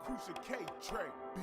Crucial K track, B.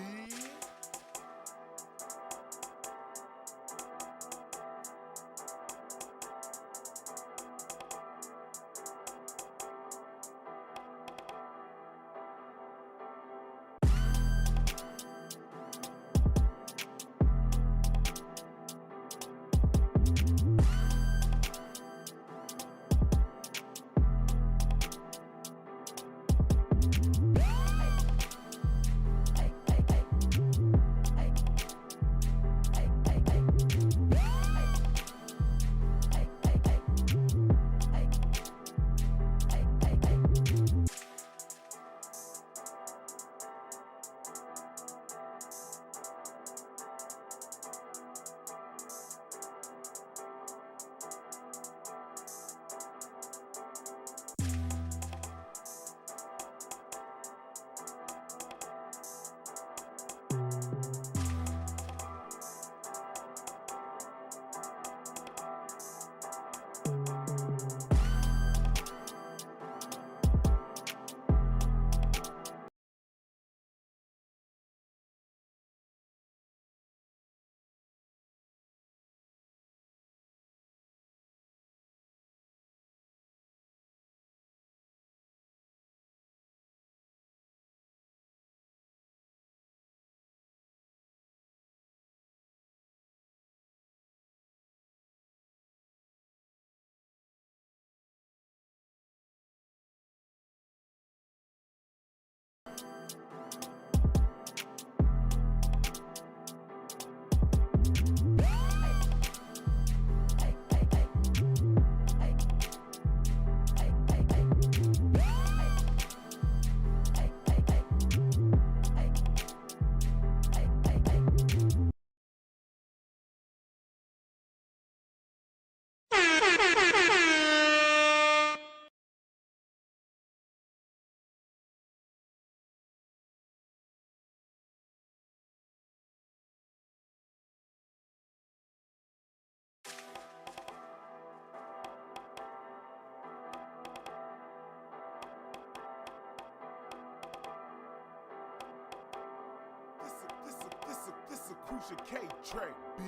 This a Crucial K track, B.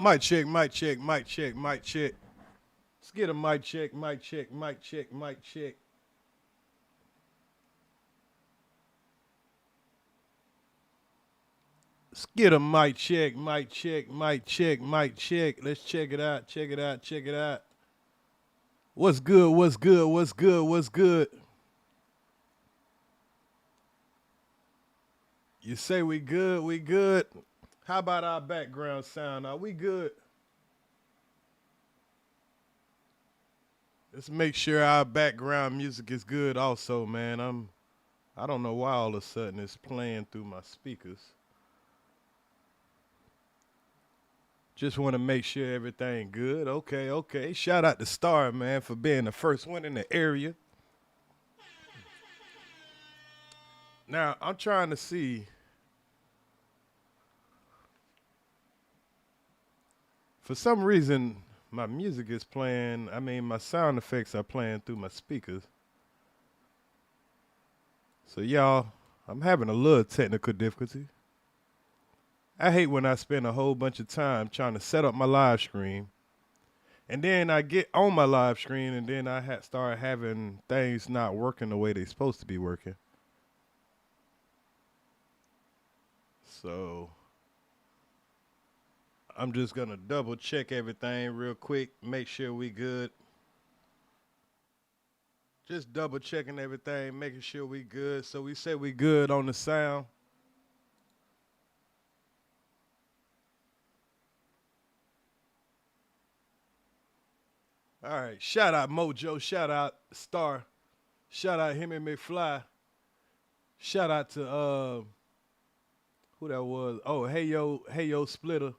Mic check, mic check, mic check, mic check. Let's get a mic check, mic check, mic check, mic check. Let's get a mic check, mic check, mic check, mic check. Let's check it out, check it out, check it out. What's good, what's good, what's good, what's good? You say we good, we good. How about our background sound? Are we good? Let's make sure our background music is good also, man. I don't know why all of a sudden it's playing through my speakers. Just want to make sure everything good. Okay, okay. Shout out to Star, man, for being the first one in the area. Now, I'm trying to see. For some reason, my music is playing, my sound effects are playing through my speakers. So y'all, I'm having a little technical difficulty. I hate when I spend a whole bunch of time trying to set up my live stream. And then I get on my live screen and then I start having things not working the way they're supposed to be working. So I'm just gonna double check everything real quick, make sure we good. Just double checking everything, making sure we good. So we say we good on the sound. All right. Shout out Mojo. Shout out Star. Shout out him and McFly. Shout out to who that was. Oh, hey yo, Splitter.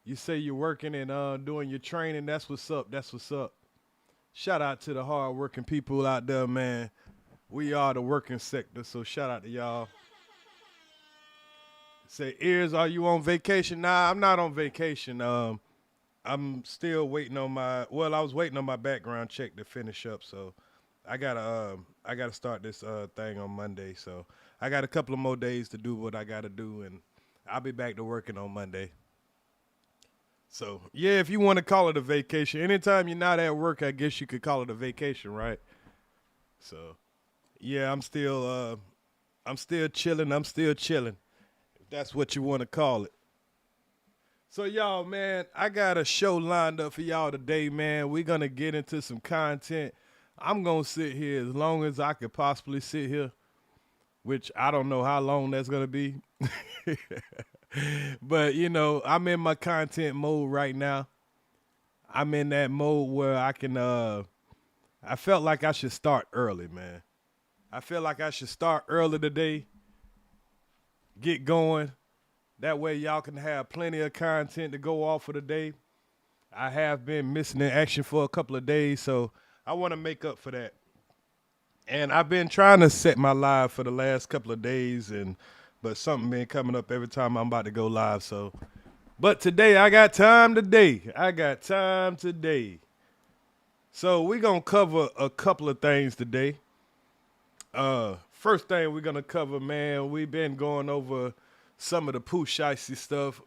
You say you're working and doing your training. That's what's up. That's what's up. Shout out to the hard-working people out there, man. We are the working sector, so shout out to y'all. Say, Ears, are you on vacation? Nah, I'm not on vacation. I'm still waiting on I was waiting on my background check to finish up, so I gotta start this thing on Monday. So I got a couple of more days to do what I gotta do, and I'll be back to working on Monday. So yeah, if you want to call it a vacation, anytime you're not at work, I guess you could call it a vacation, right? So yeah, I'm still chilling. I'm still chilling. If that's what you want to call it. So y'all, man, I got a show lined up for y'all today, man. We're gonna get into some content. I'm gonna sit here as long as I could possibly sit here, which I don't know how long that's gonna be. But you know, I'm in my content mode right now. I'm in that mode where I can I felt like I should start early, man. I feel like I should start early today, get going. That way y'all can have plenty of content to go off for the day. I have been missing in action for a couple of days, so I want to make up for that. And I've been trying to set my live for the last couple of days, but something been coming up every time I'm about to go live. So, but today I got time today. I got time today. So we're gonna cover a couple of things today. First thing we're gonna cover, man, we've been going over some of the Pooh Shiesty stuff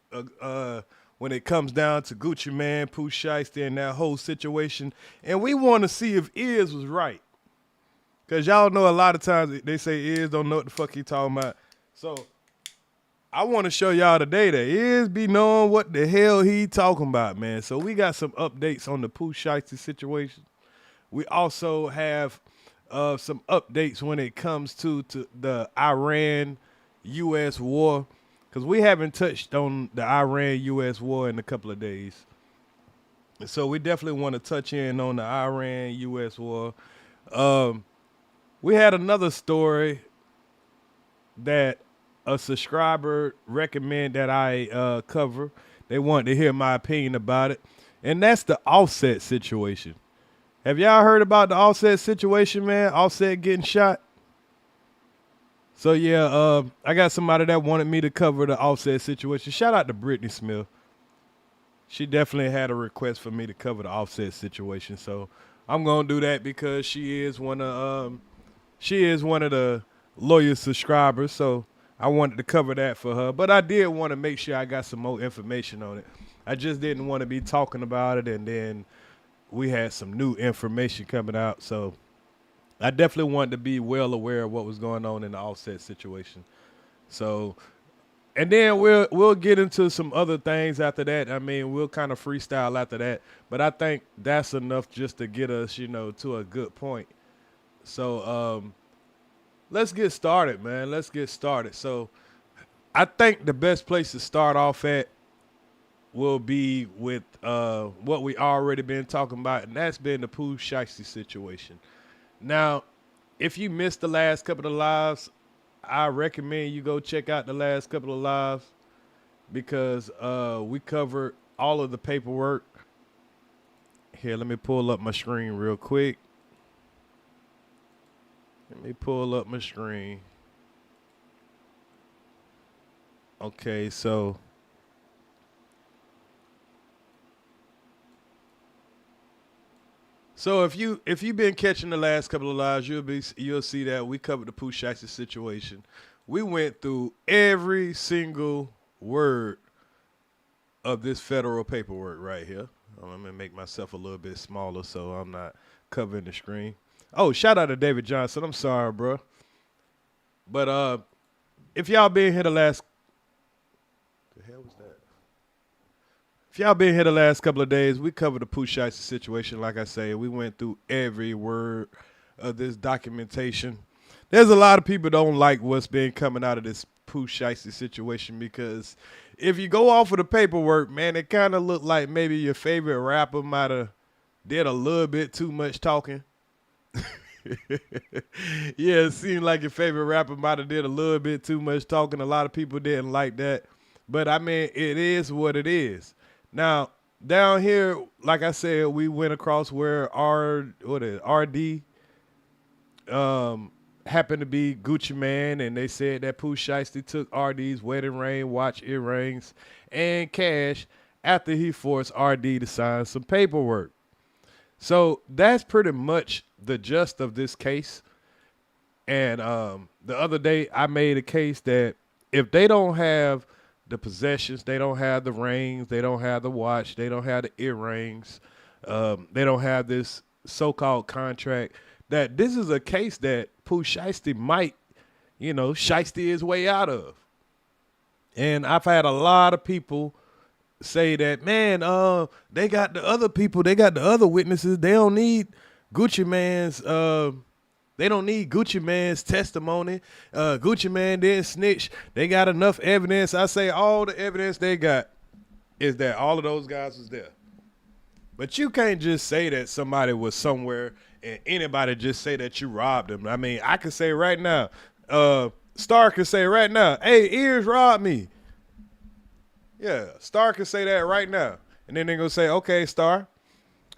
when it comes down to Gucci Man, Pooh Shiesty, and that whole situation. And we want to see if EARZ was right. Because y'all know a lot of times they say EARZ don't know what the fuck he talking about. So I want to show y'all today that EARZ be knowing what the hell he talking about, man. So we got some updates on the Pooh Shiesty situation. We also have some updates when it comes to the Iran-U.S. war. Because we haven't touched on the Iran-U.S. war in a couple of days. So we definitely want to touch in on the Iran-U.S. war. We had another story that a subscriber recommended that I cover. They wanted to hear my opinion about it. And that's the Offset situation. Have y'all heard about the Offset situation, man? Offset getting shot? So yeah, I got somebody that wanted me to cover the Offset situation. Shout out to Brittany Smith. She definitely had a request for me to cover the Offset situation. So I'm gonna do that because she is one of the loyal subscribers. So I wanted to cover that for her. But I did want to make sure I got some more information on it. I just didn't want to be talking about it and then we had some new information coming out. So I definitely wanted to be well aware of what was going on in the Offset situation. So, and then we'll get into some other things after that. I mean, we'll kind of freestyle after that. But I think that's enough just to get us, to a good point. So, let's get started, man. Let's get started. So, I think the best place to start off at will be with what we already been talking about, and that's been the Pooh Shiesty situation. Now, if you missed the last couple of lives, I recommend you go check out the last couple of lives because we covered all of the paperwork. Here, let me pull up my screen real quick. Let me pull up my screen. Okay, so if you've been catching the last couple of lives, you'll see that we covered the Pooh Shiesty situation. We went through every single word of this federal paperwork right here. I'm gonna make myself a little bit smaller so I'm not covering the screen. Oh, shout out to David Johnson. I'm sorry, bro. But if y'all been here the last If y'all been here the last couple of days, we covered the Pooh Shiesty situation. Like I say, we went through every word of this documentation. There's a lot of people don't like what's been coming out of this Pooh Shiesty situation because if you go off of the paperwork, man, it kind of looked like maybe your favorite rapper might have did a little bit too much talking. Yeah, it seemed like your favorite rapper might have did a little bit too much talking. A lot of people didn't like that. But I mean, it is what it is. Now, down here, like I said, we went across where RD happened to be Gucci Man, and they said that Pooh Shiesty took RD's wedding ring, watch, earrings, and cash after he forced RD to sign some paperwork. So that's pretty much the gist of this case. And the other day, I made a case that if they don't have the possessions, they don't have the rings, they don't have the watch, they don't have the earrings, they don't have this so-called contract, that this is a case that Pooh Shiesty might, shiesty his way out of. And I've had a lot of people say that, man, they got the other people, they got the other witnesses. They don't need Gucci Man's testimony. Gucci Man didn't snitch. They got enough evidence. I say all the evidence they got is that all of those guys was there. But you can't just say that somebody was somewhere and anybody just say that you robbed them. I mean, I could say right now, Star could say right now, hey, EARZ robbed me. Yeah, Star could say that right now. And then they're going to say, okay, Star,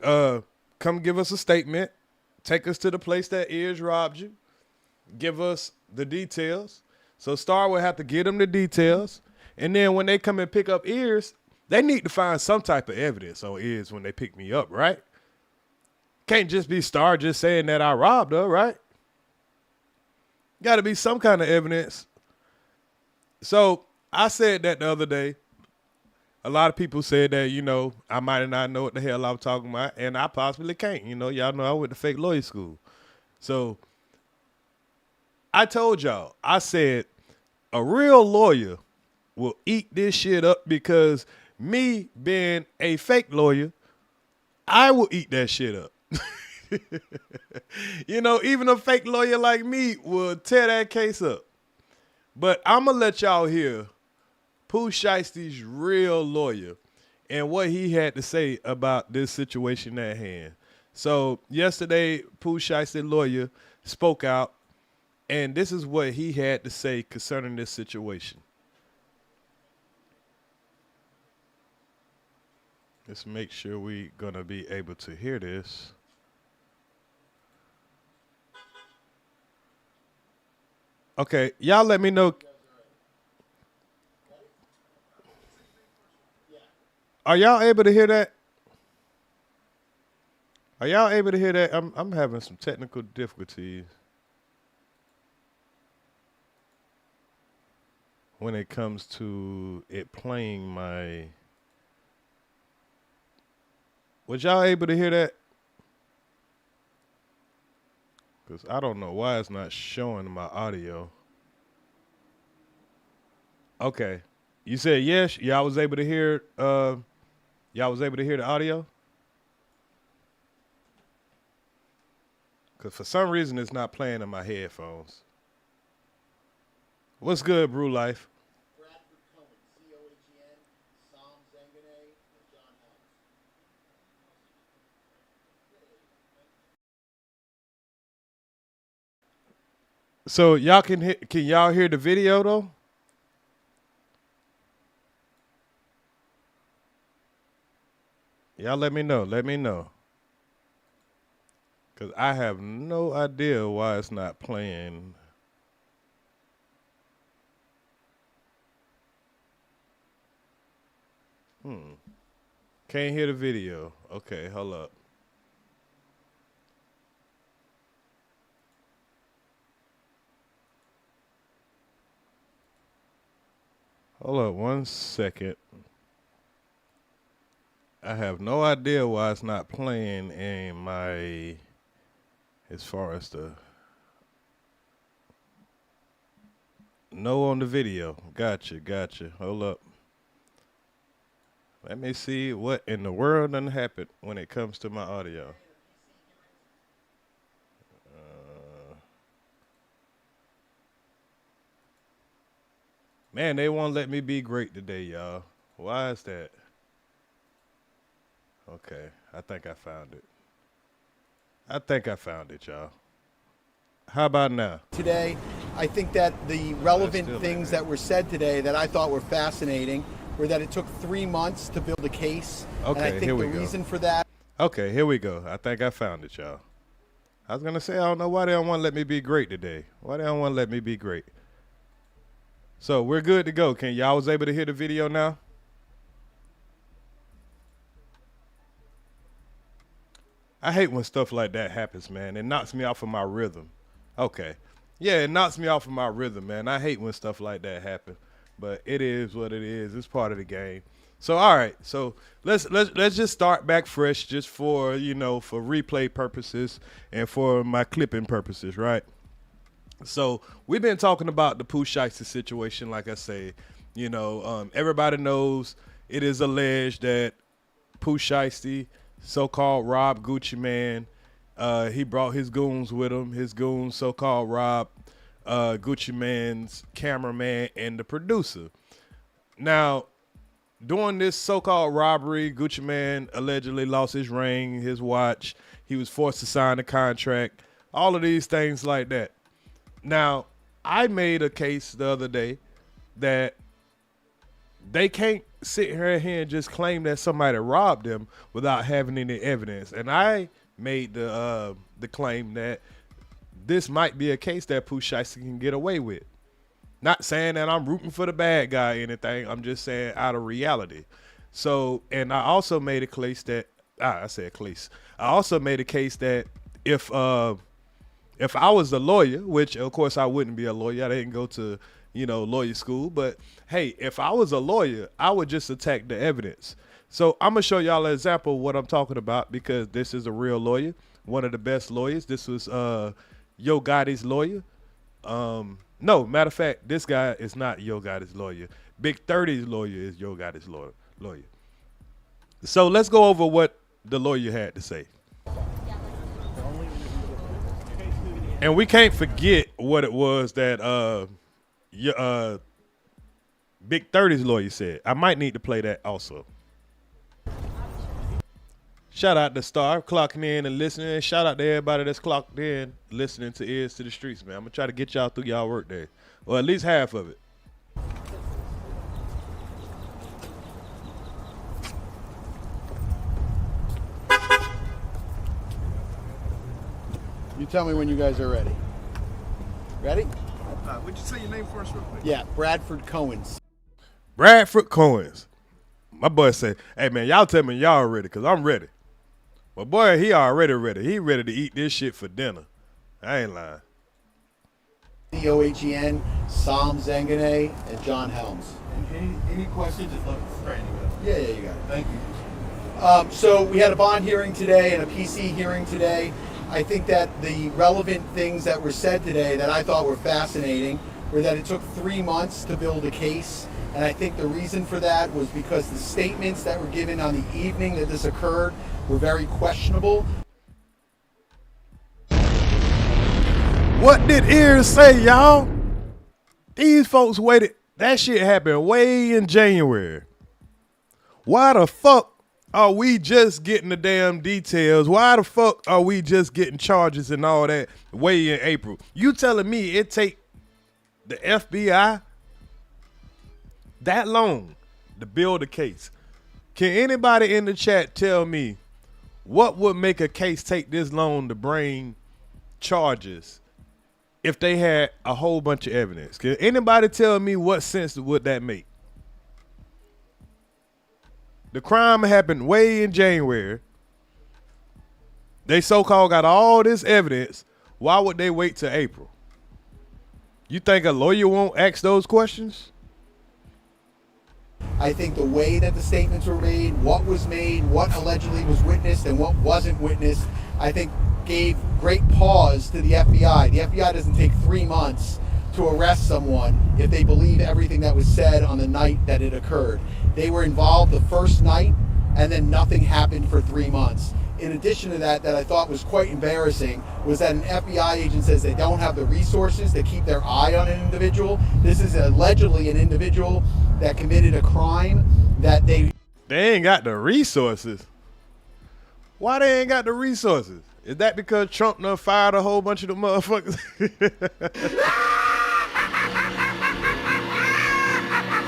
come give us a statement. Take us to the place that EARZ robbed you. Give us the details. So Star will have to give them the details. And then when they come and pick up EARZ, they need to find some type of evidence on EARZ when they pick me up, right? Can't just be Star just saying that I robbed her, right? Got to be some kind of evidence. So I said that the other day. A lot of people said that, I might not know what the hell I'm talking about, and I possibly can't. Y'all know I went to fake lawyer school. So I told y'all, I said, a real lawyer will eat this shit up because me being a fake lawyer, I will eat that shit up. Even a fake lawyer like me will tear that case up. But I'm going to let y'all hear Pooh Shiesty's real lawyer and what he had to say about this situation at hand. So yesterday, Pooh Shiesty lawyer spoke out, and this is what he had to say concerning this situation. Let's make sure we're going to be able to hear this. Okay, y'all let me know. Are y'all able to hear that? Are y'all able to hear that? I'm having some technical difficulties when it comes to it playing my. Was y'all able to hear that? Because I don't know why it's not showing my audio. Okay. You said yes. Y'all was able to hear. Y'all was able to hear the audio? Because for some reason it's not playing in my headphones. What's good, Brew Life? Bradford Cohen, C-O-H-E-N, Sam Zangane, and John Holmes. So y'all can y'all hear the video though? Y'all let me know. Let me know. Because I have no idea why it's not playing. Can't hear the video. Okay, hold up. Hold up 1 second. I have no idea why it's not playing in my, as far as the, no on the video. Gotcha. Hold up. Let me see what in the world done happened when it comes to my audio. Man, they won't let me be great today, y'all. Why is that? Okay, I think I found it. I think I found it, y'all. How about now? Today, I think that the relevant things that were said today that I thought were fascinating were that it took 3 months to build a case. Okay, and I think here we the go. reason for that. Okay, here we go. I think I found it, y'all. I was going to say, I don't know why they don't want to let me be great today. Why they don't want to let me be great? So we're good to go. Can y'all was able to hear the video now? I hate when stuff like that happens, man. It knocks me off of my rhythm. Okay. Yeah, it knocks me off of my rhythm, man. I hate when stuff like that happen. But it is what it is. It's part of the game. So all right. So let's just start back fresh just for, for replay purposes and for my clipping purposes, right? So we've been talking about the Pooh Shiesty situation, like I say. Everybody knows it is alleged that Pooh Shiesty, so-called Rob Gucci Man, he brought his goons with him. His goons, so-called Rob Gucci Man's cameraman and the producer. Now, during this so-called robbery, Gucci Man allegedly lost his ring, his watch. He was forced to sign a contract. All of these things like that. Now, I made a case the other day that they can't sit here and just claim that somebody robbed them without having any evidence. And I made the claim that this might be a case that Pooh Shiesty can get away with. Not saying that I'm rooting for the bad guy or anything. I'm just saying out of reality. So, and I also made a case that I also made a case that if I was a lawyer, which of course I wouldn't be a lawyer, I didn't go to lawyer school, but hey, if I was a lawyer, I would just attack the evidence. So I'm gonna show y'all an example of what I'm talking about because this is a real lawyer, one of the best lawyers. This was Yo Gotti's lawyer. No, matter of fact, this guy is not Yo Gotti's lawyer. Big 30's lawyer is Yo Gotti's lawyer. So let's go over what the lawyer had to say. And we can't forget what it was that Big 30's lawyer said. I might need to play that also. Shout out to Star clocking in and listening. Shout out to everybody that's clocked in listening to Ears to the Streets, man. I'm gonna try to get y'all through y'all work day, or at least half of it. You tell me when you guys are ready. Ready? Would you say your name first real quick? Yeah, Bradford Cohen's. Bradford Cohen's. My boy say, hey man, y'all tell me y'all ready, cause I'm ready. My boy, he already ready. He ready to eat this shit for dinner. I ain't lying. COHEN, Sam Zengane, and John Helms. Any questions, just look straight anyway. Yeah, you got it. Thank you. So we had a bond hearing today and a PC hearing today. I think that the relevant things that were said today that I thought were fascinating were that it took 3 months to build a case. And I think the reason for that was because the statements that were given on the evening that this occurred were very questionable. What did EARZ say, y'all? These folks waited. That shit happened way in January. Why the fuck are we just getting the damn details? Why the fuck are we just getting charges and all that way in April? You telling me it take the FBI that long to build a case? Can anybody in the chat tell me what would make a case take this long to bring charges if they had a whole bunch of evidence? Can anybody tell me what sense would that make? The crime happened way in January. They so-called got all this evidence. Why would they wait till April? You think a lawyer won't ask those questions? I think the way that the statements were made, what allegedly was witnessed and what wasn't witnessed, I think gave great pause to the FBI. The FBI doesn't take 3 months to arrest someone if they believe everything that was said on the night that it occurred. They were involved the first night and then nothing happened for 3 months. In addition to that I thought was quite embarrassing was that an FBI agent says they don't have the resources to keep their eye on an individual. This is allegedly an individual that committed a crime that they ain't got the resources. Why they ain't got the resources? Is that because Trump done fired a whole bunch of the motherfuckers?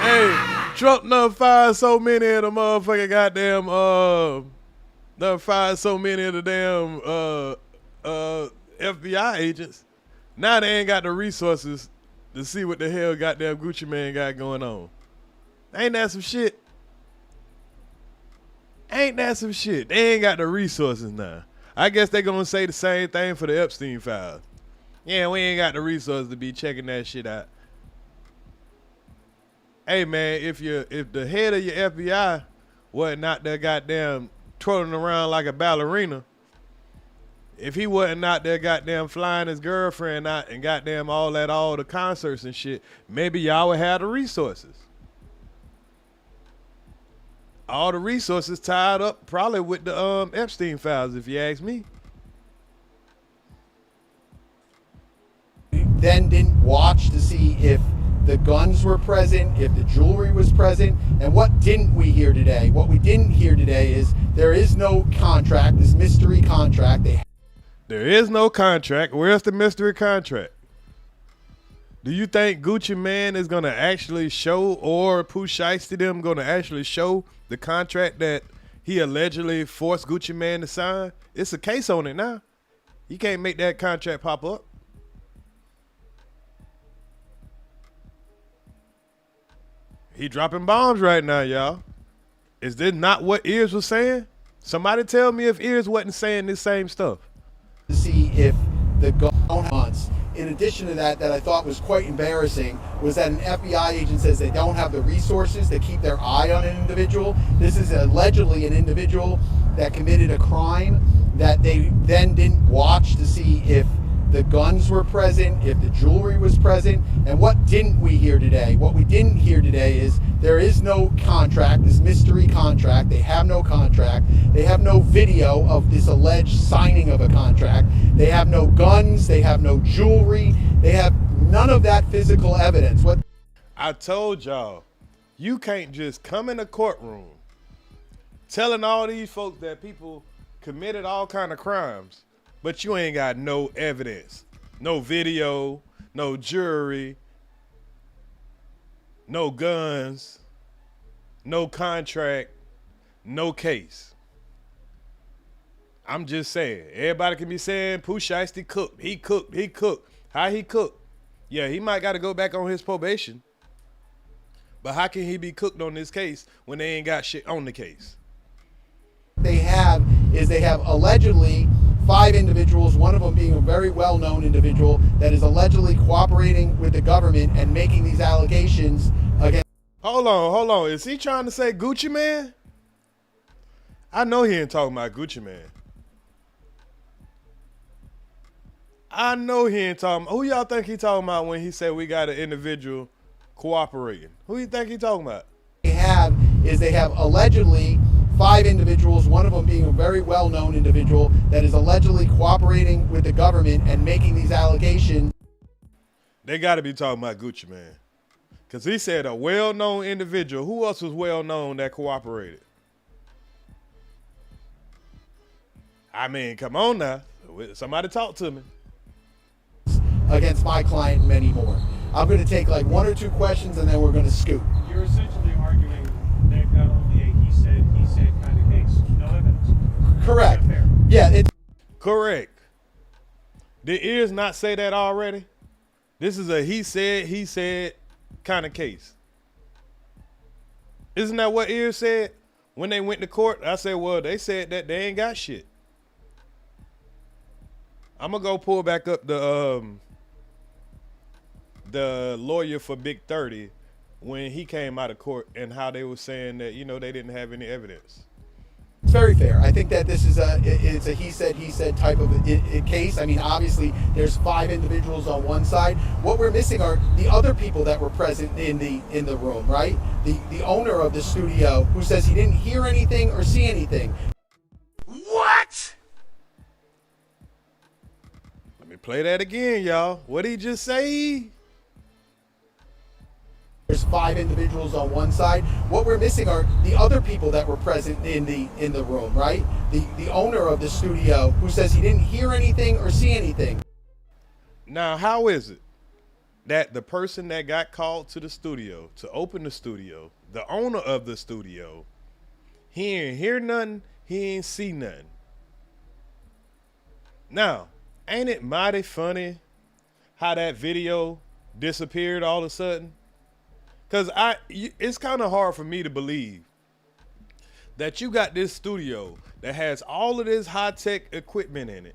Hey, Trump done fired so many of the motherfucking goddamn, done fired so many of the damn FBI agents. Now they ain't got the resources to see what the hell goddamn Gucci Man got going on. Ain't that some shit? Ain't that some shit? They ain't got the resources now. I guess they gonna say the same thing for the Epstein files. Yeah, we ain't got the resources to be checking that shit out. Hey man, if the head of your FBI wasn't out there goddamn twirling around like a ballerina, if he wasn't out there goddamn flying his girlfriend out and goddamn all the concerts and shit, maybe y'all would have the resources. All the resources tied up probably with the Epstein files, if you ask me. Then didn't watch to see if the guns were present, if the jewelry was present, and what didn't we hear today? What we didn't hear today is there is no contract, this mystery contract. There is no contract. Where's the mystery contract? Do you think Gucci Man is going to actually show, or Pooh Shiesty them going to actually show the contract that he allegedly forced Gucci Man to sign? It's a case on it now. You can't make that contract pop up. He dropping bombs right now, y'all. Is this not what EARZ was saying? Somebody tell me if EARZ wasn't saying this same stuff. To see if the guns, in addition to that I thought was quite embarrassing, was that an FBI agent says they don't have the resources to keep their eye on an individual. This is allegedly an individual that committed a crime that they then didn't watch to see if the guns were present, if the jewelry was present, and what didn't we hear today? What we didn't hear today is there is no contract, this mystery contract. They have no contract. They have no video of this alleged signing of a contract. They have no guns. They have no jewelry. They have none of that physical evidence. What I told y'all, you can't just come in a courtroom telling all these folks that people committed all kind of crimes, but you ain't got no evidence, no video, no jury, no guns, no contract, no case. I'm just saying, everybody can be saying Pooh Shiesty cooked. He cooked. How he cooked? Yeah, he might got to go back on his probation. But how can he be cooked on this case when they ain't got shit on the case? they have allegedly 5 individuals, one of them being a very well-known individual that is allegedly cooperating with the government and making these allegations against. Hold on. Is he trying to say Gucci Man? I know he ain't talking about Gucci Man. I know he ain't talking. Who y'all think he talking about when he said we got an individual cooperating? Who you think he talking about? They have allegedly 5 individuals, one of them being a very well-known individual that is allegedly cooperating with the government and making these allegations. They got to be talking about Gucci Man. Because he said a well-known individual. Who else was well-known that cooperated? I mean, come on now. Somebody talk to me. Against my client and many more. I'm going to take like 1 or 2 questions and then we're going to scoot. You're essentially arguing that not only a he said kind of case, no evidence. Correct. Yeah, it's correct. Did EARZ not say that already? This is a he said kind of case. Isn't that what EARZ said when they went to court? I said, well, they said that they ain't got shit. I'm gonna go pull back up the lawyer for Big 30 when he came out of court and how they were saying that, you know, they didn't have any evidence. It's very fair. I think that this is it's a he said type of a case. I mean, obviously there's 5 individuals on one side. What we're missing are the other people that were present in the room, right? The owner of the studio who says he didn't hear anything or see anything. What? Let me play that again, y'all. What did he just say? There's 5 individuals on one side. What we're missing are the other people that were present in the room, right? The owner of the studio, who says he didn't hear anything or see anything. Now, how is it that the person that got called to the studio to open the studio, the owner of the studio, he ain't hear nothing, he ain't see nothing? Now, ain't it mighty funny how that video disappeared all of a sudden? Because it's kind of hard for me to believe that you got this studio that has all of this high-tech equipment in it.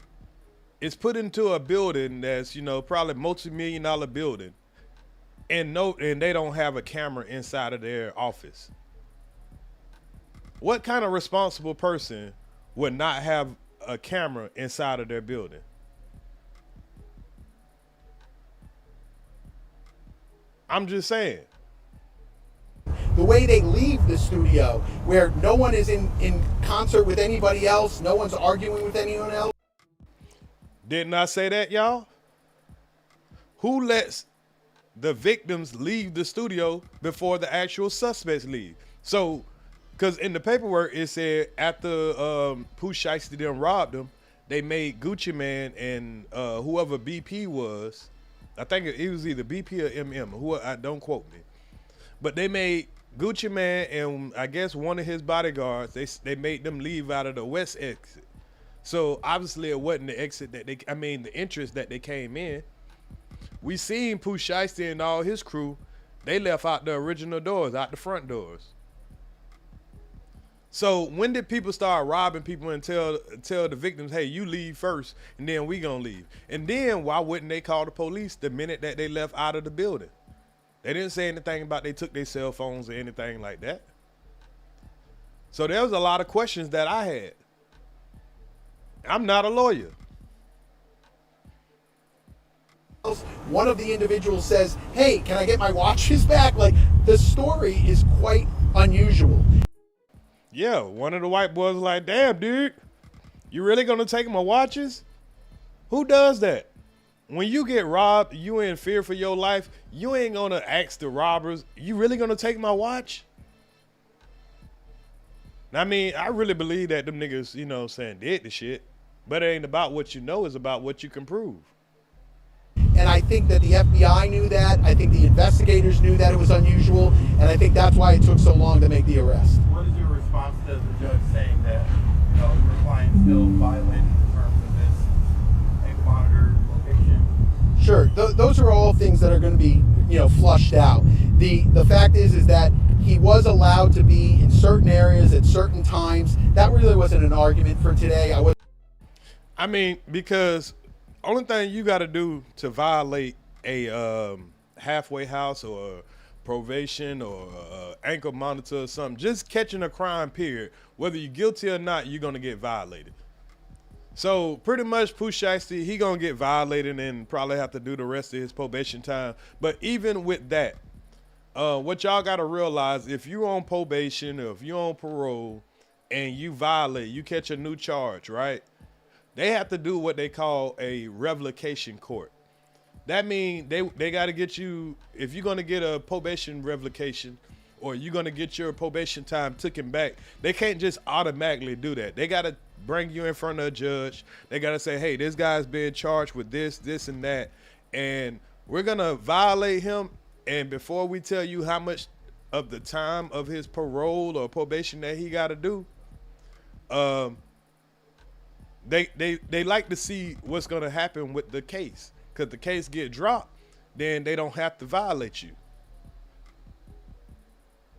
It's put into a building that's, you know, probably multi-million-dollar building, and they don't have a camera inside of their office. What kind of responsible person would not have a camera inside of their building? I'm just saying. The way they leave the studio, where no one is in concert with anybody else, no one's arguing with anyone else. Didn't I say that, y'all? Who lets the victims leave the studio before the actual suspects leave? So, because in the paperwork it said after Pooh Shiesty them robbed them, they made Gucci Man and whoever BP was, I think it was either BP or MM, don't quote me, but they made Gucci Man and I guess one of his bodyguards, they made them leave out of the west exit. So obviously it wasn't the exit that the entrance that they came in. We seen Pooh Shiesty and all his crew, they left out the original doors, out the front doors. So when did people start robbing people and tell the victims, hey, you leave first and then we gonna leave? And then why wouldn't they call the police the minute that they left out of the building? They didn't say anything about they took their cell phones or anything like that. So there was a lot of questions that I had. I'm not a lawyer. One of the individuals says, hey, can I get my watches back? Like, the story is quite unusual. Yeah, one of the white boys was like, damn, dude, you really gonna take my watches? Who does that? When you get robbed, you in fear for your life, you ain't gonna ask the robbers, you really gonna take my watch? I mean, I really believe that them niggas, you know what I'm saying, did the shit. But it ain't about what you know, it's about what you can prove. And I think that the FBI knew that. I think the investigators knew that it was unusual. And I think that's why it took so long to make the arrest. What is your response to the judge saying that, you know, your client still violated the terms of this ankle monitor location? Sure, those are all things that are going to be, you know, flushed out. The fact is that he was allowed to be in certain areas at certain times. That really wasn't an argument for today. I mean, because only thing you got to do to violate a halfway house or probation or ankle monitor or something, just catching a crime period, whether you're guilty or not, you're going to get violated. So pretty much Pooh Shiesty, he going to get violated and probably have to do the rest of his probation time. But even with that, what y'all got to realize, if you're on probation or if you're on parole and you violate, you catch a new charge, right? They have to do what they call a revocation court. That means they got to get you, if you're going to get a probation revocation or you're going to get your probation time taken back, they can't just automatically do that. They got to bring you in front of a judge. They got to say, hey, this guy's been charged with this, this, and that, and we're going to violate him. And before we tell you how much of the time of his parole or probation that he got to do, they like to see what's going to happen with the case. Because the case get dropped, then they don't have to violate you.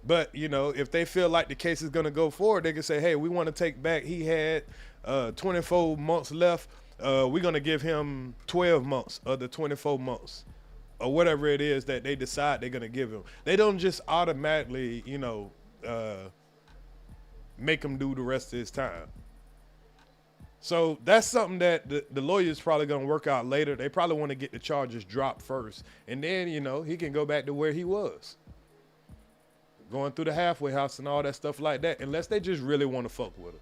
But, you know, if they feel like the case is going to go forward, they can say, hey, we want to take back, he had 24 months left. We're going to give him 12 months of the 24 months. Or whatever it is that they decide they're going to give him. They don't just automatically, you know, make him do the rest of his time. So that's something that the lawyer's probably going to work out later. They probably want to get the charges dropped first. And then, you know, he can go back to where he was. Going through the halfway house and all that stuff like that, unless they just really want to fuck with him.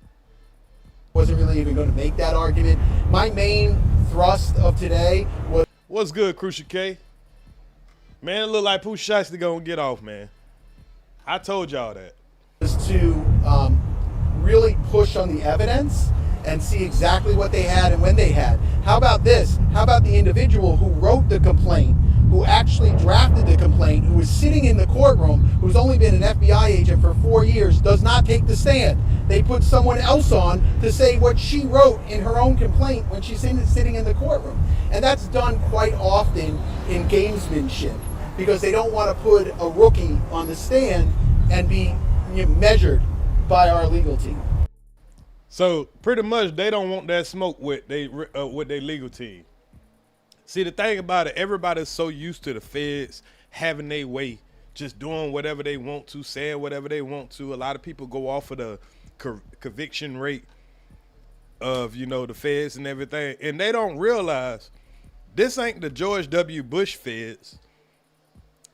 Wasn't really even going to make that argument. My main thrust of today was... What's good, Crucial K? Man, it look like Pooh Shiesty gonna get off, man. I told y'all that. Was to really push on the evidence and see exactly what they had and when they had. How about this? How about the individual who wrote the complaint, who actually drafted the complaint, who was sitting in the courtroom, who's only been an FBI agent for 4 years, does not take the stand. They put someone else on to say what she wrote in her own complaint when she's sitting in the courtroom. And that's done quite often in gamesmanship because they don't want to put a rookie on the stand and be measured by our legal team. So pretty much they don't want that smoke with their legal team. See, the thing about it, everybody's so used to the feds having their way, just doing whatever they want to, saying whatever they want to. A lot of people go off of the conviction rate of, the feds and everything. And they don't realize this ain't the George W. Bush feds.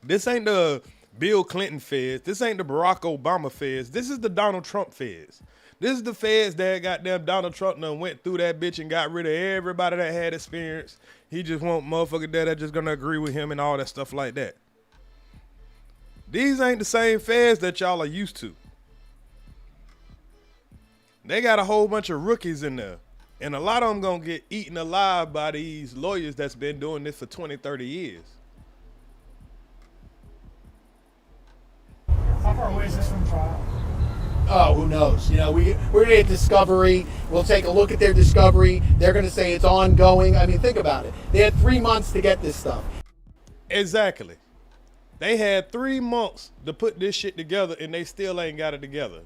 This ain't the Bill Clinton feds. This ain't the Barack Obama feds. This is the Donald Trump feds. This is the feds that goddamn Donald Trump done went through that bitch and got rid of everybody that had experience. He just want motherfuckers that are just gonna agree with him and all that stuff like that. These ain't the same feds that y'all are used to. They got a whole bunch of rookies in there. And a lot of them gonna get eaten alive by these lawyers that's been doing this for 20, 30 years. How far away is this from trial? Oh, who knows? We're going to get discovery. We'll take a look at their discovery. They're going to say it's ongoing. I mean, think about it. They had 3 months to get this stuff. Exactly. They had 3 months to put this shit together and they still ain't got it together.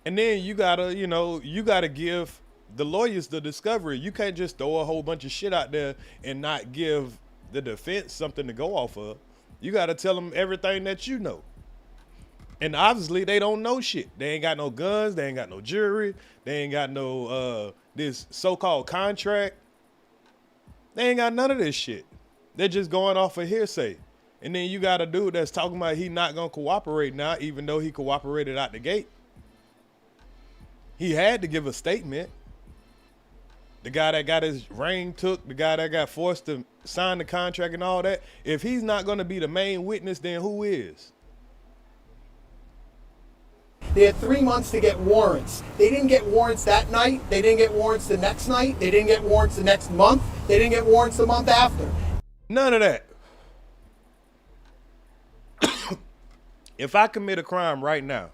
And then you gotta give the lawyers the discovery. You can't just throw a whole bunch of shit out there and not give the defense something to go off of. You gotta tell them everything that you know. And obviously they don't know shit. They ain't got no guns. They ain't got no jury. They ain't got no this so-called contract. They ain't got none of this shit. They're just going off of hearsay. And then you got a dude that's talking about he not gonna cooperate now, even though he cooperated out the gate. He had to give a statement. The guy that got his ring took, the guy that got forced to sign the contract and all that. If he's not gonna be the main witness, then who is? They had 3 months to get warrants. They didn't get warrants that night. They didn't get warrants the next night. They didn't get warrants the next month. They didn't get warrants the month after. None of that. If I commit a crime right now,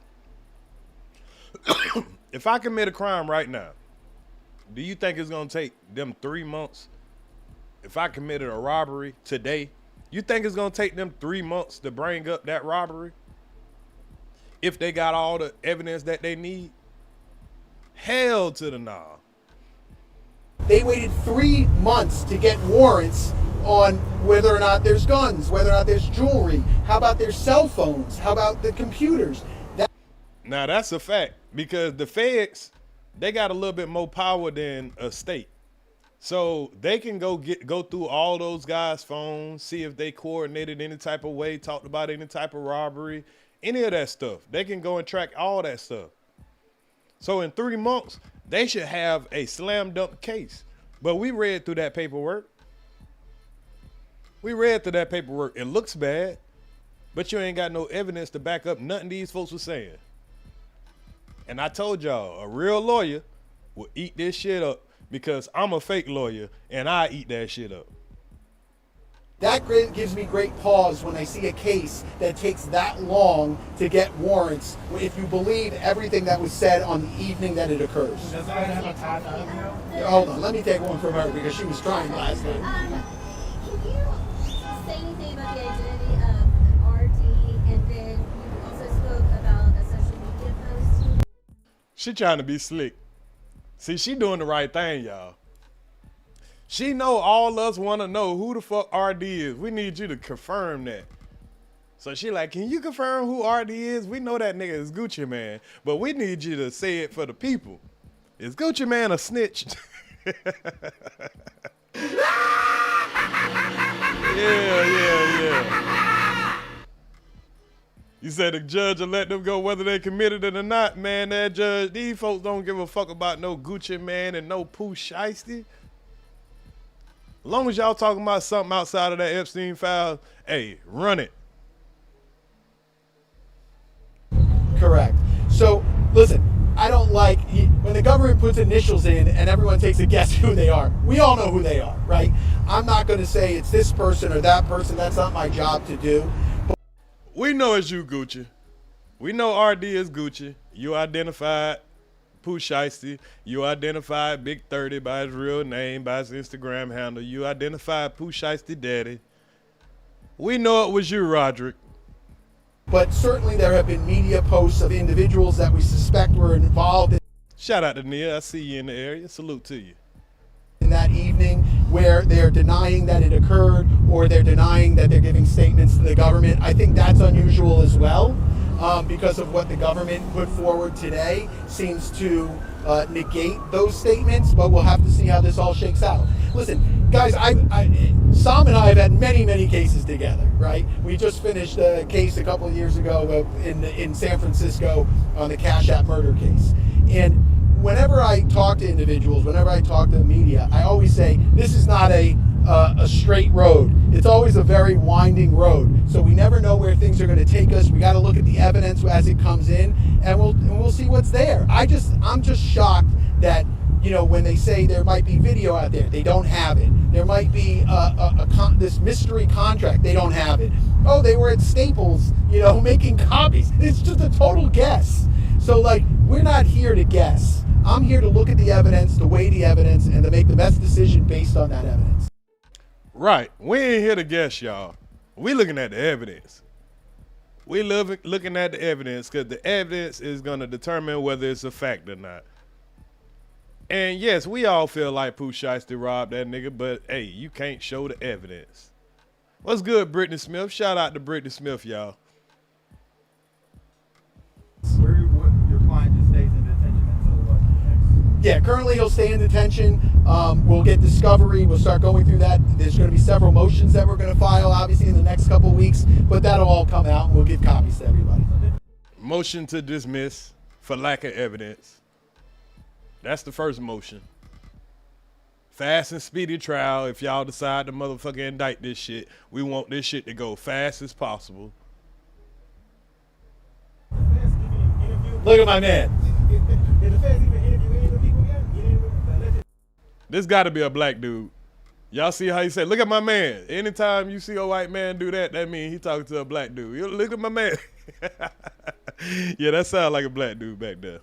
do you think it's going to take them 3 months? If I committed a robbery today, you think it's going to take them 3 months to bring up that robbery? If they got all the evidence that they need? Hell to the nah. They waited 3 months to get warrants on whether or not there's guns, whether or not there's jewelry. How about their cell phones? How about the computers? Now that's a fact, because the feds, they got a little bit more power than a state. So they can go through all those guys' phones, see if they coordinated any type of way, talked about any type of robbery, any of that stuff. They can go and track all that stuff. So in 3 months, they should have a slam dunk case. But we read through that paperwork. It looks bad, but you ain't got no evidence to back up nothing these folks were saying. And I told y'all, a real lawyer will eat this shit up, because I'm a fake lawyer and I eat that shit up. That gives me great pause when I see a case that takes that long to get warrants, if you believe everything that was said on the evening that it occurs. Does that have a time audio? Hold on, let me take one from her because she was trying last night. Can you say anything about the identity of RD, and then you also spoke about a social media post? She trying to be slick. See, she doing the right thing, y'all. She know all us want to know who the fuck RD is. We need you to confirm that. So she like, can you confirm who RD is? We know that nigga is Gucci Man, but we need you to say it for the people. Is Gucci Man a snitch? Yeah. You said the judge will let them go whether they committed it or not. Man, that judge, these folks don't give a fuck about no Gucci Man and no Pooh Shiesty. As long as y'all talking about something outside of that Epstein file, hey, run it. Correct. So, listen, I don't like when the government puts initials in and everyone takes a guess who they are. We all know who they are, right? I'm not going to say it's this person or that person. That's not my job to do. But We know it's you, Gucci. We know RD is Gucci. You identified Pooh Shiesty. You identified Big 30 by his real name, by his Instagram handle. You identified Pooh Shiesty Daddy. We know it was you, Roderick. But certainly there have been media posts of individuals that we suspect were involved Shout out to Nia. I see you in the area. Salute to you. in that evening where they're denying that it occurred or they're denying that they're giving statements to the government. I think that's unusual as well because of what the government put forward today seems to negate those statements, but we'll have to see how this all shakes out. Listen, guys, Sam and I have had many cases together, right? We just finished a case a couple of years ago in San Francisco on the Cash App murder case. And whenever I talk to individuals, whenever I talk to the media, I always say this is not a straight road. It's always a very winding road. So we never know where things are going to take us. We got to look at the evidence as it comes in, and we'll see what's there. I'm just shocked that, you know, when they say there might be video out there, they don't have it. There might be this mystery contract, they don't have it. Oh, they were at Staples, you know, making copies. It's just a total guess. So, like, we're not here to guess. I'm here to look at the evidence, to weigh the evidence, and to make the best decision based on that evidence. Right. We ain't here to guess, y'all. We looking at the evidence. We looking at the evidence because the evidence is going to determine whether it's a fact or not. And yes, we all feel like Pooh Shiesty robbed that nigga, but hey, you can't show the evidence. What's good, Brittany Smith? Shout out to Brittany Smith, y'all. Your client just stays in detention until what? Yeah, currently he'll stay in detention. We'll get discovery. We'll start going through that. There's going to be several motions that we're going to file, obviously, in the next couple of weeks, but that'll all come out, and we'll give copies to everybody. Motion to dismiss for lack of evidence. That's the first motion. Fast and speedy trial. If y'all decide to motherfucker indict this shit, we want this shit to go fast as possible. Look at my man. This got to be a black dude. Y'all see how he said, look at my man. Anytime you see a white man do that, that means he talking to a black dude. Look at my man. Yeah, that sounds like a black dude back there.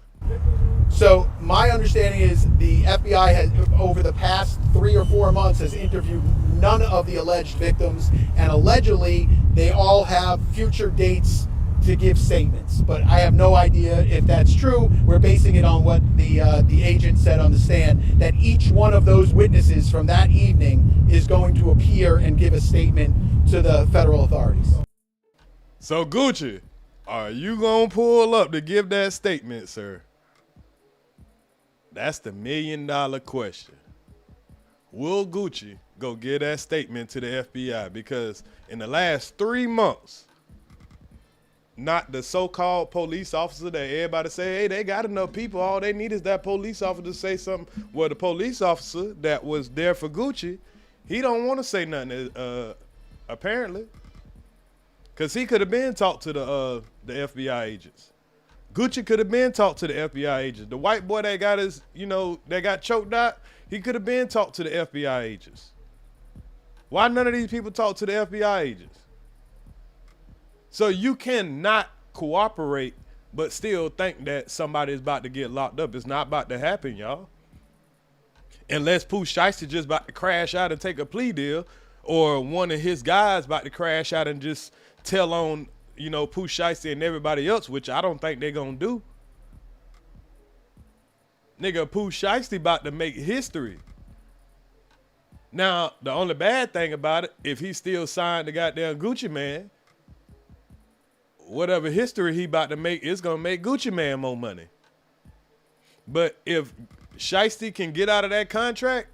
So my understanding is the FBI has, over the past 3 or 4 months, has interviewed none of the alleged victims, and allegedly they all have future dates to give statements. But I have no idea if that's true. We're basing it on what the agent said on the stand, that each one of those witnesses from that evening is going to appear and give a statement to the federal authorities. So Gucci, are you gonna pull up to give that statement, sir? That's the $1 million question. Will Gucci go give that statement to the FBI? Because in the last 3 months, not the so-called police officer that everybody say, hey, they got enough people. All they need is that police officer to say something. Well, the police officer that was there for Gucci, he don't want to say nothing, apparently. Because he could have been talked to the FBI agents. Gucci could have been talked to the FBI agents. The white boy that got his, that got choked out, he could have been talked to the FBI agents. Why none of these people talk to the FBI agents? So you cannot cooperate, but still think that somebody is about to get locked up. It's not about to happen, y'all. Unless Pooh Shiesty just about to crash out and take a plea deal, or one of his guys about to crash out and just tell on, Pooh Shiesty and everybody else, which I don't think they're going to do. Nigga, Pooh Shiesty about to make history. Now, the only bad thing about it, if he still signed the goddamn Gucci Man, whatever history he about to make, it's going to make Gucci Man more money. But if Shiesty can get out of that contract,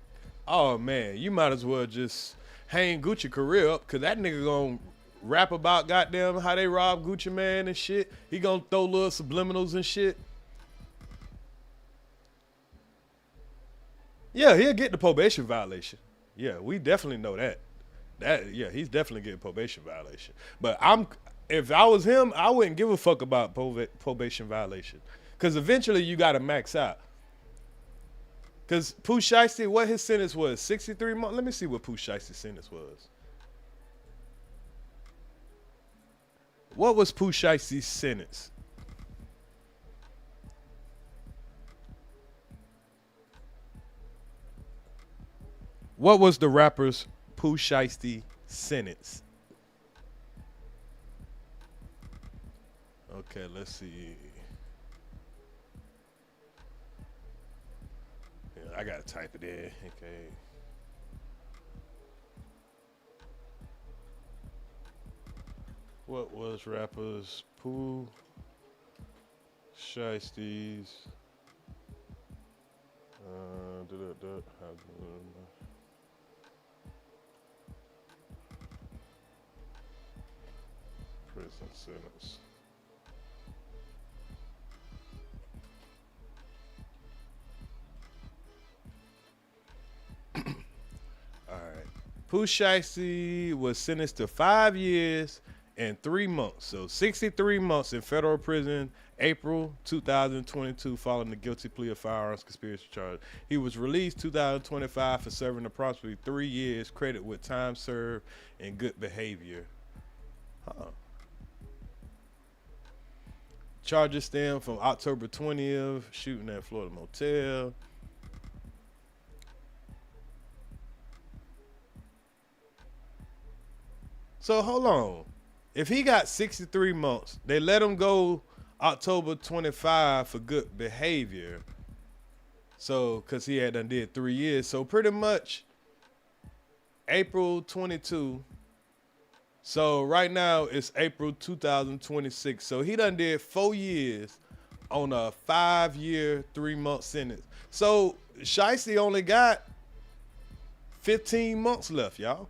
oh, man, you might as well just hang Gucci career up, because that nigga going to rap about goddamn how they robbed Gucci Man and shit. He going to throw little subliminals and shit. Yeah, he'll get the probation violation. Yeah, we definitely know that. Yeah, he's definitely getting probation violation. But if I was him, I wouldn't give a fuck about probation violation, because eventually you got to max out. Because Pooh Shiesty, what his sentence was, 63 months. Let me see what Pooh Shiesty's sentence was. What was Pooh Shiesty's sentence? What was the rapper's Pooh Shiesty sentence? Okay, let's see. Yeah, I gotta type it in. Okay. What was rappers Pooh Shiesty's prison sentence? All right. Pooh Shiesty was sentenced to 5 years and 3 months. So 63 months in federal prison, April 2022, following the guilty plea of firearms conspiracy charge. He was released 2025 for serving approximately 3 years, credited with time served and good behavior. Charges stem from October 20th, shooting at Florida motel. So hold on. If he got 63 months, they let him go October 25 for good behavior. So, because he had done did 3 years. So pretty much April 22. So right now it's April 2026. So he done did 4 years on a 5-year, 3-month sentence. So Shiesty only got 15 months left, y'all.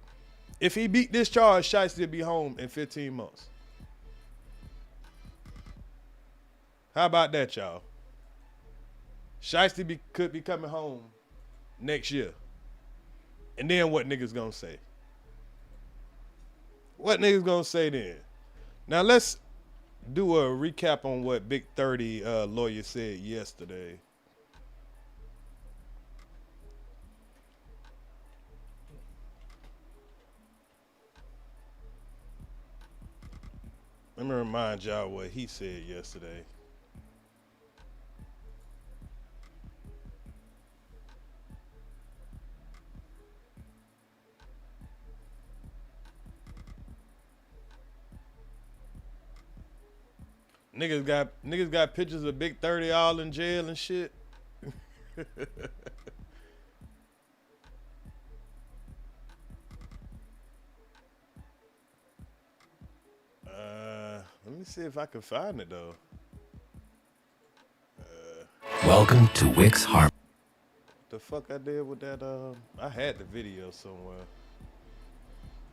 If he beat this charge, Shiesty will be home in 15 months. How about that, y'all? Shiesty could be coming home next year. And then what niggas gonna say? What niggas gonna say then? Now let's do a recap on what Big 30 lawyer said yesterday. Let me remind y'all what he said yesterday. Niggas got pictures of Big 30 all in jail and shit. Let me see if I can find it though. Welcome to Wix Harm. The fuck I did with that? I had the video somewhere.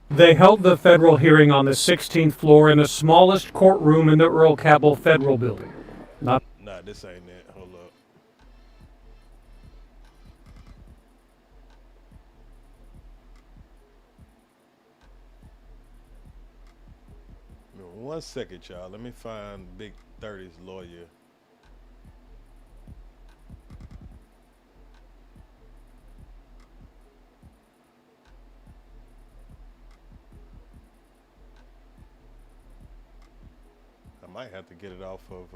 They held the federal hearing on the 16th floor in the smallest courtroom in the Earl Cabell Federal Building. Nah, this ain't it. Hold up. One second, y'all. Let me find Big 30's lawyer. I might have to get it off of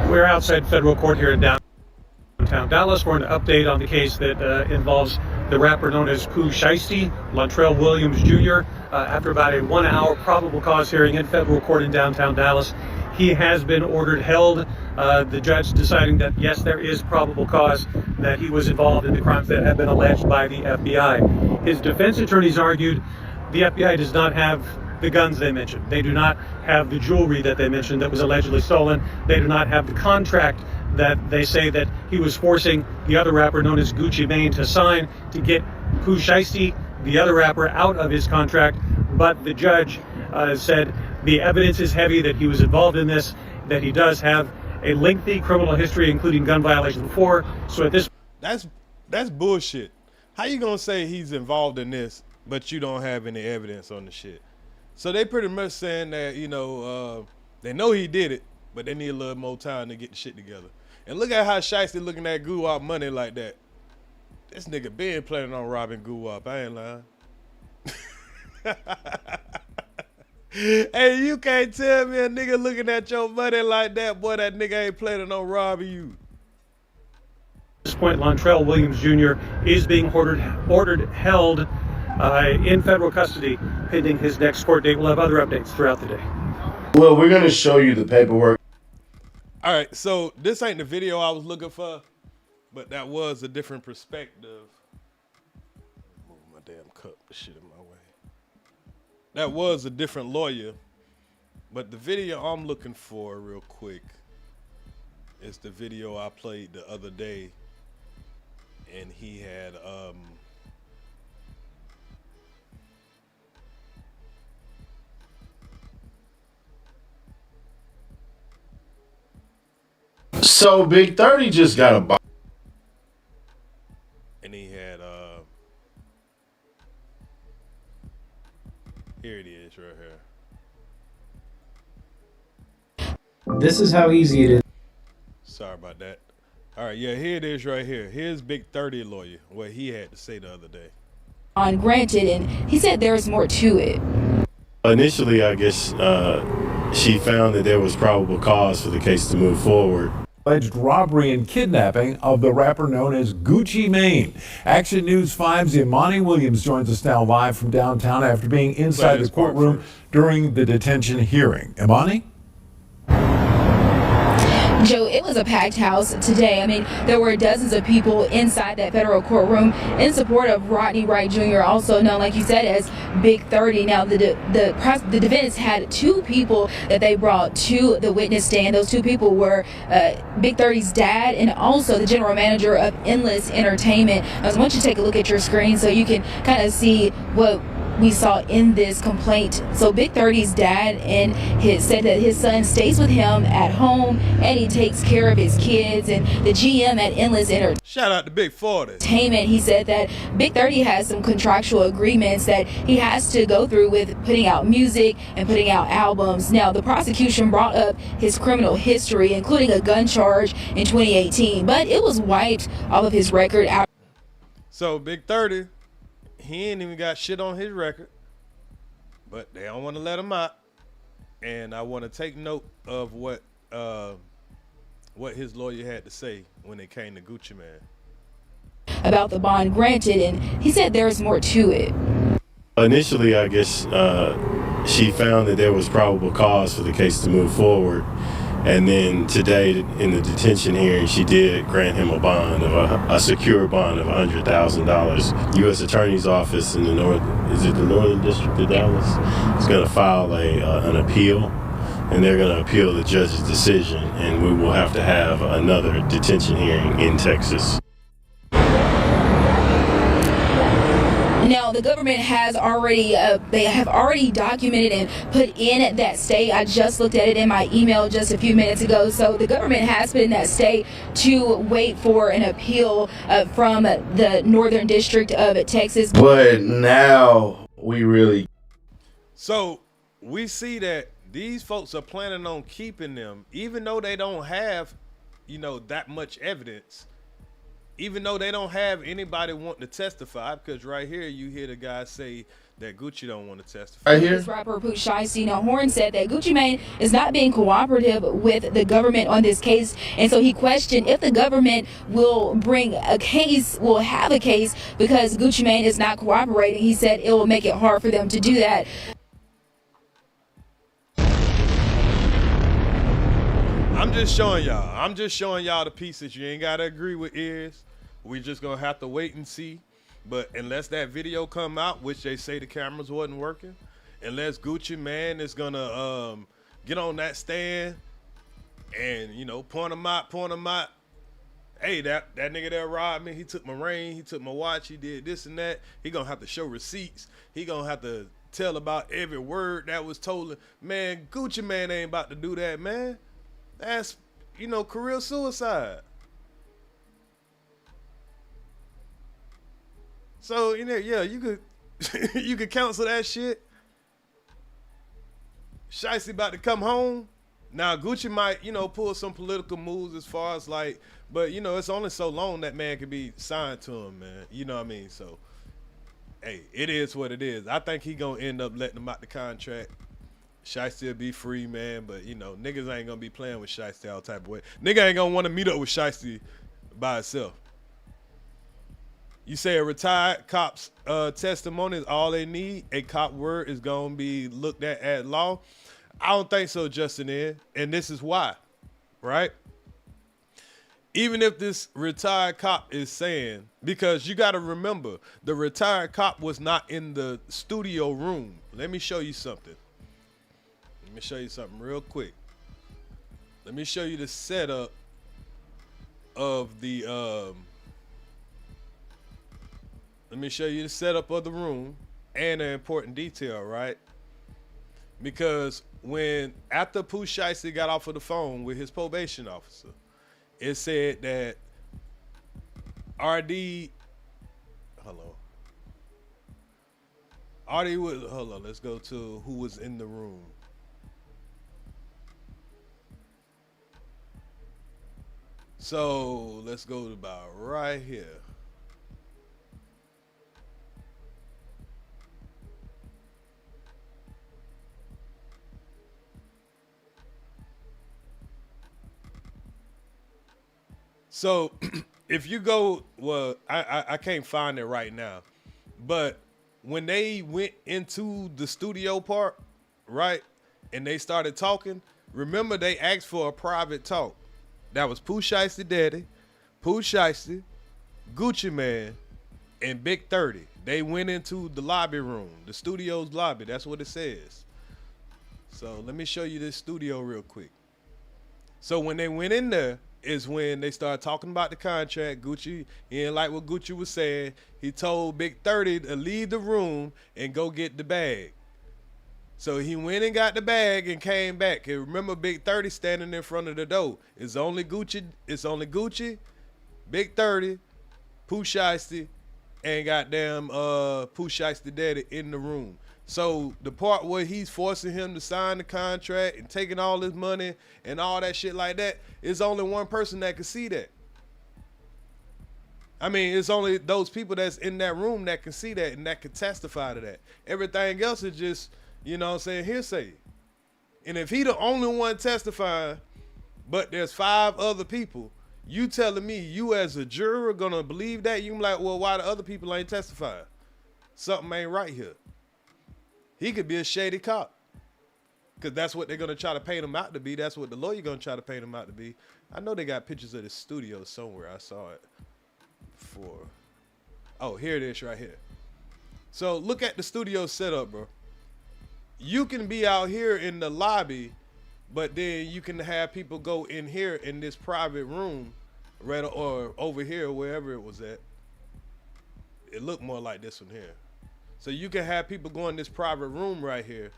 We're outside federal court here in downtown Dallas for an update on the case that involves the rapper known as Pooh Shiesty, Lontrell Williams Jr. After about a 1-hour probable cause hearing in federal court in downtown Dallas, he has been ordered held. The judge deciding that yes, there is probable cause that he was involved in the crimes that have been alleged by the FBI. His defense attorneys argued the FBI does not have the guns they mentioned. They do not have the jewelry that they mentioned that was allegedly stolen. They do not have the contract that they say that he was forcing the other rapper known as Gucci Mane to sign to get Pooh Shiesty, the other rapper, out of his contract. But the judge said the evidence is heavy that he was involved in this, that he does have a lengthy criminal history, including gun violations before. So at this That's bullshit. How you gonna say he's involved in this, but you don't have any evidence on the shit? So they pretty much saying that, you know, they know he did it, but they need a little more time to get the shit together. And look at how Shiesty looking at Guwap money like that. This nigga been planning on robbing Guwap. I ain't lying. Hey, you can't tell me a nigga looking at your money like that, boy, that nigga ain't planning on robbing you. At this point, Latrell Williams Jr. is being held in federal custody pending his next court date. We'll have other updates throughout the day. Well, we're going to show you the paperwork. All right, so this ain't the video I was looking for, but that was a different perspective. Move my damn cup, the shit in my way. That was a different lawyer, but the video I'm looking for real quick is the video I played the other day, and he had So Big 30 just got a box. and he had here it is right here. This is how easy it is. Sorry about that. All right, yeah, here it is right here. Here's Big 30 lawyer, what he had to say the other day. Granted, and he said there's more to it. Initially, I guess she found that there was probable cause for the case to move forward. Alleged robbery and kidnapping of the rapper known as Gucci Mane. Action News 5's Imani Williams joins us now live from downtown after being inside the courtroom during the detention hearing. Imani? Joe, it was a packed house today. I mean, there were dozens of people inside that federal courtroom in support of Rodney Wright Jr., also known, like you said, as Big 30. Now, the defendants had two people that they brought to the witness stand. Those two people were Big 30's dad and also the general manager of Endless Entertainment. I want you to take a look at your screen so you can kind of see what we saw in this complaint. So Big 30's dad said that his son stays with him at home and he takes care of his kids. And the GM at Endless Entertainment, shout out to Big 40. He said that Big 30 has some contractual agreements that he has to go through with putting out music and putting out albums. Now, the prosecution brought up his criminal history, including a gun charge in 2018, but it was wiped off of his record. So Big 30, he ain't even got shit on his record, but they don't want to let him out. And I want to take note of what his lawyer had to say when it came to Gucci Mane. About the bond granted, and he said there's more to it. Initially, I guess she found that there was probable cause for the case to move forward. And then today, in the detention hearing, she did grant him a bond of a secure bond of $100,000. U.S. Attorney's Office in the Northern District of Dallas is going to file an appeal, and they're going to appeal the judge's decision, and we will have to have another detention hearing in Texas. Now, the government has already, they have already documented and put in that stay. I just looked at it in my email just a few minutes ago. So the government has put in that stay to wait for an appeal from the Northern District of Texas. But now we really... So we see that these folks are planning on keeping them, even though they don't have, that much evidence. Even though they don't have anybody wanting to testify, because right here you hear the guy say that Gucci don't want to testify. Right here. This rapper Pooh Shiesty, Horn said that Gucci Mane is not being cooperative with the government on this case, and so he questioned if the government will have a case because Gucci Mane is not cooperating. He said it will make it hard for them to do that. I'm just showing y'all the pieces. You ain't gotta agree with EARZ. We just gonna have to wait and see. But unless that video come out, which they say the cameras wasn't working, unless Gucci Mane is gonna get on that stand and point him out. Hey, that nigga that robbed me, he took my ring, he took my watch, he did this and that. He gonna have to show receipts. He gonna have to tell about every word that was told. Man, Gucci Mane ain't about to do that, man. That's career suicide. So, yeah, you could you could cancel that shit. Shiesty about to come home. Now Gucci might, pull some political moves as far as like, but it's only so long that man could be signed to him, man. You know what I mean? So, hey, it is what it is. I think he gonna end up letting him out the contract. Shiesty will be free, man. But niggas ain't gonna be playing with Shiesty all type of way. Nigga ain't gonna want to meet up with Shiesty by itself. You say a retired cop's testimony is all they need. A cop word is gonna be looked at law. I don't think so, Justin Ed. And this is why, right? Even if this retired cop is saying, because you got to remember, the retired cop was not in the studio room. Let me show you something. Let me show you something real quick. Let me show you the setup of the let me show you the setup of the room and an important detail, right? Because after Pooh Shiesty got off of the phone with his probation officer, it said that RD, let's go to who was in the room. So let's go to about right here. So if you go, I can't find it right now, but when they went into the studio part, right, and they started talking, remember they asked for a private talk. That was Pooh Shiesty Daddy, Pooh Shiesty, Gucci Man, and Big 30. They went into the lobby room, the studio's lobby. That's what it says. So let me show you this studio real quick. So when they went in there, is when they started talking about the contract. Gucci, he didn't like what Gucci was saying. He told Big 30 to leave the room and go get the bag. So he went and got the bag and came back. And remember Big 30 standing in front of the door. It's only Gucci, Big 30, Pooh Shiesty, and goddamn Pooh Shiesty Daddy in the room. So the part where he's forcing him to sign the contract and taking all his money and all that shit like that, is only one person that can see that. I mean, it's only those people that's in that room that can see that and that can testify to that. Everything else is just, hearsay. And if he the only one testifying, but there's 5 other people, you telling me you as a juror gonna believe that? You be like, well, why the other people ain't testifying? Something ain't right here. He could be a shady cop, because that's what they're going to try to paint him out to be. That's what the lawyer going to try to paint him out to be. I know they got pictures of the studio somewhere. I saw it before. Oh, here it is right here. So look at the studio setup, bro. You can be out here in the lobby, but then you can have people go in here in this private room, right, or over here, wherever it was at. It looked more like this one here. So you can have people go in this private room right here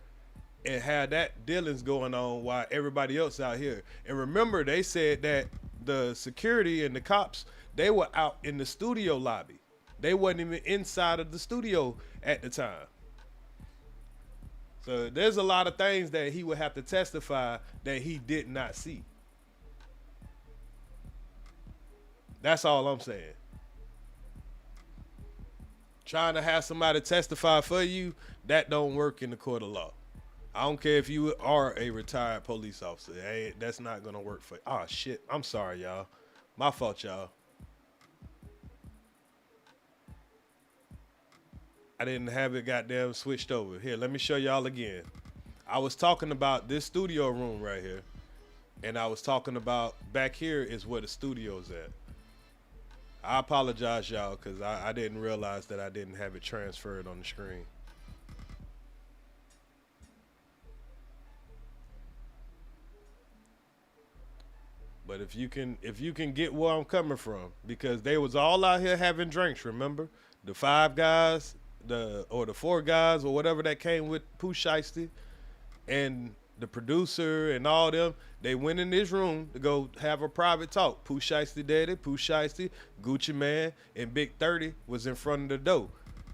and have that dealings going on while everybody else out here. And remember, they said that the security and the cops, they were out in the studio lobby. They wasn't even inside of the studio at the time. So there's a lot of things that he would have to testify that he did not see. That's all I'm saying. Trying to have somebody testify for you, that don't work in the court of law. I don't care if you are a retired police officer. Hey, that's not going to work for you. Oh, shit. I'm sorry, y'all. My fault, y'all. I didn't have it goddamn switched over. Here, let me show y'all again. I was talking about this studio room right here. And I was talking about back here is where the studio's at. I apologize, y'all, because I didn't realize that I didn't have it transferred on the screen. But if you can get where I'm coming from, because they was all out here having drinks, remember? The 5 guys, the 4 guys or whatever that came with Pooh Shiesty, and the producer and all them, they went in this room to go have a private talk. Pooh Shiesty Daddy, Pooh Shiesty, Gucci Man, and Big 30 was in front of the door.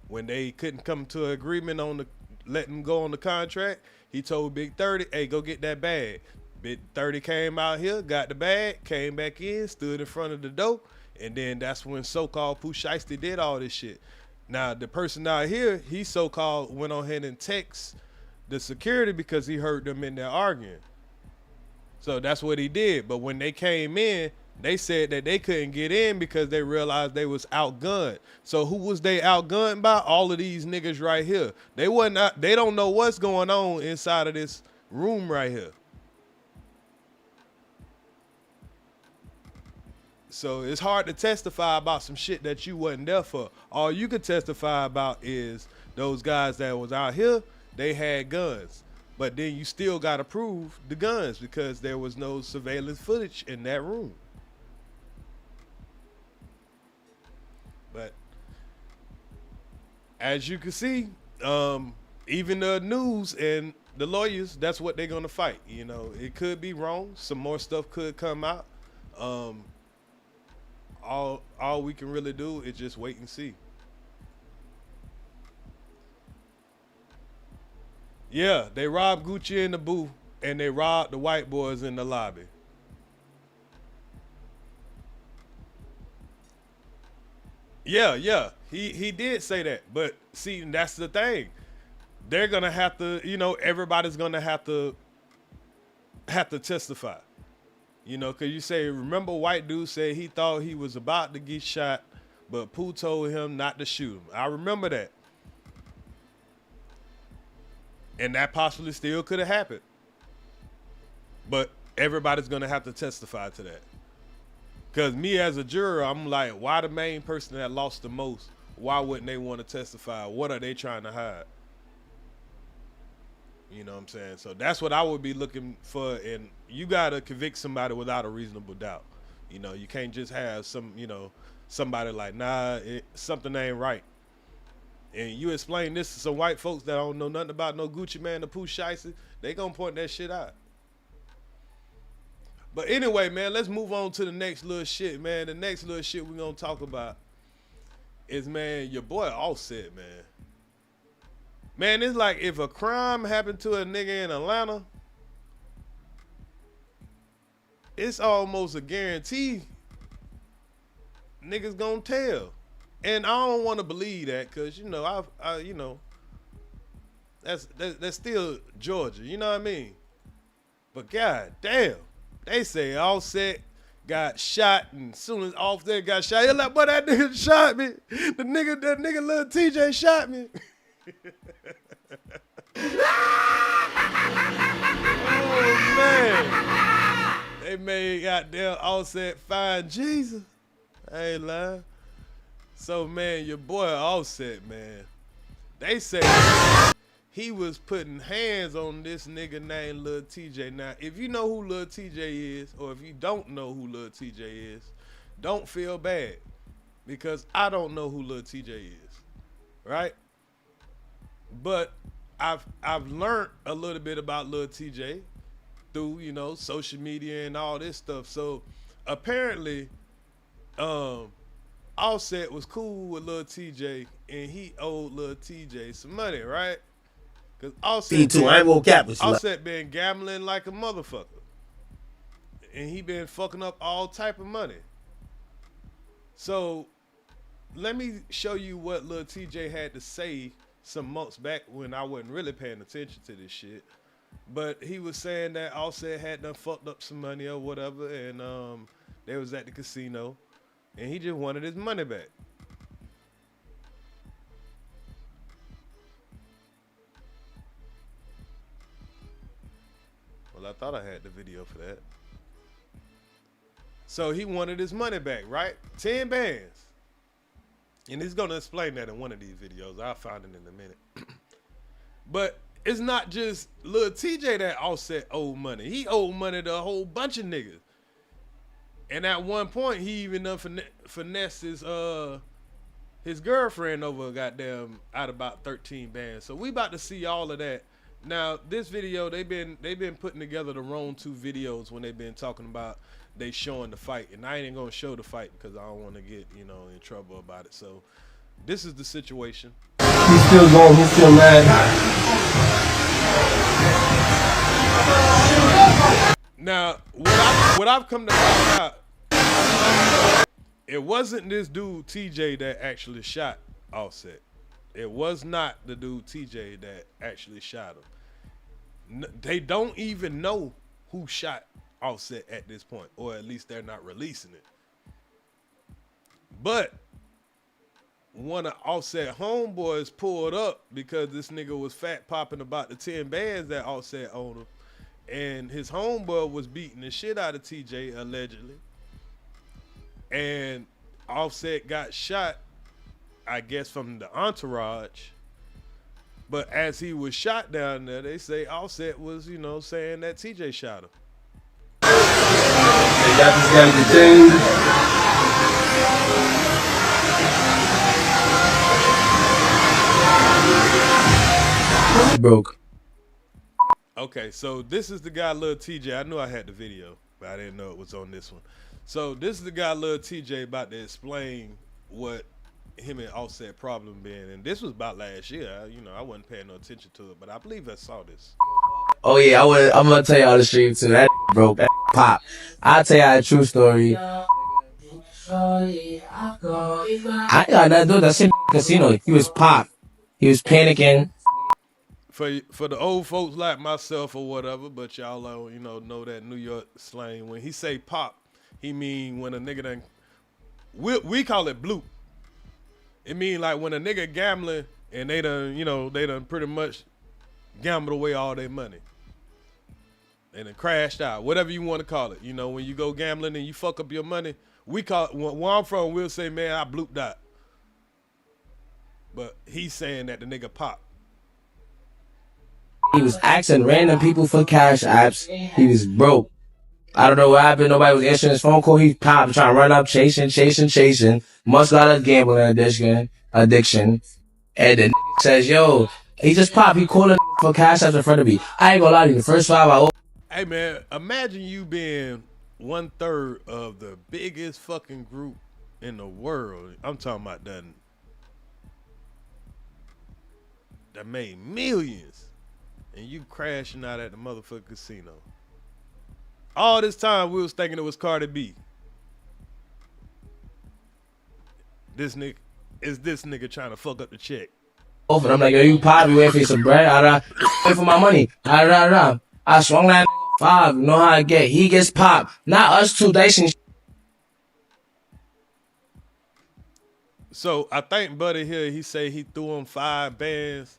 When they couldn't come to an agreement on the letting go on the contract, he told Big 30, hey, go get that bag. Big 30 came out here, got the bag, came back in, stood in front of the door, and then that's when so-called Pooh Shiesty did all this shit. Now, the person out here, he so-called went on ahead and text the security because he heard them in there arguing. So that's what he did. But when they came in, they said that they couldn't get in because they realized they was outgunned. So who was they outgunned by? All of these niggas right here. They don't know what's going on inside of this room right here. So it's hard to testify about some shit that you wasn't there for. All you could testify about is those guys that was out here, they had guns. But then you still got to prove the guns because there was no surveillance footage in that room. But as you can see, even the news and the lawyers, that's what they're going to fight. You know, it could be wrong. Some more stuff could come out. All we can really do is just wait and see. Yeah, they robbed Gucci in the booth and they robbed the white boys in the lobby. Yeah, he did say that. But see, that's the thing. They're gonna have to, you know, everybody's gonna have to testify. You know, because you say, remember white dude said he thought he was about to get shot, but Pooh told him not to shoot him. I remember that. And that possibly still could have happened. But everybody's going to have to testify to that. Because me as a juror, I'm like, why the main person that lost the most, why wouldn't they want to testify? What are they trying to hide? You know what I'm saying? So that's what I would be looking for. And you got to convict somebody without a reasonable doubt. You know, you can't just have somebody like, nah, something ain't right. And you explain this to some white folks that don't know nothing about no Gucci Man, the Pooh Shiesty, they gonna point that shit out. But anyway, man, let's move on to the next little shit, man. The next little shit we're gonna talk about is, man, your boy Offset, man. Man, it's like if a crime happened to a nigga in Atlanta, it's almost a guarantee niggas gonna tell. And I don't want to believe that because, you know, you know, that's still Georgia, you know what I mean? But god damn, they say Offset got shot, and as soon as Offset got shot, you're like, but that nigga shot me. That nigga Lil TJ shot me. Oh man, they made goddamn Offset find Jesus. I ain't lying. So man, your boy Offset, man, they say he was putting hands on this nigga named Lil TJ. Now, if you know who Lil TJ is, or if you don't know who Lil TJ is, don't feel bad, because I don't know who Lil TJ is, right? But I've learned a little bit about Lil TJ through, you know, social media and all this stuff. So apparently, Offset was cool with Lil TJ, and he owed Lil TJ some money, right? Cause Offset been gambling like a motherfucker, and he been fucking up all type of money. So let me show you what Lil TJ had to say some months back when I wasn't really paying attention to this shit. But he was saying that Offset had done fucked up some money or whatever, and they was at the casino, and he just wanted his money back. Well, I thought I had the video for that. So he wanted his money back, right? 10 bands. And he's going to explain that in one of these videos. I'll find it in a minute. But it's not just Lil TJ that Offset owed money. He owed money to a whole bunch of niggas. And at one point, he even done finessed his girlfriend over goddamn out about 13 bands. So we about to see all of that Now this video, they've been putting together the wrong 2 videos when they've been talking about they showing the fight, and I ain't gonna show the fight because I don't want to get in trouble about it. So this is the situation. He's still going. He's still mad. Now what I've come to find out, it wasn't this dude TJ that actually shot Offset. It was not the dude TJ that actually shot him. They don't even know who shot Offset at this point, or at least they're not releasing it. But one of Offset homeboys pulled up because this nigga was fat popping about the 10 bands that Offset owned him, and his homeboy was beating the shit out of TJ allegedly, and Offset got shot, I guess, from the entourage. But as he was shot down there, they say Offset was, saying that TJ shot him. They got this guy detained. Broke. Okay, so this is the guy Lil TJ. I knew I had the video, but I didn't know it was on this one. So this is the guy Lil TJ about to explain what him and Offset problem been, and this was about last year. I wasn't paying no attention to it, but I believe I saw this. Oh yeah, I'm gonna tell y'all the stream too. That broke. That pop. I'll tell y'all a true story. I ain't got nothing to do with that shit casino. He was pop. He was panicking. For the old folks like myself or whatever, but y'all know that New York slang. When he say pop, he mean when a nigga done. We call it bloop. It mean like when a nigga gambling and they done pretty much gambled away all their money. And it crashed out, whatever you want to call it. When you go gambling and you fuck up your money, we call it, where I'm from, we'll say, man, I blooped out. But he's saying that the nigga popped. He was asking random people for cash apps. He was broke. I don't know what happened. Nobody was answering his phone call. He popped, trying to run up, chasing. Must got a gambling addiction. And the says, yo, he just popped. He calling for cash apps in front of me. I ain't gonna lie to you. The first 5 hours. Hey, man, imagine you being 1/3 of the biggest fucking group in the world. I'm talking about that made millions. And you crashing out at the motherfucking casino. All this time we was thinking it was Cardi B. This nigga trying to fuck up the check. And I'm like, yo, you pop, you waiting for some bread? Wait for my money. I swung that 5. You know how I get. He gets popped. Not us two dicing. So I think Buddy here, he say he threw him 5 bands.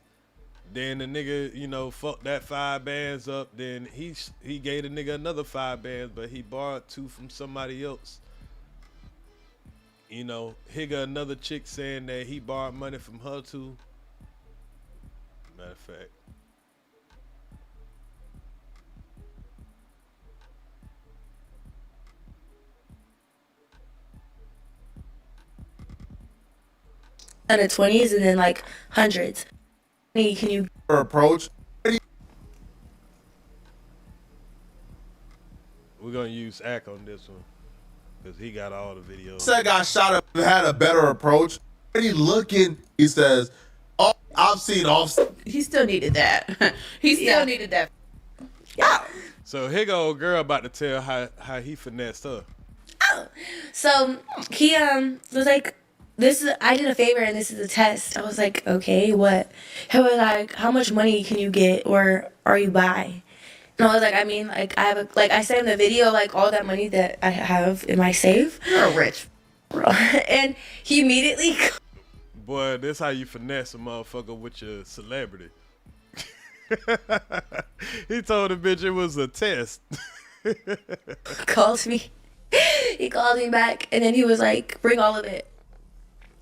Then the nigga, fucked that 5 bands up. Then he gave the nigga another 5 bands, but he borrowed 2 from somebody else. He got another chick saying that he borrowed money from her too. Matter of fact. In the 20s and then like hundreds. Can you approach? We're gonna use Ack on this one because he got all the videos. That guy shot up and had a better approach. He looking, he says, "Oh, I've seen Offset." He still needed that. He still needed that. Yeah. So here go old girl about to tell how he finessed her. Oh, so he was like, I did a favor and this is a test. I was like, okay, what? He was like, how much money can you get or are you by? And I was like, I mean, like I sent him the video, like all that money that I have in my safe. You're rich. And he immediately. Boy, this how you finesse a motherfucker with your celebrity. He told the bitch it was a test. Called me. He called me back and then he was like, bring all of it.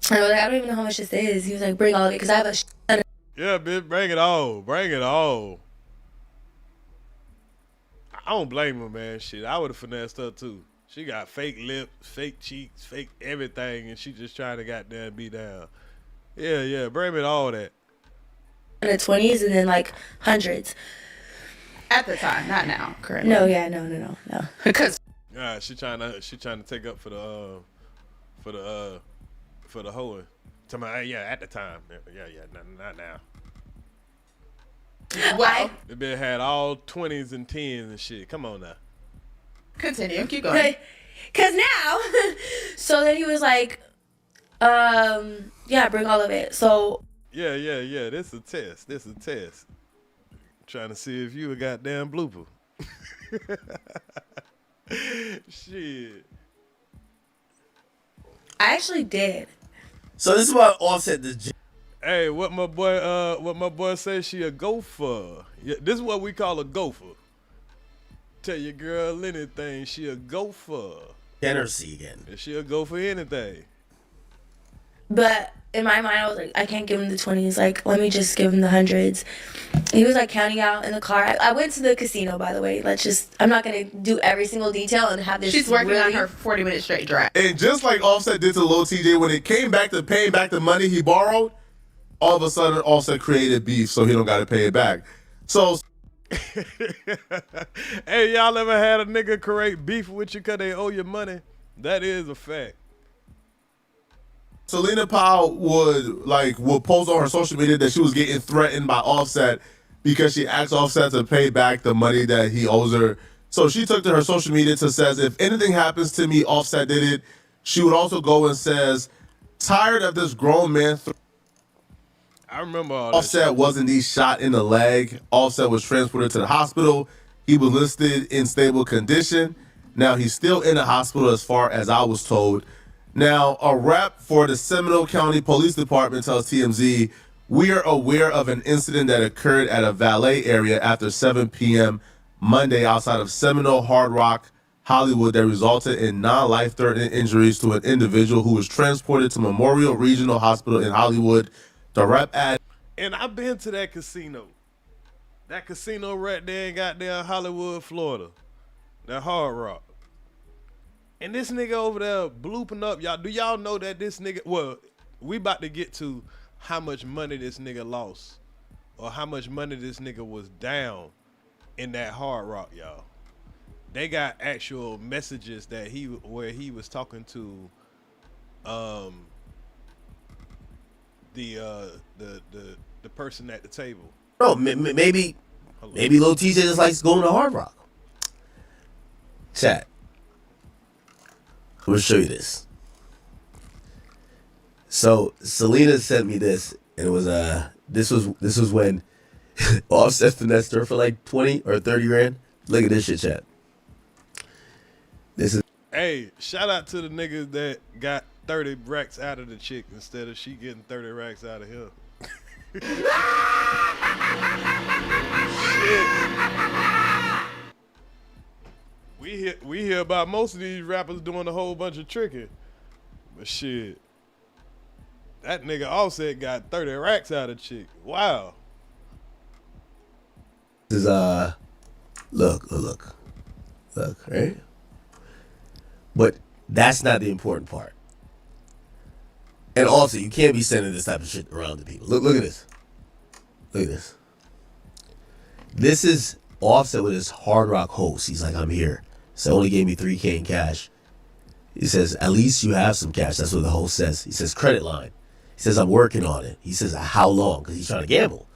And I was like, I don't even know how much this is. He was like, bring all of it, because I have a Yeah, bitch, bring it all. Bring it all. I don't blame her, man. Shit, I would have finessed her, too. She got fake lips, fake cheeks, fake everything, and she just trying to goddamn be down. Yeah, bring me all that. in the 20s and then like hundreds. At the time, not now. Currently. No, yeah, no. Because she trying to take up for the hoeing. Tell me, yeah, at the time, yeah, not now. Well, They been had all 20s and 10s and shit. Come on now. Continue. Keep going. Cause now, so then he was like, yeah, bring all of it. So Yeah. This a test. Trying to see if you a goddamn blooper. Shit. I actually did. So this is what Offset the. Hey, what my boy says she a gopher. Yeah, this is what we call a gopher. Tell your girl anything, she a gopher. Tennessee again. And she a go for anything. But in my mind, I was like, I can't give him the 20s. Like, let me just give him the hundreds. He was like counting out in the car. I went to the casino, by the way. I'm not going to do every single detail and have this. She's working on her 40-minute straight drive. And just like Offset did to Lil TJ, when it came back to paying back the money he borrowed, all of a sudden Offset created beef so he don't got to pay it back. So, hey, y'all ever had a nigga create beef with you because they owe you money? That is a fact. Selena Powell would post on her social media that she was getting threatened by Offset because she asked Offset to pay back the money that he owes her. So she took to her social media to says, if anything happens to me, Offset did it. She would also go and says, tired of this grown man. I remember all that. Offset was indeed shot in the leg. Offset was transported to the hospital. He was listed in stable condition. Now he's still in the hospital as far as I was told. Now, a rep for the Seminole County Police Department tells TMZ, we are aware of an incident that occurred at a valet area after 7 p.m. Monday outside of Seminole Hard Rock, Hollywood, that resulted in non-life-threatening injuries to an individual who was transported to Memorial Regional Hospital in Hollywood. The rep added, and I've been to that casino. That casino right there in goddamn Hollywood, Florida. That Hard Rock. And this nigga over there blooping up, y'all. Do y'all know that this nigga, well, we about to get to how much money this nigga lost or how much money this nigga was down in that Hard Rock, y'all. They got actual messages that where he was talking to the person at the table. Bro, maybe Lil TJ just likes going to Hard Rock. Chat. I'm gonna show you this. So Selena sent me this, and it was this was when Offset finessed her for like 20 or 30 grand. Look at this shit, chat. This is. Hey, shout out to the niggas that got 30 racks out of the chick instead of she getting 30 racks out of him. Shit. We hear about most of these rappers doing a whole bunch of tricking. But shit. That nigga Offset got 30 racks out of chick. Wow. This is look, right? But that's not the important part. And also, you can't be sending this type of shit around to people. Look at this. Look at this. This is Offset with his Hard Rock host. He's like, I'm here. So only gave me $3K in cash. He says, at least you have some cash. That's what the host says. He says, credit line. He says, I'm working on it. He says, how long? Because he's trying to gamble.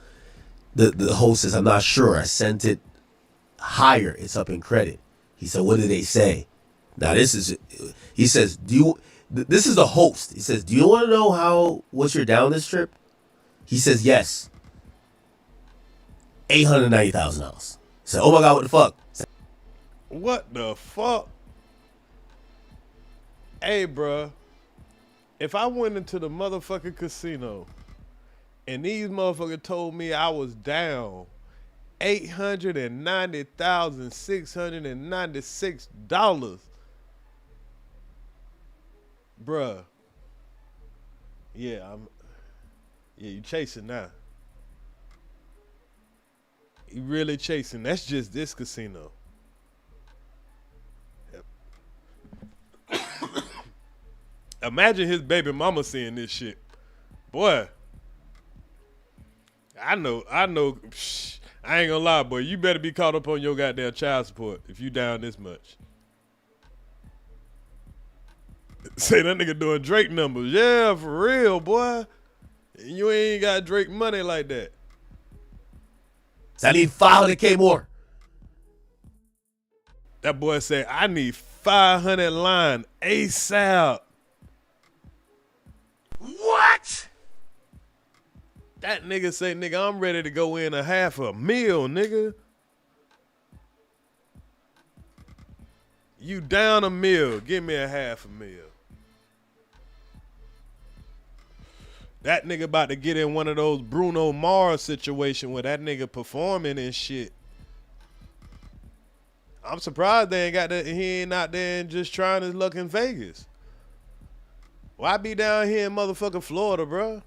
The host says, I'm not sure. I sent it higher. It's up in credit. He said, what did they say? Now this is, he says, this is the host. He says, do you want to know what's your down this trip? He says, yes. $890,000. He said, oh my God, what the fuck? What the fuck? Hey, bruh. If I went into the motherfucking casino and these motherfuckers told me I was down $890,696, bruh. Yeah, you chasing now. You really chasing. That's just this casino. Imagine his baby mama seeing this shit. Boy, I know. Psh, I ain't gonna lie, boy. You better be caught up on your goddamn child support if you down this much. Say that nigga doing Drake numbers. Yeah, for real, boy. You ain't got Drake money like that. I need 500K more. That boy said, I need 500 line ASAP. What? That nigga say, nigga, I'm ready to go in $500,000, nigga. You down $1 million, give me $500,000. That nigga about to get in one of those Bruno Mars situation where that nigga performing and shit. I'm surprised they ain't got that. He ain't out there and just trying his luck in Vegas. Why be down here in motherfucking Florida, bro?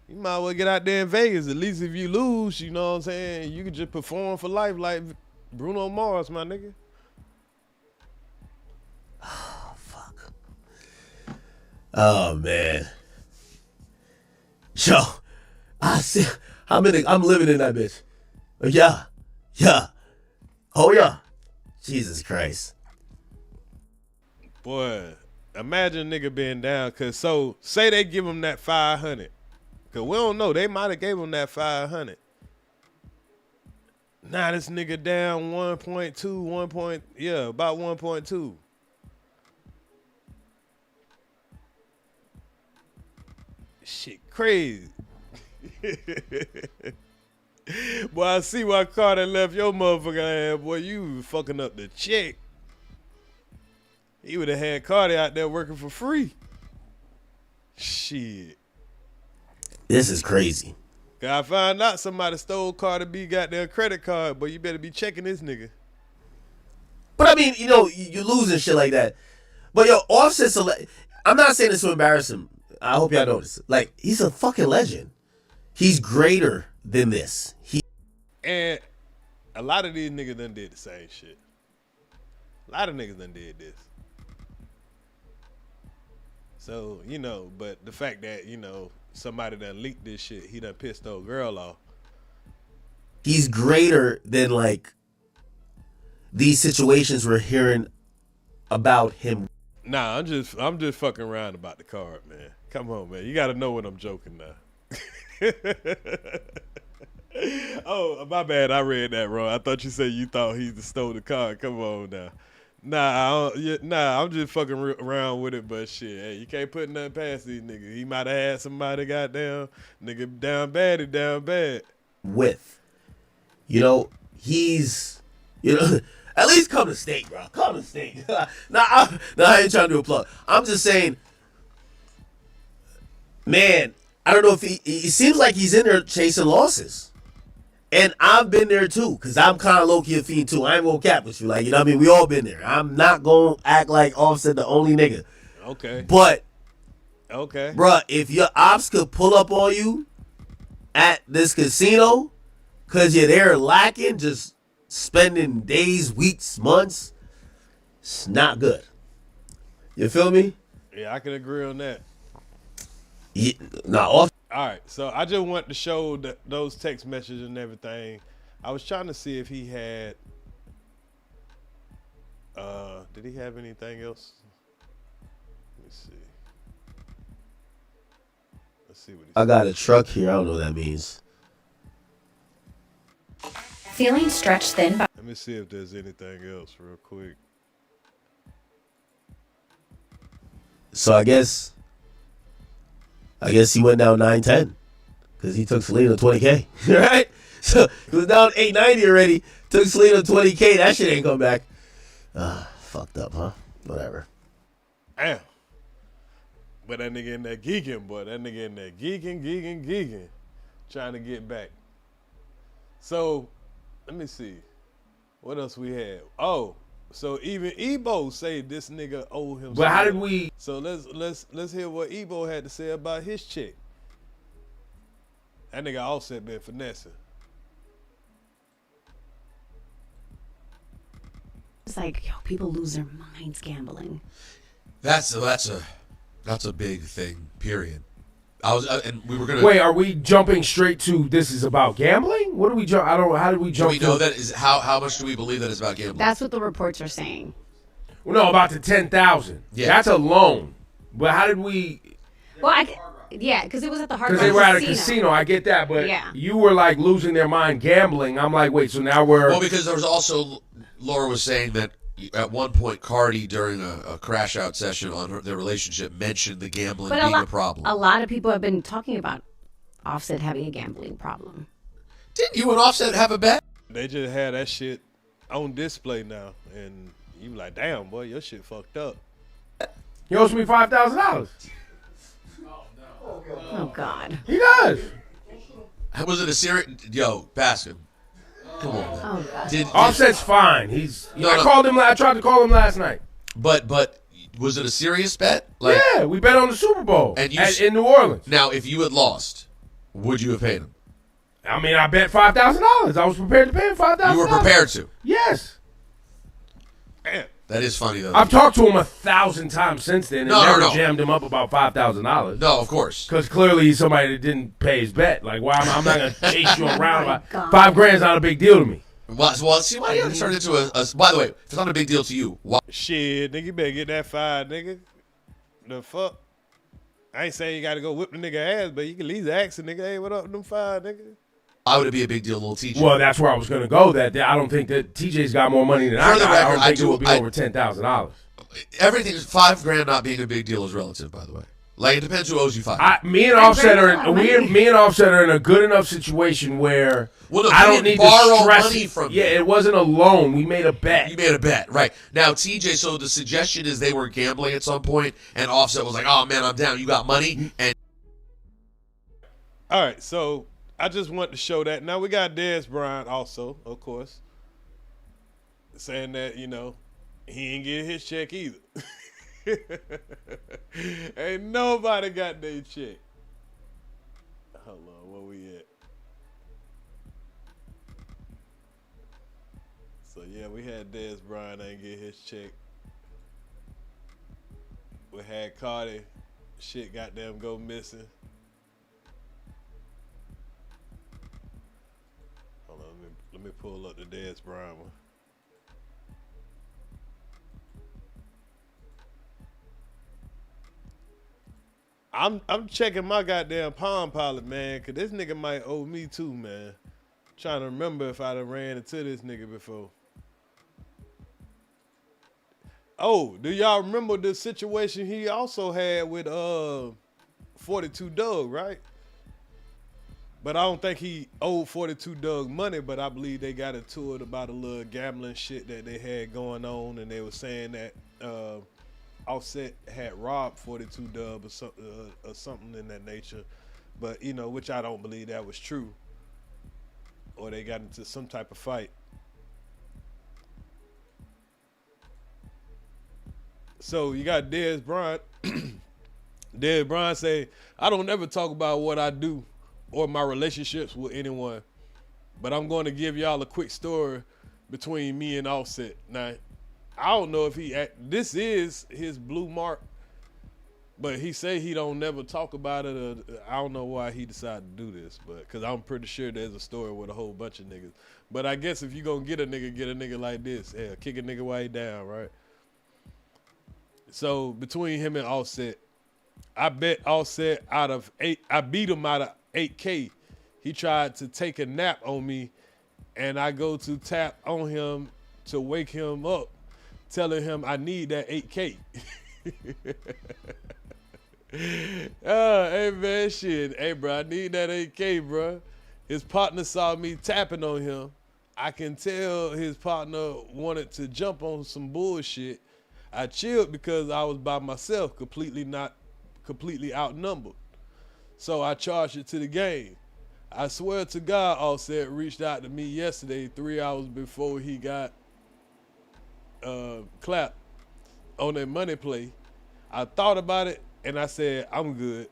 You might as well get out there in Vegas. At least if you lose, you know what I'm saying, you can just perform for life like Bruno Mars, my nigga. Oh, fuck. Oh, man. Yo, I'm living in that bitch. Yeah. Oh, yeah. Jesus Christ. Boy, imagine nigga being down, cause so say they give him that 500. Cause we don't know, they might have gave him that 500. Now this nigga down 1.2, about 1.2. Shit crazy. Boy, I see why Carter left your motherfucking ass. Boy, you fucking up the check. He would have had Carter out there working for free. Shit. This is crazy. I found out somebody stole Cardi B got their credit card, but you better be checking this nigga. But I mean, you know, you losing shit like that. But yo, Offset's I'm not saying this to embarrass him. I hope y'all know this. Like, he's a fucking legend. He's greater than this. And a lot of these niggas done did the same shit. A lot of niggas done did this. So, you know, but the fact that, you know, somebody done leaked this shit, he done pissed old girl off. He's greater than, like, these situations we're hearing about him. Nah, I'm just fucking around about the card, man. Come on, man. You gotta know when I'm joking now. Oh, my bad. I read that wrong. I thought you said you thought he stole the card. Come on now. Nah, I'm just fucking around with it, but shit, hey, you can't put nothing past these niggas. He might have had somebody goddamn nigga down bad. With, you know, he's, you know, at least come to state, bro. Come to state. I ain't trying to do a plug. I'm just saying, man, I don't know if he seems like he's in there chasing losses. And I've been there too, because I'm kind of low-key a fiend too. I ain't gonna cap with you. Like, you know what I mean? We all been there. I'm not gonna act like Offset the only nigga. Okay. But, okay, bruh, if your ops could pull up on you at this casino, because you're there lacking, just spending days, weeks, months, it's not good. You feel me? Yeah, I can agree on that. Yeah, Offset. All right, so I just want to show those text messages and everything. I was trying to see if he had, did he have anything else? Let me see. Let's see what he I got a truck here. I don't know what that means. Feeling stretched thin by... Let me see if there's anything else real quick. So I guess he went down 910 because he took Selena 20K, right? So he was down 890 already. Took Selena 20K. That shit ain't come back. Fucked up, huh? Whatever. Damn. But that nigga in there geeking, boy. That nigga in there geeking, trying to get back. So let me see. What else we had? Oh. So even Ebo say this nigga owe him. But how did we? So let's hear what Ebo had to say about his chick. That nigga Offset been finessing. It's like, yo, people lose their minds gambling. That's a big thing. Period. and we were gonna. Wait, are we jumping straight to this is about gambling? What do we jump? I don't. How did we jump? Do we know that is how much do we believe that is about gambling? That's what the reports are saying. Well, no, about the 10,000. Yeah. That's a loan. But how did we? Well, because it was at the Hard Because Rock they were at a casino. I get that, but Yeah. you were like losing their mind gambling. I'm like, wait, so now we're. Well, because there was also Laura was saying that at one point Cardi during a crash out session on their relationship mentioned the gambling being a problem. A lot of people have been talking about Offset having a gambling problem. Didn't you and Offset have a bet? They just had that shit on display now, and you like, damn, boy, your shit fucked up. He owes me $5,000. Oh God. He does. Was it a serious? Yo, Baskin. Come on. Man. Oh God. Offset's fine. I tried to call him last night. But was it a serious bet? Yeah, we bet on the Super Bowl in New Orleans. Now, if you had lost, would you have paid him? I mean, I bet $5,000. I was prepared to pay him $5,000. You were prepared to? Yes. Damn. That is funny, though. I've talked to him 1,000 times since then and never jammed him up about $5,000. No, of course. Because clearly he's somebody that didn't pay his bet. Like, why I'm not going to chase you around. $5,000's not a big deal to me. Well, see, why you turn into a... By the way, if it's not a big deal to you, why... Shit, nigga, you better get that $5, nigga. The fuck? I ain't saying you got to go whip the nigga ass, but you can at least ask the nigga, hey, what up with them $5, nigga? Why would it be a big deal, little TJ? Well, that's where I was going to go. That I don't think that TJ's got more money than I got. I don't think it would be over $10,000. Everything is $5,000 not being a big deal is relative, by the way. Like, it depends who owes you $5. Me and Offset are in a good enough situation where I don't need to borrow stress money from you. Yeah, it wasn't a loan. We made a bet. You made a bet, right. Now, TJ, so the suggestion is they were gambling at some point, and Offset was like, oh, man, I'm down. You got money? And all right, so I just want to show that. Now, we got Dez Bryant also, of course, saying that, you know, he ain't get his check either. Ain't nobody got their check. Hold on, where we at? So, yeah, we had Dez Bryant ain't get his check. We had Cardi, shit goddamn go missing. Hold on, let me pull up the Dez Bryant one. I'm checking my goddamn Palm Pilot, man, cause this nigga might owe me too, man. Trying to remember if I done ran into this nigga before. Oh, do y'all remember the situation he also had with 42 Doug, right? But I don't think he owed 42 Doug money, but I believe they got into it about a little gambling shit that they had going on, and they were saying that Offset had robbed 42 Dub or something in that nature, but you know, which I don't believe that was true, or they got into some type of fight. So you got Dez Bryant. Dez Bryant say, I don't ever talk about what I do or my relationships with anyone, but I'm going to give y'all a quick story between me and Offset. Now, I don't know if this is his blue mark, but he say he don't never talk about it. Or, I don't know why he decided to do this, but because I'm pretty sure there's a story with a whole bunch of niggas. But I guess if you gonna get a nigga like this, yeah, kick a nigga while he down, right? So between him and Offset, I bet Offset I beat him out of 8K. He tried to take a nap on me, and I go to tap on him to wake him up, telling him I need that 8K. Hey man, shit. Hey bro, I need that 8K, bro. His partner saw me tapping on him. I can tell his partner wanted to jump on some bullshit. I chilled because I was by myself, completely outnumbered. So I charged it to the game. I swear to God, Offset reached out to me yesterday, 3 hours before he got clapped on that money play. I thought about it and I said, I'm good.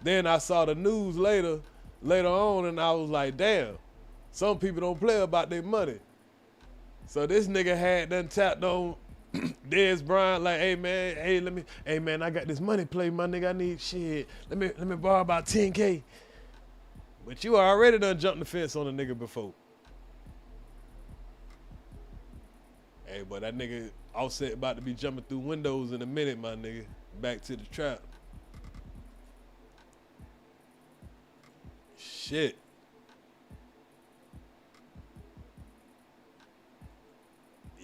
Then I saw the news later on, and I was like, damn, some people don't play about their money. So this nigga had done tapped on Dez Bryant, like, hey man, I got this money play, my nigga. I need shit. Let me borrow about 10K. But you already done jumped the fence on a nigga before. Hey, but that nigga Offset about to be jumping through windows in a minute, my nigga. Back to the trap. Shit.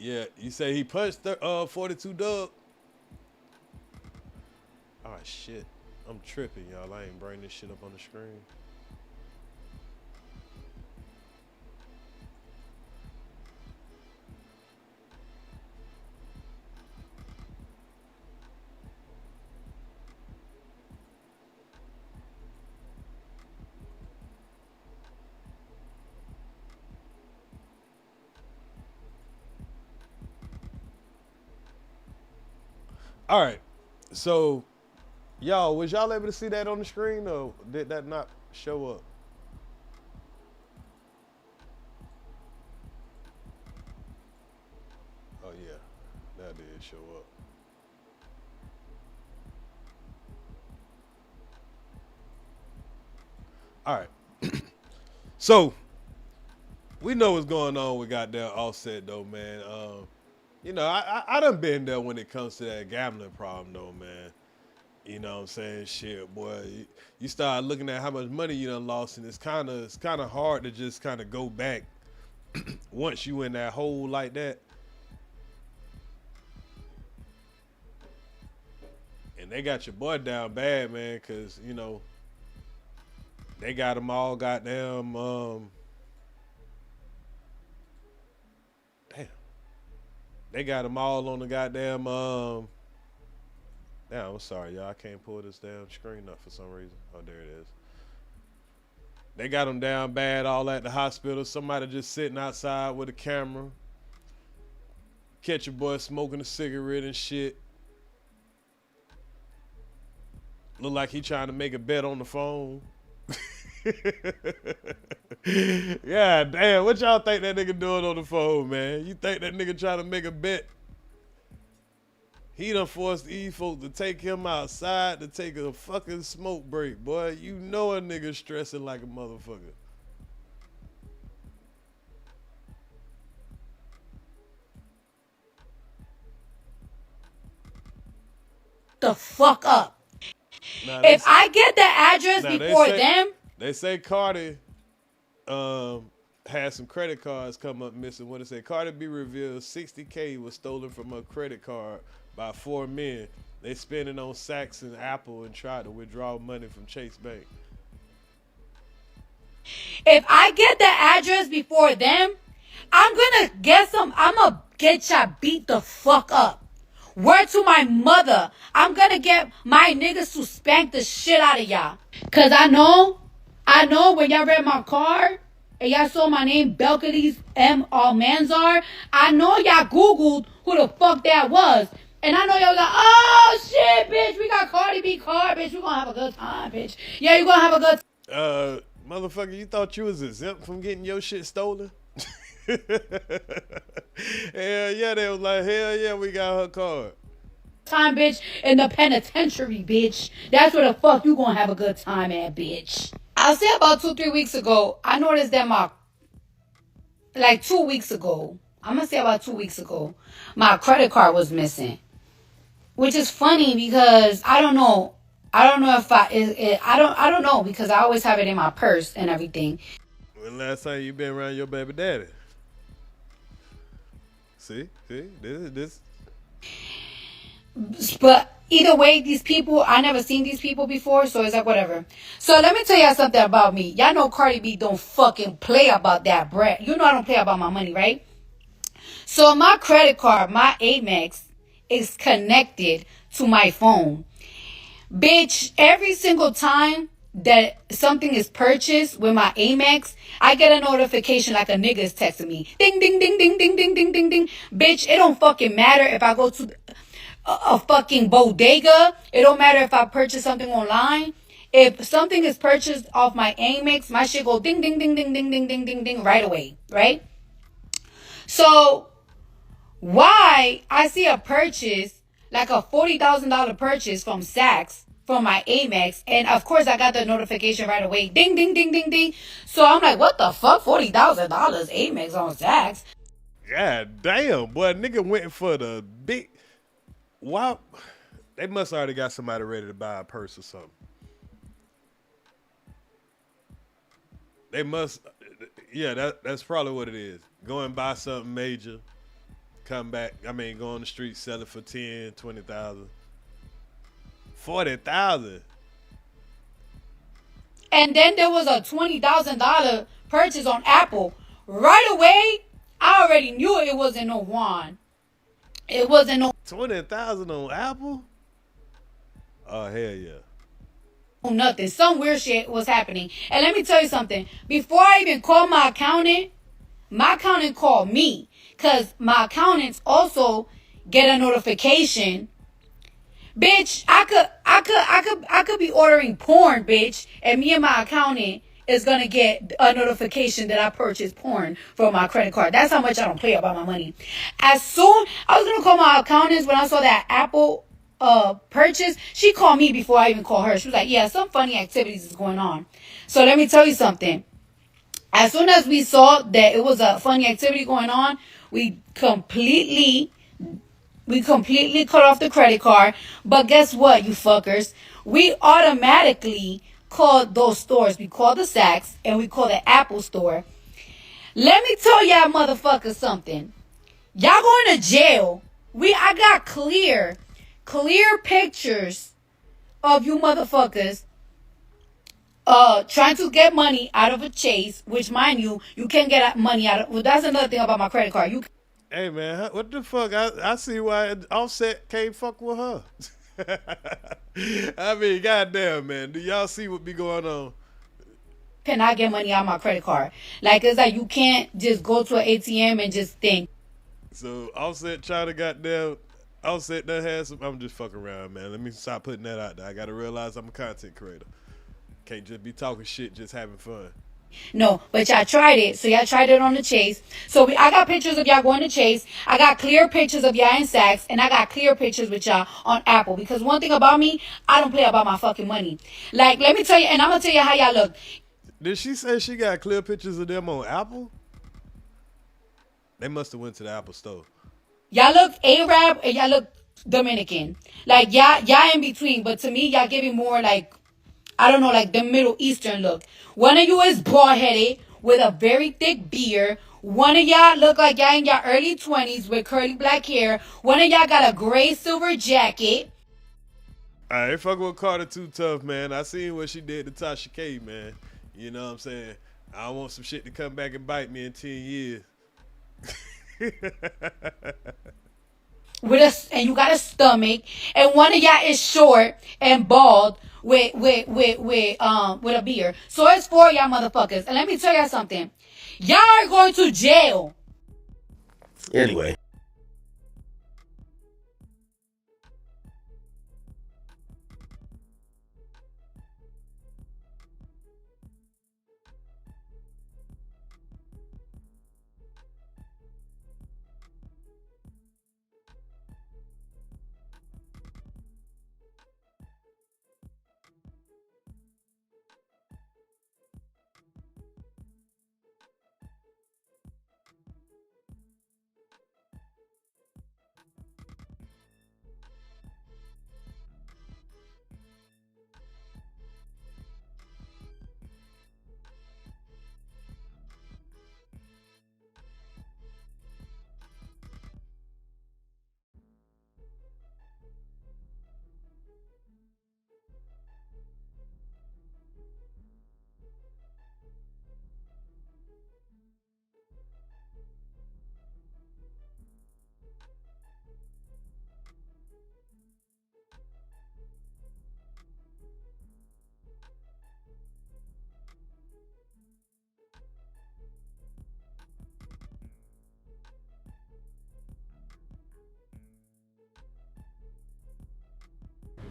Yeah, you say he punched 42 Dub? Oh shit. I'm tripping, y'all. I ain't bringing this shit up on the screen. All right, so y'all, was y'all able to see that on the screen, or did that not show up? Oh yeah, that did show up. All right, so we know what's going on with goddamn Offset though, man. You know, I done been there when it comes to that gambling problem though, man. You know what I'm saying? Shit, boy. You start looking at how much money you done lost, and it's kind of hard to just kind of go back once you in that hole like that. And they got your boy down bad, man, because, you know, they got them all goddamn, they got them all on the goddamn, damn, I'm sorry, y'all. I can't pull this damn screen up for some reason. Oh, there it is. They got them down bad all at the hospital. Somebody just sitting outside with a camera. Catch your boy smoking a cigarette and shit. Look like he trying to make a bet on the phone. Yeah, damn. What y'all think that nigga doing on the phone, man? You think that nigga trying to make a bet? He done forced these folks to take him outside to take a fucking smoke break, boy. You know a nigga stressing like a motherfucker. The fuck up. Now, if I get the address before them. They say Cardi had some credit cards come up missing. What it say? Cardi B revealed $60K was stolen from her credit card by 4 men. They spent it on Saks and Apple and tried to withdraw money from Chase Bank. If I get the address before them, I'm gonna get y'all beat the fuck up. Word to my mother, I'm gonna get my niggas to spank the shit out of y'all. Cause I know when y'all read my card and y'all saw my name, Belkades M. Almanzar, I know y'all Googled who the fuck that was. And I know y'all was like, oh shit, bitch, we got Cardi B card, bitch, we gonna have a good time, bitch. Yeah, you gonna have a good time. Motherfucker, you thought you was exempt from getting your shit stolen? Hell yeah, they was like, hell yeah, we got her card. Time, bitch, in the penitentiary, bitch. That's where the fuck you gonna have a good time at, bitch. I'll say about 2-3 weeks ago, I noticed that 2 weeks ago, I'm gonna say about 2 weeks ago, my credit card was missing. Which is funny because I don't know if I don't know because I always have it in my purse and everything. When last time you been around your baby daddy? See, this. But either way, these people, I never seen these people before, so it's like whatever. So let me tell y'all something about me. Y'all know Cardi B don't fucking play about that bread. You know I don't play about my money, right? So my credit card, my Amex, is connected to my phone. Bitch, every single time that something is purchased with my Amex, I get a notification like a nigga is texting me. Ding, ding, ding, ding, ding, ding, ding, ding, ding. Bitch, it don't fucking matter if I go to a fucking bodega. It don't matter if I purchase something online. If something is purchased off my Amex, my shit go ding, ding, ding, ding, ding, ding, ding, ding, ding right away, right? So why I see a purchase, like a $40,000 purchase from Saks, from my Amex, and of course I got the notification right away. Ding, ding, ding, ding, ding. So I'm like, what the fuck? $40,000 Amex on Saks? God damn, boy, nigga went for the big. Wow, they must already got somebody ready to buy a purse or something. They must, yeah, that's probably what it is. Go and buy something major, come back. I mean, go on the street, sell it for 10, 20,000, 40,000. And then there was a $20,000 purchase on Apple. Right away, I already knew it wasn't no Juan. It wasn't no 20,000 on Apple. Oh hell yeah. Nothing. Some weird shit was happening. And let me tell you something. Before I even called my accountant called me. Because my accountants also get a notification. Bitch, I could be ordering porn, bitch. And me and my accountant is going to get a notification that I purchased porn from my credit card. That's how much I don't play about my money. As soon, I was going to call my accountants when I saw that Apple purchase. She called me before I even called her. She was like, yeah, some funny activities is going on. So let me tell you something. As soon as we saw that it was a funny activity going on, we completely cut off the credit card. But guess what, you fuckers? We automatically called those stores. We called the Saks and we called the Apple store. Let me tell y'all motherfuckers something. Y'all going to jail. I got clear pictures of you motherfuckers trying to get money out of a chase, which mind you can't get money out of. Well, that's another thing about my credit card. Hey man, what the fuck? I see why Offset can't fuck with her. I mean, goddamn, man. Do y'all see what be going on? Cannot get money out of my credit card. Like, it's like you can't just go to an ATM and just think. So Offset trying to goddamn Offset that has some. I'm just fucking around, man. Let me stop putting that out there. I gotta realize I'm a content creator. Can't just be talking shit, just having fun. No, but y'all tried it. So y'all tried it on the chase. So I got pictures of y'all going to chase. I got clear pictures of y'all in Saks. And I got clear pictures with y'all on Apple. Because one thing about me, I don't play about my fucking money. Like, let me tell you, and I'm going to tell you how y'all look. Did she say she got clear pictures of them on Apple? They must have went to the Apple store. Y'all look Arab and y'all look Dominican. Like, y'all in between. But to me, y'all giving more like, I don't know, like the Middle Eastern look. One of you is bald-headed with a very thick beard. One of y'all look like y'all in your early 20s with curly black hair. One of y'all got a gray silver jacket. I ain't fucking with Carter too tough, man. I seen what she did to Tasha K, man. You know what I'm saying? I want some shit to come back and bite me in 10 years. And you got a stomach, and one of y'all is short and bald with a beard. So it's for y'all motherfuckers. And let me tell y'all something. Y'all are going to jail. Anyway.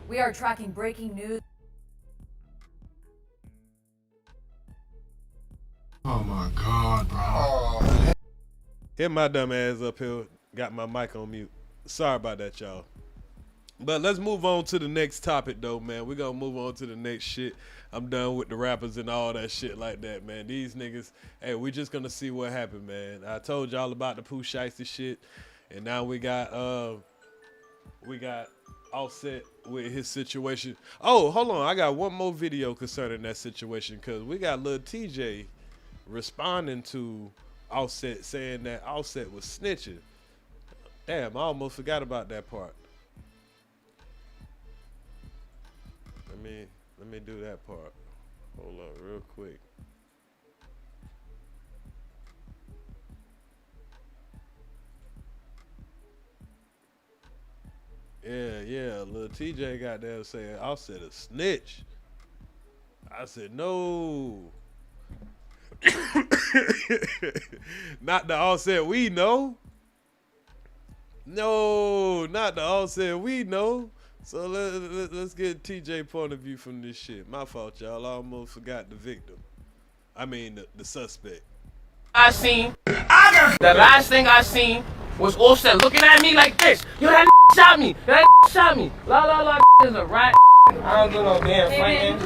We are tracking breaking news. Oh my God, bro. Hit my dumb ass up here Got my mic on mute. Sorry about that, y'all. But let's move on to the next topic, though, man. We're going to move on to the next shit. I'm done with the rappers and all that shit like that, man. These niggas, hey, we just going to see what happened, man. I told y'all about the Pooh Shiesty shit, and now we got Offset with his situation. Oh, hold on. I got one more video concerning that situation because we got Lil TJ responding to Offset saying that Offset was snitching. Damn, I almost forgot about that part. Let me do that part. Hold on real quick. Yeah, Lil TJ got there saying Offset a snitch. I said no. Not the Offset we know. No, not the Offset we know. So let's get TJ point of view from this shit. My fault, y'all. I almost forgot the victim. I mean the suspect. I seen, the last thing I seen was Offset looking at me like this. Yo, that shot me. That shot me. La la la is a rat. I don't do no damn fighting.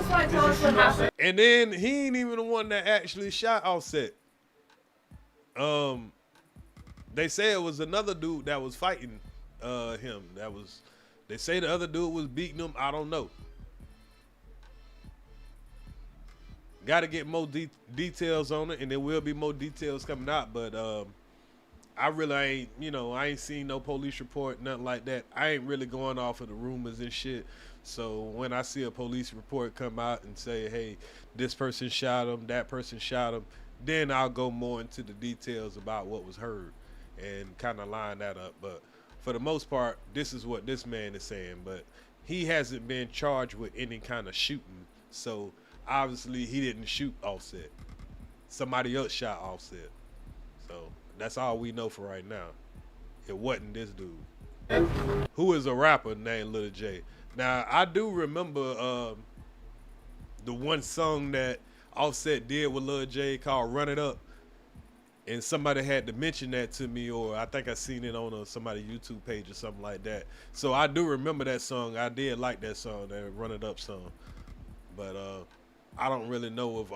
And then he ain't even the one that actually shot Offset. They say it was another dude that was fighting him. They say the other dude was beating him. I don't know. Got to get more details on it, and there will be more details coming out. But I really ain't, I ain't seen no police report, nothing like that. I ain't really going off of the rumors and shit. So when I see a police report come out and say, hey, this person shot him, that person shot him, then I'll go more into the details about what was heard and kind of line that up. But for the most part, this is what this man is saying. But he hasn't been charged with any kind of shooting. So obviously he didn't shoot Offset. Somebody else shot Offset. So that's all we know for right now. It wasn't this dude. Who is a rapper named Lil J. Now, I do remember the one song that Offset did with Lil J called Run It Up. And somebody had to mention that to me, or I think I seen it on somebody's YouTube page or something like that. So I do remember that song. I did like that song, that Run It Up song. But I don't really know of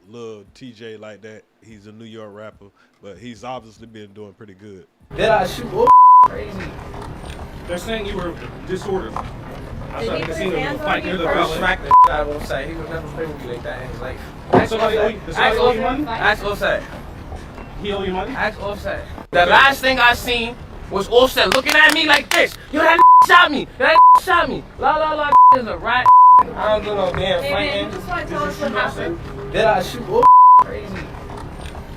Lil TJ like that. He's a New York rapper, but he's obviously been doing pretty good. Did I shoot? Crazy. They're saying you were disordered. I Did saw he the put casino his hands fight on you? near the Or fellas. smack the shit out of Offset. He would never play with me like that in his life. Ask Offset. Ask Offset. He owe you money? Ask Offset. The last thing I seen was Offset looking at me like this. Yo, that shot me. That shot me. La la la is a rat. I don't do no damn fighting. Just want to tell us what happened. Did I shoot? Crazy.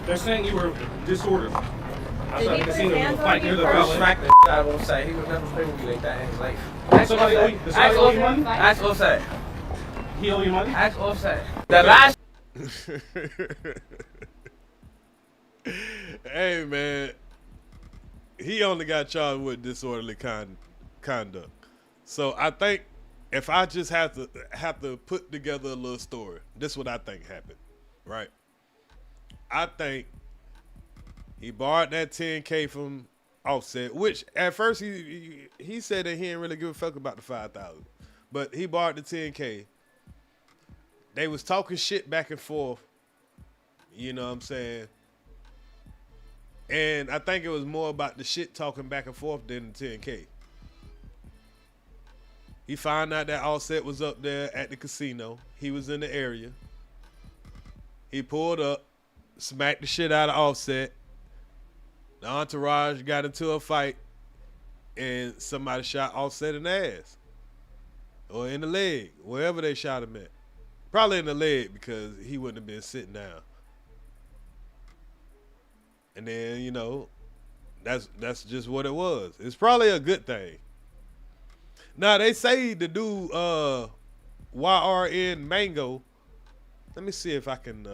They're saying you were disordered. I saw Did the he put his casino hands on fight you? near the Or fellas. smack the shit out of Offset. He would never play with me like that in his life. Ask Offset. Ask Offset. Ask Offset. He owe you money? Ask Offset. The last. Hey, man. He only got charged with disorderly conduct. So I think if I just have to put together a little story, this is what I think happened, right? I think he borrowed that 10K from Offset, which at first he said that he didn't really give a fuck about the 5,000, but he borrowed the 10K. They was talking shit back and forth, you know what I'm saying? And I think it was more about the shit talking back and forth than the 10K. He found out that Offset was up there at the casino. He was in the area. He pulled up, smacked the shit out of Offset. The entourage got into a fight, and somebody shot Offset in the ass. Or in the leg, wherever they shot him at. Probably in the leg because he wouldn't have been sitting down. And then, that's just what it was. It's probably a good thing. Now, they say the dude, YRN Mango, let me see if I can,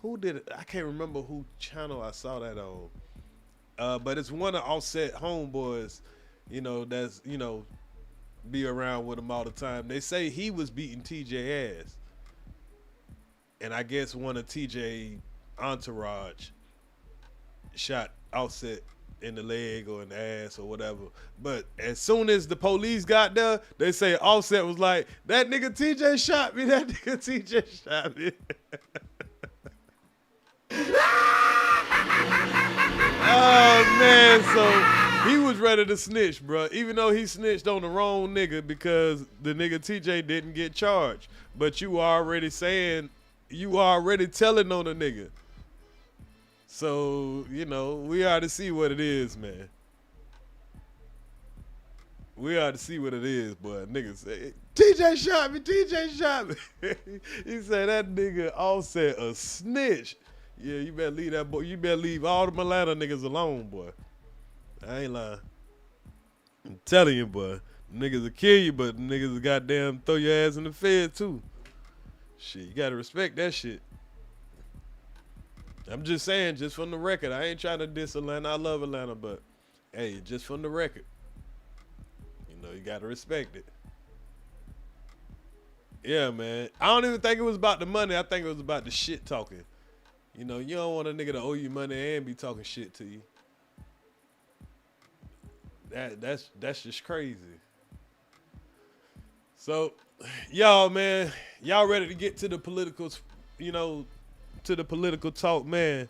who did it? I can't remember who channel I saw that on. But it's one of Offset homeboys, that's, be around with him all the time. They say he was beating TJ ass. And I guess one of TJ entourage shot Offset in the leg or in the ass or whatever. But as soon as the police got there, they say Offset was like, that nigga TJ shot me, that nigga TJ shot me. Oh man, so he was ready to snitch, bro. Even though he snitched on the wrong nigga because the nigga TJ didn't get charged. But you already telling on the nigga. So, you know, we ought to see what it is, man. We ought to see what it is, boy. Nigga say, TJ shot me, TJ shot me. He said that nigga Offset a snitch. Yeah, you better leave that boy. You better leave all the Atlanta niggas alone, boy. I ain't lying. I'm telling you, boy. Niggas will kill you, but niggas will goddamn throw your ass in the Fed too. Shit, you gotta respect that shit. I'm just saying, just from the record. I ain't trying to diss Atlanta. I love Atlanta, but hey, just from the record. You know, you gotta respect it. Yeah, man. I don't even think it was about the money. I think it was about the shit talking. You know, you don't want a nigga to owe you money and be talking shit to you. That's just crazy. So, y'all, man, y'all ready to get to the political, you know, to the political talk, man.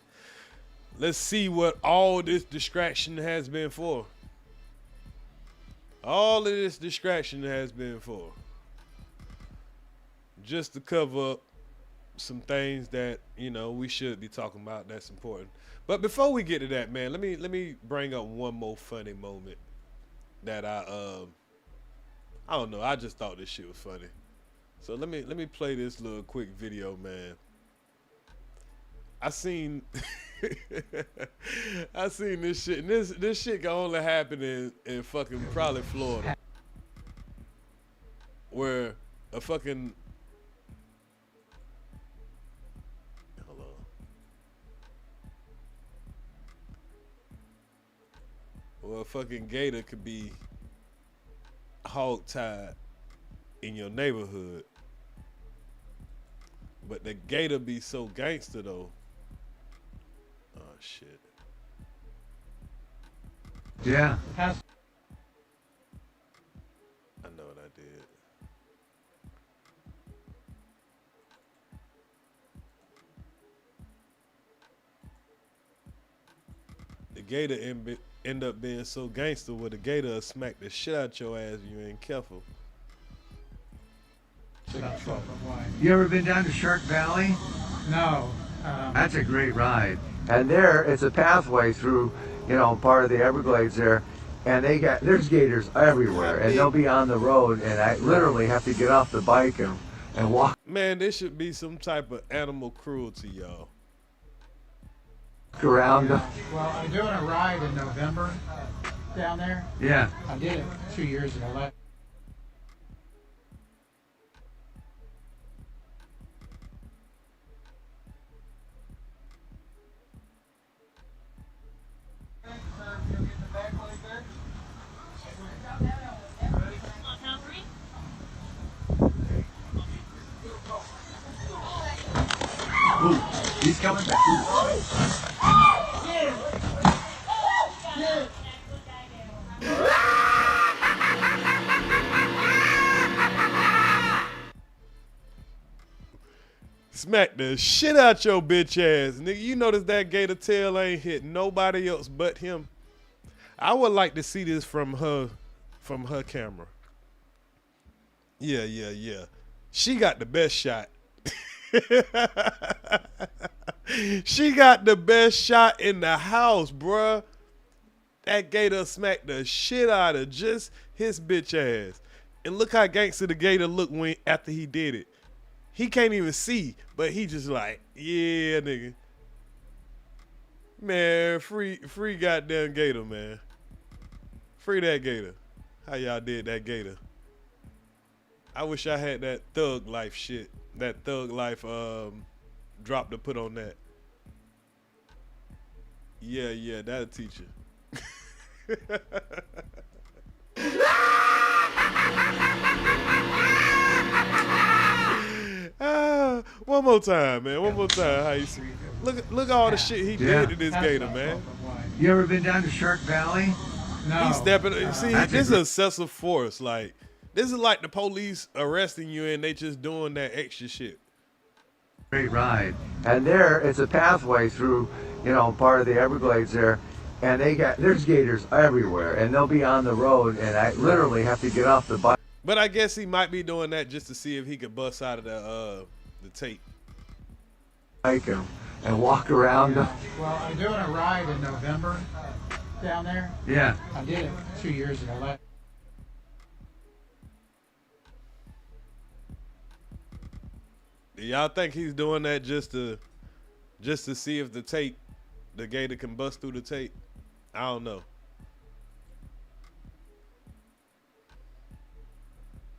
Let's see what all this distraction has been for. All of this distraction has been for. Just to cover up some things that, you know, we should be talking about that's important. But before we get to that, man, let me bring up one more funny moment that I don't know, I just thought this shit was funny. So let me play this little quick video, man. I seen this shit, and this shit can only happen in fucking probably Florida, where a fucking a fucking gator could be hog-tied in your neighborhood, but the gator be so gangster though. Oh shit. Yeah. I know what I did. The gator end up being so gangster where the gator will smack the shit out your ass if you ain't careful. You ever been down to Shark Valley? No. That's a great ride. And there, it's a pathway through, you know, part of the Everglades there. And there's gators everywhere. And they'll be on the road. And I literally have to get off the bike and walk. Man, there should be some type of animal cruelty, y'all. Around. Well, I'm doing a ride in November down there. Yeah. I did it 2 years ago. Ooh, he's coming back. Smack the shit out your bitch ass. Nigga, you notice that gator tail ain't hit nobody else but him. I would like to see this from her camera. Yeah. She got the best shot. She got the best shot in the house, bruh. That gator smacked the shit out of just his bitch ass. And look how gangster the gator looked after he did it. He can't even see, but he just like, yeah, nigga. Man, free goddamn gator, man. Free that gator. How y'all did that gator? I wish I had that thug life shit. That thug life drop to put on that. Yeah, that'll teach you. One more time, man. One more time. How you see? Look at all the shit he did to this gator, man. You ever been down to Shark Valley? No. He's stepping. See, That's this is a excessive force. Like, this is like the police arresting you and they just doing that extra shit. great ride. And there, it's a pathway through, you know, part of the Everglades there. And there's gators everywhere. And they'll be on the road. And I literally have to get off the bike. But I guess he might be doing that just to see if he could bust out of the tape. And walk around. Well, I'm doing a ride in November down there. Yeah. I did it 2 years ago. Do y'all think he's doing that just to see if the gator can bust through the tape? I don't know.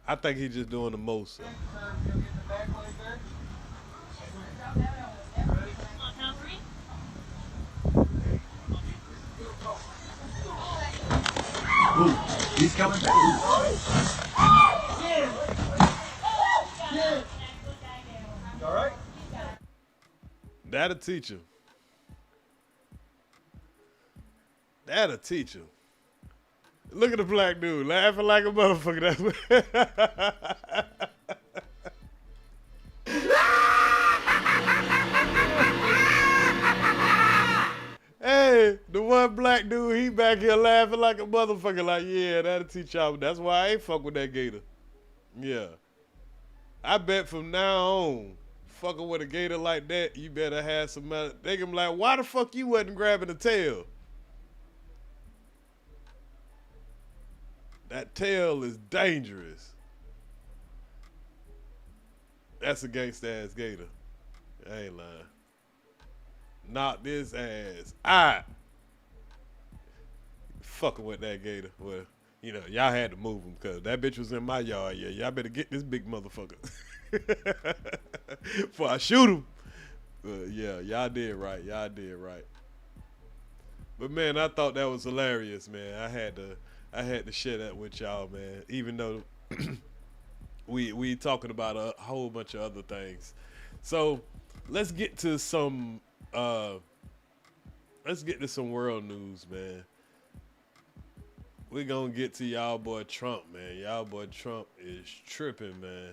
I think he's just doing the most. So. Ooh, he's coming back. All right. That'll teach him. That'll teach him. Look at the black dude laughing like a motherfucker. Hey, the one black dude, he back here laughing like a motherfucker. Like, yeah, that'll teach y'all. That's why I ain't fuck with that gator. Yeah. I bet from now on, fucking with a gator like that, you better have some money. They can be like, why the fuck you wasn't grabbing the tail? That tail is dangerous. That's a gangsta ass gator. I ain't lying. Knock this ass out. Fucking with that gator. Well, you know, y'all had to move him because that bitch was in my yard. Yeah, y'all better get this big motherfucker before I shoot him. Yeah, y'all did right. Y'all did right. But man, I thought that was hilarious, man. I had to share that with y'all, man. Even though we talking about a whole bunch of other things. So let's get to some world news, man. We're gonna get to y'all boy Trump, man. Y'all boy Trump is tripping, man.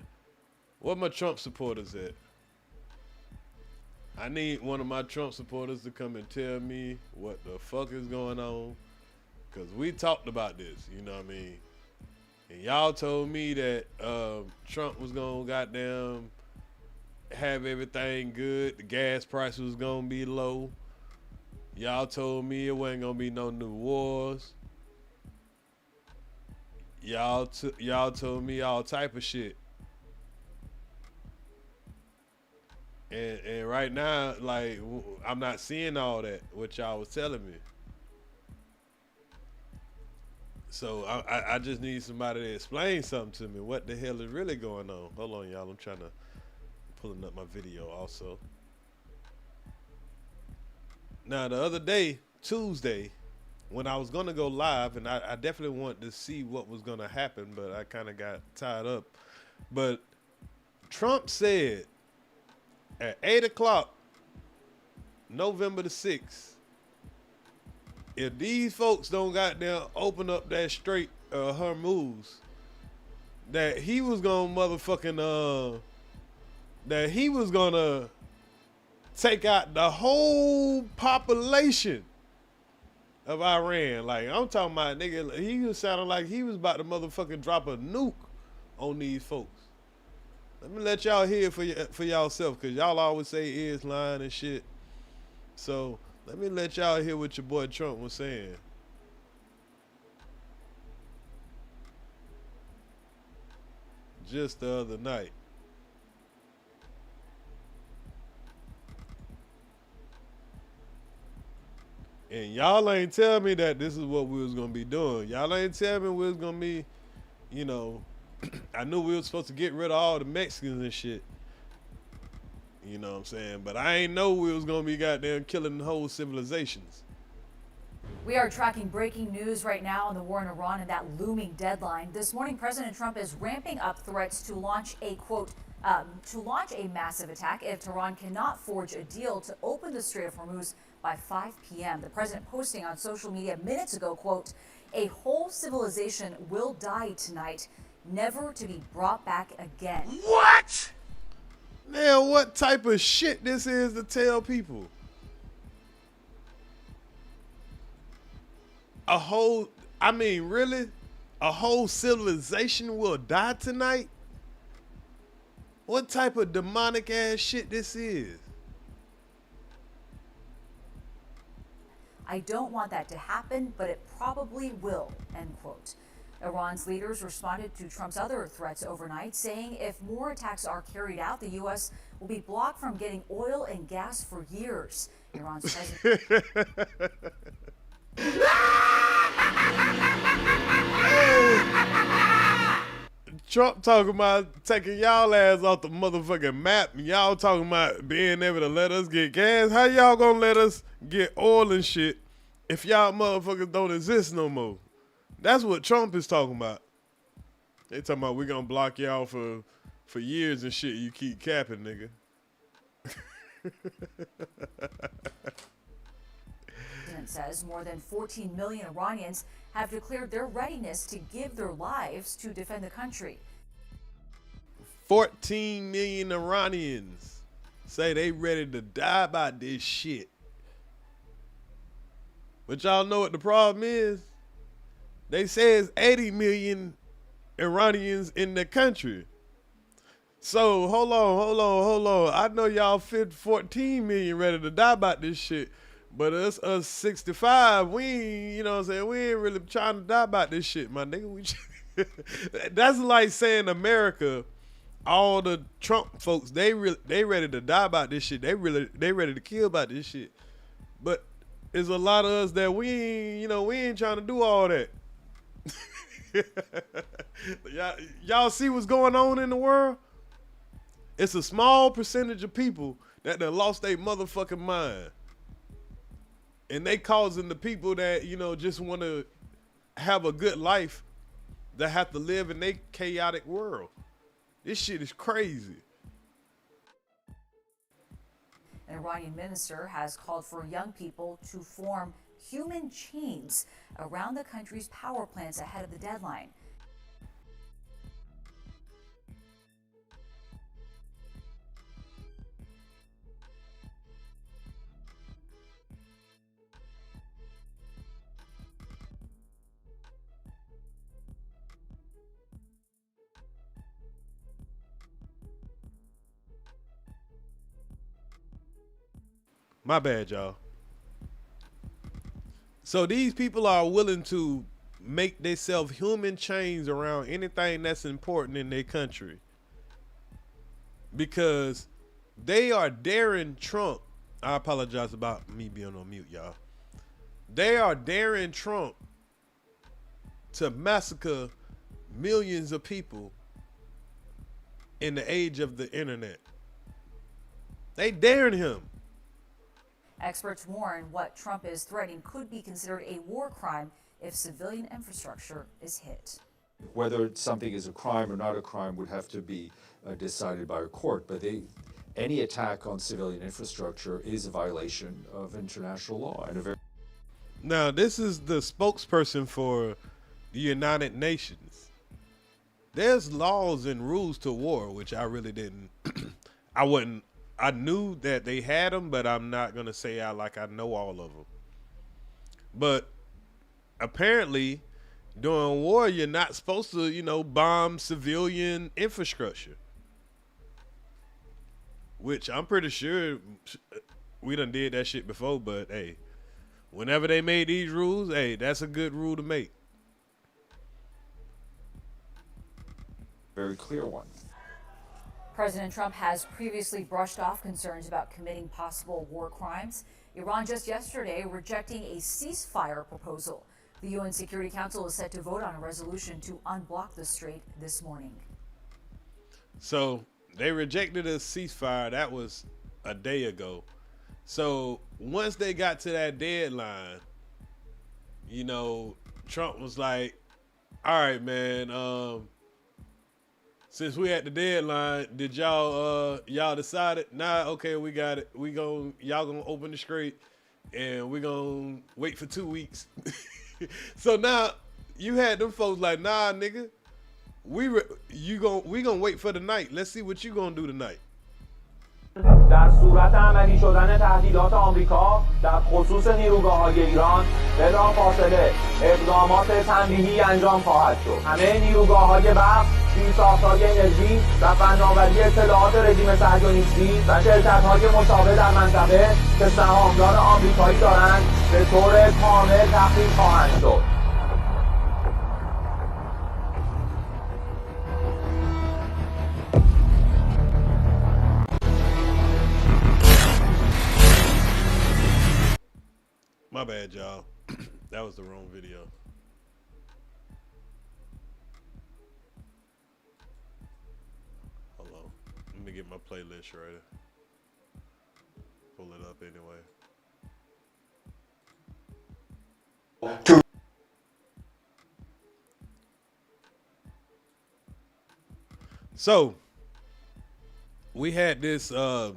Where my Trump supporters at? I need one of my Trump supporters to come and tell me what the fuck is going on. Cause we talked about this, you know what I mean? And y'all told me that Trump was gonna goddamn have everything good. The gas price was gonna be low. Y'all told me it wasn't gonna be no new wars. Y'all told me all type of shit. And right now, like, I'm not seeing all that, what y'all was telling me. So I just need somebody to explain something to me. What the hell is really going on? Hold on, y'all. I'm pulling up my video also. Now, the other day, Tuesday, when I was going to go live, and I definitely wanted to see what was going to happen, but I kind of got tied up. But Trump said at 8 o'clock, November the 6th, if these folks don't goddamn open up that Strait Hormuz, that he was gonna motherfucking that he was gonna take out the whole population of Iran. Like, I'm talking about, nigga, he was sounding like he was about to motherfucking drop a nuke on these folks. Let me let y'all hear it for y'allself, cause y'all always say is lying and shit. So let me let y'all hear what your boy Trump was saying. Just the other night. And y'all ain't tell me that this is what we was gonna be doing. Y'all ain't tell me we was gonna be, you know, I knew we was supposed to get rid of all the Mexicans and shit. You know what I'm saying? But I ain't know we was gonna be goddamn killing whole civilizations. We are tracking breaking news right now on the war in Iran and that looming deadline. This morning, President Trump is ramping up threats to launch a, quote, massive attack if Tehran cannot forge a deal to open the Strait of Hormuz by 5 p.m. The president posting on social media minutes ago, quote, "A whole civilization will die tonight, never to be brought back again." What? Now, what type of shit this is to tell people? Really? A whole civilization will die tonight? What type of demonic ass shit this is? "I don't want that to happen, but it probably will," end quote. Iran's leaders responded to Trump's other threats overnight, saying if more attacks are carried out, the U.S. will be blocked from getting oil and gas for years. Iran's president. Trump talking about taking y'all ass off the motherfucking map, and y'all talking about being able to let us get gas. How y'all gonna let us get oil and shit if y'all motherfuckers don't exist no more? That's what Trump is talking about. They talking about we gonna block y'all for years and shit. You keep capping, nigga. President says more than 14 million Iranians have declared their readiness to give their lives to defend the country. 14 million Iranians say they ready to die by this shit. But y'all know what the problem is? They say it's 80 million Iranians in the country. So hold on. I know y'all fit 14 million ready to die about this shit. But us 65, we ain't, you know what I'm saying, we ain't really trying to die about this shit, my nigga. That's like saying America, all the Trump folks, they ready to die about this shit. They ready to kill about this shit. But there's a lot of us that we ain't trying to do all that. Y'all see what's going on in the world? It's a small percentage of people that done lost their motherfucking mind. And they causing the people that, just want to have a good life that have to live in their chaotic world. This shit is crazy. An Iranian minister has called for young people to form human chains around the country's power plants ahead of the deadline. My bad, y'all. So these people are willing to make themselves human chains around anything that's important in their country because they are daring Trump. I apologize about me being on mute, y'all. They are daring Trump to massacre millions of people in the age of the internet. They daring him. Experts warn what Trump is threatening could be considered a war crime if civilian infrastructure is hit. Whether something is a crime or not a crime would have to be decided by a court, but any attack on civilian infrastructure is a violation of international law. And now, this is the spokesperson for the United Nations. There's laws and rules to war, which I really didn't. I knew that they had them, but I'm not going to say I know all of them. But apparently, during war, you're not supposed to, bomb civilian infrastructure. Which I'm pretty sure we done did that shit before, but hey, whenever they made these rules, hey, that's a good rule to make. Very clear one. President Trump has previously brushed off concerns about committing possible war crimes. Iran just yesterday rejecting a ceasefire proposal. The UN Security Council is set to vote on a resolution to unblock the strait this morning. So they rejected a ceasefire. That was a day ago. So once they got to that deadline, Trump was like, all right, man, since we at the deadline, did y'all decided? Nah, okay, we got it. Y'all gonna open the strait, and we're gonna wait for 2 weeks. So now you had them folks like, nah, nigga, we gonna wait for the night. Let's see what you gonna do tonight. در صورت عملی شدن تهدیدات آمریکا در خصوص نیروگاه‌های ایران بلافاصله اقدامات تنبیهی انجام خواهد شد. همه نیروگاه‌های برق، زیرساخت‌های انرژی و فناوری اطلاعات رژیم صهیونیستی و شرکت‌های مشابه در منطقه که سهامدار آمریکایی دارند به طور کامل تخریب خواهند شد. My bad, y'all. That was the wrong video. Hold on. Let me get my playlist ready. Pull it up anyway. So, we had this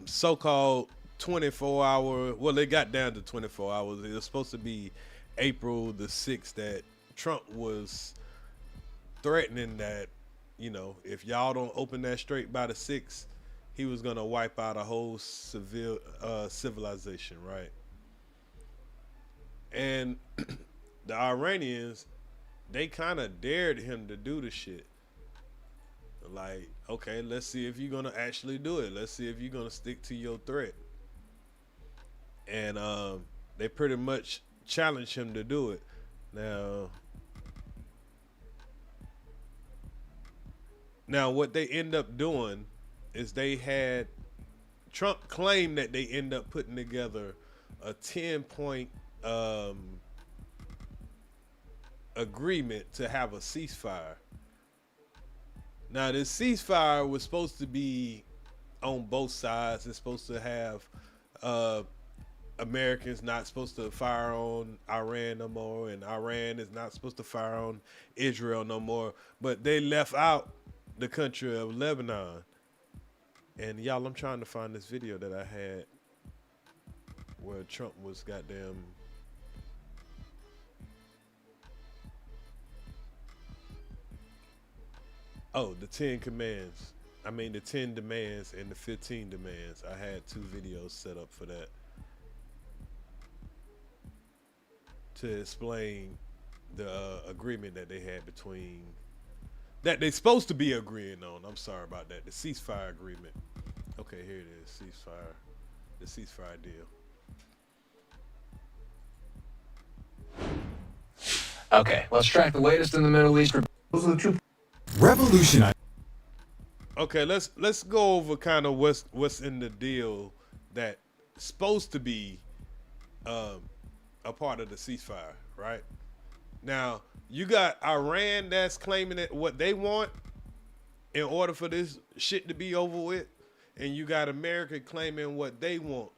so-called 24-hour, well, they got down to 24 hours. It was supposed to be April the 6th that Trump was threatening that, you know, if y'all don't open that straight by the 6th, he was going to wipe out a whole civilization, right? And the Iranians, they kind of dared him to do the shit. Like, okay, let's see if you're going to actually do it. Let's see if you're going to stick to your threat. And they pretty much challenged him to do it. Now what they end up doing is Trump claimed that they end up putting together a 10-point agreement to have a ceasefire. Now this ceasefire was supposed to be on both sides. It's supposed to have Americans not supposed to fire on Iran no more, and Iran is not supposed to fire on Israel no more. But they left out the country of Lebanon. And y'all, I'm trying to find this video that I had where Trump was goddamn. Oh, the 10 commands. I mean, the 10 demands and the 15 demands. I had 2 videos set up for that, to explain the agreement that they had that they're supposed to be agreeing on. I'm sorry about that. The ceasefire agreement. Okay, here it is. Ceasefire. The ceasefire deal. Okay, let's track the latest in the Middle East. Those are the 2. Revolution. Okay, let's go over kind of what's in the deal that's supposed to be a part of the ceasefire, right? Now, you got Iran that's claiming that what they want in order for this shit to be over with, and you got America claiming what they want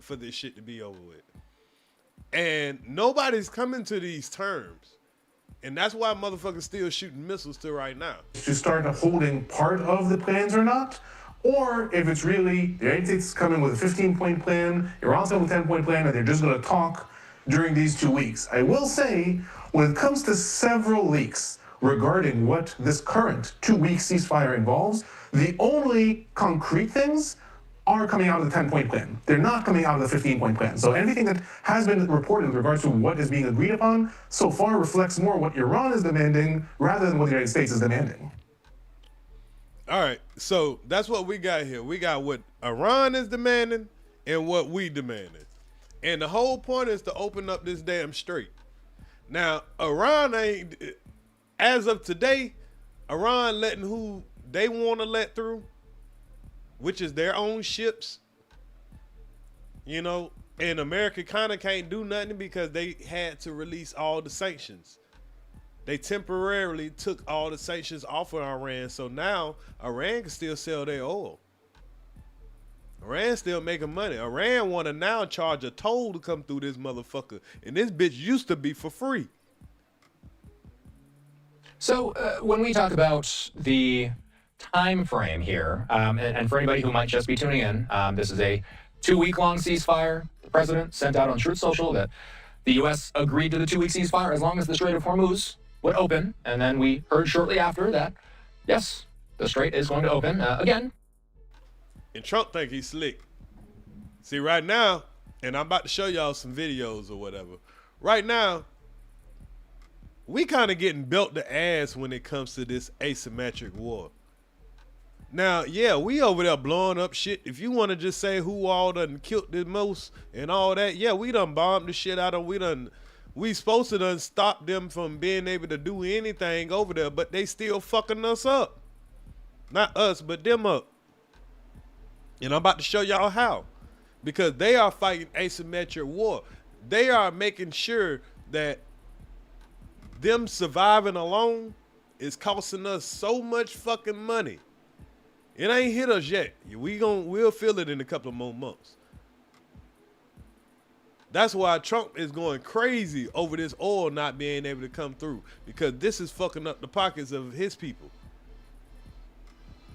for this shit to be over with. And nobody's coming to these terms. And that's why motherfuckers still shooting missiles to right now. To start holding part of the plans or not, or if it's really the United States coming with a 15-point plan, Iran's coming with a 10-point plan, and they're just going to talk during these 2 weeks. I will say, when it comes to several leaks regarding what this current 2-week ceasefire involves, the only concrete things are coming out of the 10-point plan. They're not coming out of the 15-point plan. So anything that has been reported with regards to what is being agreed upon so far reflects more what Iran is demanding rather than what the United States is demanding. All right, so that's what we got here. We got what Iran is demanding and what we demanding. And the whole point is to open up this damn strait. Now, Iran ain't, as of today, Iran letting who they want to let through, which is their own ships, you know, and America kind of can't do nothing because they had to release all the sanctions. They temporarily took all the sanctions off of Iran, so now Iran can still sell their oil. Iran's still making money. Iran want to now charge a toll to come through this motherfucker, and this bitch used to be for free. So when we talk about the time frame here, and for anybody who might just be tuning in, this is a 2-week-long ceasefire. The president sent out on Truth Social that the U.S. agreed to the 2-week ceasefire as long as the Strait of Hormuz would open. And then we heard shortly after that, yes, the Strait is going to open again. And Trump think he's slick. See, right now, and I'm about to show y'all some videos or whatever. Right now, we kind of getting belt the ass when it comes to this asymmetric war. Now, yeah, we over there blowing up shit. If you want to just say who all done killed the most and all that, yeah, we done bombed the shit out of them. We supposed to done stop them from being able to do anything over there, but they still fucking us up. Not us, but them up. And I'm about to show y'all how. Because they are fighting asymmetric war. They are making sure that them surviving alone is costing us so much fucking money. It ain't hit us yet. We'll feel it in a couple of more months. That's why Trump is going crazy over this oil not being able to come through, because this is fucking up the pockets of his people.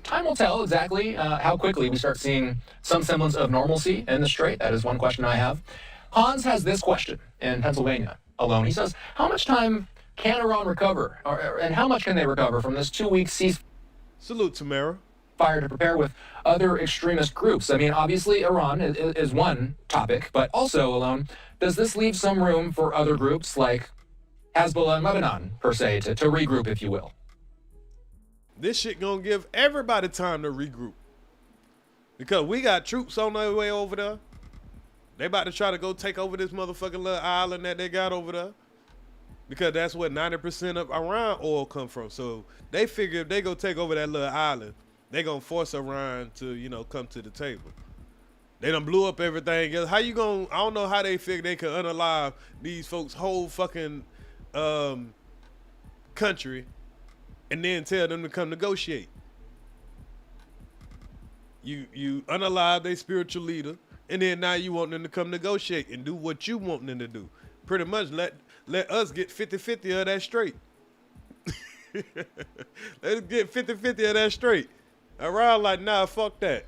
Time will tell exactly how quickly we start seeing some semblance of normalcy in the Strait. That is one question I have. Hans has this question in Pennsylvania alone. He says, how much time can Iran recover, and how much can they recover from this 2-week ceasefire? Salute, Tamara. Fire to prepare with other extremist groups. I mean, obviously, Iran is one topic, but also, alone, does this leave some room for other groups like Hezbollah and Lebanon, per se, to regroup, if you will? This shit gonna give everybody time to regroup. Because we got troops on their way over there. They about to try to go take over this motherfucking little island that they got over there. Because that's what 90% of Iran oil come from. So they figure if they go take over that little island, they gonna force Iran to, you know, come to the table. They done blew up everything else. How you gonna, I don't know how they figure they can unalive these folks' whole fucking country and then tell them to come negotiate. You unalive their spiritual leader, and then now you want them to come negotiate and do what you want them to do. Pretty much let us get 50-50 of that straight. Let's get 50-50 of that straight. Iran like, nah, fuck that.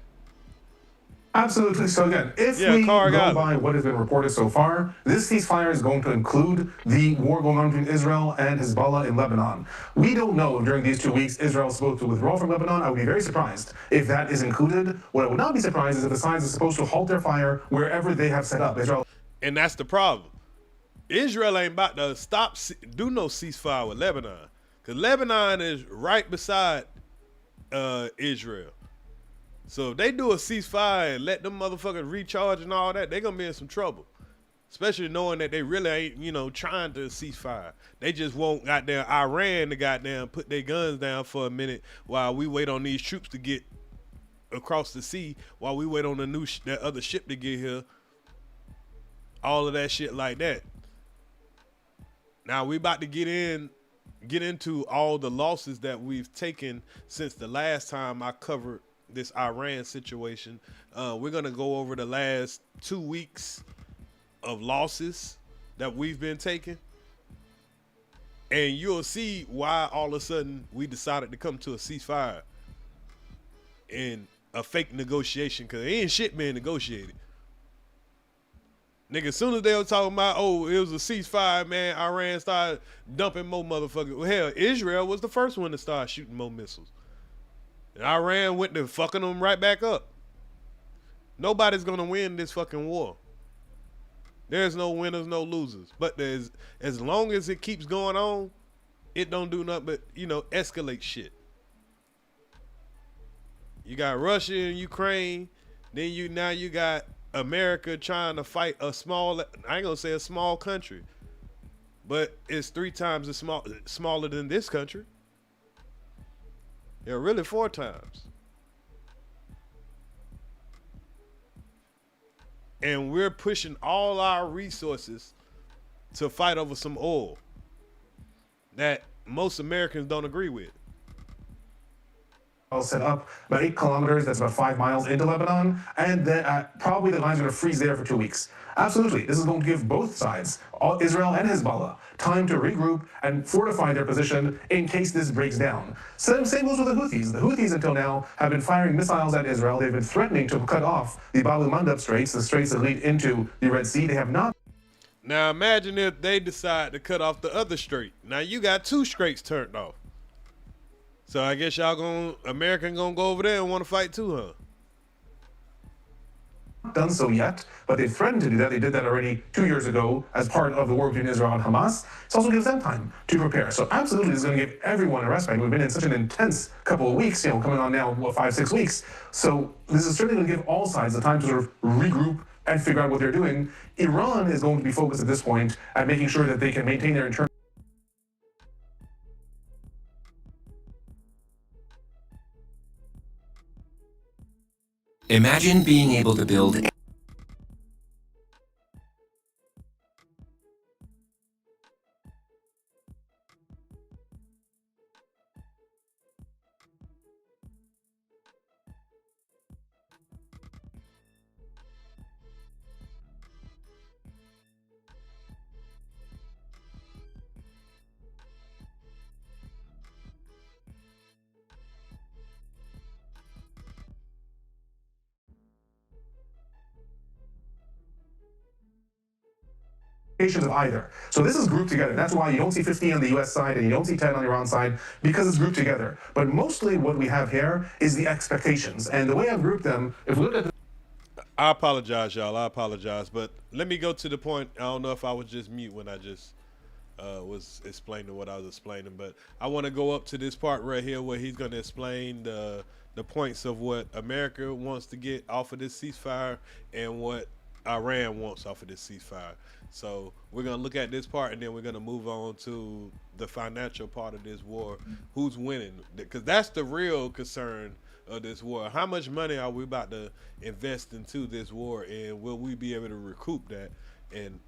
Absolutely. So again, if we go by what has been reported so far, this ceasefire is going to include the war going on between Israel and Hezbollah in Lebanon. We don't know if during these 2 weeks Israel is supposed to withdraw from Lebanon. I would be very surprised if that is included. What I would not be surprised is if the sides are supposed to halt their fire wherever they have set up. Israel. And that's the problem. Israel ain't about to do no ceasefire with Lebanon, because Lebanon is right beside Israel. So if they do a ceasefire and let them motherfuckers recharge and all that, they're going to be in some trouble. Especially knowing that they really ain't, you know, trying to ceasefire. They just want goddamn Iran to goddamn put their guns down for a minute while we wait on these troops to get across the sea, while we wait on that other ship to get here. All of that shit like that. Now we about to get into all the losses that we've taken since the last time I covered this Iran situation. We're gonna go over the last 2 weeks of losses that we've been taking, and you'll see why all of a sudden we decided to come to a ceasefire and a fake negotiation, because ain't shit being negotiated. Nigga, as soon as they were talking about, oh, it was a ceasefire, man, Iran started dumping more motherfuckers. Well, hell, Israel was the first one to start shooting more missiles. And Iran went to fucking them right back up. Nobody's gonna win this fucking war. There's no winners, no losers. But as long as it keeps going on, it don't do nothing but, you know, escalate shit. You got Russia and Ukraine, then now you got America trying to fight a small, I ain't gonna say a small country, but it's 3 times as smaller than this country. Yeah, really 4 times. And we're pushing all our resources to fight over some oil that most Americans don't agree with. set up about 8 kilometers, that's about 5 miles into Lebanon, and then probably the lines are going to freeze there for 2 weeks. Absolutely, this is going to give both sides, Israel and Hezbollah, time to regroup and fortify their position in case this breaks down. Same goes with the Houthis. The Houthis until now have been firing missiles at Israel. They've been threatening to cut off the Bab el-Mandeb Straits, the straits that lead into the Red Sea. They have not. Now imagine if they decide to cut off the other strait. Now you got 2 straits turned off. So I guess American gonna go over there and want to fight too, huh? Done so yet, but they threatened to do that. They did that already 2 years ago as part of the war between Israel and Hamas. It also gives them time to prepare. So absolutely, this is going to give everyone a respite. We've been in such an intense couple of weeks, coming on now, 5-6 weeks. So this is certainly going to give all sides the time to sort of regroup and figure out what they're doing. Iran is going to be focused at this point at making sure that they can maintain their internal. Imagine being able to build Of either. So this is grouped together. That's why you don't see 15 on the US side and you don't see 10 on the Iran side, because it's grouped together. But mostly what we have here is the expectations. And the way I've grouped them, if we look at I apologize, y'all. I apologize. But let me go to the point. I don't know if I was just mute when I just was explaining what I was explaining. But I want to go up to this part right here where he's going to explain the points of what America wants to get off of this ceasefire and what Iran wants off of this ceasefire. So we're going to look at this part and then we're going to move on to the financial part of this war. Who's winning? Because that's the real concern of this war. How much money are we about to invest into this war, and will we be able to recoup that? And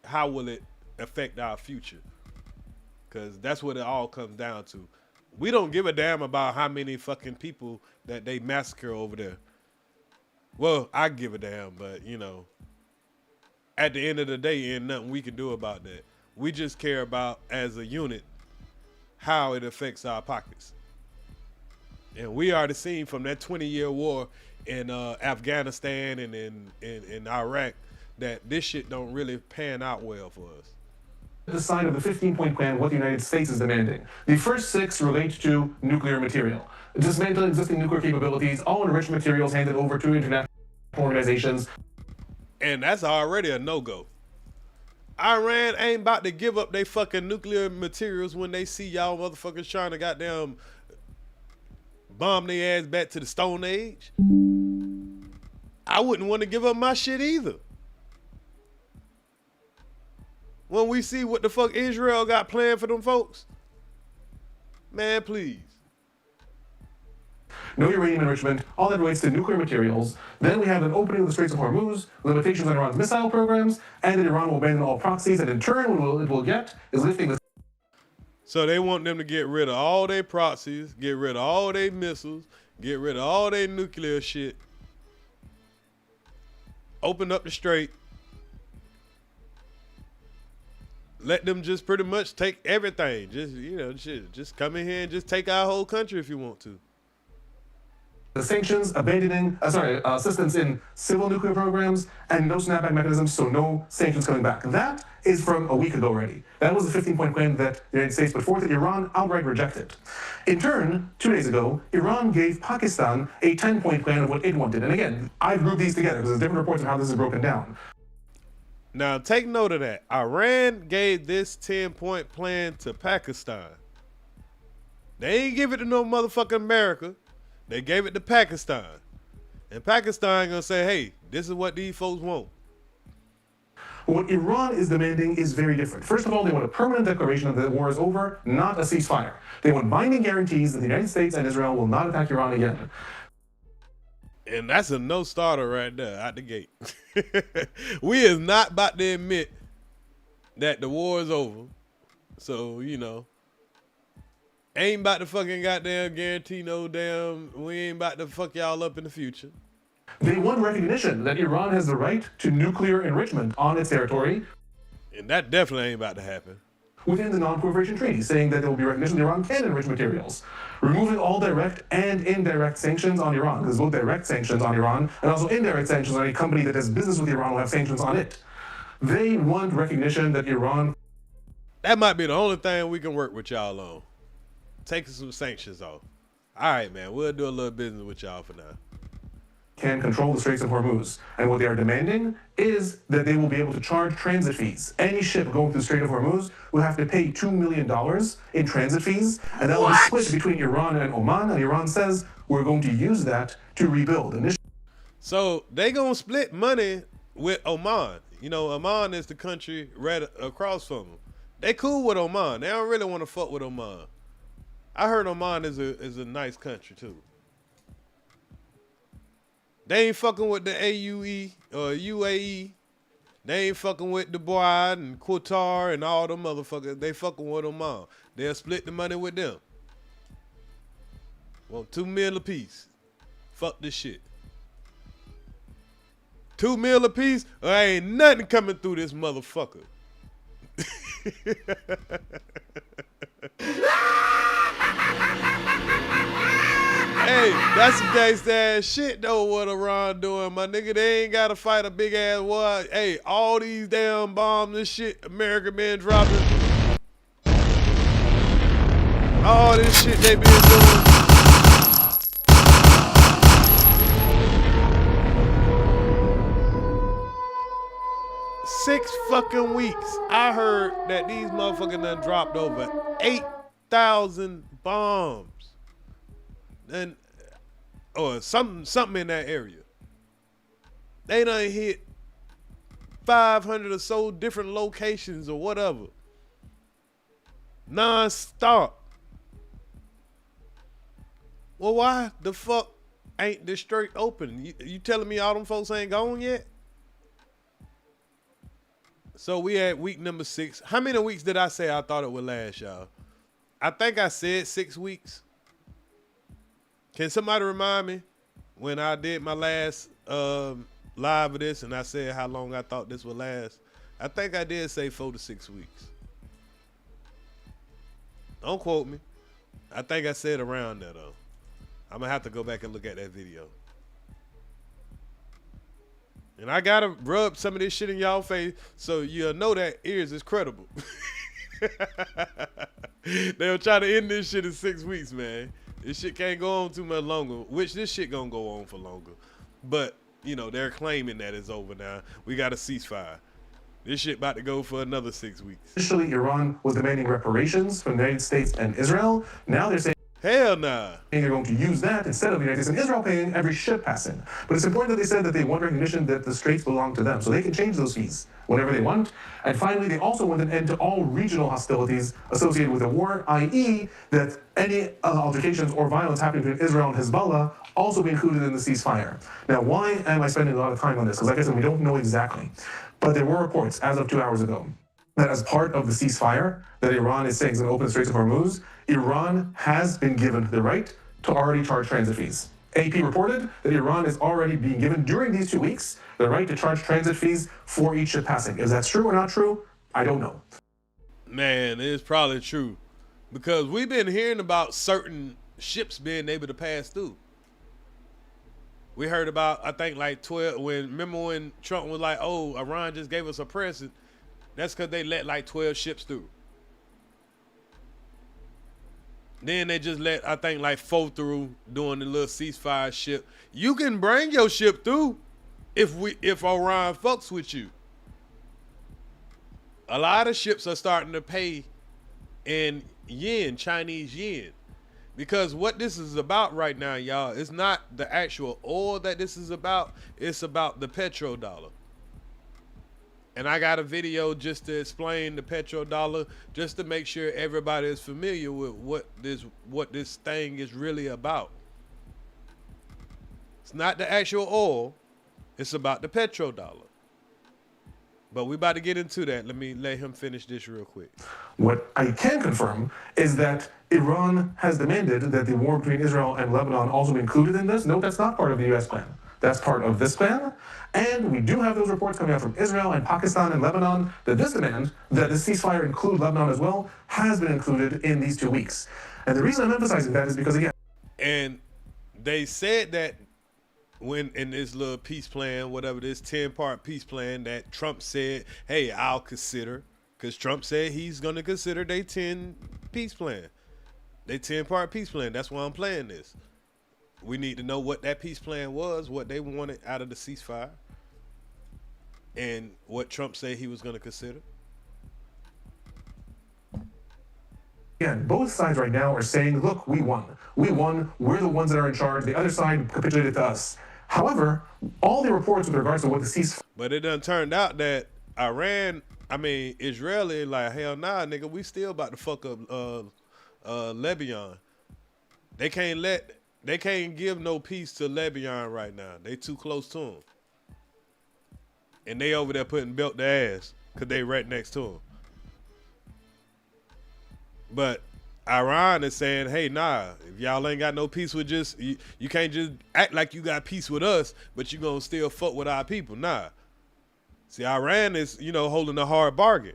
how will it affect our future? Because that's what it all comes down to. We don't give a damn about how many fucking people that they massacre over there. Well, I give a damn, but at the end of the day, ain't nothing we can do about that. We just care about, as a unit, how it affects our pockets. And we already seen from that 20-year war in Afghanistan and in Iraq that this shit don't really pan out well for us. The side of the 15-point plan, what the United States is demanding. The first 6 relate to nuclear material. Dismantle existing nuclear capabilities, all enriched materials handed over to international organizations. And that's already a no-go. Iran ain't about to give up their fucking nuclear materials when they see y'all motherfuckers trying to goddamn bomb their ass back to the Stone Age. I wouldn't want to give up my shit either. When we see what the fuck Israel got planned for them folks. Man, please. No uranium enrichment, all that relates to nuclear materials. Then we have an opening of the Straits of Hormuz, limitations on Iran's missile programs, and that Iran will abandon all proxies, and in turn what it will get is lifting the... So they want them to get rid of all their proxies, get rid of all their missiles, get rid of all their nuclear shit, open up the strait, let them just pretty much take everything. Just, just come in here and just take our whole country if you want to. The sanctions, abandoning, assistance in civil nuclear programs, and no snapback mechanisms, so no sanctions coming back. That is from a week ago already. That was the 15-point plan that the United States put forth that Iran outright rejected. In turn, 2 days ago, Iran gave Pakistan a 10-point plan of what it wanted. And again, I've grouped these together because there's different reports on how this is broken down. Now, take note of that. Iran gave this 10-point plan to Pakistan. They ain't give it to no motherfucking America. They gave it to Pakistan. And Pakistan gonna say, hey, this is what these folks want. What Iran is demanding is very different. First of all, they want a permanent declaration that the war is over, not a ceasefire. They want binding guarantees that the United States and Israel will not attack Iran again. And that's a no-starter right there, out the gate. We is not about to admit that the war is over. So, Ain't about to fucking goddamn guarantee no damn. We ain't about to fuck y'all up in the future. They want recognition that Iran has the right to nuclear enrichment on its territory. And that definitely ain't about to happen. Within the non-proliferation treaty, saying that there will be recognition that Iran can enrich materials. Removing all direct and indirect sanctions on Iran, because both direct sanctions on Iran and also indirect sanctions on any company that does business with Iran will have sanctions on it. They want recognition that Iran... That might be the only thing we can work with y'all on. Taking some sanctions off. All right, man. We'll do a little business with y'all for now. Can control the Straits of Hormuz. And what they are demanding is that they will be able to charge transit fees. Any ship going through the Strait of Hormuz will have to pay $2 million in transit fees, and that will be split between Iran and Oman, and Iran says we're going to use that to rebuild. So they gonna split money with Oman. You know, Oman is the country right across from them. They cool with Oman. They don't really want to fuck with Oman. I heard Oman is a nice country too. They ain't fucking with the AUE or UAE. They ain't fucking with Dubai and Qatar and all them motherfuckers. They fucking with Oman. They'll split the money with them. Want $2 million apiece. Fuck this shit. $2 million apiece, or ain't nothing coming through this motherfucker. Hey, that's some gangsta ass shit though, what Iran doing, my nigga. They ain't gotta fight a big ass war. Hey, all these damn bombs and shit America been dropping. All this shit they been doing. Six fucking weeks. I heard that these motherfuckers done dropped over 8,000 bombs. And or something in that area. They done hit 500 or so different locations or whatever. Non-stop. Well, why the fuck ain't the strait open? You telling me all them folks ain't gone yet? So we at week number 6. How many weeks did I say I thought it would last, y'all? I think I said 6 weeks. Can somebody remind me when I did my last live of this and I said how long I thought this would last? I think I did say 4 to 6 weeks. Don't quote me. I think I said around that though. I'm gonna have to go back and look at that video. And I gotta rub some of this shit in y'all face so you'll know that EARZ is credible. They'll try to end this shit in 6 weeks, man. This shit can't go on too much longer, which this shit gonna go on for longer. But, you know, they're claiming that it's over now. We got a ceasefire. This shit about to go for another 6 weeks. Initially, Iran was demanding reparations from the United States and Israel. Now they're saying hell nah. They're going to use that instead of the United States and Israel paying every ship passing. But it's important that they said that they want recognition that the straits belong to them, so they can change those fees whenever they want. And finally, they also want an end to all regional hostilities associated with the war, i.e. that any altercations or violence happening between Israel and Hezbollah also be included in the ceasefire. Now, why am I spending a lot of time on this? Because like I said, we don't know exactly. But there were reports as of 2 hours ago that as part of the ceasefire that Iran is saying is going to open the Straits of Hormuz, Iran has been given the right to already charge transit fees. AP reported that Iran is already being given, during these 2 weeks, the right to charge transit fees for each ship passing. Is that true or not true? I don't know. Man, it's probably true. Because we've been hearing about certain ships being able to pass through. We heard about, I think, like 12, remember when Trump was like, oh, Iran just gave us a present. That's because they let like 12 ships through. Then they just let, I think, like 4 through doing the little ceasefire ship. You can bring your ship through if Iran fucks with you. A lot of ships are starting to pay in yen, Chinese yen. Because what this is about right now, y'all, it's not the actual oil that this is about. It's about the petrodollar. And I got a video just to explain the petrodollar, just to make sure everybody is familiar with what this thing is really about. It's not the actual oil. It's about the petrodollar. But we about to get into that. Let me let him finish this real quick. What I can confirm is that Iran has demanded that the war between Israel and Lebanon also be included in this. No, that's not part of the U.S. plan. That's part of this plan. And we do have those reports coming out from Israel and Pakistan and Lebanon that this demand, that the ceasefire include Lebanon as well, has been included in these 2 weeks. And the reason I'm emphasizing that is because, again... And they said that when in this little peace plan, whatever this 10-part peace plan that Trump said, hey, I'll consider, because Trump said he's going to consider their 10 peace plan, their 10-part peace plan. That's why I'm playing this. We need to know what that peace plan was, what they wanted out of the ceasefire, and what Trump said he was going to consider. Again, both sides right now are saying, look, we won. We won. We're the ones that are in charge. The other side capitulated to us. However, all the reports with regards to what the ceasefire... But it done turned out that Israeli, like, hell nah, nigga, we still about to fuck up Lebanon. They can't give no peace to Lebanon right now. They too close to them. And they over there putting belt to ass because they right next to them. But Iran is saying, hey, nah, if y'all ain't got no peace with you can't just act like you got peace with us, but you gonna still fuck with our people. Nah. See, Iran is, holding a hard bargain.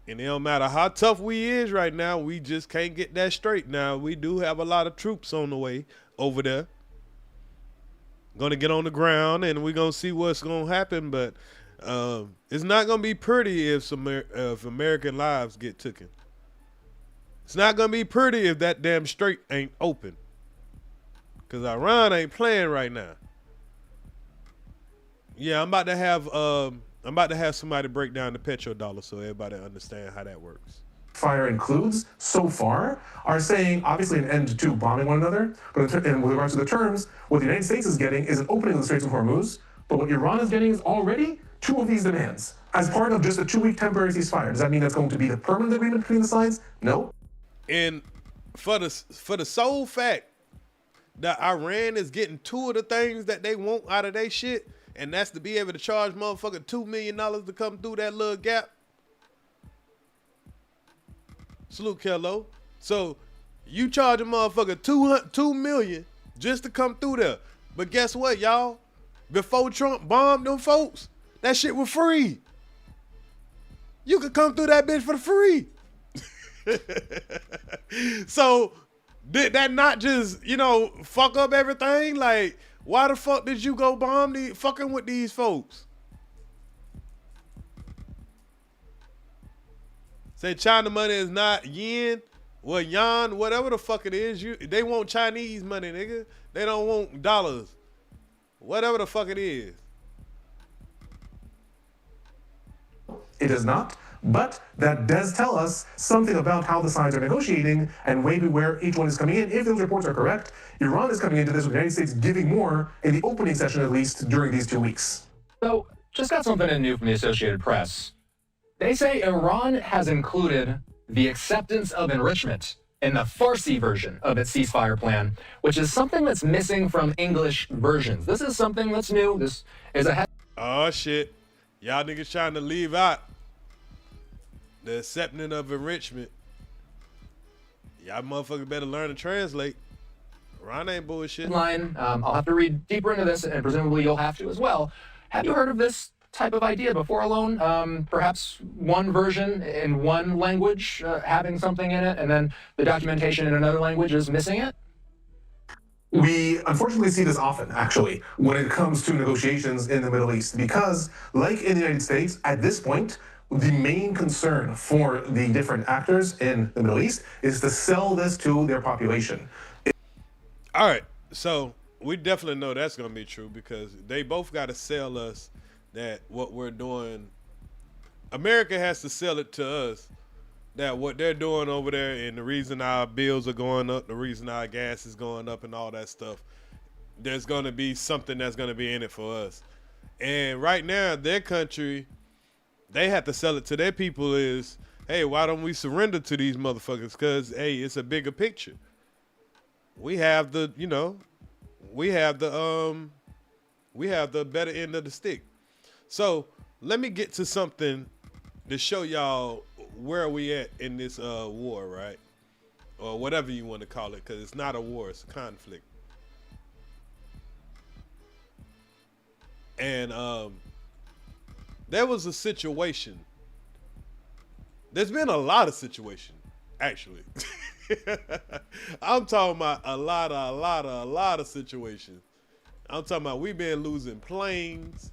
And it don't matter how tough we is right now, we just can't get that straight. Now, we do have a lot of troops on the way over there. Gonna get on the ground and we're gonna see what's gonna happen, but it's not gonna be pretty if American lives get taken. It's not gonna be pretty if that damn strait ain't open. Cause Iran ain't playing right now. Yeah, I'm about to have somebody break down the petrodollar so everybody understand how that works. Fire includes, so far, are saying, obviously, an end to bombing one another, but and with regards to the terms, what the United States is getting is an opening of the Straits of Hormuz, but what Iran is getting is already 2 of these demands, as part of just a 2-week temporary ceasefire. Does that mean that's going to be the permanent agreement between the sides? No. And for the sole fact that Iran is getting 2 of the things that they want out of their shit, and that's to be able to charge motherfucker $2 million to come through that little gap. Salute, Kello. So you charge a motherfucker $2 million just to come through there. But guess what, y'all? Before Trump bombed them folks, that shit was free. You could come through that bitch for free. So did that not just, fuck up everything? Like, why the fuck did you go bomb fucking with these folks? Say China money is not yen, yuan, whatever the fuck it is. They want Chinese money, nigga. They don't want dollars. Whatever the fuck it is. It is not, but that does tell us something about how the sides are negotiating and maybe where each one is coming in. If those reports are correct, Iran is coming into this with the United States giving more in the opening session, at least, during these 2 weeks. So, just got something new from the Associated Press. They say Iran has included the acceptance of enrichment in the Farsi version of its ceasefire plan, which is something that's missing from English versions. This is something that's new. This is a... Oh, shit. Y'all niggas trying to leave out the acceptance of enrichment. Y'all motherfuckers better learn to translate. Iran ain't bullshit. I'll have to read deeper into this, and presumably you'll have to as well. Have you heard of this type of idea before alone? Perhaps one version in one language having something in it, and then the documentation in another language is missing it? We unfortunately see this often, actually, when it comes to negotiations in the Middle East, because, like in the United States, at this point, the main concern for the different actors in the Middle East is to sell this to their population. All right, so we definitely know that's going to be true because they both got to sell us that what we're doing, America has to sell it to us that what they're doing over there and the reason our bills are going up, the reason our gas is going up and all that stuff, there's going to be something that's going to be in it for us. And right now, their country, they have to sell it to their people is, hey, why don't we surrender to these motherfuckers? Because, hey, it's a bigger picture. We have the, we have the better end of the stick. So let me get to something to show y'all where we at in this war, right? Or whatever you want to call it, because it's not a war, it's a conflict. And there was a situation. There's been a lot of situations, actually. I'm talking about a lot of situations. I'm talking about we've been losing planes.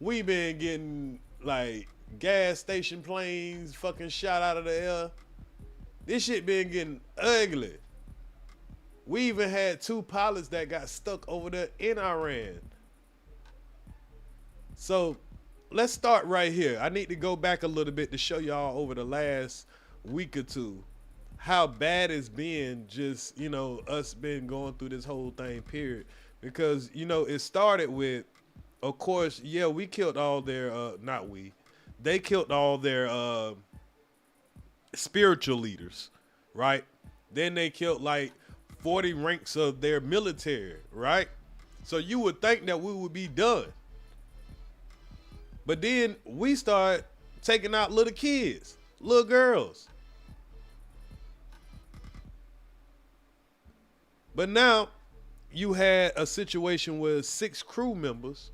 We've been getting like gas station planes fucking shot out of the air. This shit been getting ugly. We even had 2 pilots that got stuck over there in Iran. So let's start right here. I need to go back a little bit to show y'all over the last week or two how bad it's been, just, you know, us been going through this whole thing, period. Because, you know, it started with, of course, yeah, we killed all their, they killed all their spiritual leaders, right? Then they killed like 40 ranks of their military, right? So you would think that we would be done. But then we start taking out little kids, little girls. But now you had a situation where 6 crew members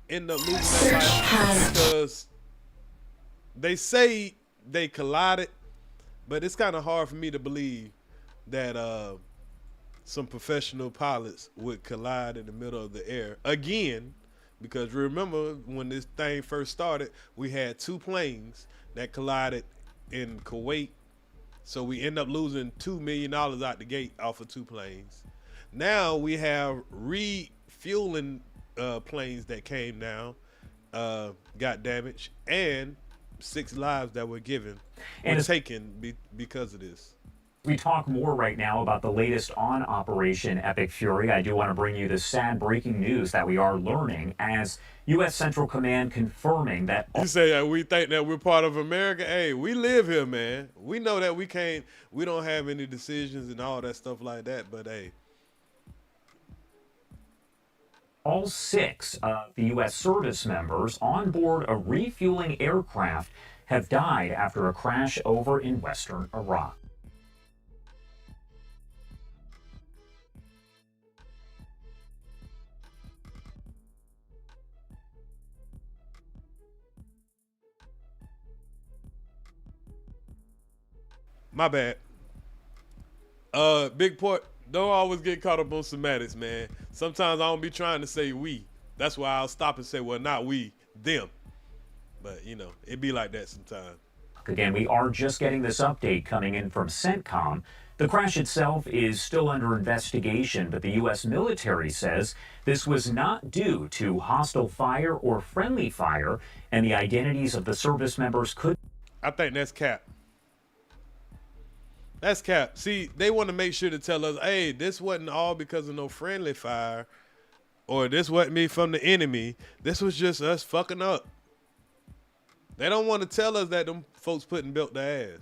end up losing their lives because they say they collided, but it's kind of hard for me to believe that some professional pilots would collide in the middle of the air again. Because remember, when this thing first started, we had 2 planes that collided in Kuwait. So we end up losing $2 million out the gate off of 2 planes. Now we have refueling planes that came down, got damaged, and 6 lives that were given and taken because of this. We talk more right now about the latest on Operation Epic Fury. I do want to bring you the sad breaking news that we are learning as U.S. Central Command confirming that... You say we think that we're part of America? Hey, we live here, man. We know that we don't have any decisions and all that stuff like that, but hey. All 6 of the U.S. service members on board a refueling aircraft have died after a crash over in western Iraq. My bad. Big Port, don't always get caught up on semantics, man. Sometimes I don't be trying to say we. That's why I'll stop and say, well, not we, them. But, you know, it be like that sometimes. Again, we are just getting this update coming in from CENTCOM. The crash itself is still under investigation, but the U.S. military says this was not due to hostile fire or friendly fire, and the identities of the service members could... I think that's cap. That's cap. See, they want to make sure to tell us, hey, this wasn't all because of no friendly fire, or this wasn't me from the enemy. This was just us fucking up. They don't want to tell us that them folks putting built their ass.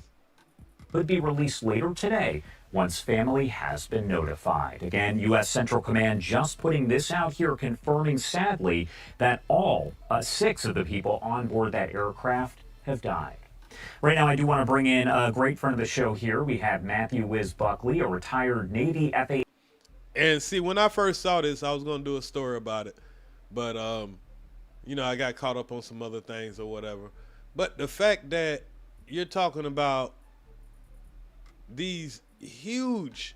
Could be released later today once family has been notified. Again, U.S. Central Command just putting this out here, confirming sadly that all 6 of the people on board that aircraft have died. Right now, I do want to bring in a great friend of the show here. We have Matthew Wiz Buckley, a retired Navy FA. And see, when I first saw this, I was going to do a story about it. But, you know, I got caught up on some other things or whatever. But the fact that you're talking about these huge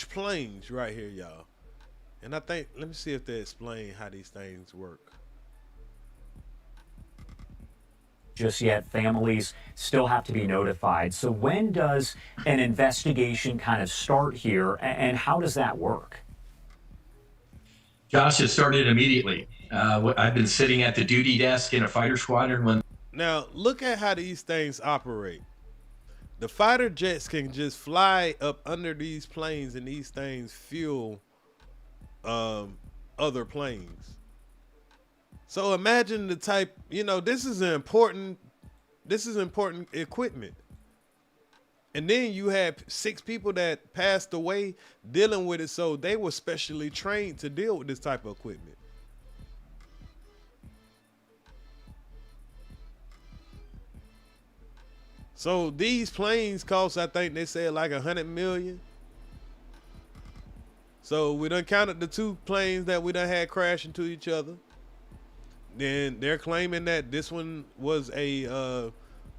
planes right here, y'all. And I think, let me see if they explain how these things work. Just yet, families still have to be notified. So when does an investigation kind of start here, and how does that work? Josh, it started immediately. I've been sitting at the duty desk in a fighter squadron when... Now, look at how these things operate. The fighter jets can just fly up under these planes, and these things fuel other planes. So imagine the type, you know, this is important equipment. And then you had 6 people that passed away dealing with it, so they were specially trained to deal with this type of equipment. So these planes cost, I think they said like $100 million. So we done counted the 2 planes that we done had crash into each other. Then they're claiming that this one was a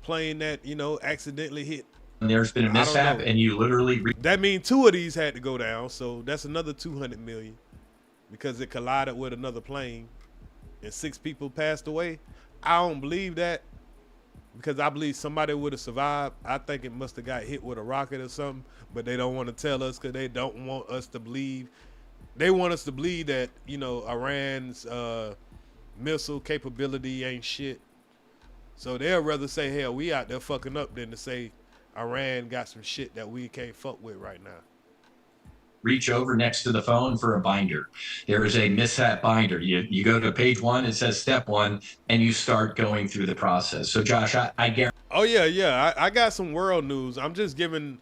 plane that, you know, accidentally hit. And there's been a mishap, and you literally. That means 2 of these had to go down. So that's another $200 million because it collided with another plane, and 6 people passed away. I don't believe that because I believe somebody would have survived. I think it must have got hit with a rocket or something, but they don't want to tell us because they don't want us to believe. They want us to believe that, you know, Iran's missile capability ain't shit. So they'll rather say, hell, we out there fucking up than to say Iran got some shit that we can't fuck with right now. Reach over next to the phone for a binder. There is a mishap binder. You go to page 1, it says step 1, and you start going through the process. So Josh, I guarantee. Oh yeah. I got some world news. I'm giving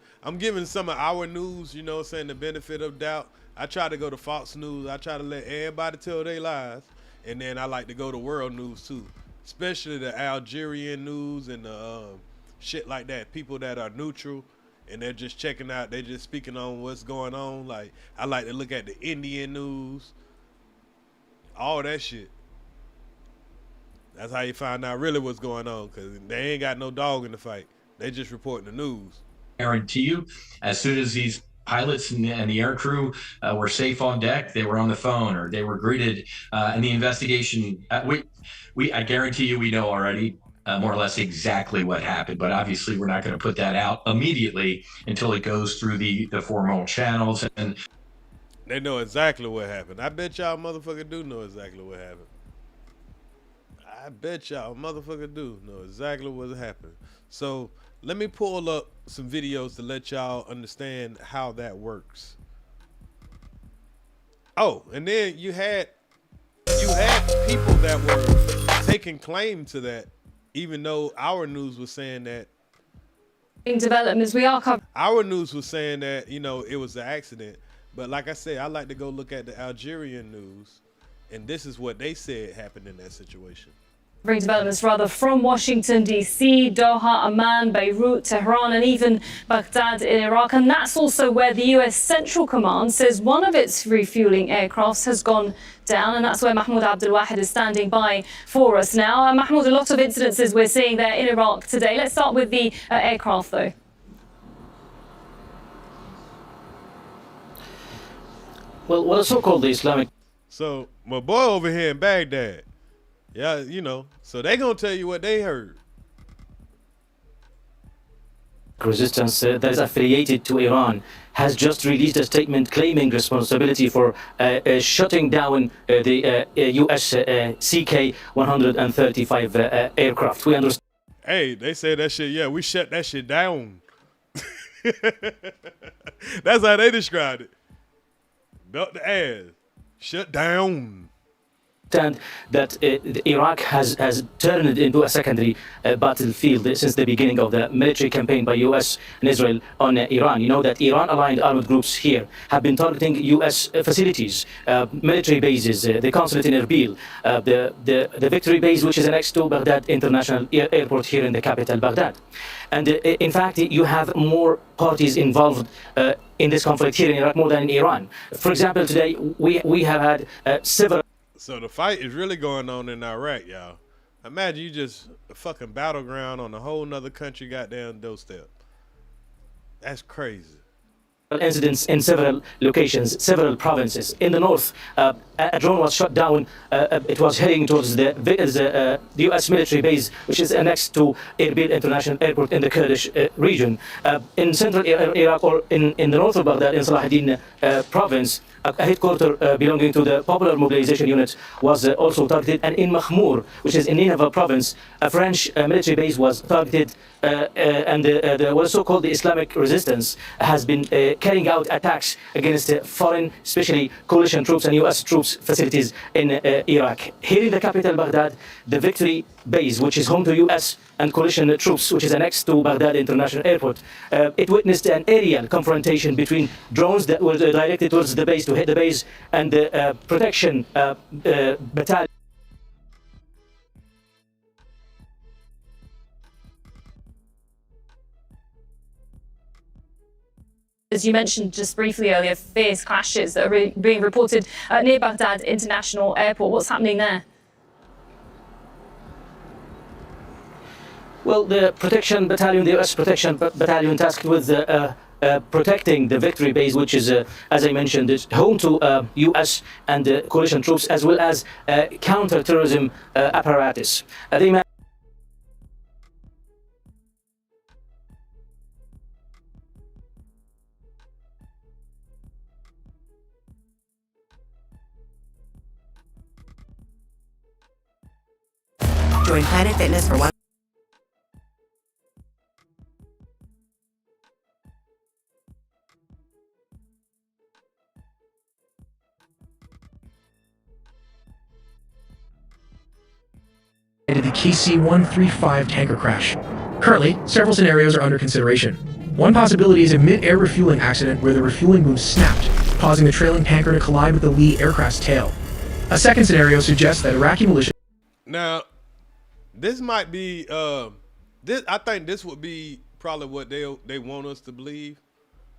some of our news, you know, saying the benefit of doubt. I try to go to Fox News. I try to let everybody tell their lies. And then I like to go to world news too, especially the Algerian news and the shit like that. People that are neutral and they're just checking out, they're just speaking on what's going on. Like, I like to look at the Indian news, all that shit. That's how you find out really what's going on, because they ain't got no dog in the fight. They just reporting the news. Guarantee you, as soon as these pilots and the air crew were safe on deck, they were on the phone or they were greeted, and the investigation, I guarantee you we know already more or less exactly what happened, but obviously we're not going to put that out immediately until it goes through the formal channels. And they know exactly what happened. I bet y'all motherfucker do know exactly what happened. I bet y'all motherfucker do know exactly what happened. So let me pull up some videos to let y'all understand how that works. Oh, and then you had people that were taking claim to that, even though our news was saying that. In developments, we are covering. Our news was saying that, you know, it was an accident. But like I said, I like to go look at the Algerian news, and this is what they said happened in that situation. Developments from Washington, D.C., Doha, Amman, Beirut, Tehran, and even Baghdad in Iraq. And that's also where the U.S. Central Command says one of its refueling aircrafts has gone down. And that's where Mahmoud Abdelwahed is standing by for us now. Mahmoud, a lot of incidences we're seeing there in Iraq today. Let's start with the aircraft, though. Well, what a so-called Islamic... So, my boy over here in Baghdad, yeah, you know, so they gonna tell you what they heard. Resistance that is affiliated to Iran has just released a statement claiming responsibility for shutting down the U.S. CK-135 aircraft. We understand. Hey, they say that shit, yeah, we shut that shit down. That's how they described it. Belt the ass. Shut down. That Iraq has turned it into a secondary battlefield since the beginning of the military campaign by U.S. and Israel on Iran. You know that Iran-aligned armed groups here have been targeting U.S. facilities, military bases, the consulate in Erbil, the Victory Base, which is next to Baghdad International Airport here in the capital, Baghdad. And in fact, you have more parties involved in this conflict here in Iraq more than in Iran. For example, today we have had several. So the fight is really going on in Iraq, y'all. Imagine you just a fucking battleground on a whole nother country goddamn doorstep. That's crazy. Incidents in several locations, several provinces. In the north, a drone was shot down. It was heading towards the U.S. military base, which is next to Erbil International Airport in the Kurdish region. In central Iraq, or in the north of Baghdad, in Salahuddin province, a headquarter belonging to the Popular Mobilization Unit was also targeted. And in Mahmour, which is in Nineveh province, a French military base was targeted, and the so-called the Islamic resistance has been carrying out attacks against foreign, especially coalition troops and U.S. troops facilities in Iraq. Here in the capital, Baghdad, the Victory Base, which is home to U.S. and coalition troops, which is next to Baghdad International Airport, it witnessed an aerial confrontation between drones that were directed towards the base to hit the base and the protection battalion. as you mentioned just briefly earlier, fierce clashes that are being reported near Baghdad International Airport. What's happening there? Well, the protection battalion, the U.S. protection battalion tasked with protecting the victory base, which is, as I mentioned, is home to U.S. and coalition troops, as well as counter-terrorism apparatus. They Join Planet Fitness for one. The KC-135 tanker crash. Currently, several scenarios are under consideration. One possibility is a mid-air refueling accident where the refueling boom snapped, causing the trailing tanker to collide with the lead aircraft's tail. A second scenario suggests that Iraqi militia. Now, this might be I think this would be probably what they want us to believe,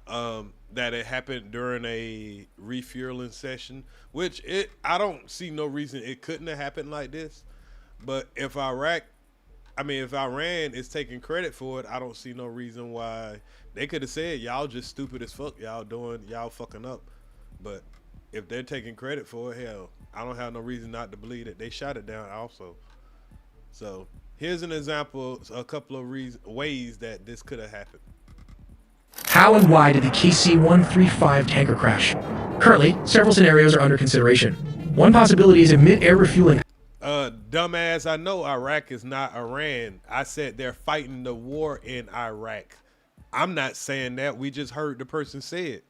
that it happened during a refueling session, which I don't see no reason it couldn't have happened like this. But if Iran is taking credit for it, I don't see no reason why they could have said y'all just stupid as fuck, y'all fucking up. But if they're taking credit for it, hell, I don't have no reason not to believe that they shot it down also. So here's an example, a couple of ways that this could have happened. How and why did the KC-135 tanker crash? Currently, several scenarios are under consideration. One possibility is a mid-air refueling. Dumbass, I know Iraq is not Iran. I said they're fighting the war in Iraq. I'm not saying that. We just heard the person say it.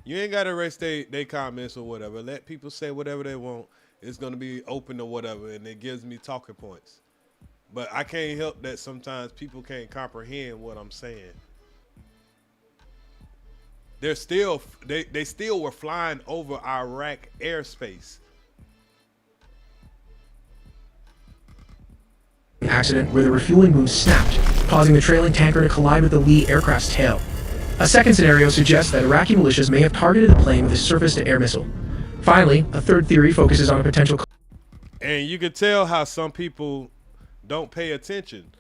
You ain't got to erase their comments or whatever. Let people say whatever they want. It's going to be open or whatever, and it gives me talking points. But I can't help that sometimes people can't comprehend what I'm saying. They still were flying over Iraq airspace. Accident where the refueling boom snapped, causing the trailing tanker to collide with the lead aircraft's tail. A second scenario suggests that Iraqi militias may have targeted the plane with a surface-to-air missile. Finally, a third theory focuses on a potential. And you can tell how some people don't pay attention.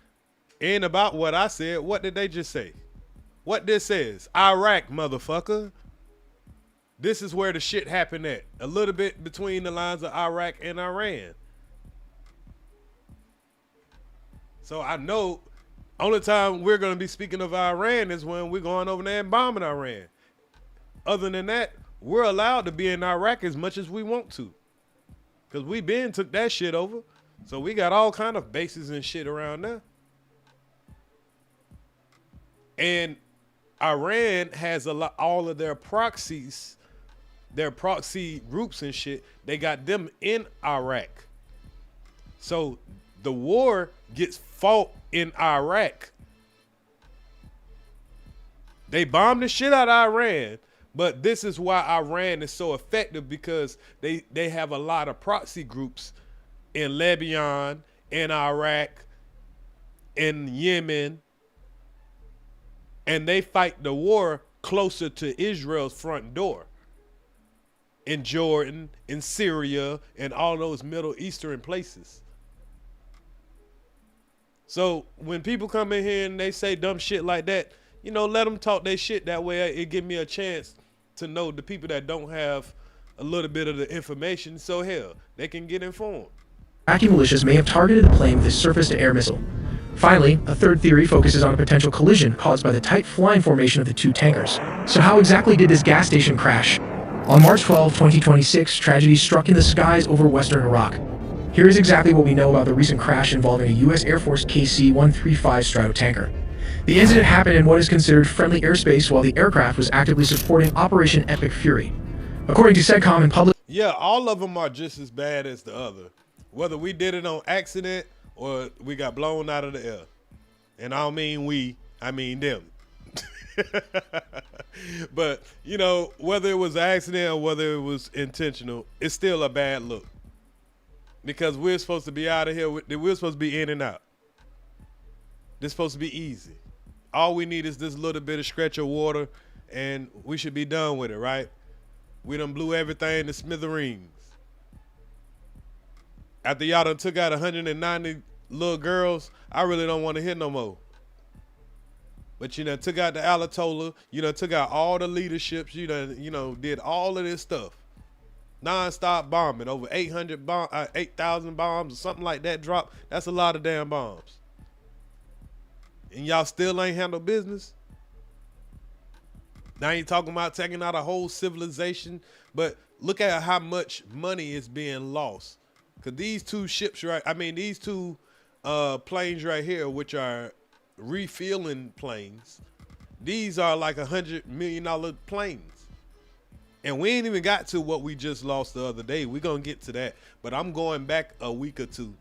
And about what I said, what did they just say? What this says, Iraq, motherfucker. This is where the shit happened at. A little bit between the lines of Iraq and Iran. So I know only time we're going to be speaking of Iran is when we're going over there and bombing Iran. Other than that, we're allowed to be in Iraq as much as we want to. Because we took that shit over. So we got all kind of bases and shit around there. And Iran has all of their proxies, their proxy groups and shit. They got them in Iraq. So the war gets fought in Iraq. They bombed the shit out of Iran, but this is why Iran is so effective, because they have a lot of proxy groups in Lebanon, in Iraq, in Yemen, and they fight the war closer to Israel's front door. In Jordan, in Syria, and all those Middle Eastern places. So when people come in here and they say dumb shit like that, let them talk their shit. That way it give me a chance to know the people that don't have a little bit of the information. So hell, they can get informed. Iraqi militias may have targeted the plane with a surface-to-air missile. Finally, a third theory focuses on a potential collision caused by the tight flying formation of the two tankers. So how exactly did this gas station crash? On March 12, 2026, tragedy struck in the skies over western Iraq. Here is exactly what we know about the recent crash involving a U.S. Air Force KC-135 Stratotanker. The incident happened in what is considered friendly airspace while the aircraft was actively supporting Operation Epic Fury. According to SEDCOM and public... Yeah, all of them are just as bad as the other. Whether we did it on accident or we got blown out of the air. And I don't mean we, I mean them. But, whether it was an accident or whether it was intentional, it's still a bad look. Because we're supposed to be out of here. We're supposed to be in and out. This is supposed to be easy. All we need is this little bit of stretch of water, and we should be done with it, right? We done blew everything to smithereens. After y'all done took out 190 little girls, I really don't want to hear no more. But you done took out the Alatola, you done took out all the leaderships, you done, did all of this stuff. Non-stop bombing, over 8,000 bombs or something like that dropped. That's a lot of damn bombs. And y'all still ain't handle business? Now you talking about taking out a whole civilization, but look at how much money is being lost. Cause these two ships, these two planes right here, which are refueling planes, these are like $100 million planes. And we ain't even got to what we just lost the other day. We're gonna get to that. But I'm going back a week or two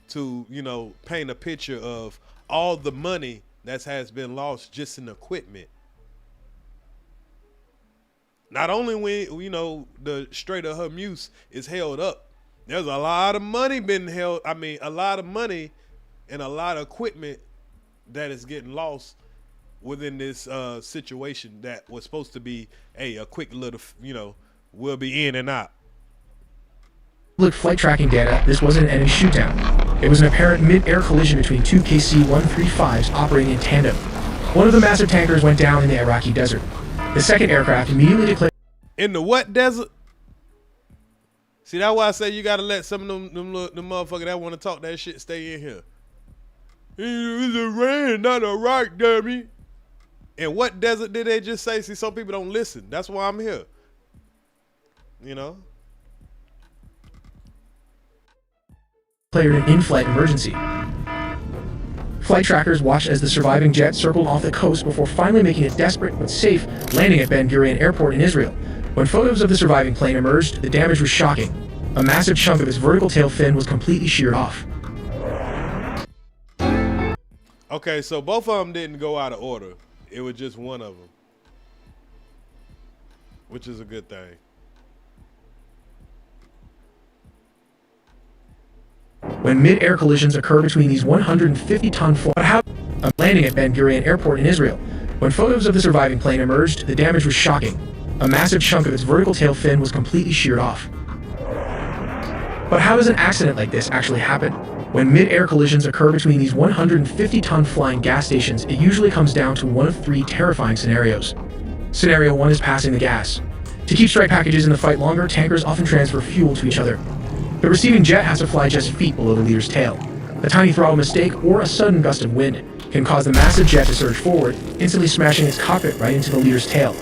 to, paint a picture of all the money that has been lost just in equipment. Not only when, the Strait of Hormuz is held up, there's a lot of money been held. A lot of money and a lot of equipment that is getting lost within this situation that was supposed to be a quick little, we'll be in and out. Public flight tracking data, this wasn't an enemy shoot-down. It was an apparent mid-air collision between two KC-135s operating in tandem. One of the massive tankers went down in the Iraqi desert. The second aircraft immediately declared... In the what desert? See, that's why I say you gotta let some of them motherfuckers that want to talk that shit stay in here. It's Iran, not Iraq, dummy. And what desert did they just say? See, some people don't listen. That's why I'm here. Declared an in-flight emergency. Flight trackers watched as the surviving jet circled off the coast before finally making it desperate but safe, landing at Ben Gurion Airport in Israel. When photos of the surviving plane emerged, the damage was shocking. A massive chunk of its vertical tail fin was completely sheared off. Okay, so both of them didn't go out of order. It was just one of them, which is a good thing. When mid-air collisions occur between these 150-ton landing at Ben Gurion Airport in Israel. When photos of the surviving plane emerged, the damage was shocking. A massive chunk of its vertical tail fin was completely sheared off. But how does an accident like this actually happen? When mid-air collisions occur between these 150-ton flying gas stations, it usually comes down to one of three terrifying scenarios. Scenario 1 is passing the gas. To keep strike packages in the fight longer, tankers often transfer fuel to each other. The receiving jet has to fly just feet below the leader's tail. A tiny throttle mistake or a sudden gust of wind can cause the massive jet to surge forward, instantly smashing its cockpit right into the leader's tail.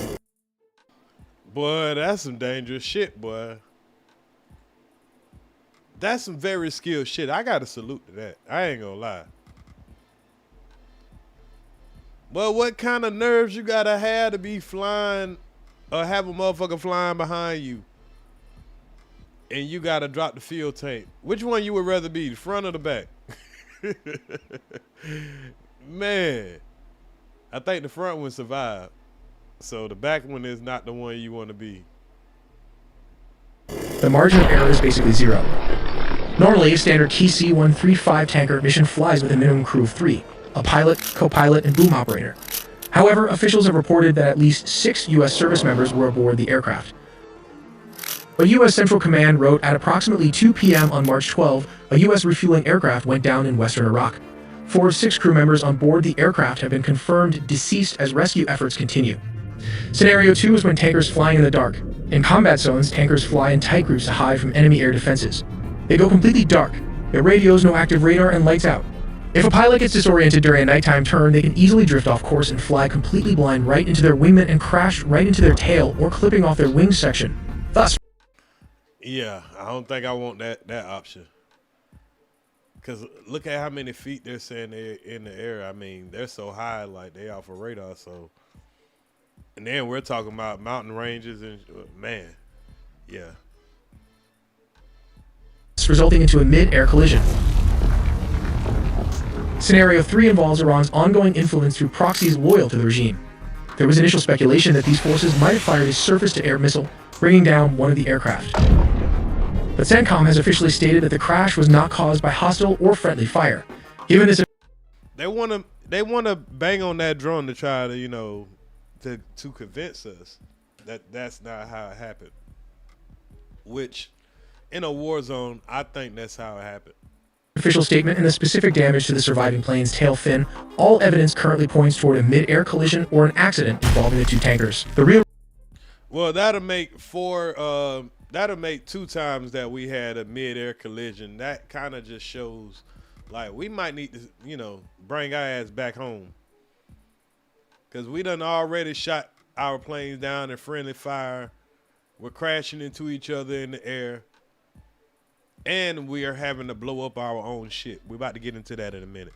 Boy, that's some dangerous shit, boy. That's some very skilled shit. I gotta salute to that. I ain't gonna lie. Well, what kind of nerves you gotta have to be flying or have a motherfucker flying behind you and you gotta drop the fuel tank? Which one you would rather be, the front or the back? Man, I think the front one survived. So the back one is not the one you want to be. The margin of error is basically zero. Normally, a standard KC-135 tanker mission flies with a minimum crew of 3, a pilot, co-pilot, and boom operator. However, officials have reported that at least 6 U.S. service members were aboard the aircraft. A U.S. Central Command wrote at approximately 2 p.m. on March 12, a U.S. refueling aircraft went down in western Iraq. 4 of 6 crew members on board the aircraft have been confirmed deceased as rescue efforts continue. Scenario 2 is when tankers flying in the dark. In combat zones, tankers fly in tight groups to hide from enemy air defenses. They go completely dark. Their radios, no active radar, and lights out. If a pilot gets disoriented during a nighttime turn, they can easily drift off course and fly completely blind right into their wingman and crash right into their tail or clipping off their wing section. Thus, yeah, I don't think I want that option. Because look at how many feet they're saying they're in the air. I mean, they're so high, like they off of radar, so. And then we're talking about mountain ranges and, man, yeah. Resulting into a mid-air collision. Scenario 3 involves Iran's ongoing influence through proxies loyal to the regime. There was initial speculation that these forces might have fired a surface-to-air missile, bringing down one of the aircraft. But CENTCOM has officially stated that the crash was not caused by hostile or friendly fire. Given this, they want to bang on that drone to try to, to convince us that that's not how it happened. Which, in a war zone, I think that's how it happened. Official statement and the specific damage to the surviving plane's tail fin, all evidence currently points toward a mid-air collision or an accident involving the two tankers. The real Well, that'll make 2 times that we had a mid-air collision. That kind of just shows, like, we might need to, bring our ass back home. Because we done already shot our planes down in friendly fire. We're crashing into each other in the air. And we are having to blow up our own shit. We're about to get into that in a minute.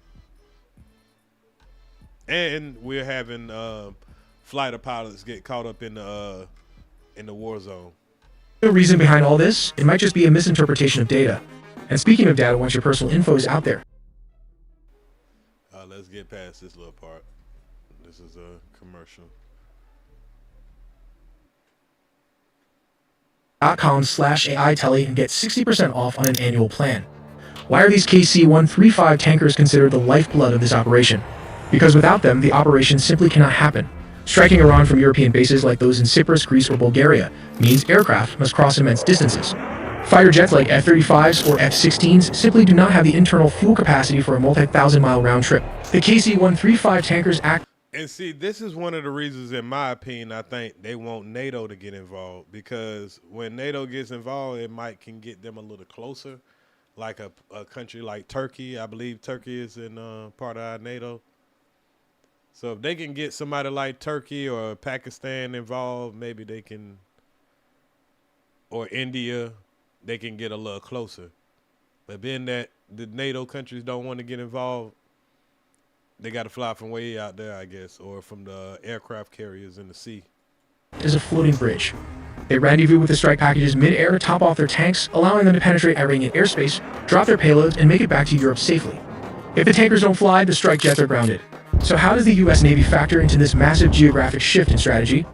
And we're having fighter pilots get caught up in the war zone. real reason behind all this, it might just be a misinterpretation of data. And speaking of data, once your personal info is out there. Let's get past this little part. This is a commercial. .com/AI Telly and get 60% off on an annual plan. Why are these KC-135 tankers considered the lifeblood of this operation? Because without them, the operation simply cannot happen. Striking Iran from European bases like those in Cyprus, Greece, or Bulgaria means aircraft must cross immense distances. Fighter jets like F-35s or F-16s simply do not have the internal fuel capacity for a multi-thousand-mile round trip. The KC-135 tankers act. And see, this is one of the reasons, in my opinion, I think they want NATO to get involved, because when NATO gets involved, it can get them a little closer, like a country like Turkey. I believe Turkey is in part of our NATO. So if they can get somebody like Turkey or Pakistan involved, maybe they can, or India, they can get a little closer. But being that the NATO countries don't want to get involved, they got to fly from way out there, I guess, or from the aircraft carriers in the sea. Is a floating bridge. They rendezvous with the strike packages mid-air to top off their tanks, allowing them to penetrate Iranian airspace, drop their payloads, and make it back to Europe safely. If the tankers don't fly, the strike jets are grounded. So how does the U.S. Navy factor into this massive geographic shift in strategy?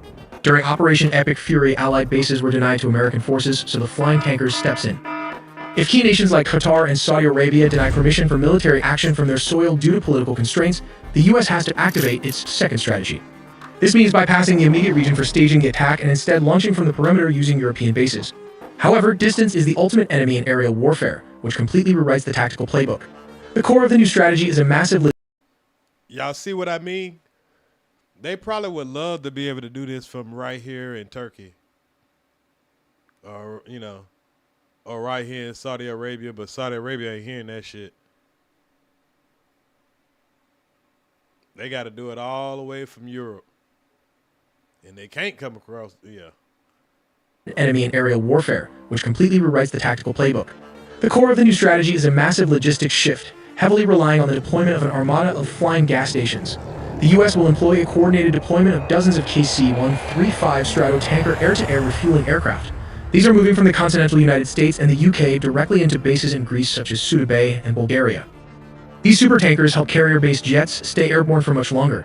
During Operation Epic Fury, Allied bases were denied to American forces, so the flying tankers steps in. If key nations like Qatar and Saudi Arabia deny permission for military action from their soil due to political constraints, the U.S. has to activate its second strategy. This means bypassing the immediate region for staging the attack and instead launching from the perimeter using European bases. However, distance is the ultimate enemy in aerial warfare, which completely rewrites the tactical playbook. The core of the new strategy is a massive... Y'all see what I mean? They probably would love to be able to do this from right here in Turkey. Or, or right here in Saudi Arabia, but Saudi Arabia ain't hearing that shit. They got to do it all the way from Europe. And they can't come across, enemy in aerial warfare, which completely rewrites the tactical playbook. The core of the new strategy is a massive logistics shift, heavily relying on the deployment of an armada of flying gas stations. The U.S. will employ a coordinated deployment of dozens of KC-135 Stratotanker air-to-air refueling aircraft. These are moving from the continental United States and the UK directly into bases in Greece such as Suda Bay and Bulgaria. These supertankers help carrier-based jets stay airborne for much longer.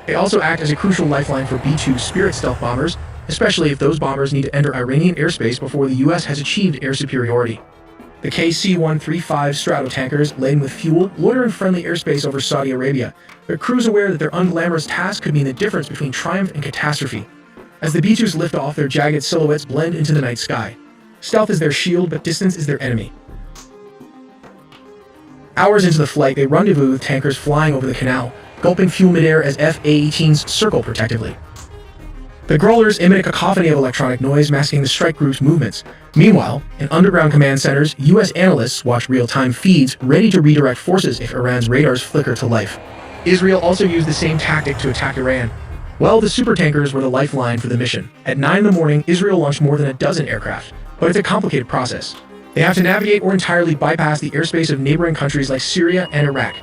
They also act as a crucial lifeline for B-2 Spirit stealth bombers, especially if those bombers need to enter Iranian airspace before the U.S. has achieved air superiority. The KC-135 Stratotankers, laden with fuel, loiter in friendly airspace over Saudi Arabia, their crews aware that their unglamorous task could mean the difference between triumph and catastrophe. As the B-2s lift off, their jagged silhouettes blend into the night sky. Stealth is their shield, but distance is their enemy. Hours into the flight, they rendezvous with tankers flying over the canal, gulping fuel midair as F-A-18s circle protectively. The growlers emit a cacophony of electronic noise masking the strike group's movements. Meanwhile, in underground command centers, U.S. analysts watch real-time feeds ready to redirect forces if Iran's radars flicker to life. Israel also used the same tactic to attack Iran. Well, the supertankers were the lifeline for the mission. At 9 in the morning, Israel launched more than a dozen aircraft, but it's a complicated process. They have to navigate or entirely bypass the airspace of neighboring countries like Syria and Iraq.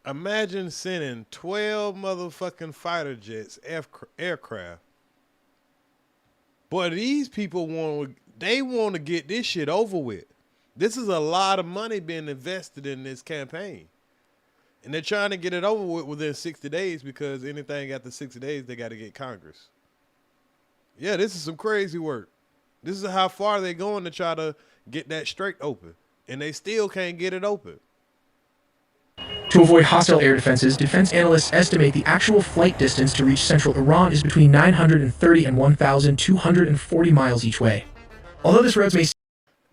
Imagine sending 12 motherfucking fighter jets, aircraft. Boy, these people want to get this shit over with. This is a lot of money being invested in this campaign. And they're trying to get it over with within 60 days because anything after 60 days, they got to get Congress. Yeah, this is some crazy work. This is how far they're going to try to get that strait open. And they still can't get it open. To avoid hostile air defenses, defense analysts estimate the actual flight distance to reach central Iran is between 930 and 1,240 miles each way. Although this road may...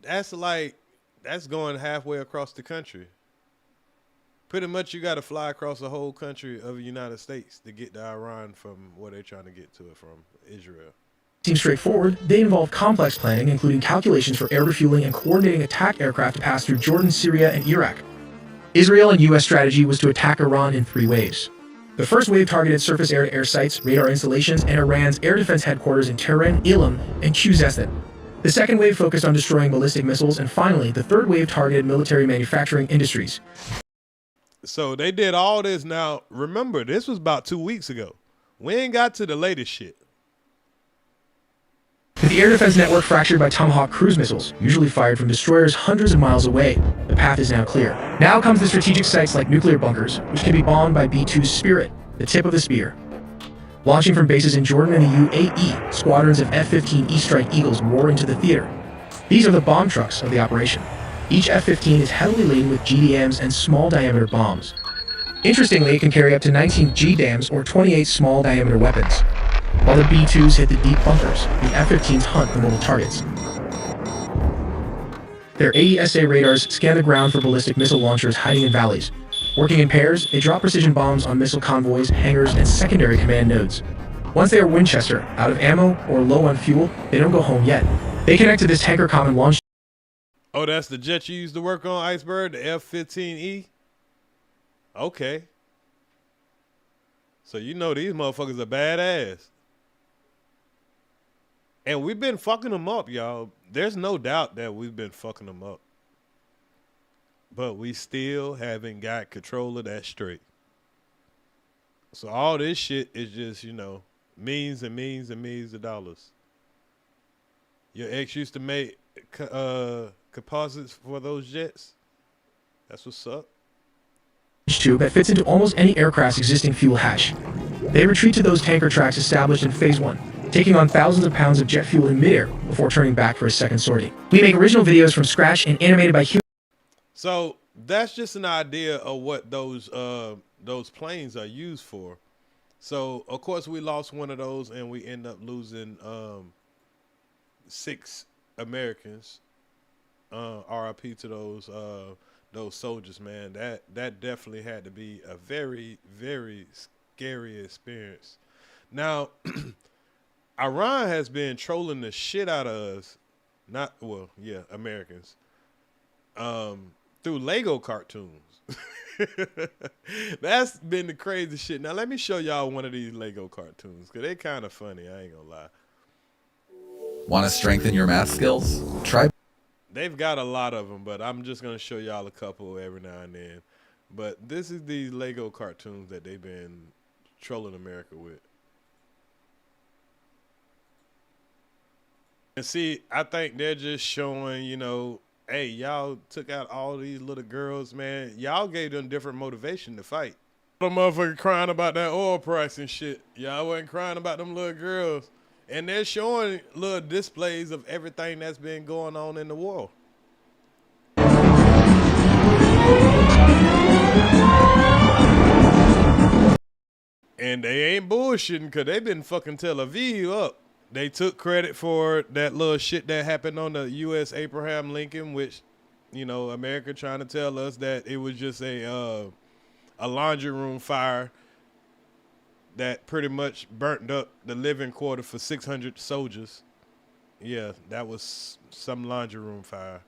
That's going halfway across the country. Pretty much you got to fly across the whole country of the United States to get to Iran from where they're trying to get to it from, Israel. Seem straightforward, they involve complex planning, including calculations for air refueling and coordinating attack aircraft to pass through Jordan, Syria, and Iraq. Israel and U.S. strategy was to attack Iran in 3 waves. The first wave targeted surface air-to-air sites, radar installations, and Iran's air defense headquarters in Tehran, Elam, and Khuzestan. The second wave focused on destroying ballistic missiles, and finally, the third wave targeted military manufacturing industries. So they did all this. Now, remember, this was about 2 weeks ago. We ain't got to the latest shit. With the air defense network fractured by Tomahawk cruise missiles, usually fired from destroyers hundreds of miles away, the path is now clear. Now comes the strategic sites like nuclear bunkers, which can be bombed by B-2's Spirit, the tip of the spear. Launching from bases in Jordan and the UAE, squadrons of F-15 E-Strike Eagles roar into the theater. These are the bomb trucks of the operation. Each F-15 is heavily laden with GDAMs and small-diameter bombs. Interestingly, it can carry up to 19 GDAMs or 28 small-diameter weapons. While the B-2s hit the deep bunkers, the F-15s hunt the mobile targets. Their AESA radars scan the ground for ballistic missile launchers hiding in valleys. Working in pairs, they drop precision bombs on missile convoys, hangars, and secondary command nodes. Once they are Winchester, out of ammo, or low on fuel, they don't go home yet. They connect to this tanker common launch. Oh, that's the jet you used to work on, Iceberg, the F-15E? Okay. So you know these motherfuckers are badass. And we've been fucking them up, y'all. There's no doubt that we've been fucking them up. But we still haven't got control of that straight. So all this shit is just, you know, millions and millions and millions of dollars. Your ex used to make composites for those jets. That's what's up. Tube that fits into almost any aircraft's existing fuel hatch. They retreat to those tanker tracks established in Phase 1, taking on thousands of pounds of jet fuel in midair before turning back for a second sortie. We make original videos from scratch and animated by humans. So that's just an idea of what those planes are used for. So of course we lost one of those and we end up losing 6 Americans. RIP to those soldiers, man. That definitely had to be a very, very scary experience. Now, Iran has been trolling the shit out of us, Americans, through Lego cartoons. That's been the crazy shit. Now, let me show y'all one of these Lego cartoons, because they're kind of funny, I ain't gonna lie. Want to strengthen your math skills? Try. They've got a lot of them, but I'm just going to show y'all a couple every now and then. But this is these Lego cartoons that they've been trolling America with. And see, I think they're just showing, you know, hey, y'all took out all these little girls, man. Y'all gave them different motivation to fight. The motherfucker crying about that oil price and shit. Y'all wasn't crying about them little girls. And they're showing little displays of everything that's been going on in the world. And they ain't bullshitting, because they been fucking Tel Aviv up. They took credit for that little shit that happened on the U.S. Abraham Lincoln, which, you know, America trying to tell us that it was just a laundry room fire that pretty much burnt up the living quarter for 600 soldiers. Yeah, that was some laundry room fire.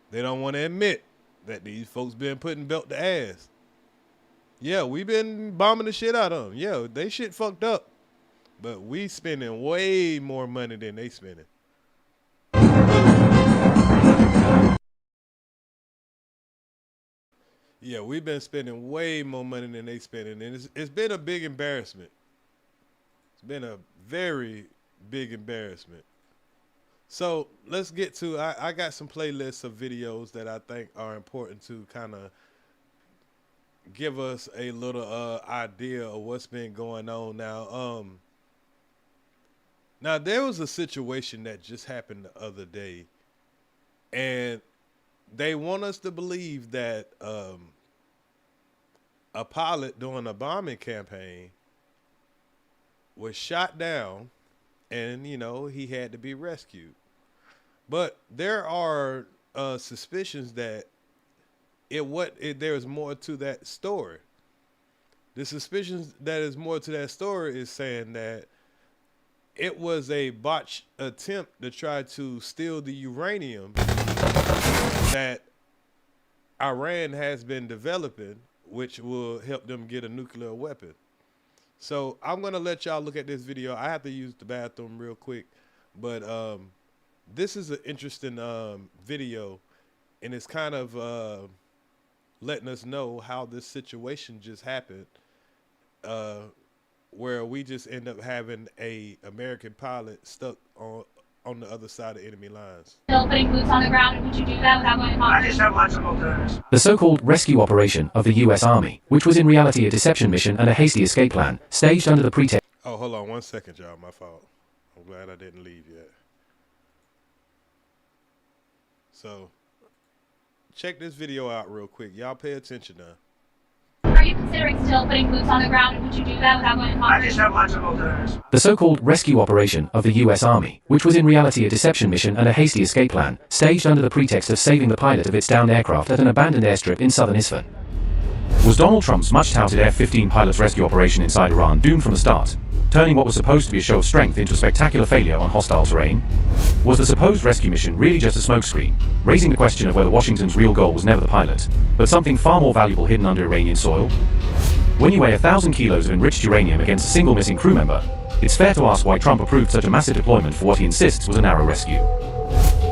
They don't want to admit that these folks been putting belt to ass. Yeah, we been bombing the shit out of them. Yeah, they shit fucked up. But we spending way more money than they spending. Yeah, we've been spending way more money than they spending, and it's been a big embarrassment. It's been a very big embarrassment. So let's get to, I got some playlists of videos that I think are important to kind of give us a little idea of what's been going on now. Now there was a situation that just happened the other day, and they want us to believe that a pilot doing a bombing campaign was shot down, and he had to be rescued. But there are suspicions that there's more to that story. The suspicions that is more to that story is saying that it was a botched attempt to try to steal the uranium that Iran has been developing, which will help them get a nuclear weapon. So I'm going to let y'all look at this video. I have to use the bathroom real quick, but this is an interesting video, and it's kind of letting us know how this situation just happened, where we just end up having a American pilot stuck on the other side of enemy lines. Still putting boots on the ground, and would you do that without going to Congress? I just have lots of alternatives. The so-called rescue operation of the U.S. Army, which was in reality a deception mission and a hasty escape plan, staged under the pretext... Oh, hold on 1 second, y'all. My fault. I'm glad I didn't leave yet. So, check this video out real quick. Y'all pay attention now. Are you considering still putting boots on the ground, and would you do that without going to Congress? I just have lots of alternatives. The so-called rescue operation of the U.S. Army, which was in reality a deception mission and a hasty escape plan, staged under the pretext of saving the pilot of its downed aircraft at an abandoned airstrip in southern Isfahan. Was Donald Trump's much-touted F-15 pilot's rescue operation inside Iran doomed from the start, turning what was supposed to be a show of strength into a spectacular failure on hostile terrain? Was the supposed rescue mission really just a smokescreen, raising the question of whether Washington's real goal was never the pilot, but something far more valuable hidden under Iranian soil? When you weigh 1,000 kilos of enriched uranium against a single missing crew member, it's fair to ask why Trump approved such a massive deployment for what he insists was a narrow rescue.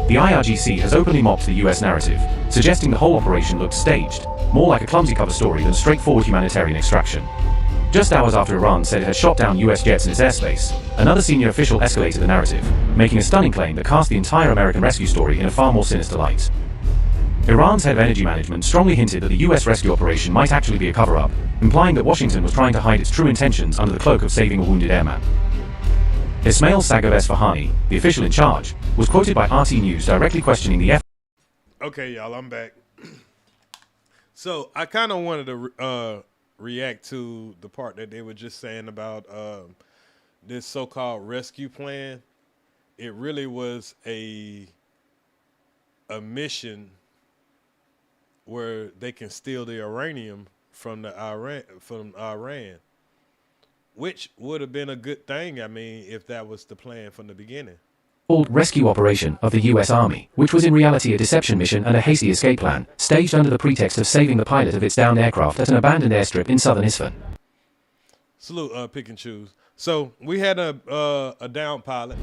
The IRGC has openly mocked the US narrative, suggesting the whole operation looked staged, more like a clumsy cover story than straightforward humanitarian extraction. Just hours after Iran said it had shot down US jets in its airspace, another senior official escalated the narrative, making a stunning claim that cast the entire American rescue story in a far more sinister light. Iran's head of energy management strongly hinted that the US rescue operation might actually be a cover-up, implying that Washington was trying to hide its true intentions under the cloak of saving a wounded airman. Ismail Saghab-Esfahani, the official in charge, was quoted by RT News directly questioning the Okay, y'all, I'm back. So I kind of wanted to react to the part that they were just saying about this so-called rescue plan. It really was a mission where they can steal the uranium from Iran, which would have been a good thing, I mean, if that was the plan from the beginning. Called rescue operation of the U.S. Army, which was in reality a deception mission and a hasty escape plan, staged under the pretext of saving the pilot of its downed aircraft at an abandoned airstrip in southern Isfahan. Salute, pick and choose. So we had a downed pilot.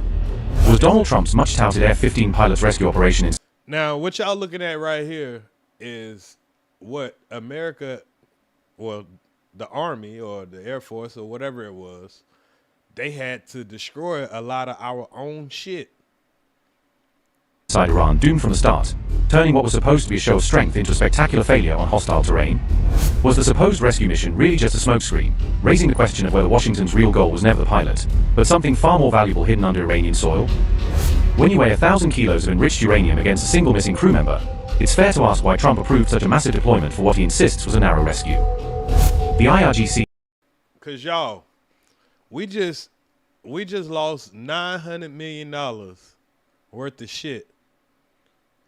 Was Donald Trump's much-touted F-15 pilot's rescue operation in... Now, what y'all looking at right here is what America, well, the Army or the Air Force or whatever it was, they had to destroy a lot of our own shit. Inside Iran doomed from the start, turning what was supposed to be a show of strength into a spectacular failure on hostile terrain? Was the supposed rescue mission really just a smokescreen, raising the question of whether Washington's real goal was never the pilot, but something far more valuable hidden under Iranian soil? When you weigh 1,000 kilos of enriched uranium against a single missing crew member, it's fair to ask why Trump approved such a massive deployment for what he insists was a narrow rescue. The IRGC... Cause y'all, we just lost $900 million worth of shit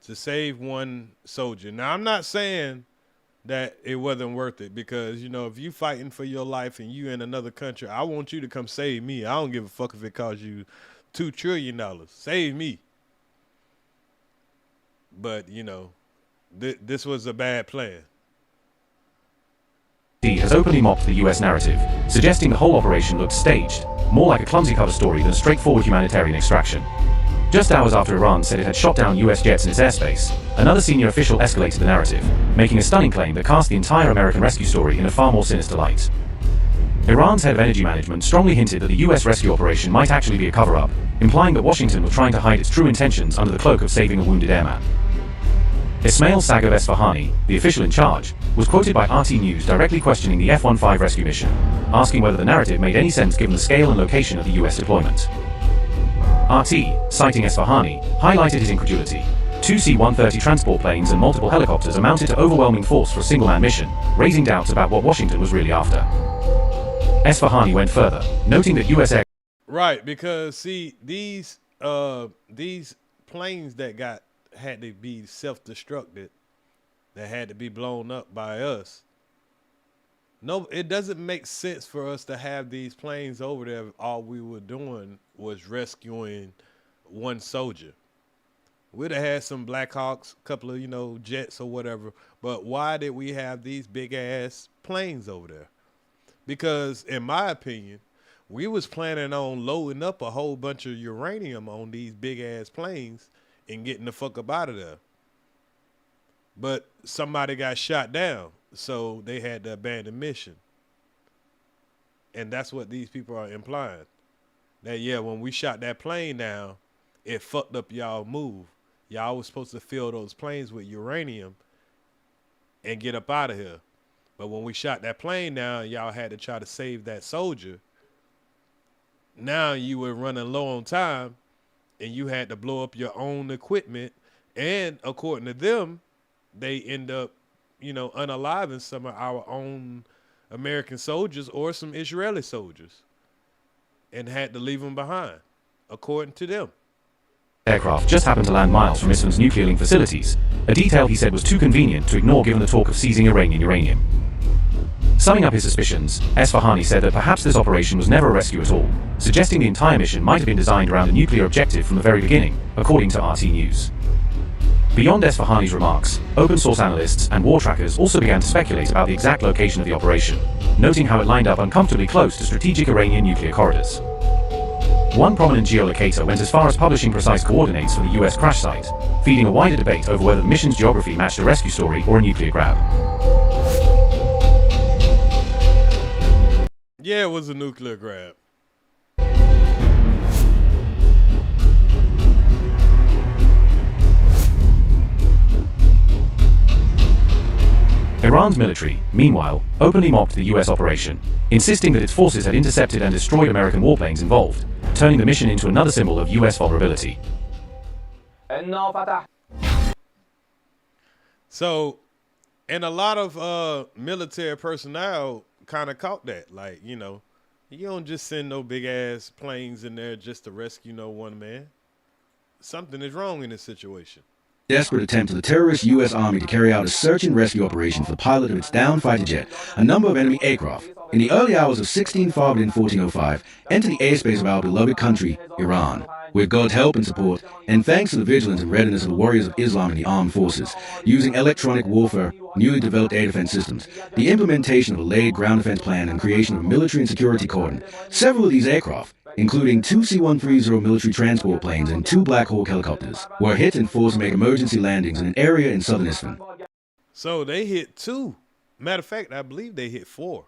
to save one soldier. Now, I'm not saying that it wasn't worth it, because, you know, if you fighting for your life and you in another country, I want you to come save me. I don't give a fuck if it costs you $2 trillion. Save me. But, you know, this was a bad plan. Has openly mocked the US narrative, suggesting the whole operation looked staged, more like a clumsy cover story than straightforward humanitarian extraction. Just hours after Iran said it had shot down US jets in its airspace, another senior official escalated the narrative, making a stunning claim that cast the entire American rescue story in a far more sinister light. Iran's head of energy management strongly hinted that the US rescue operation might actually be a cover-up, implying that Washington was trying to hide its true intentions under the cloak of saving a wounded airman. Ismail Saghab-Esfahani, the official in charge, was quoted by RT News directly questioning the F-15 rescue mission, asking whether the narrative made any sense given the scale and location of the US deployment. RT, citing Esfahani, highlighted his incredulity, 2 C-130 transport planes and multiple helicopters amounted to overwhelming force for a single-man mission, raising doubts about what Washington was really after. Esfahani went further, noting that U.S. air... Right, because see, these planes that had to be self-destructed, that had to be blown up by us. No, it doesn't make sense for us to have these planes over there if all we were doing was rescuing one soldier. We'd have had some Black Hawks, a couple of, jets or whatever, but why did we have these big-ass planes over there? Because, in my opinion, we was planning on loading up a whole bunch of uranium on these big-ass planes and getting the fuck up out of there. But somebody got shot down, so they had to abandon mission. And that's what these people are implying. That, yeah, when we shot that plane down, it fucked up y'all move. Y'all was supposed to fill those planes with uranium and get up out of here. But when we shot that plane down, y'all had to try to save that soldier. Now you were running low on time, and you had to blow up your own equipment. And according to them, they end up, unaliving some of our own American soldiers or some Israeli soldiers and had to leave them behind, according to them. Aircraft just happened to land miles from Isfahan's nuclear facilities, a detail he said was too convenient to ignore given the talk of seizing Iranian uranium. Summing up his suspicions, Esfahani said that perhaps this operation was never a rescue at all, suggesting the entire mission might have been designed around a nuclear objective from the very beginning, according to RT News. Beyond Esfahani's remarks, open source analysts and war trackers also began to speculate about the exact location of the operation, noting how it lined up uncomfortably close to strategic Iranian nuclear corridors. One prominent geolocator went as far as publishing precise coordinates for the US crash site, feeding a wider debate over whether the mission's geography matched a rescue story or a nuclear grab. Yeah, it was a nuclear grab. Iran's military, meanwhile, openly mocked the US operation, insisting that its forces had intercepted and destroyed American warplanes involved, turning the mission into another symbol of US vulnerability. So, and a lot of military personnel kind of caught that. Like, you don't just send no big-ass planes in there just to rescue no one man. Something is wrong in this situation. Desperate attempt of the terrorist U.S. Army to carry out a search and rescue operation for the pilot of its downed fighter jet, a number of enemy aircraft, in the early hours of 16 Farbrenn 1405, entered the airspace of our beloved country, Iran. With God's help and support, and thanks to the vigilance and readiness of the warriors of Islam and the armed forces, using electronic warfare, newly developed air defense systems, the implementation of a laid ground defense plan, and creation of a military and security cordon, several of these aircraft, including 2 C-130 military transport planes and 2 Black Hawk helicopters, were hit and forced to make emergency landings in an area in southern Isfahan. So they hit 2. Matter of fact, I believe they hit 4.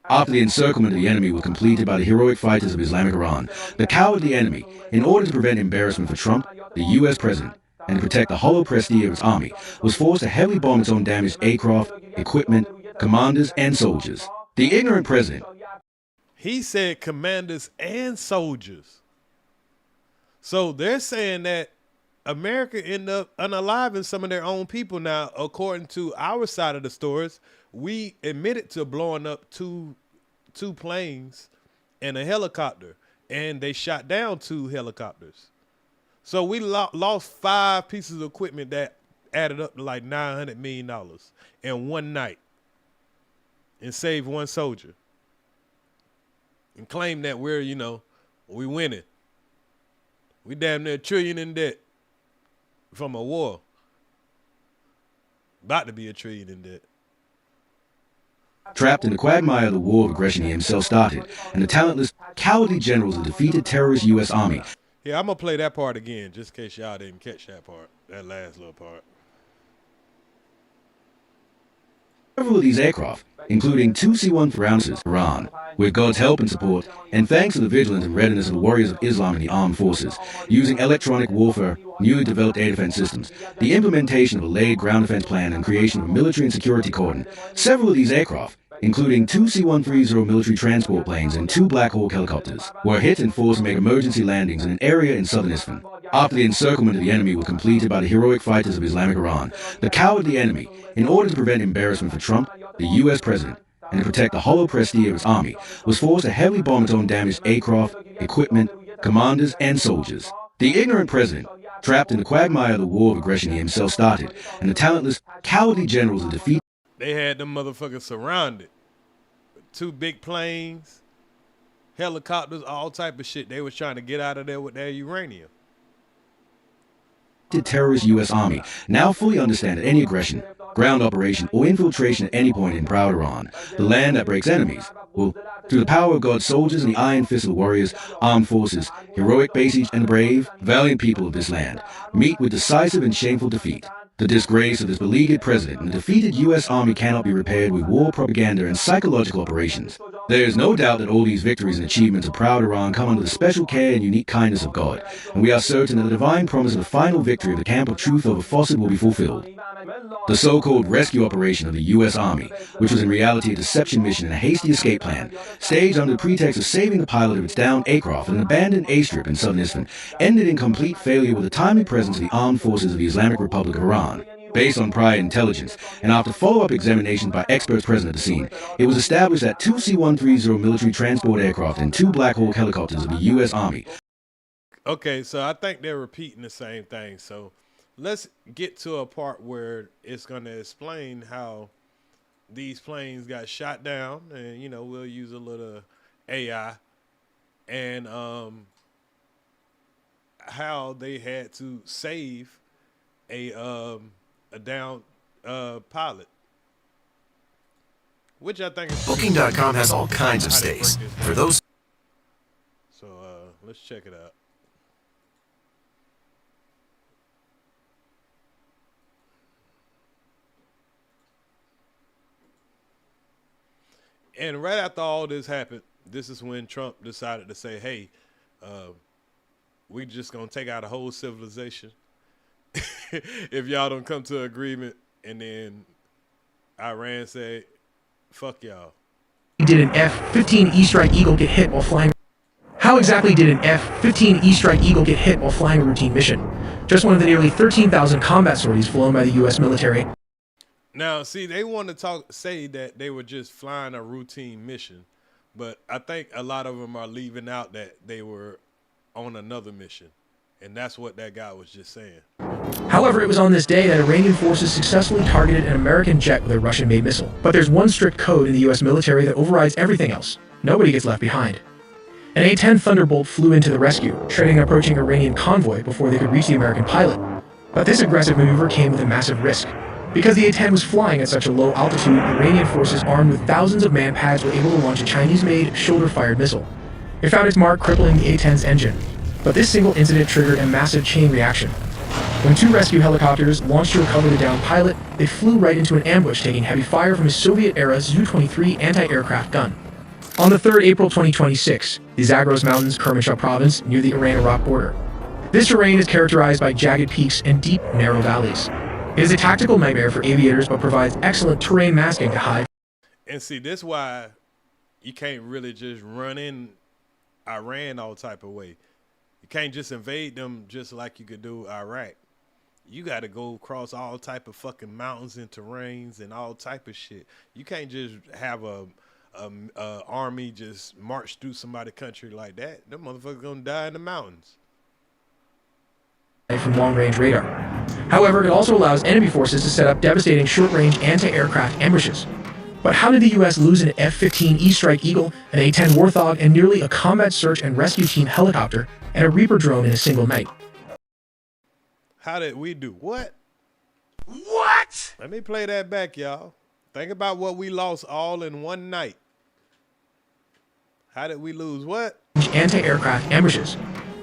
After the encirclement of the enemy was completed by the heroic fighters of Islamic Iran, the cowardly enemy, in order to prevent embarrassment for Trump, the U.S. president, and to protect the hollow prestige of its army, was forced to heavily bomb its own damaged aircraft, equipment, commanders, and soldiers. The ignorant president... He said commanders and soldiers. So they're saying that America ended up unaliving some of their own people. Now, according to our side of the stories, we admitted to blowing up two planes and a helicopter, and they shot down 2 helicopters. So we lost 5 pieces of equipment that added up to like $900 million in one night and saved 1 soldier. And claim that we're, we winning. We damn near $1 trillion in debt from a war. About to be $1 trillion in debt. Trapped in the quagmire of the war of aggression he himself started, and the talentless, cowardly generals of the defeated terrorist U.S. Army. Yeah, I'm going to play that part again, just in case y'all didn't catch that part, that last little part. Several of these aircraft, including 2 C-130 Iran, with God's help and support, and thanks to the vigilance and readiness of the warriors of Islam and the armed forces, using electronic warfare, newly developed air defense systems, the implementation of a laid ground defense plan, and creation of a military and security cordon, several of these aircraft, including 2 C-130 military transport planes and 2 Black Hawk helicopters, were hit and forced to make emergency landings in an area in southern Isfahan. After the encirclement of the enemy was completed by the heroic fighters of Islamic Iran, the cowardly enemy, in order to prevent embarrassment for Trump, the U.S. president, and to protect the hollow prestige of its army, was forced to heavily bomb its own damaged aircraft, equipment, commanders, and soldiers. The ignorant president, trapped in the quagmire of the war of aggression he himself started, and the talentless, cowardly generals of defeat. They had them motherfuckers surrounded. 2 big planes, helicopters, all type of shit. They was trying to get out of there with their uranium. The terrorist U.S. Army now fully understand that any aggression, ground operation, or infiltration at any point in proud Iran, the land that breaks enemies, will, through the power of God's soldiers and the iron fist of the warriors, armed forces, heroic basic, and the brave, valiant people of this land, meet with decisive and shameful defeat. The disgrace of this beleaguered president and the defeated U.S. Army cannot be repaired with war propaganda and psychological operations. There is no doubt that all these victories and achievements of proud Iran come under the special care and unique kindness of God, and we are certain that the divine promise of the final victory of the camp of truth over falsehood will be fulfilled. The so-called rescue operation of the U.S. Army, which was in reality a deception mission and a hasty escape plan, staged under the pretext of saving the pilot of its downed aircraft at an abandoned airstrip in southern Isfahan, ended in complete failure with the timely presence of the armed forces of the Islamic Republic of Iran. Based on prior intelligence, and after follow-up examination by experts present at the scene, it was established that 2 C-130 military transport aircraft and 2 Black Hawk helicopters of the U.S. Army. Okay, so I think they're repeating the same thing. So let's get to a part where it's going to explain how these planes got shot down, and, you know, we'll use a little AI, and how they had to save a down pilot, which I think is Booking.com has all kinds of stays for those. So let's check it out. And right after all this happened, this is when Trump decided to say, hey, we just gonna take out a whole civilization if y'all don't come to an agreement. And then Iran said, fuck y'all. Did an F-15E Strike Eagle get hit while flying? How exactly did an F-15E Strike Eagle get hit while flying a routine mission? Just one of the nearly 13,000 combat sorties flown by the U.S. military. Now, see, they want to say that they were just flying a routine mission, but I think a lot of them are leaving out that they were on another mission, and that's what that guy was just saying. However, it was on this day that Iranian forces successfully targeted an American jet with a Russian-made missile. But there's one strict code in the U.S. military that overrides everything else. Nobody gets left behind. An A-10 Thunderbolt flew into the rescue, treading an approaching Iranian convoy before they could reach the American pilot. But this aggressive maneuver came with a massive risk. Because the A-10 was flying at such a low altitude, Iranian forces armed with thousands of man-pads were able to launch a Chinese-made, shoulder-fired missile. It found its mark, crippling the A-10's engine. But this single incident triggered a massive chain reaction. When 2 rescue helicopters launched to recover the downed pilot, they flew right into an ambush, taking heavy fire from a Soviet-era Zu-23 anti-aircraft gun. On the 3rd April 2026, the Zagros Mountains, Kermanshah province, near the Iran-Iraq border. This terrain is characterized by jagged peaks and deep, narrow valleys. It is a tactical nightmare for aviators, but provides excellent terrain masking to hide. And see, this is why you can't really just run in Iran all type of way. You can't just invade them just like you could do Iraq. You got to go across all type of fucking mountains and terrains and all type of shit. You can't just have a army just march through somebody's country like that. Them motherfuckers gonna die in the mountains. From long-range radar. However, it also allows enemy forces to set up devastating short-range anti-aircraft ambushes. But how did the U.S. lose an F-15E Strike Eagle, an A-10 Warthog, and nearly a combat search and rescue team helicopter, and a Reaper drone in a single night? How did we do what? What? Let me play that back, y'all. Think about what we lost all in one night. How did we lose what? Anti-aircraft ambushes.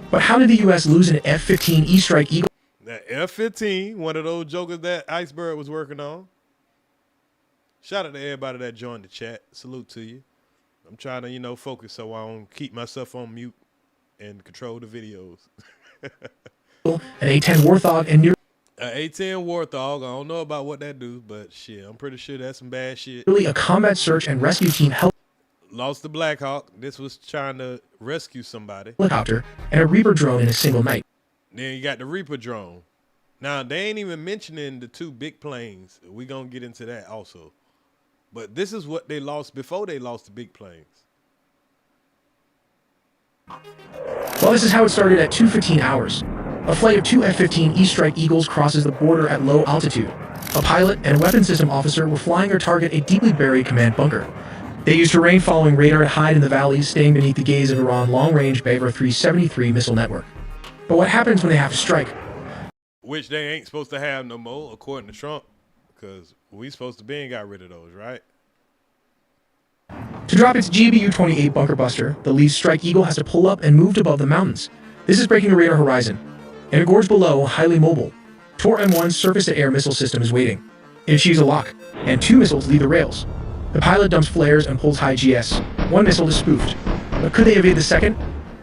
But how did the U.S. lose an F-15E Strike Eagle? That F-15, one of those jokers that Iceberg was working on. Shout out to everybody that joined the chat. Salute to you. I'm trying to, you know, focus so I don't keep myself on mute and control the videos. An A-10 Warthog and near... An A-10 Warthog. I don't know about what that do, but shit, I'm pretty sure that's some bad shit. A combat search and rescue team Lost the Black Hawk. This was trying to rescue somebody. helicopter and a Reaper drone in a single night. Then you got the Reaper drone. Now, they ain't even mentioning the 2 big planes. We gonna get into that also. But this is what they lost before they lost the big planes. Well, this is how it started at 2:15 hours. A flight of 2 F-15 E-Strike Eagles crosses the border at low altitude. A pilot and a weapons system officer were flying their target a deeply buried command bunker. They used terrain following radar to hide in the valleys, staying beneath the gaze of Iran long-range Bayvar 373 missile network. But what happens when they have to strike? Which they ain't supposed to have no more, according to Trump, because we supposed to be and got rid of those, right? To drop its GBU-28 bunker buster, the lead Strike Eagle has to pull up and move above the mountains. This is breaking the radar horizon. In a gorge below, highly mobile, Tor M1's surface-to-air missile system is waiting. It achieves a lock, and 2 missiles leave the rails. The pilot dumps flares and pulls high GS. 1 missile is spoofed. But could they evade the second?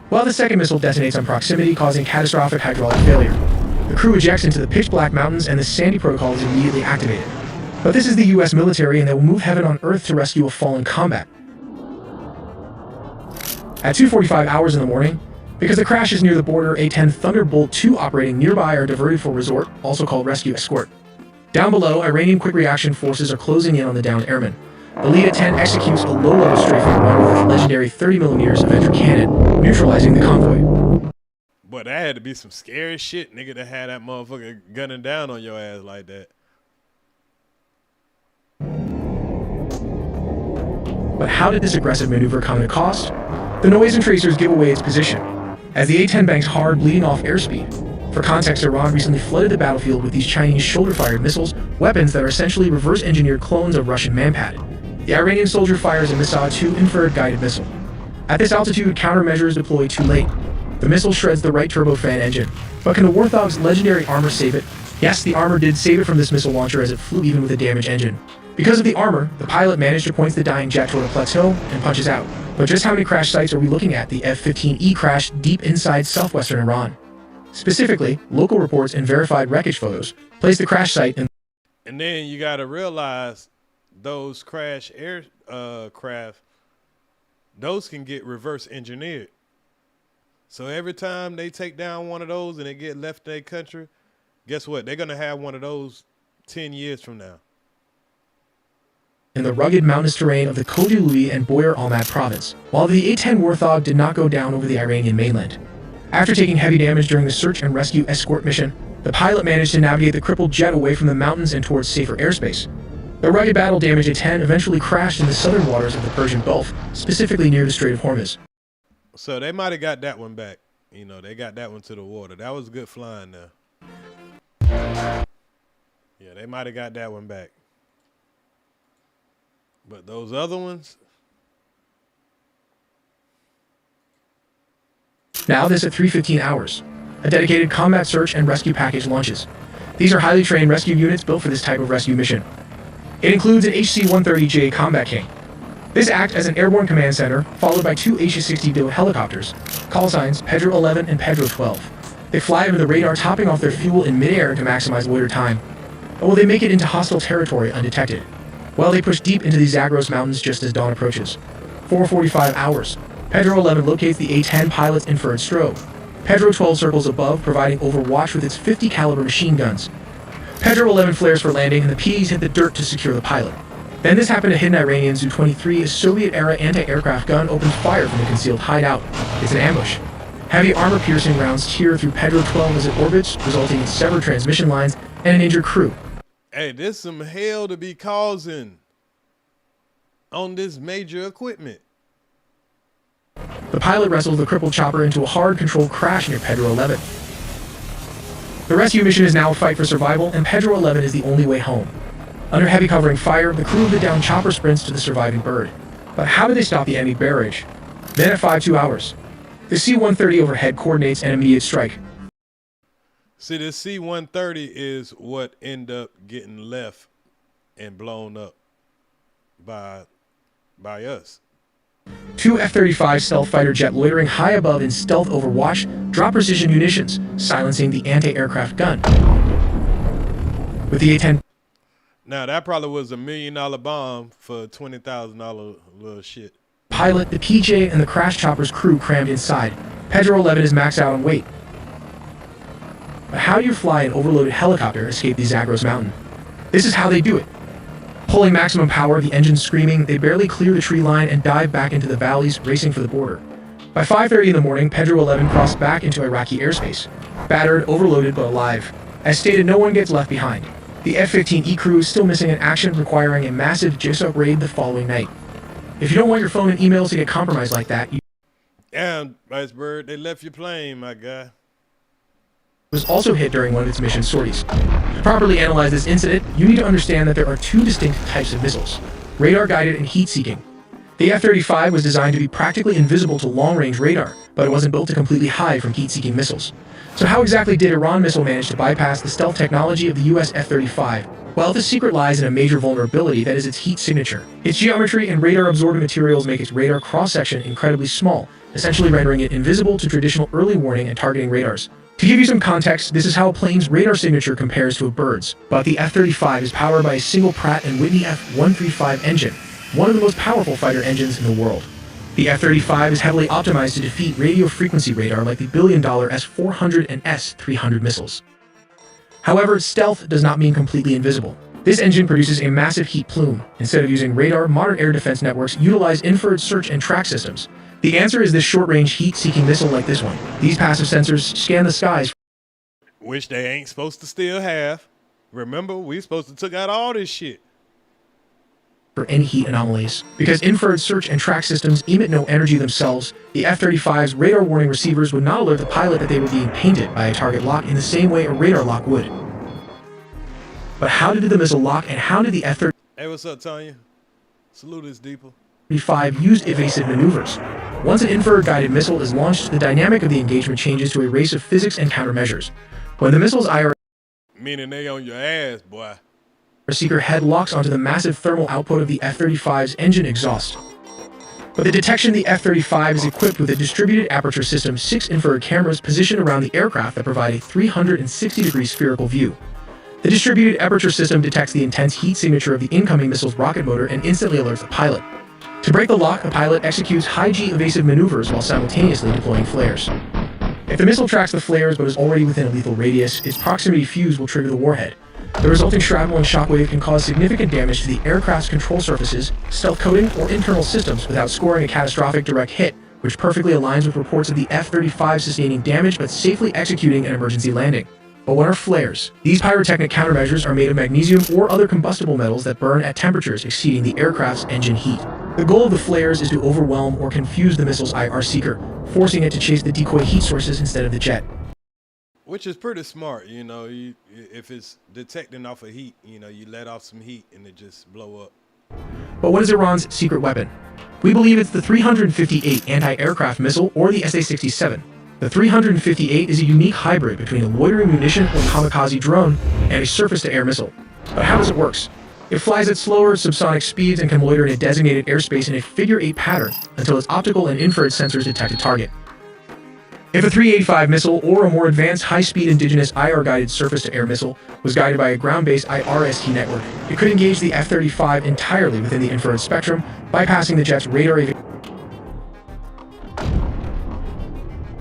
Well, the second missile detonates on proximity, causing catastrophic hydraulic failure. The crew ejects into the pitch-black mountains, and the Sandy Protocol is immediately activated. But this is the US military, and they will move heaven on earth to rescue a fallen combat. At 2:45 hours in the morning, because the crash is near the border, A-10 Thunderbolt II operating nearby are diverted for resort, also called rescue escort. Down below, Iranian quick reaction forces are closing in on the downed airmen. The lead A-10 executes a low-level strafing run with its legendary 30mm Avenger cannon, neutralizing the convoy. But that had to be some scary shit, nigga, to have that motherfucker gunning down on your ass like that. But how did this aggressive maneuver come at a cost? The noise and tracers give away its position, as the A-10 banks hard, bleeding off airspeed. For context, Iran recently flooded the battlefield with these Chinese shoulder-fired missiles, weapons that are essentially reverse-engineered clones of Russian Manpad. The Iranian soldier fires a Mossad-2 infrared guided missile. At this altitude, countermeasures deploy too late. The missile shreds the right turbofan engine. But can the Warthog's legendary armor save it? Yes, the armor did save it from this missile launcher as it flew even with a damaged engine. Because of the armor, the pilot managed to point the dying jet toward a plateau and punches out. But just how many crash sites are we looking at? The F-15E crash deep inside southwestern Iran. Specifically, local reports and verified wreckage photos place the crash site in. And then you got to realize those crash aircraft, those can get reverse engineered. So every time they take down one of those and they get left in their country, guess what? They're going to have one of those 10 years from now. In the rugged mountainous terrain of the Koduluy and Boyar Almat province, while the A-10 Warthog did not go down over the Iranian mainland. After taking heavy damage during the search and rescue escort mission, the pilot managed to navigate the crippled jet away from the mountains and towards safer airspace. The rugged battle-damaged A-10 eventually crashed in the southern waters of the Persian Gulf, specifically near the Strait of Hormuz. So they might have got that one back. You know, they got that one to the water. That was good flying there. Yeah, they might have got that one back. But those other ones? Now this at 3:15 hours. A dedicated combat search and rescue package launches. These are highly trained rescue units built for this type of rescue mission. It includes an HC-130J Combat King. This acts as an airborne command center, followed by 2 HC-60 helicopters, call signs Pedro 11 and Pedro 12. They fly over the radar, topping off their fuel in midair to maximize loiter time. But will they make it into hostile territory undetected? Well, they push deep into the Zagros Mountains just as dawn approaches. 4:45 hours. Pedro 11 locates the A-10 pilot's infrared strobe. Pedro 12 circles above, providing overwatch with its 50 caliber machine guns. Pedro 11 flares for landing, and the Ps hit the dirt to secure the pilot. Then this happened to hidden Iranian Zu-23, a Soviet-era anti-aircraft gun opens fire from the concealed hideout. It's an ambush. Heavy armor-piercing rounds tear through Pedro 12 as it orbits, resulting in severed transmission lines and an injured crew. Hey, there's some hell to be causing on this major equipment. The pilot wrestles the crippled chopper into a hard controlled crash near Pedro 11. The rescue mission is now a fight for survival, and Pedro 11 is the only way home. Under heavy covering fire, the crew of the downed chopper sprints to the surviving bird. But how do they stop the enemy barrage? Then at 5:02 hours, the C-130 overhead coordinates an immediate strike. See, this C-130 is what ended up getting left and blown up by us. 2 F-35 stealth fighter jet loitering high above in stealth overwatch drop precision munitions, silencing the anti-aircraft gun. With the A-10 Now that probably was $1 million bomb for $20,000 little shit. pilot, the PJ, and the crash chopper's crew crammed inside, Pedro 11 is maxed out on weight. But how do you fly an overloaded helicopter escape the Zagros mountain? This is how they do it. Pulling maximum power, the engine screaming, they barely clear the tree line and dive back into the valleys, racing for the border. By 5:30 in the morning, Pedro 11 crossed back into Iraqi airspace. Battered, overloaded, but alive. As stated, no one gets left behind. The F-15E crew is still missing in action, requiring a massive JSOC raid the following night. If you don't want your phone and emails to get compromised like that, you Damn, Iceberg, they left your plane, my guy. was also hit during one of its mission sorties. To properly analyze this incident, you need to understand that there are two distinct types of missiles, radar-guided and heat-seeking. The F-35 was designed to be practically invisible to long-range radar, but it wasn't built to completely hide from heat-seeking missiles. So how exactly did Iran missile manage to bypass the stealth technology of the US F-35? Well, the secret lies in a major vulnerability that is its heat signature. Its geometry and radar-absorbing materials make its radar cross-section incredibly small, essentially rendering it invisible to traditional early warning and targeting radars. To give you some context, this is how a plane's radar signature compares to a bird's, but the F-35 is powered by a single Pratt & Whitney F-135 engine, one of the most powerful fighter engines in the world. The F-35 is heavily optimized to defeat radio frequency radar like the billion-dollar S-400 and S-300 missiles. However, stealth does not mean completely invisible. This engine produces a massive heat plume. Instead of using radar, modern air defense networks utilize infrared search and track systems. The answer is this short-range heat-seeking missile like this one. These passive sensors scan the skies, Which they ain't supposed to still have. Remember, we supposed to took out all this shit. for any heat anomalies. Because infrared search and track systems emit no energy themselves, the F-35's radar warning receivers would not alert the pilot that they were being painted by a target lock in the same way a radar lock would. But how did the missile lock, and how did the F-35 Hey, what's up, Tanya? Salute us, Deeper. use evasive maneuvers? Once an infrared-guided missile is launched, the dynamic of the engagement changes to a race of physics and countermeasures. When the missile's IR Meaning they on your ass, boy. seeker head locks onto the massive thermal output of the F-35's engine exhaust. But the detection, the F-35 is equipped with a distributed aperture system, 6 infrared cameras positioned around the aircraft that provide a 360-degree spherical view. The distributed aperture system detects the intense heat signature of the incoming missile's rocket motor and instantly alerts the pilot. To break the lock, the pilot executes high-G evasive maneuvers while simultaneously deploying flares. If the missile tracks the flares but is already within a lethal radius, its proximity fuse will trigger the warhead. The resulting shrapnel and shockwave can cause significant damage to the aircraft's control surfaces, stealth coating, or internal systems without scoring a catastrophic direct hit, which perfectly aligns with reports of the F-35 sustaining damage but safely executing an emergency landing. But what are flares? These pyrotechnic countermeasures are made of magnesium or other combustible metals that burn at temperatures exceeding the aircraft's engine heat. The goal of the flares is to overwhelm or confuse the missile's IR seeker, forcing it to chase the decoy heat sources instead of the jet. Which is pretty smart, you know. If it's detecting off of heat, you know, you let off some heat and it just blow up. But what is Iran's secret weapon? We believe it's the 358 anti-aircraft missile or the SA-67. The 358 is a unique hybrid between a loitering munition or kamikaze drone and a surface-to-air missile. But how does it work? It flies at slower subsonic speeds and can loiter in a designated airspace in a figure-8 pattern until its optical and infrared sensors detect a target. If a 385 missile or a more advanced high-speed indigenous IR-guided surface-to-air missile was guided by a ground-based IRST network, it could engage the F-35 entirely within the infrared spectrum, bypassing the jet's radar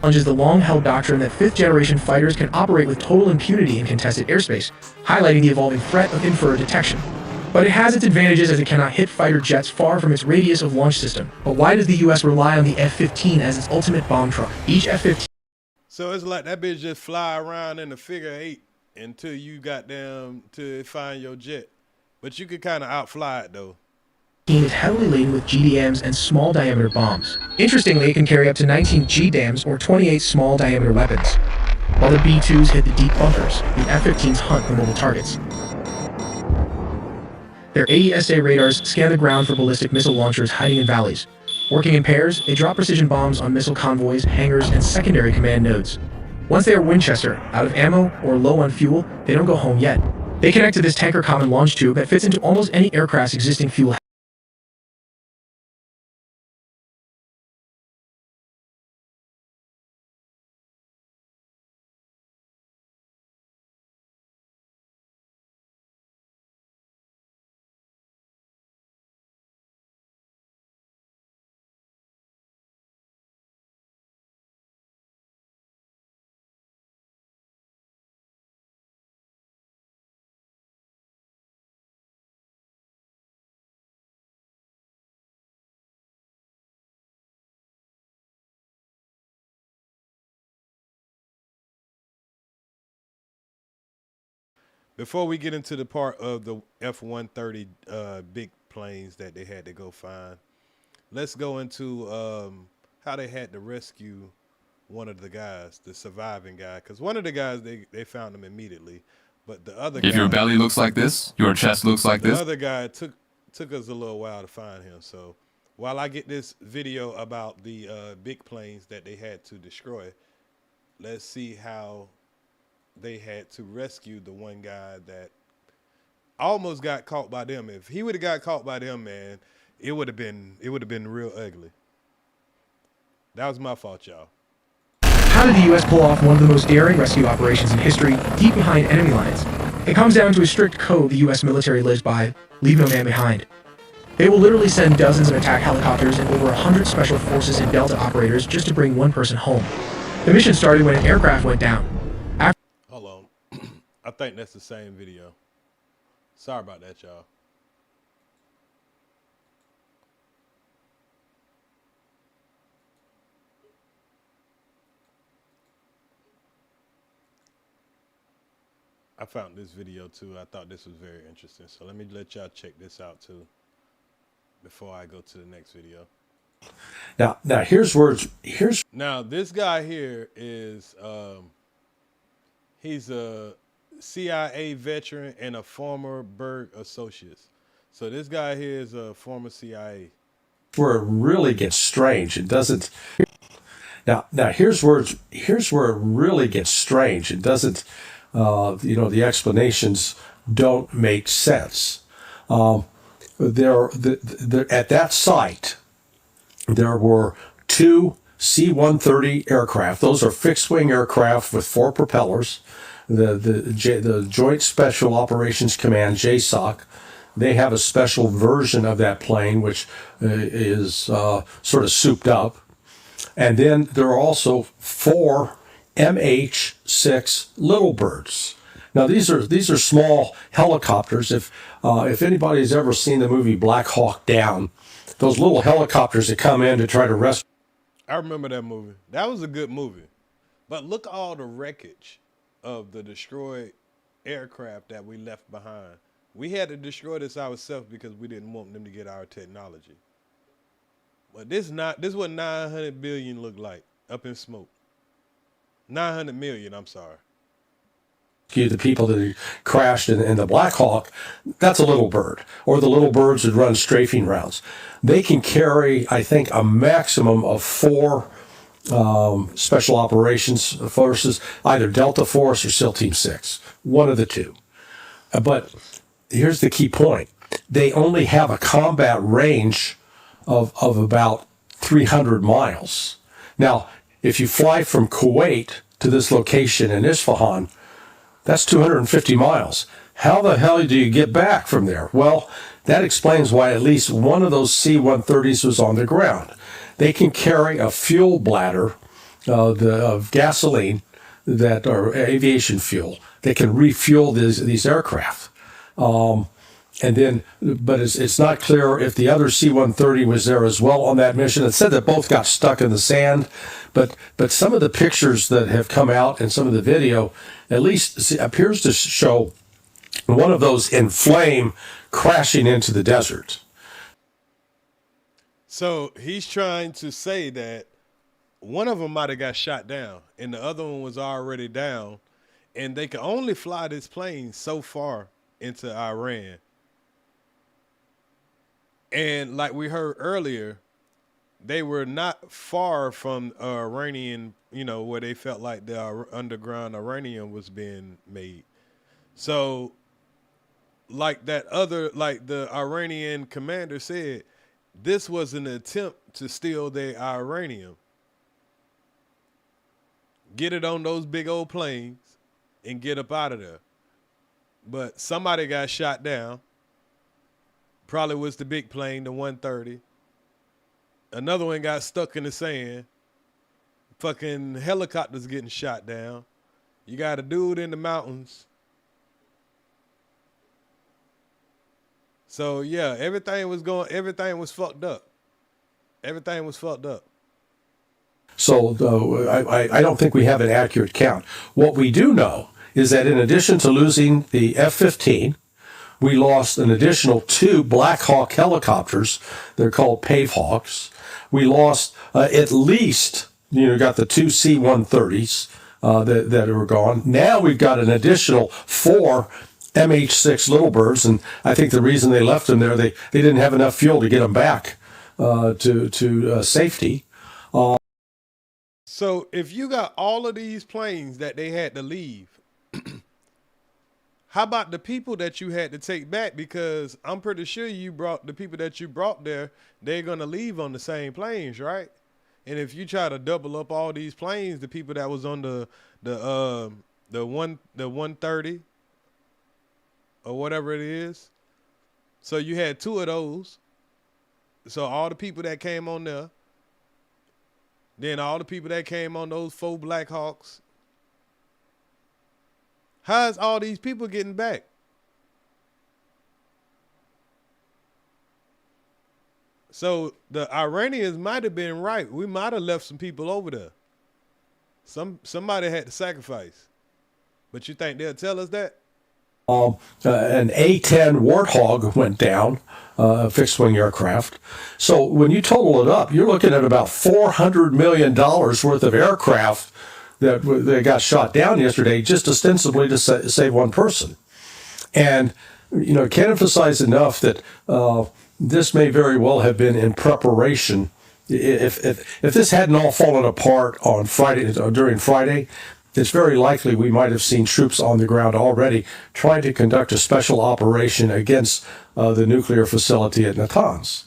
challenges the long-held doctrine that fifth-generation fighters can operate with total impunity in contested airspace, highlighting the evolving threat of infrared detection. But it has its advantages as it cannot hit fighter jets far from its radius of launch system. But why does the US rely on the F-15 as its ultimate bomb truck? Each F-15 So it's like that bitch just fly around in a figure 8 until you to find your jet. But you could kind of outfly it though. is heavily laden with GDMs and small diameter bombs. Interestingly, it can carry up to 19 GDAMs or 28 small diameter weapons. While the B-2s hit the deep bunkers, the F-15s hunt for mobile targets. Their AESA radars scan the ground for ballistic missile launchers hiding in valleys. Working in pairs, they drop precision bombs on missile convoys, hangars, and secondary command nodes. Once they are Winchester, out of ammo, or low on fuel, they don't go home yet. They connect to this tanker common launch tube that fits into almost any aircraft's existing fuel before we get into the part of the F-130 big planes that they had to go find, let's go into how they had to rescue one of the guys, the surviving guy. Because one of the guys, they found him immediately. But the other guy... If your belly looks like this, your chest looks like this. The other guy took us a little while to find him. So while I get this video about the big planes that they had to destroy, let's see how they had to rescue the one guy that almost got caught by them. If he would have got caught by them, man, it would have been real ugly. That was my fault, y'all. How did the U.S. pull off one of the most daring rescue operations in history deep behind enemy lines? It comes down to a strict code the U.S. military lives by: leave no man behind. They will literally send dozens of attack helicopters and over 100 special forces and Delta operators just to bring one person home. The mission started when an aircraft went down. Hold on. I think that's the same video. Sorry about that, y'all. I found this video too. I thought this was very interesting. So let me let y'all check this out too before I go to the next video. Now here's Now this guy here is he's a CIA veteran and a former Berg associate. So this guy here is a former CIA. where it really gets strange. It doesn't. Now here's where it really gets strange. It doesn't. The explanations don't make sense. At that site, there were two C-130 aircraft. Those are fixed-wing aircraft with 4 propellers. The Joint Special Operations Command, JSOC, they have a special version of that plane, which is sort of souped up. And then there are also 4 MH-6 Little Birds. Now these are small helicopters. If anybody's ever seen the movie Black Hawk Down, those little helicopters that come in to try to rescue. I remember that movie. That was a good movie. But look at all the wreckage of the destroyed aircraft that we left behind. We had to destroy this ourselves because we didn't want them to get our technology. But this is what 900 billion look like up in smoke. 900 million, I'm sorry. The people that crashed in the Black Hawk, that's a Little Bird. Or the Little Birds would run strafing rounds. They can carry, I think, a maximum of 4 special operations forces, either Delta Force or SEAL Team 6, one of the two. But here's the key point. They only have a combat range of about 300 miles. Now, if you fly from Kuwait to this location in Isfahan, that's 250 miles. How the hell do you get back from there? Well, that explains why at least one of those C-130s was on the ground. They can carry a fuel bladder of gasoline that are aviation fuel. They can refuel these aircraft. But it's not clear if the other C-130 was there as well on that mission. It said that both got stuck in the sand, but some of the pictures that have come out and some of the video at least appears to show one of those in flame crashing into the desert. So he's trying to say that one of them might have got shot down and the other one was already down, and they could only fly this plane so far into Iran. And like we heard earlier, they were not far from Iranian, where they felt like the underground uranium was being made. So like the Iranian commander said, this was an attempt to steal their uranium, get it on those big old planes and get up out of there. But somebody got shot down. Probably was the big plane, the 130. Another one got stuck in the sand. Fucking helicopters getting shot down. You got a dude in the mountains. So yeah, everything was fucked up. Everything was fucked up. So I don't think we have an accurate count. What we do know is that in addition to losing the F-15, we lost an additional 2 Black Hawk helicopters. They're called Pave Hawks. We lost at least, got the 2 C-130s that were gone. Now we've got an additional 4 MH-6 Little Birds, and I think the reason they left them there, they didn't have enough fuel to get them back to safety. So if you got all of these planes that they had to leave, how about the people that you had to take back? Because I'm pretty sure the people that you brought there, they're going to leave on the same planes, right? And if you try to double up all these planes, the people that was on the 130 or whatever it is, so you had 2 of those. So all the people that came on there, then all the people that came on those 4 Black Hawks. How's all these people getting back? So the Iranians might have been right. We might have left some people over there. Somebody had to sacrifice. But you think they'll tell us that? An A-10 Warthog went down, fixed-wing aircraft. So when you total it up, you're looking at about $400 million worth of aircraft that got shot down yesterday, just ostensibly to save one person. And, can't emphasize enough that this may very well have been in preparation. If this hadn't all fallen apart on Friday, during Friday, it's very likely we might have seen troops on the ground already trying to conduct a special operation against the nuclear facility at Natanz.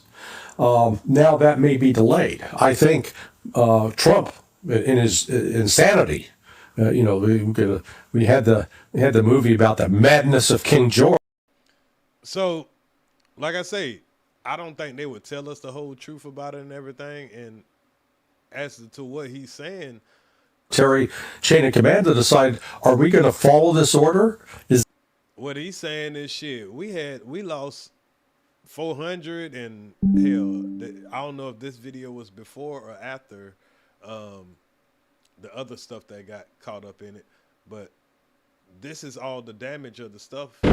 Now that may be delayed. I think Trump, in his insanity, we had the movie about the madness of King George. So, like I say, I don't think they would tell us the whole truth about it and everything. And as to what he's saying, military chain of command to decide, are we going to follow this order? What he's saying is shit. We lost 400 and hell, I don't know if this video was before or after the other stuff that got caught up in it, but this is all the damage of the stuff. This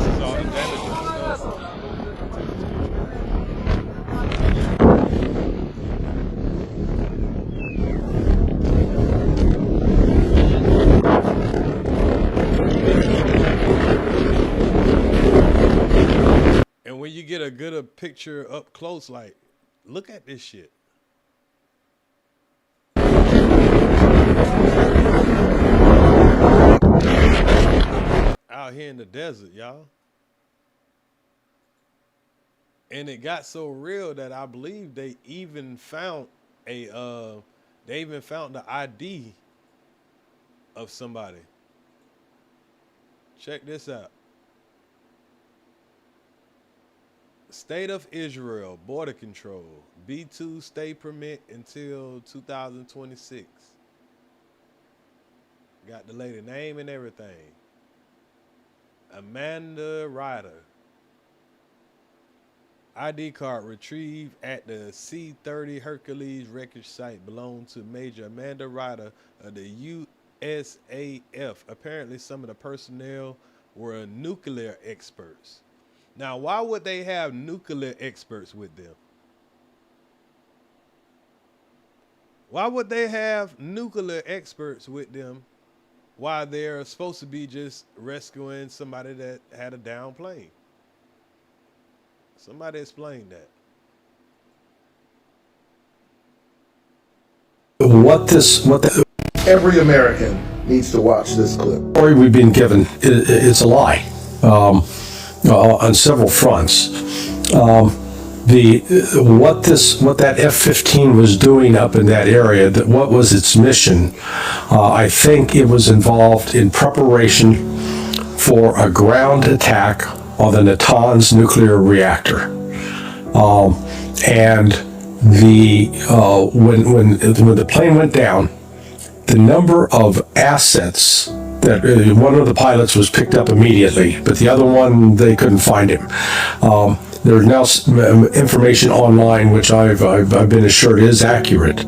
is all the damage of the stuff. And when you get a good picture up close, like, look at this shit. Out here in the desert, y'all. And it got so real that I believe they even found the ID of somebody. Check this out. State of Israel, border control, B2 stay permit until 2026. Got the lady name and everything. Amanda Ryder. ID card retrieved at the C-30 Hercules wreckage site belonged to Major Amanda Ryder of the USAF. Apparently some of the personnel were nuclear experts. Now, why would they have nuclear experts with them? Why would they have nuclear experts with them while they're supposed to be just rescuing somebody that had a down plane? Somebody explain that. Every American needs to watch this clip. The story we've been given, it's a lie. On several fronts. What that F-15 was doing up in that area, what was its mission? I think it was involved in preparation for a ground attack on the Natanz nuclear reactor. And when the plane went down, the number of assets that one of the pilots was picked up immediately, but the other one, they couldn't find him. There's now information online, which I've been assured is accurate,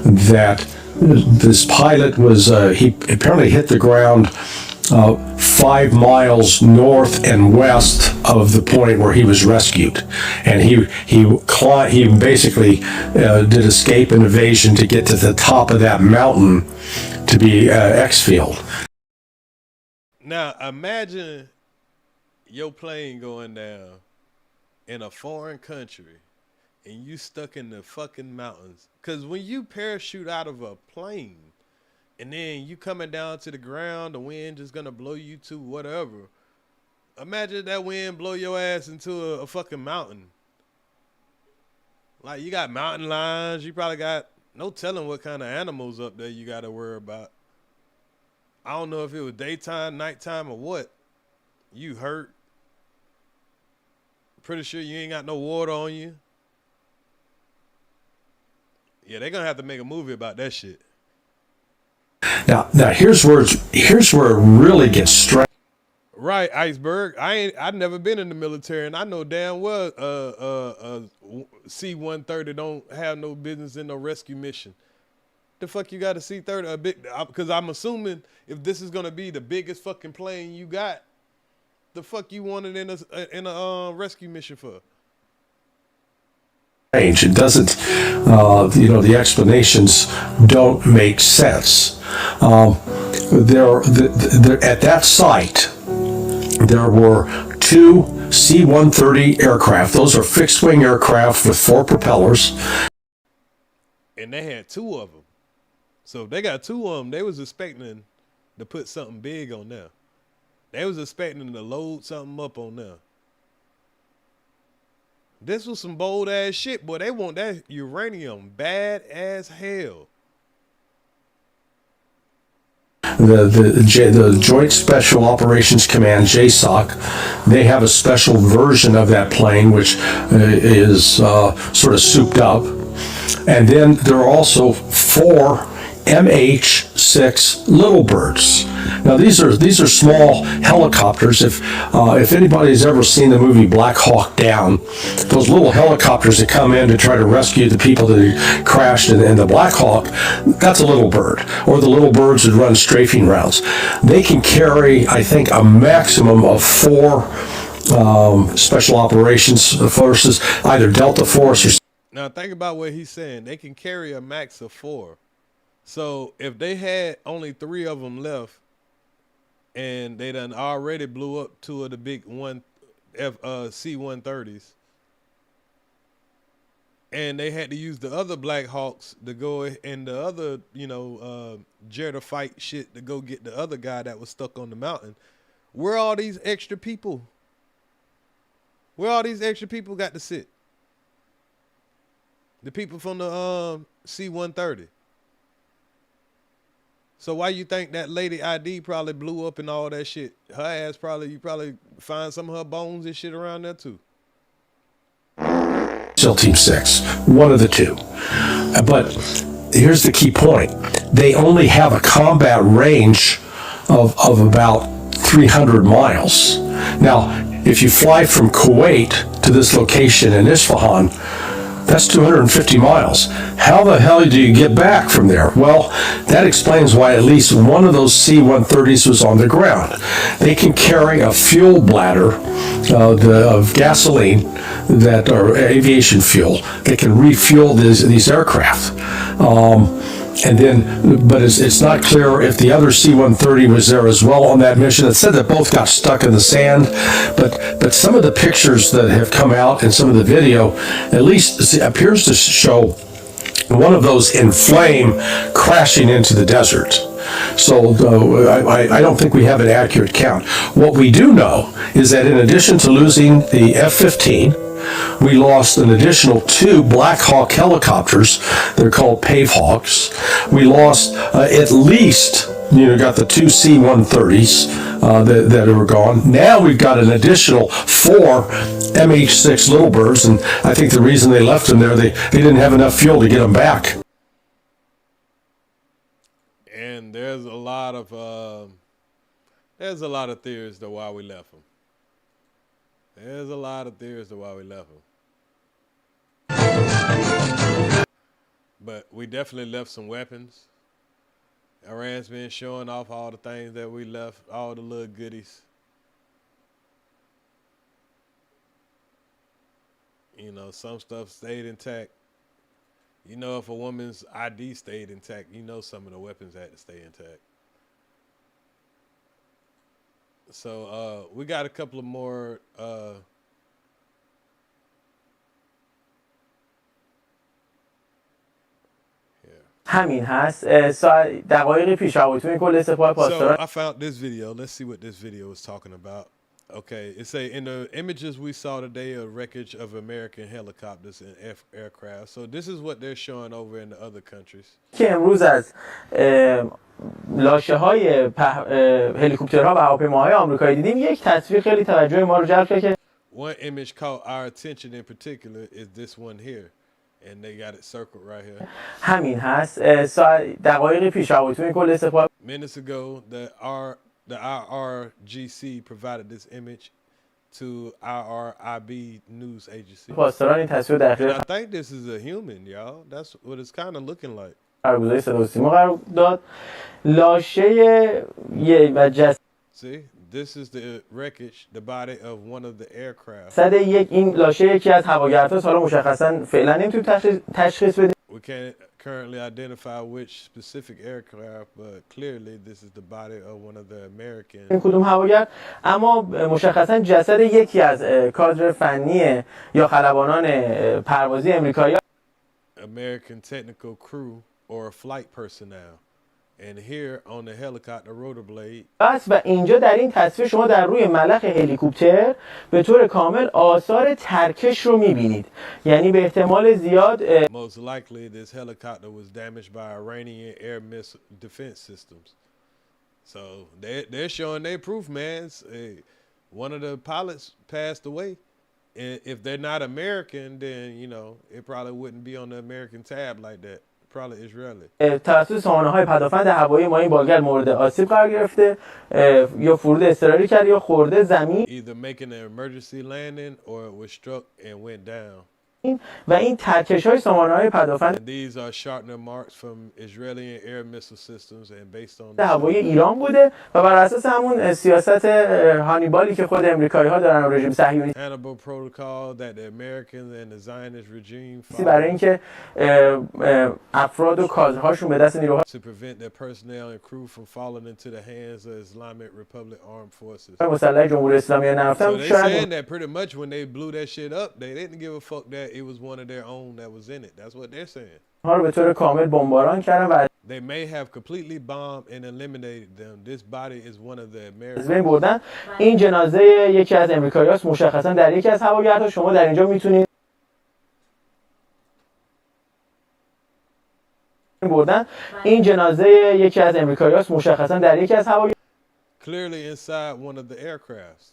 that this pilot was, he apparently hit the ground 5 miles north and west of the point where he was rescued, and he basically did escape and evasion to get to the top of that mountain to be exfilled. Now imagine your plane going down in a foreign country and you stuck in the fucking mountains. Cause when you parachute out of a plane and then you coming down to the ground, the wind just gonna blow you to whatever. Imagine that wind blow your ass into a fucking mountain. Like, you got mountain lions, you probably got no telling what kind of animals up there you gotta worry about. I don't know if it was daytime, nighttime, or what. You hurt. Pretty sure you ain't got no water on you. Yeah, they're gonna have to make a movie about that shit. Now here's where it really gets strange. Right, Iceberg. I've never been in the military, and I know damn well C-130 don't have no business in no rescue mission. The fuck you got a C-30 a big? Because I'm assuming if this is gonna be the biggest fucking plane you got, the fuck you want it in a rescue mission for? It doesn't, the explanations don't make sense. At that site, there were 2 C-130 aircraft. Those are fixed-wing aircraft with 4 propellers. And they had 2 of them. So if they got 2 of them, they was expecting to put something big on there. They was expecting to load something up on there. This was some bold ass shit, boy. They want that uranium bad as hell. The Joint Special Operations Command, JSOC, they have a special version of that plane which is sort of souped up. And then there are also 4 MH-6 Little Birds. Now these are small helicopters. If anybody's ever seen the movie Black Hawk Down, those little helicopters that come in to try to rescue the people that crashed in the Black Hawk, that's a Little Bird. Or the Little Birds that run strafing rounds. They can carry, I think, a maximum of 4 special operations forces, either Delta Force or... Now think about what he's saying. They can carry a max of 4. So if they had only 3 of them left, and they done already blew up 2 of the big C-130s, and they had to use the other Black Hawks to go and the other, Jerry fight shit to go get the other guy that was stuck on the mountain. Where all these extra people? Where all these extra people got to sit? The people from the C-130. So why you think that lady ID probably blew up and all that shit? Her ass you probably find some of her bones and shit around there too. SEAL Team 6, one of the 2. But here's the key point. They only have a combat range of about 300 miles. Now, if you fly from Kuwait to this location in Isfahan, that's 250 miles. How the hell do you get back from there? Well, that explains why at least one of those C-130s was on the ground. They can carry a fuel bladder of gasoline or aviation fuel that can refuel these aircraft. But it's not clear if the other C-130 was there as well on that mission. It said that both got stuck in the sand, but some of the pictures that have come out and some of the video at least appears to show one of those in flame crashing into the desert. So I don't think we have an accurate count. What we do know is that in addition to losing the F-15, we lost an additional 2 Black Hawk helicopters. They're called Pave Hawks. We lost at least, got the 2 C-130s that were gone. Now we've got an additional 4 MH-6 Little Birds, and I think the reason they left them there, they didn't have enough fuel to get them back. And there's a lot of theories to why we left them. There's a lot of theories to why we left them. But we definitely left some weapons. Iran's been showing off all the things that we left, all the little goodies. You know, some stuff stayed intact. You know, if a woman's ID stayed intact, you know some of the weapons had to stay intact. So we got a couple of more همین هست دقایقی پیش هواپیمای کل سپاه پاسداران. So I found this video. Let's see what this video is talking about. Okay, it say in the images we saw today a wreckage of American helicopters and aircraft. So this is what they're showing over in the other countries. که امروز از لاشه‌های هلیکوپترها و هواپیماهای آمریکایی دیدیم، یک تصویر خیلی توجه ما رو جلب کرد که One image caught our attention in particular is this one here. And they got it circled right here. همین هست دقایقی پیش هواپیمای کل سپاه. Minutes ago, the IRGC provided this image to IRIB news agency. پاسداران این تصویر در اختیار I think this is a human, y'all. That's what it's kind of looking like. برگزاری صدا و سیما قرار داد. لاشه و جسد See, this is the wreckage, the body of one of the aircraft. این لاشه یکی از هواگردهاست. حالا مشخصا فعلا نمیتونیم تشخیص بدیم. We can't currently identify which specific aircraft, but clearly this is the body of one of the American. این کدوم هواگرد؟ اما مشخصا جسد یکی از کادر فنی یا خلبانان پروازی امریکایی American technical crew or flight personnel. And here on the helicopter rotor blade. و اینجا در این تصویر شما در روی ملخ هلیکوپتر به طور کامل آثار ترکش رو می‌بینید. یعنی به احتمال زیاد Most likely this helicopter was damaged by Iranian air missile defense systems. So they're showing their proof, man. One of the pilots passed away. And if they're not American, then you know it probably wouldn't be on the American tab like that. Probably Israeli. توسط سامانه‌های پدافند هوایی ما این بالگرد مورد آسیب قرار گرفته یا فرود اضطراری کرد یا خورده زمین. Either making an emergency landing or it was struck and went down. و این ترکش‌های سامانه‌های پدافند These are sharpener marks from Israeli air missile systems and based on هوایی ایران بوده و بر اساس همون سیاست هانیبالی که خود امریکایی‌ها دارن و رژیم صهیونی Hannibal protocol that the Americans and the Zionist regime برای اینکه افراد و کادرهاشون به دست نیروها to prevent their personnel and crew from falling into the hands of Islamic Republic armed forces. مسلح جمهوری اسلامی نرفتن. So they saying that pretty much when they blew that shit up, they didn't give a fuck that it was one of their own that was in it. That's what they're saying. ها رو به طور کامل بمباران کردن و They may have completely bombed and eliminated them. This body is one of the Americans. بین بردن. این جنازه یکی از امریکایی‌هاست مشخصا در یکی از هواگردها. شما در اینجا میتونید بردن. این جنازه یکی از امریکایی‌هاست مشخصا در یکی از هواگردها. Clearly inside one of the aircrafts.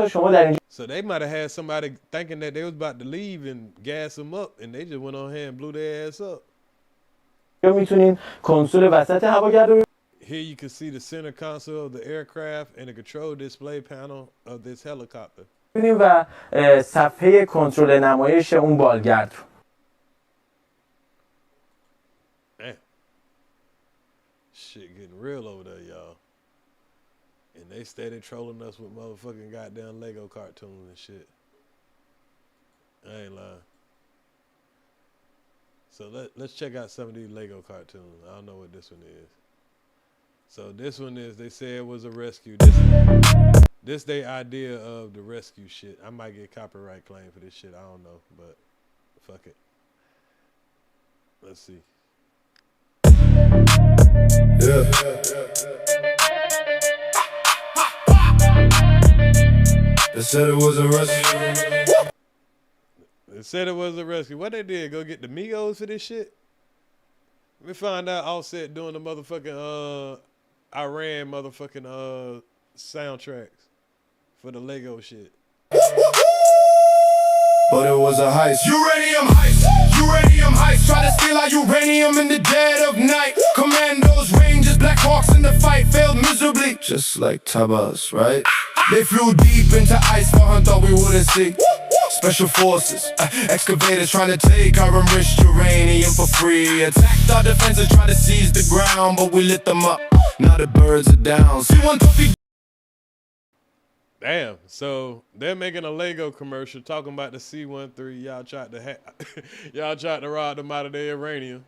شما در اینجا So they might have had somebody thinking that they was about to leave and gas them up and they just went on ahead and blew their ass up. میتونین کنسول وسط هواگرد رو Here you can see the center console of the aircraft and the control display panel of this helicopter. ببینیم و صفحه کنترل نمایش اون بالگرد رو. Shit getting real over there, y'all. And they steady trolling us with motherfucking goddamn Lego cartoons and shit. I ain't lying. So let's check out some of these Lego cartoons. I don't know what this one is. So this one is, they say it was a rescue. This they idea of the rescue shit. I might get copyright claim for this shit. I don't know, but fuck it. Let's see. Yeah. They said it was a rescue. They said it was a rescue. What they did? Go get the Migos for this shit? Let me find out Offset doing the motherfucking Iran motherfucking soundtracks for the Lego shit. But it was a heist. Uranium heist. Uranium heist. Try to steal our uranium in the dead of night. Commandos, Rangers, Black Hawks in the fight failed miserably. Just like Tabas, right? They flew deep into ice for hunt thought we wouldn't see. Special forces, excavators trying to take our enriched uranium for free. Attacked our defenses, tried to seize the ground, but we lit them up. Now the birds are down. C1 trophy. Damn, so they're making a Lego commercial talking about the C-13. Y'all tried to rob them out of their uranium.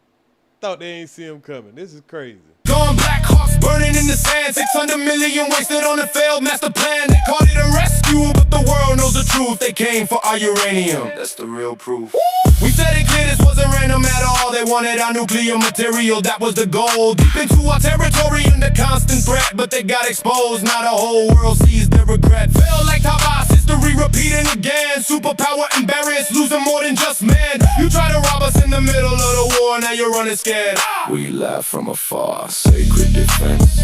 Thought they ain't see them coming. This is crazy. Gone Black Hawks burning in the sand. 600 million wasted on a failed master plan. They called it a rescue, but the world knows the truth. They came for our uranium. That's the real proof. We said it clear, this wasn't random at all. They wanted our nuclear material, that was the goal. Deep into our territory under constant threat, but they got exposed. Now the whole world sees their regret. Felt like Tabas, history repeating again. Superpower embarrassed, losing more than just man. You try to rob us in the middle of the war, now you're running scared. We laugh from afar, sacred defense.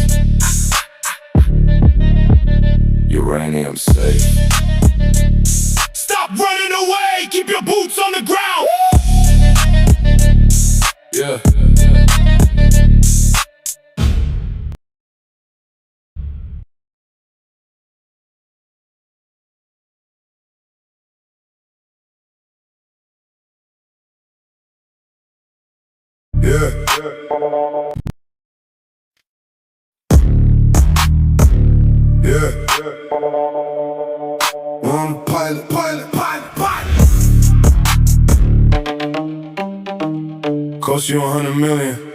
Uranium safe. Stop running away, keep your boots on the ground. Yeah. One pilot. Cost you 100 million.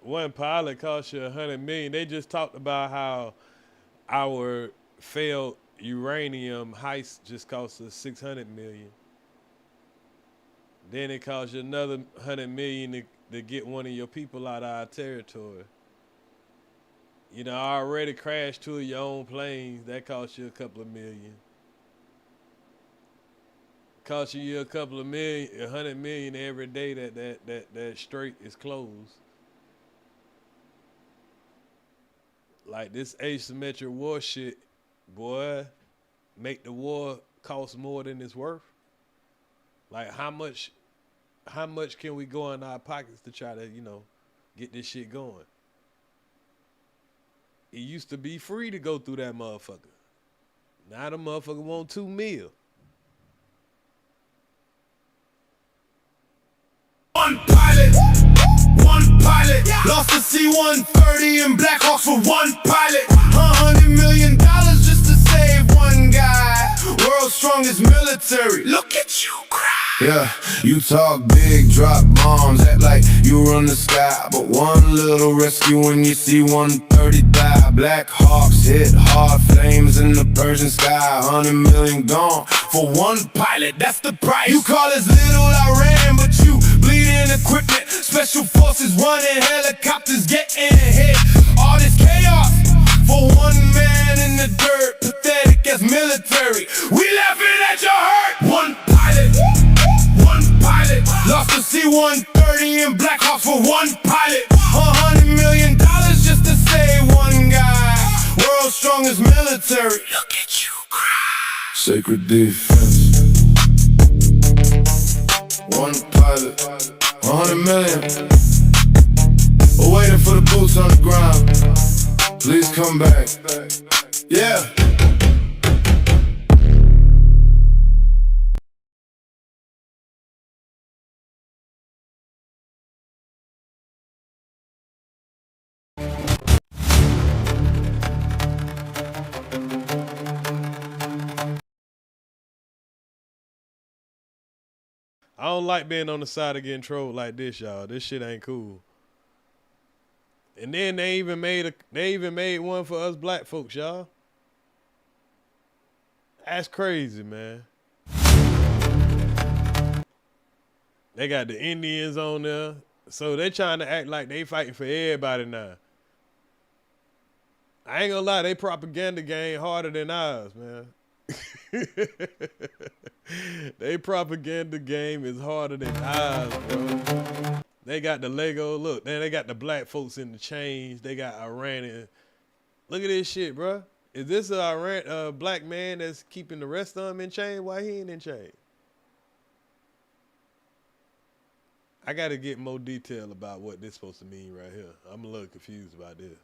One pilot cost you 100 million. They just talked about how our failed uranium heist just cost us 600 million. Then it cost you another 100 million to get one of your people out of our territory. You know, I already crashed two of your own planes. That cost you a couple of million. Cost you a couple of million, 100 million every day that strait is closed. Like this asymmetric war shit, boy, make the war cost more than it's worth. Like how much can we go in our pockets to try to, get this shit going? It used to be free to go through that motherfucker. Now the motherfucker want $2 million. One pilot, lost the C-130 and Black Hawks for one pilot. $100 million just to save one guy. World's strongest military. Look at you cry. Yeah, you talk big, drop bombs, act like you run the sky. But one little rescue when you see 130 die. Black Hawks hit hard, flames in the Persian sky. 100 million gone for one pilot, that's the price. You call us little Iran, but you bleeding equipment. Special forces running, helicopters getting hit. All this chaos for one man in the dirt. Pathetic as military. We laughing at your hurt. One pilot. Lost the C-130 and Black Hawks for one pilot. $100 million just to save one guy. World's strongest military. Look at you cry. Sacred defense. One pilot, 100 million. We're waiting for the boots on the ground. Please come back. Yeah. I don't like being on the side of getting trolled like this, y'all. This shit ain't cool. And then they even made one for us black folks, y'all. That's crazy, man. They got the Indians on there. So they trying to act like they fighting for everybody now. I ain't gonna lie, they propaganda game harder than ours, man. They propaganda game is harder than ours, bro. They got the Lego, look, then they got the black folks in the chains. They got Iranian. Look at this shit, bro. Is this a black man that's keeping the rest of them in chains? Why he ain't in chains? I got to get more detail about what this supposed to mean right here. I'm a little confused about this.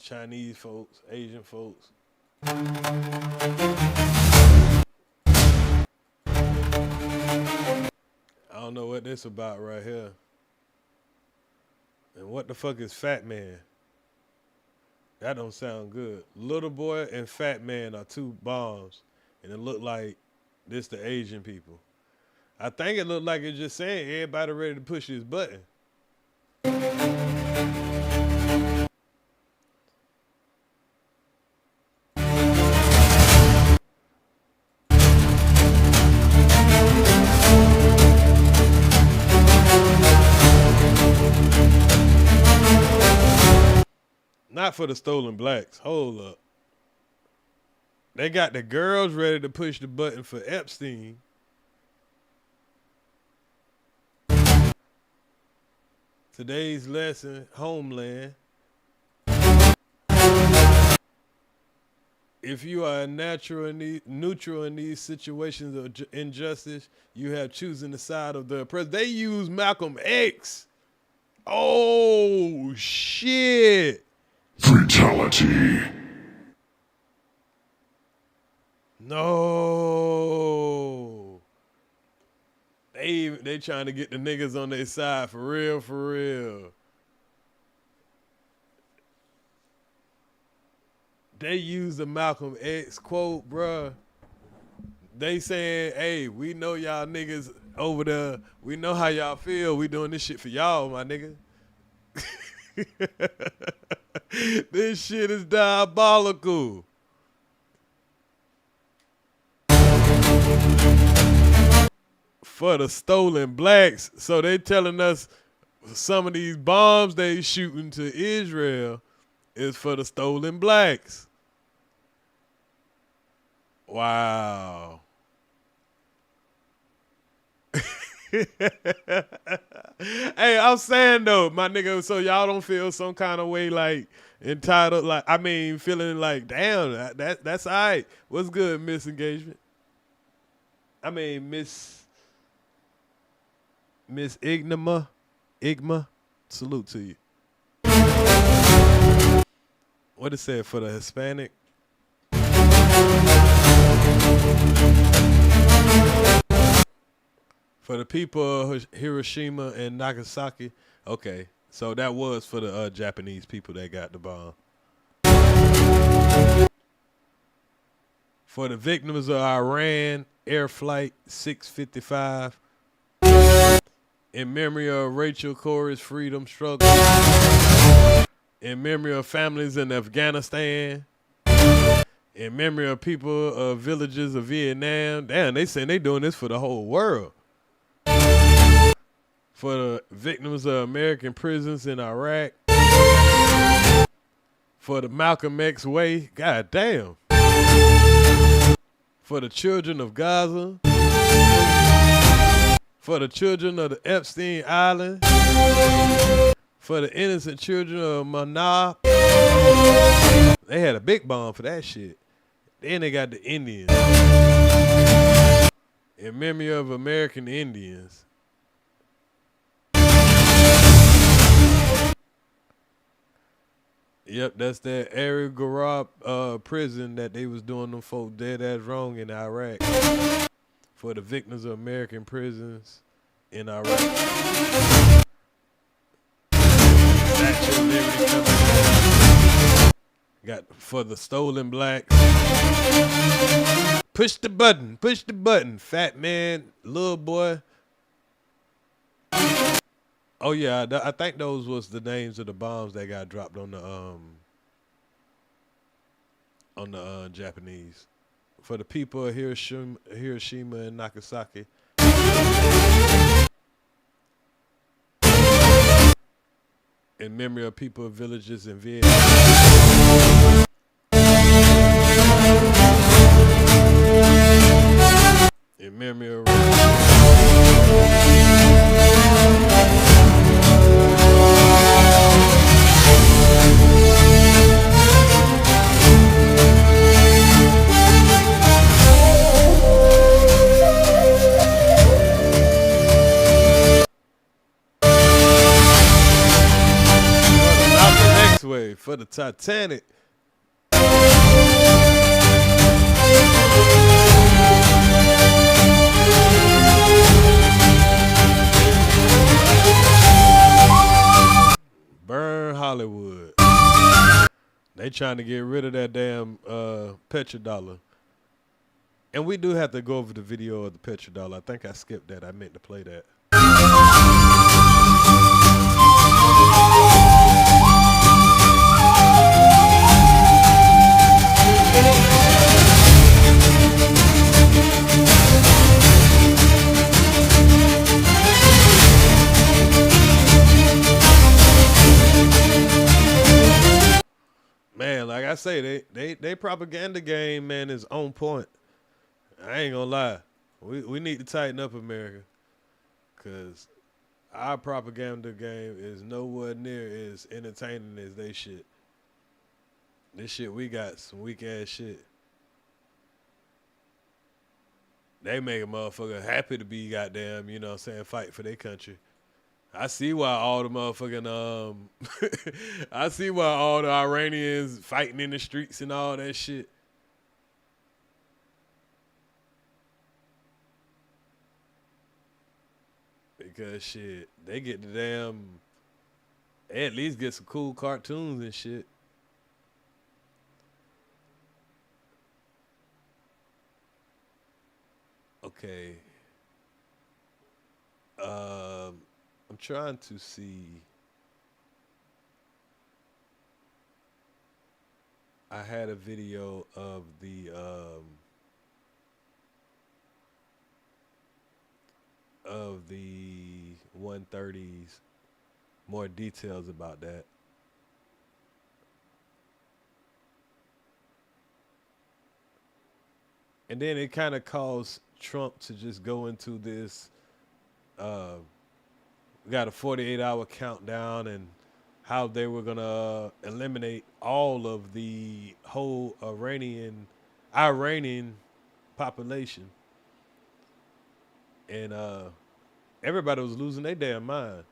Chinese folks, Asian folks. I don't know what this about right here. And what the fuck is Fat Man? That don't sound good. Little Boy and Fat Man are two bombs. And it look like this the Asian people. I think it looked like it's just saying everybody ready to push this button. Not for the stolen blacks. Hold up. They got the girls ready to push the button for Epstein. Today's lesson, Homeland. If you are neutral in these situations of injustice, you have chosen the side of the oppressed. They use Malcolm X. Oh, shit. Fatality. No. They trying to get the niggas on their side for real, for real. They use the Malcolm X quote, bruh. They saying, hey, we know y'all niggas over there. We know how y'all feel. We doing this shit for y'all, my nigga. This shit is diabolical. For the stolen blacks. So they telling us some of these bombs they shooting to Israel is for the stolen blacks. Wow. Hey, I'm saying though, my nigga, so y'all don't feel some kind of way like entitled, like, I mean, feeling like, damn, that's all right. What's good, Miss Engagement? I mean, Miss Igma, salute to you. What it said for the Hispanic? For the people of Hiroshima and Nagasaki. Okay, so that was for the Japanese people that got the bomb. For the victims of Iran Air Flight 655. In memory of Rachel Corrie's freedom struggle. In memory of families in Afghanistan. In memory of people of villages of Vietnam. Damn, they saying they doing this for the whole world. For the victims of American prisons in Iraq. For the Malcolm X way. God damn. For the children of Gaza. For the children of the Epstein Island. For the innocent children of Manab. They had a big bomb for that shit. Then they got the Indians. In memory of American Indians. Yep, that's that Abu Ghraib prison that they was doing them folk dead ass wrong in Iraq. For the victims of American prisons in Iraq. Statue of Liberty coming. Got for the stolen blacks. Push the button, Fat Man, Little Boy. Oh yeah, I think those was the names of the bombs that got dropped on the Japanese. For the people of Hiroshima and Nagasaki. In memory of people of villages in Vietnam. In memory of way for the Titanic. Burn Hollywood. They trying to get rid of that damn petrodollar. And we do have to go over the video of the petrodollar. I think I skipped that. I meant to play that. Man, like I say, they propaganda game, man, is on point. I ain't gonna lie. We need to tighten up, America, because our propaganda game is nowhere near as entertaining as they shit. This shit we got some weak ass shit. They make a motherfucker happy to be goddamn, you know what I'm saying, fight for their country. I see why all the motherfucking I see why all the Iranians fighting in the streets and all that shit. Because shit, they get the damn, they at least get some cool cartoons and shit. Okay. I'm trying to see. I had a video of the 130s, more details about that. And then it kind of caused Trump to just go into this, we got a 48-hour countdown and how they were going to eliminate all of the whole Iranian population. And everybody was losing their damn mind.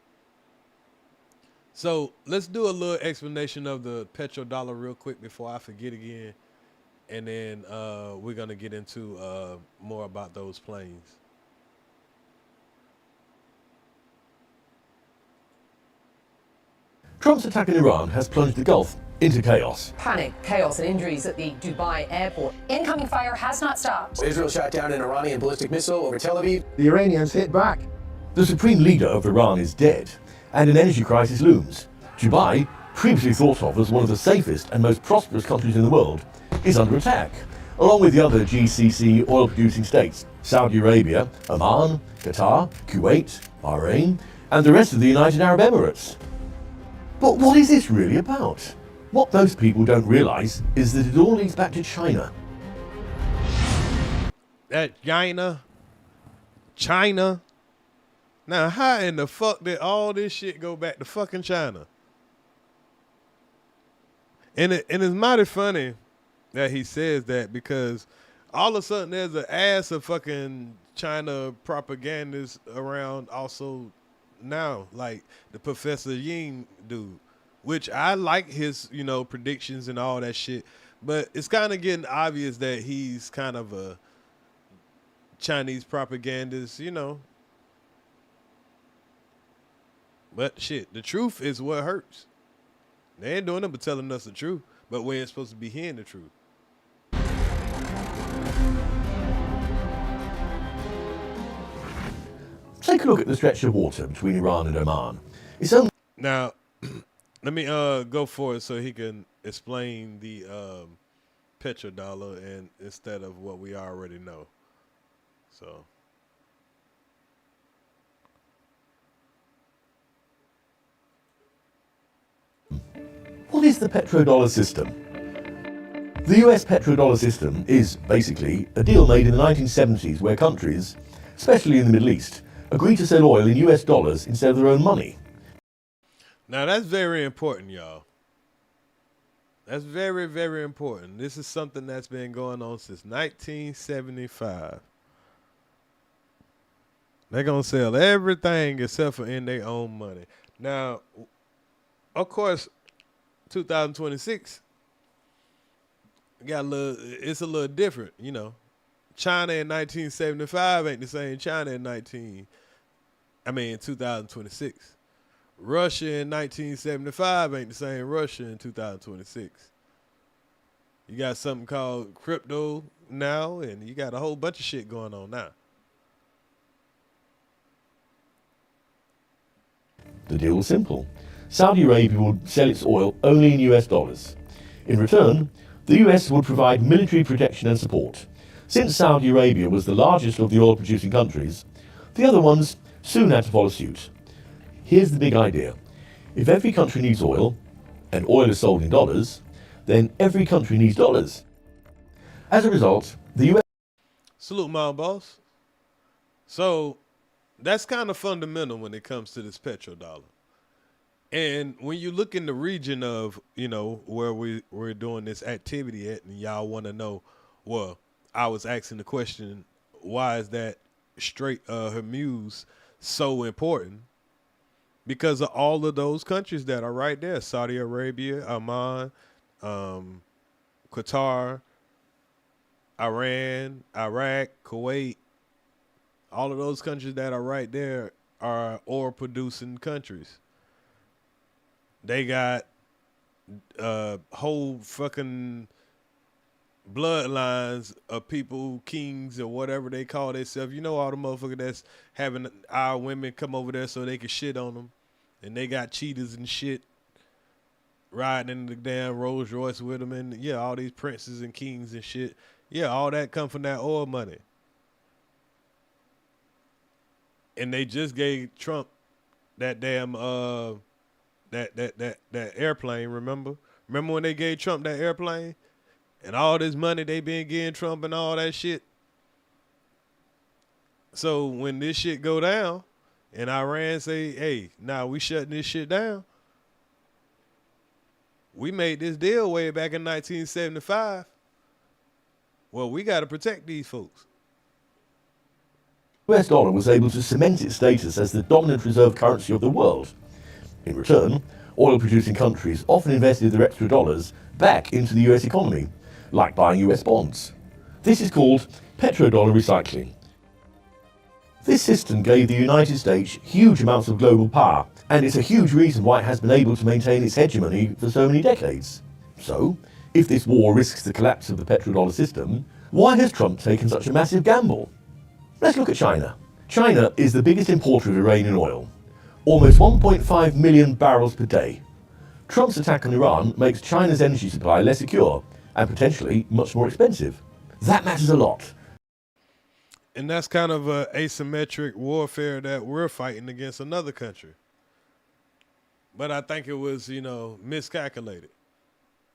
So let's do a little explanation of the petrodollar real quick before I forget again. And then we're going to get into more about those planes. Trump's attack in Iran has plunged the Gulf into chaos. Panic, chaos, and injuries at the Dubai airport. Incoming fire has not stopped. Israel shot down an Iranian ballistic missile over Tel Aviv. The Iranians hit back. The supreme leader of Iran is dead, and an energy crisis looms. Dubai, previously thought of as one of the safest and most prosperous countries in the world, is under attack, along with the other GCC oil-producing states, Saudi Arabia, Oman, Qatar, Kuwait, Bahrain, and the rest of the United Arab Emirates. But what is this really about? What most people don't realize is that it all leads back to China. That China. Now, how in the fuck did all this shit go back to fucking China? And it's mighty funny that he says that, because all of a sudden there's an ass of fucking China propagandists around also now, like the Professor Ying dude, which I like his, you know, predictions and all that shit, but it's kind of getting obvious that he's kind of a Chinese propagandist, you know. But shit, the truth is what hurts. They ain't doing it but telling us the truth, but we ain't supposed to be hearing the truth. Take a look at the stretch of water between Iran and Oman. It's only... Now, let me go for it so he can explain the petrodollar and instead of what we already know. So. What is the petrodollar system? The US petrodollar system is basically a deal made in the 1970s where countries, especially in the Middle East, agree to sell oil in US dollars instead of their own money. Now that's very important, y'all. That's very, very important. This is something that's been going on since 1975. They're going to sell everything except for in their own money. Now, of course, 2026 it's a little different, you know. China in 1975 ain't the same China in 2026. Russia in 1975 ain't the same Russia in 2026. You got something called crypto now, and you got a whole bunch of shit going on now. The deal was simple. Saudi Arabia would sell its oil only in US dollars. In return, the US would provide military protection and support. Since Saudi Arabia was the largest of the oil-producing countries, the other ones soon had to follow suit. Here's the big idea. If every country needs oil, and oil is sold in dollars, then every country needs dollars. As a result, the US... Salute my boss. So, that's kind of fundamental when it comes to this petrodollar. And when you look in the region of, you know, where we're doing this activity at, and y'all want to know, well, I was asking the question, why is that Strait Hormuz so important? Because of all of those countries that are right there: Saudi Arabia, Oman, Qatar, Iran, Iraq, Kuwait. All of those countries that are right there are oil-producing countries. They got whole fucking bloodlines of people, kings or whatever they call themselves. You know, all the motherfuckers that's having our women come over there so they can shit on them. And they got cheetahs and shit riding in the damn Rolls Royce with them. And yeah, all these princes and kings and shit. Yeah, all that come from that oil money. And they just gave Trump that damn that airplane, remember? Remember when they gave Trump that airplane? And all this money they been giving Trump and all that shit. So when this shit go down and Iran say, hey, nah, we shutting this shit down. We made this deal way back in 1975. Well, we got to protect these folks. The US dollar was able to cement its status as the dominant reserve currency of the world. In return, oil-producing countries often invested their extra dollars back into the US economy, like buying US bonds. This is called petrodollar recycling. This system gave the United States huge amounts of global power, and it's a huge reason why it has been able to maintain its hegemony for so many decades. So, if this war risks the collapse of the petrodollar system, why has Trump taken such a massive gamble? Let's look at China. China is the biggest importer of Iranian oil, almost 1.5 million barrels per day. Trump's attack on Iran makes China's energy supply less secure and potentially much more expensive. That matters a lot. And that's kind of a asymmetric warfare that we're fighting against another country. But I think it was, you know, miscalculated.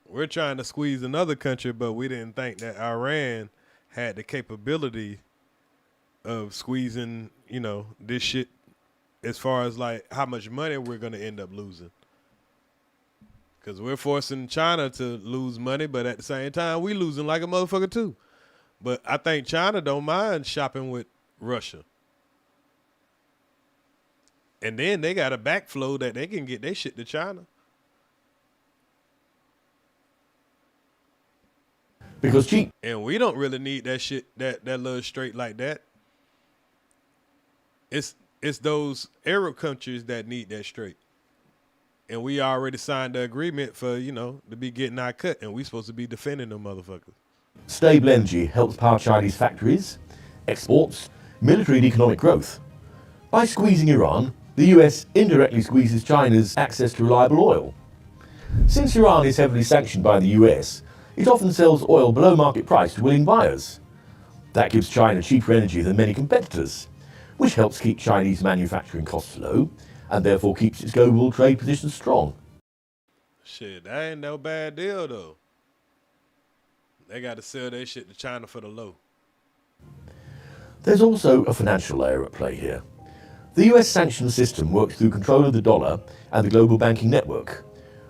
We're trying to squeeze another country, but we didn't think that Iran had the capability of squeezing, you know, this shit as far as like how much money we're going to end up losing. Because we're forcing China to lose money, but at the same time, we losing like a motherfucker too. But I think China don't mind shopping with Russia. And then they got a backflow that they can get their shit to China. Because cheap. And we don't really need that shit, that little strait like that. It's those Arab countries that need that strait. And we already signed the agreement for, you know, to be getting our cut, and we supposed to be defending them motherfuckers. Stable energy helps power Chinese factories, exports, military and economic growth. By squeezing Iran, the US indirectly squeezes China's access to reliable oil. Since Iran is heavily sanctioned by the US, it often sells oil below market price to willing buyers. That gives China cheaper energy than many competitors, which helps keep Chinese manufacturing costs low and therefore keeps its global trade position strong. Shit, that ain't no bad deal though. They got to sell their shit to China for the low. There's also a financial layer at play here. The US sanctions system works through control of the dollar and the global banking network.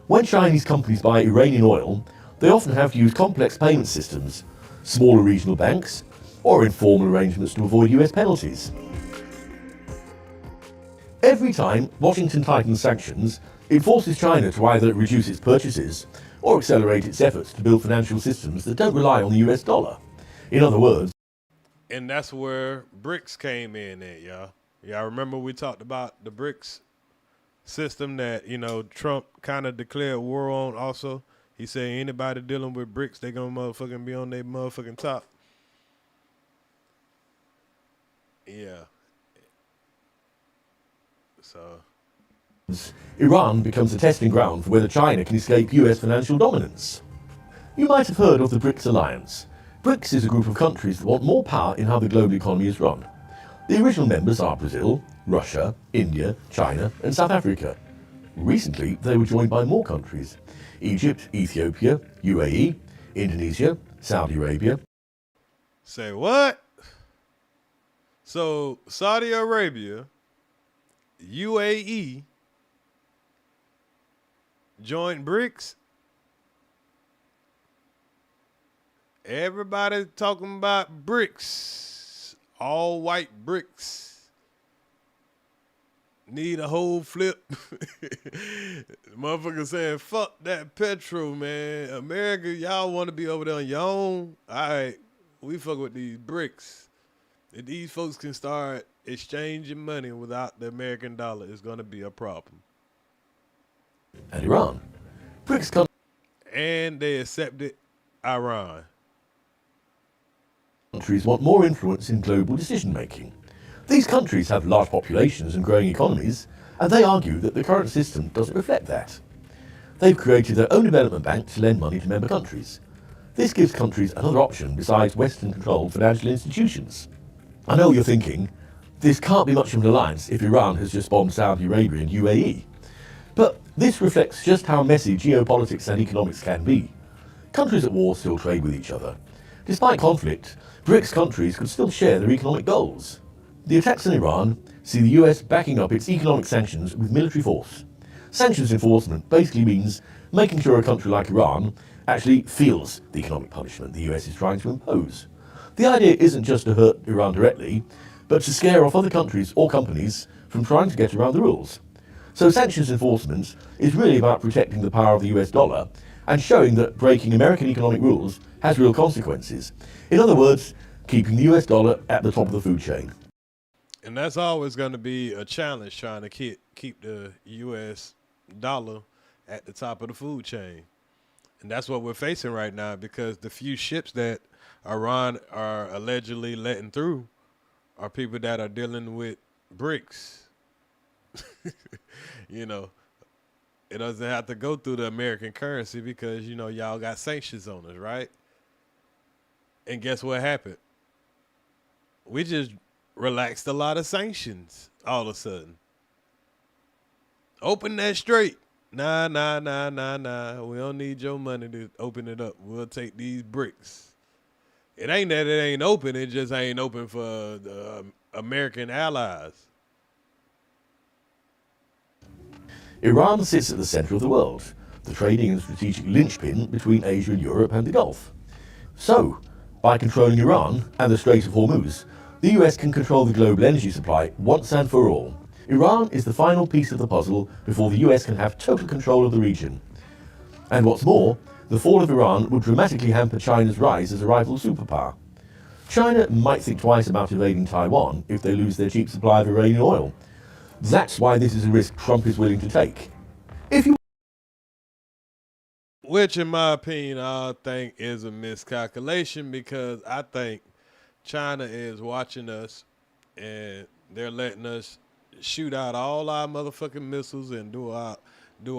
When Chinese companies buy Iranian oil, they often have to use complex payment systems, smaller regional banks, or informal arrangements to avoid US penalties. Every time Washington tightens sanctions, It forces China to either reduce its purchases or accelerate its efforts to build financial systems that don't rely on the US dollar. In other words, and that's where BRICS came in at, y'all. Y'all remember we talked about the BRICS system that, you know, Trump kind of declared war on also. He said anybody dealing with BRICS, they gonna motherfucking be on their motherfucking top. Yeah. So Iran becomes a testing ground for whether China can escape US financial dominance. You might have heard of the BRICS alliance. BRICS is a group of countries that want more power in how the global economy is run. The original members are Brazil, Russia, India, China, and South Africa. Recently, they were joined by more countries: Egypt, Ethiopia, UAE, Indonesia, Saudi Arabia. Say what? So Saudi Arabia, UAE, joined BRICS. Everybody talking about BRICS, all white BRICS. Need a whole flip. Motherfucker saying, fuck that petrol, man. America, y'all want to be over there on your own? All right, we fuck with these BRICS. If these folks can start exchanging money without the American dollar, it's going to be a problem. And Iran. BRICS and they accepted Iran. Countries want more influence in global decision-making. These countries have large populations and growing economies, and they argue that the current system doesn't reflect that. They've created their own development bank to lend money to member countries. This gives countries another option besides Western-controlled financial institutions. I know what you're thinking, this can't be much of an alliance if Iran has just bombed Saudi Arabia and UAE. But this reflects just how messy geopolitics and economics can be. Countries at war still trade with each other. Despite conflict, BRICS countries could still share their economic goals. The attacks in Iran see the US backing up its economic sanctions with military force. Sanctions enforcement basically means making sure a country like Iran actually feels the economic punishment the US is trying to impose. The idea isn't just to hurt Iran directly, but to scare off other countries or companies from trying to get around the rules. So sanctions enforcement is really about protecting the power of the US dollar and showing that breaking American economic rules has real consequences. In other words, keeping the US dollar at the top of the food chain. And that's always going to be a challenge, trying to keep the US dollar at the top of the food chain. And that's what we're facing right now, because the few ships that Iran are allegedly letting through are people that are dealing with BRICS. You know, it doesn't have to go through the American currency because, you know, y'all got sanctions on us, right? And guess what happened? We just relaxed a lot of sanctions all of a sudden. Open that straight. Nah. We don't need your money to open it up. We'll take these BRICS. It ain't that it ain't open. It just ain't open for the American allies. Iran sits at the center of the world, the trading and strategic linchpin between Asia and Europe and the Gulf. So, by controlling Iran and the Strait of Hormuz, the US can control the global energy supply once and for all. Iran is the final piece of the puzzle before the US can have total control of the region. And what's more, the fall of Iran would dramatically hamper China's rise as a rival superpower. China might think twice about invading Taiwan if they lose their cheap supply of Iranian oil. That's why this is a risk Trump is willing to take. Which, in my opinion, I think is a miscalculation, because I think China is watching us and they're letting us shoot out all our motherfucking missiles and do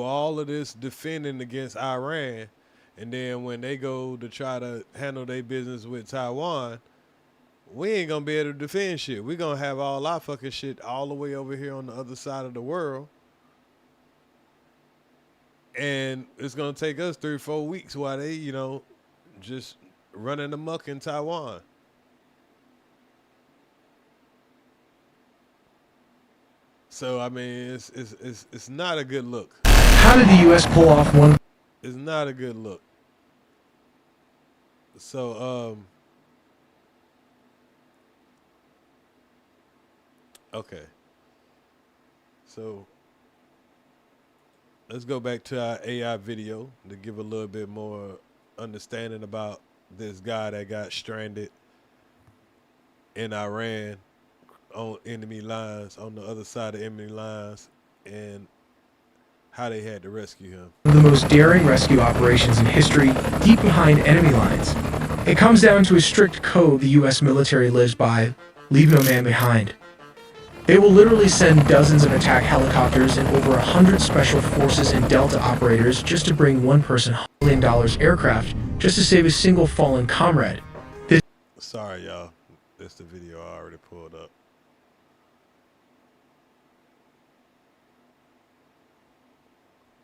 all of this defending against Iran. And then when they go to try to handle their business with Taiwan, we ain't gonna be able to defend shit. We're gonna have all our fucking shit all the way over here on the other side of the world. And it's gonna take us 3 or 4 weeks while they, you know, just running amok in Taiwan. So I mean, it's not a good look. How did the U.S. pull off one? It's not a good look. So okay. So let's go back to our AI video to give a little bit more understanding about this guy that got stranded in Iran on enemy lines, on the other side of enemy lines, and how they had to rescue him. One of the most daring rescue operations in history, deep behind enemy lines. It comes down to a strict code the U.S. military lives by: leave no man behind. They will literally send dozens of attack helicopters and over 100 special forces and Delta operators just to bring one person $1 million aircraft just to save a single fallen comrade. Sorry, y'all. That's the video I already pulled up.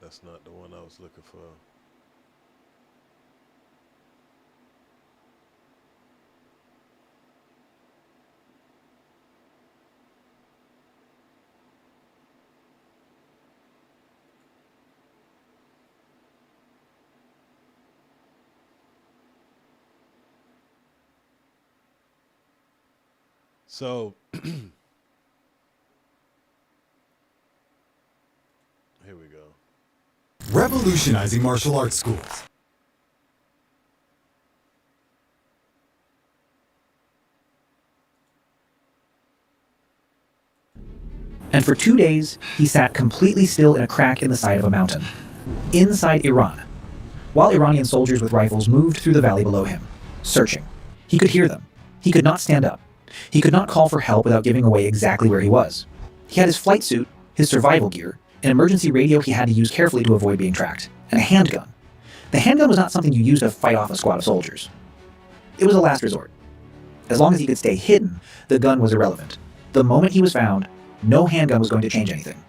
That's not the one I was looking for. So, here we go. Revolutionizing martial arts schools. And for 2 days, he sat completely still in a crack in the side of a mountain, inside Iran, while Iranian soldiers with rifles moved through the valley below him, searching. He could hear them. He could not stand up. He could not call for help without giving away exactly where he was. He had his flight suit, his survival gear, an emergency radio he had to use carefully to avoid being tracked, and a handgun. The handgun was not something you used to fight off a squad of soldiers. It was a last resort. As long as he could stay hidden, the gun was irrelevant. The moment he was found, no handgun was going to change anything.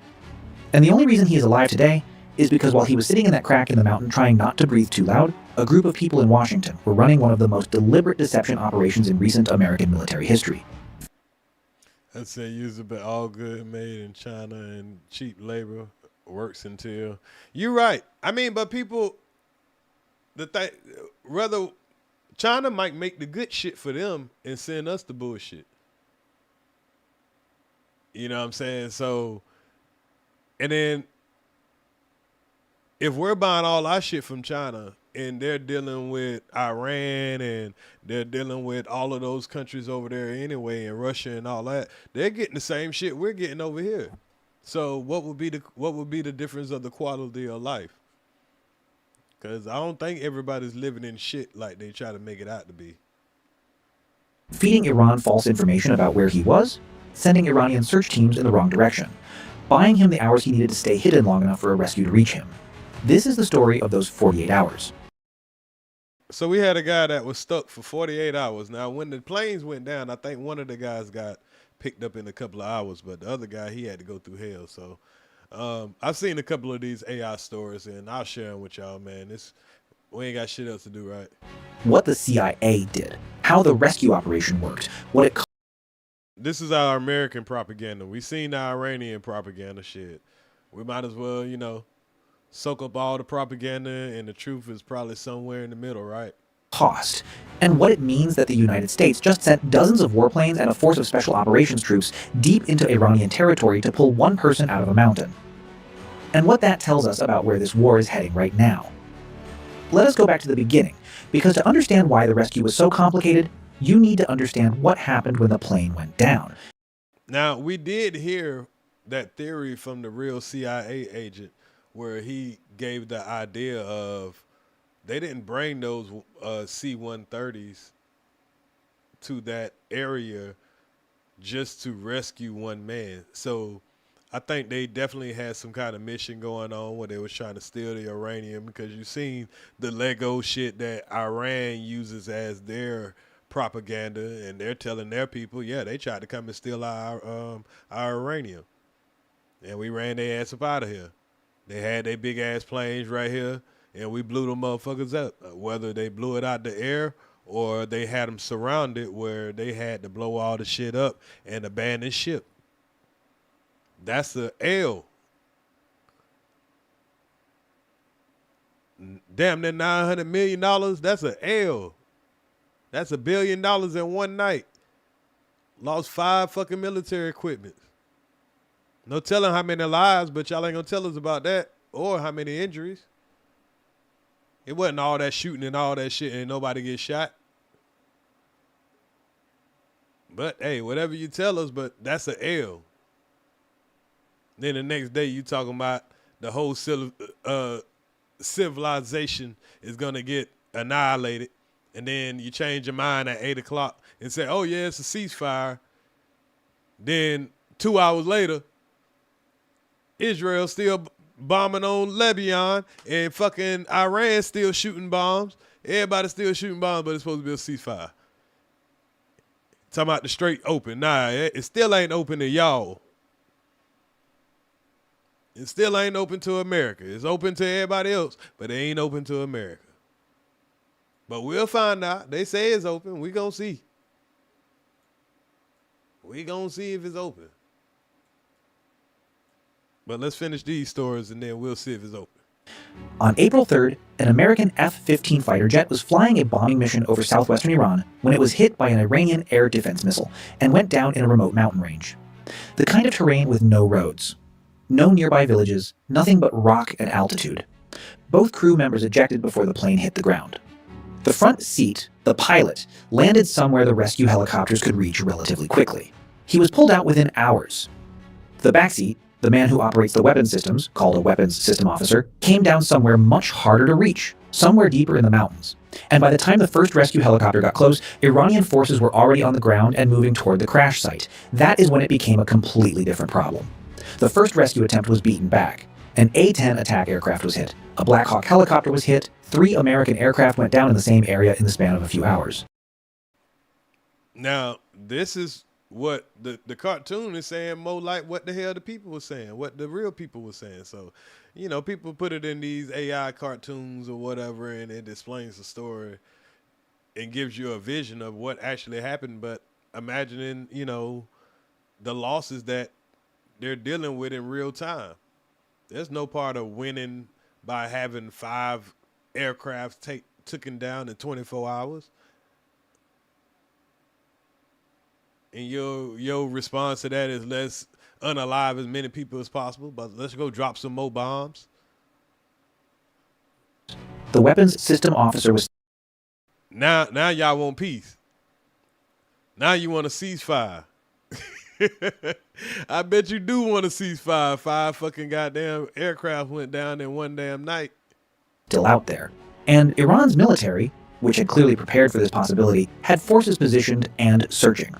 And the only reason he is alive today is because while he was sitting in that crack in the mountain trying not to breathe too loud, a group of people in Washington were running one of the most deliberate deception operations in recent American military history. I'd say use it, but all good, made in China, and cheap labor works until. You're right. I mean, but people, rather, China might make the good shit for them and send us the bullshit. You know what I'm saying? So, and then if we're buying all our shit from China and they're dealing with Iran and they're dealing with all of those countries over there anyway, and Russia and all that, they're getting the same shit we're getting over here. So what would be the difference of the quality of life? Because I don't think everybody's living in shit like they try to make it out to be. Feeding Iran false information about where he was, sending Iranian search teams in the wrong direction, buying him the hours he needed to stay hidden long enough for a rescue to reach him. This is the story of those 48 hours. So we had a guy that was stuck for 48 hours. Now, when the planes went down, I think one of the guys got picked up in a couple of hours, but the other guy, he had to go through hell. So I've seen a couple of these AI stories, and I'll share them with y'all, man. We ain't got shit else to do, right? What the CIA did, how the rescue operation worked, what it. This is our American propaganda. We seen the Iranian propaganda shit. We might as well, you know, soak up all the propaganda, and the truth is probably somewhere in the middle, right? Cost, and what it means that the United States just sent dozens of warplanes and a force of special operations troops deep into Iranian territory to pull one person out of a mountain. And what that tells us about where this war is heading right now. Let us go back to the beginning, because to understand why the rescue was so complicated, you need to understand what happened when the plane went down. Now, we did hear that theory from the real CIA agent where he gave the idea of they didn't bring those C-130s to that area just to rescue one man. So I think they definitely had some kind of mission going on where they was trying to steal the uranium, because you've seen the Lego shit that Iran uses as their propaganda, and they're telling their people, yeah, they tried to come and steal our uranium, and we ran their ass up out of here. They had their big ass planes right here, and we blew them motherfuckers up. Whether they blew it out the air or they had them surrounded where they had to blow all the shit up and abandon ship. That's the L. Damn, near $900 million. That's an L. That's $1 billion in one night. Lost 5 fucking military equipment. No telling how many lives, but y'all ain't gonna tell us about that. or how many injuries. It wasn't all that shooting and all that shit and nobody get shot. But hey, whatever you tell us, but that's an L. Then the next day you talking about the whole civilization is gonna get annihilated, and then you change your mind at 8 o'clock and say, "Oh yeah, it's a ceasefire." Then 2 hours later, Israel still bombing on Lebanon, and fucking Iran still shooting bombs. Everybody's still shooting bombs, but it's supposed to be a ceasefire. Talking about the strait open. Nah, it still ain't open to y'all. It still ain't open to America. It's open to everybody else, but it ain't open to America. But we'll find out. They say it's open. We gonna see. We gonna see if it's open. But let's finish these stories and then we'll see if it's open. On April 3rd, an American F-15 fighter jet was flying a bombing mission over southwestern Iran when it was hit by an Iranian air defense missile and went down in a remote mountain range. The kind of terrain with no roads. No nearby villages, nothing but rock and altitude. Both crew members ejected before the plane hit the ground. The front seat, the pilot, landed somewhere the rescue helicopters could reach relatively quickly. He was pulled out within hours. The backseat, the man who operates the weapons systems, called a weapons system officer, came down somewhere much harder to reach, somewhere deeper in the mountains. And by the time the first rescue helicopter got close, Iranian forces were already on the ground and moving toward the crash site. That is when it became a completely different problem. The first rescue attempt was beaten back. An A-10 attack aircraft was hit. A Black Hawk helicopter was hit. 3 American aircraft went down in the same area in the span of a few hours. Now, this is what the cartoon is saying more like what the hell the people were saying, what the real people were saying. So, you know, people put it in these AI cartoons or whatever, and it explains the story and gives you a vision of what actually happened. But imagining, you know, the losses that they're dealing with in real time. There's no part of winning by having 5 aircraft taken down in 24 hours. And your response to that is let's unalive as many people as possible, but let's go drop some more bombs. The weapons system officer was... Now y'all want peace. Now you want a ceasefire. I bet you do want a ceasefire. 5 fucking goddamn aircraft went down in one damn night. Still out there. And Iran's military, which had clearly prepared for this possibility, had forces positioned and searching.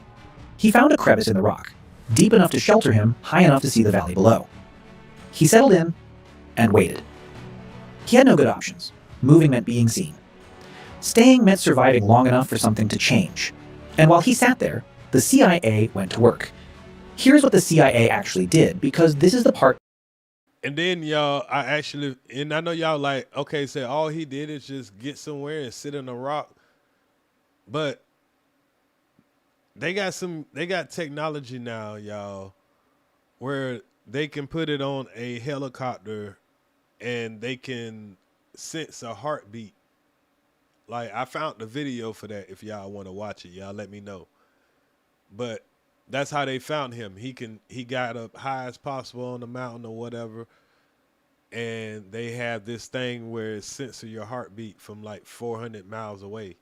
He found a crevice in the rock, deep enough to shelter him, high enough to see the valley below. He settled in and waited. He had no good options. Moving meant being seen. Staying meant surviving long enough for something to change. And while he sat there, the CIA went to work. Here's what the CIA actually did, because this is the part. And then y'all, I know y'all like, okay, so all he did is just get somewhere and sit in a rock. But they got technology now, y'all, where they can put it on a helicopter and they can sense a heartbeat. Like, I found the video for that. If y'all want to watch it, y'all let me know. But that's how they found him. He got up high as possible on the mountain or whatever. And they have this thing where it senses your heartbeat from like 400 miles away.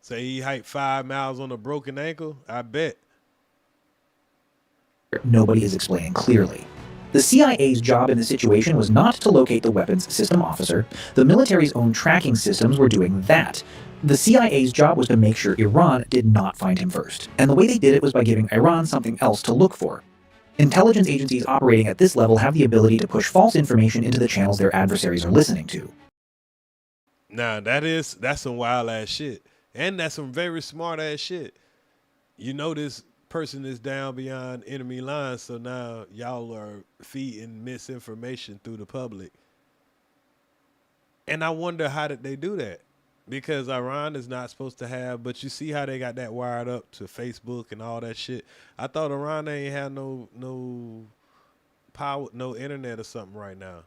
Say he hiked 5 miles on a broken ankle, I bet. Nobody is explaining clearly. The CIA's job in this situation was not to locate the weapons system officer. The military's own tracking systems were doing that. The CIA's job was to make sure Iran did not find him first. And the way they did it was by giving Iran something else to look for. Intelligence agencies operating at this level have the ability to push false information into the channels their adversaries are listening to. Now, that's some wild ass shit. And that's some very smart ass shit. You know this person is down beyond enemy lines, so now y'all are feeding misinformation through the public. And I wonder, how did they do that? Because Iran is not supposed to have, but you see how they got that wired up to Facebook and all that shit. I thought Iran ain't had no power, no internet or something right now.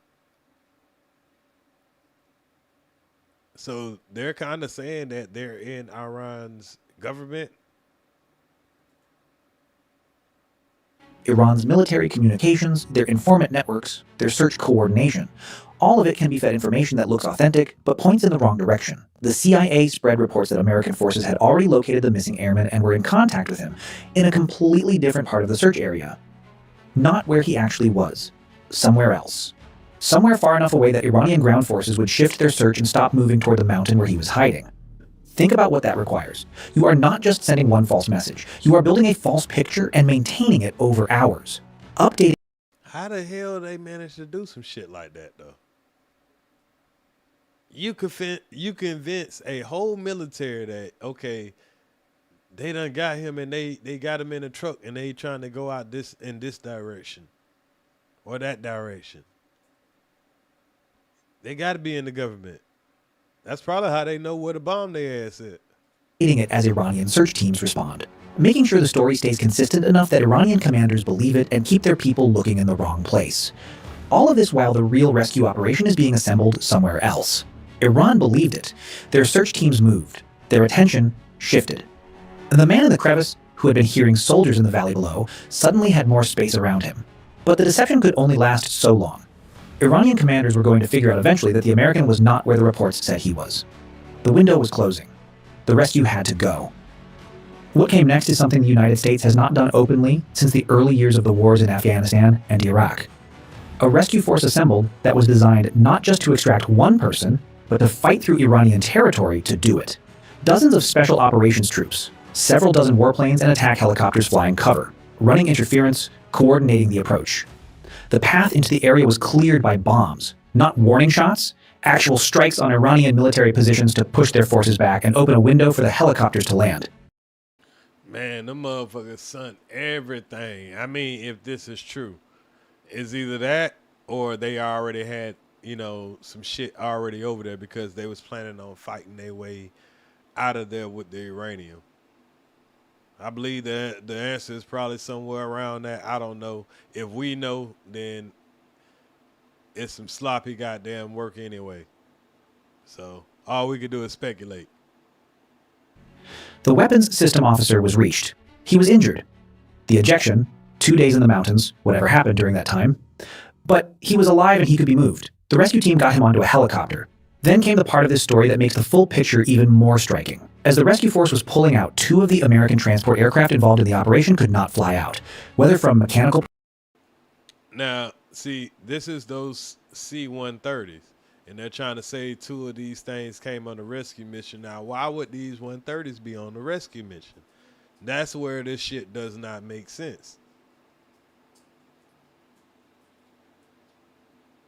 So they're kind of saying that they're in Iran's government. Iran's military communications, their informant networks, their search coordination. All of it can be fed information that looks authentic, but points in the wrong direction. The CIA spread reports that American forces had already located the missing airman and were in contact with him in a completely different part of the search area. Not where he actually was. Somewhere else. Somewhere far enough away that Iranian ground forces would shift their search and stop moving toward the mountain where he was hiding. Think about what that requires. You are not just sending one false message. You are building a false picture and maintaining it over hours. Updating. How the hell they managed to do some shit like that, though? You convince a whole military that, okay, they done got him and they got him in a truck and they trying to go out in this direction or that direction. They got to be in the government. That's probably how they know where to bomb their ass at. It as Iranian search teams respond, making sure the story stays consistent enough that Iranian commanders believe it and keep their people looking in the wrong place. All of this while the real rescue operation is being assembled somewhere else. Iran believed it. Their search teams moved. Their attention shifted. The man in the crevice, who had been hearing soldiers in the valley below, suddenly had more space around him. But the deception could only last so long. Iranian commanders were going to figure out eventually that the American was not where the reports said he was. The window was closing. The rescue had to go. What came next is something the United States has not done openly since the early years of the wars in Afghanistan and Iraq. A rescue force assembled that was designed not just to extract one person, but to fight through Iranian territory to do it. Dozens of special operations troops, several dozen warplanes and attack helicopters flying cover, running interference, coordinating the approach. The path into the area was cleared by bombs, not warning shots, actual strikes on Iranian military positions to push their forces back and open a window for the helicopters to land. Man, them motherfuckers sunk everything. I mean, if this is true, it's either that or they already had, some shit already over there because they was planning on fighting their way out of there with the uranium. I believe that the answer is probably somewhere around that. I don't know. If we know, then it's some sloppy goddamn work anyway. So all we could do is speculate. The weapons system officer was reached. He was injured. The ejection, 2 days in the mountains, whatever happened during that time. But he was alive and he could be moved. The rescue team got him onto a helicopter. Then came the part of this story that makes the full picture even more striking. As the rescue force was pulling out, 2 of the American transport aircraft involved in the operation could not fly out, whether from mechanical... Now, see, this is those C-130s, and they're trying to say 2 of these things came on the rescue mission. Now, why would these 130s be on the rescue mission? That's where this shit does not make sense.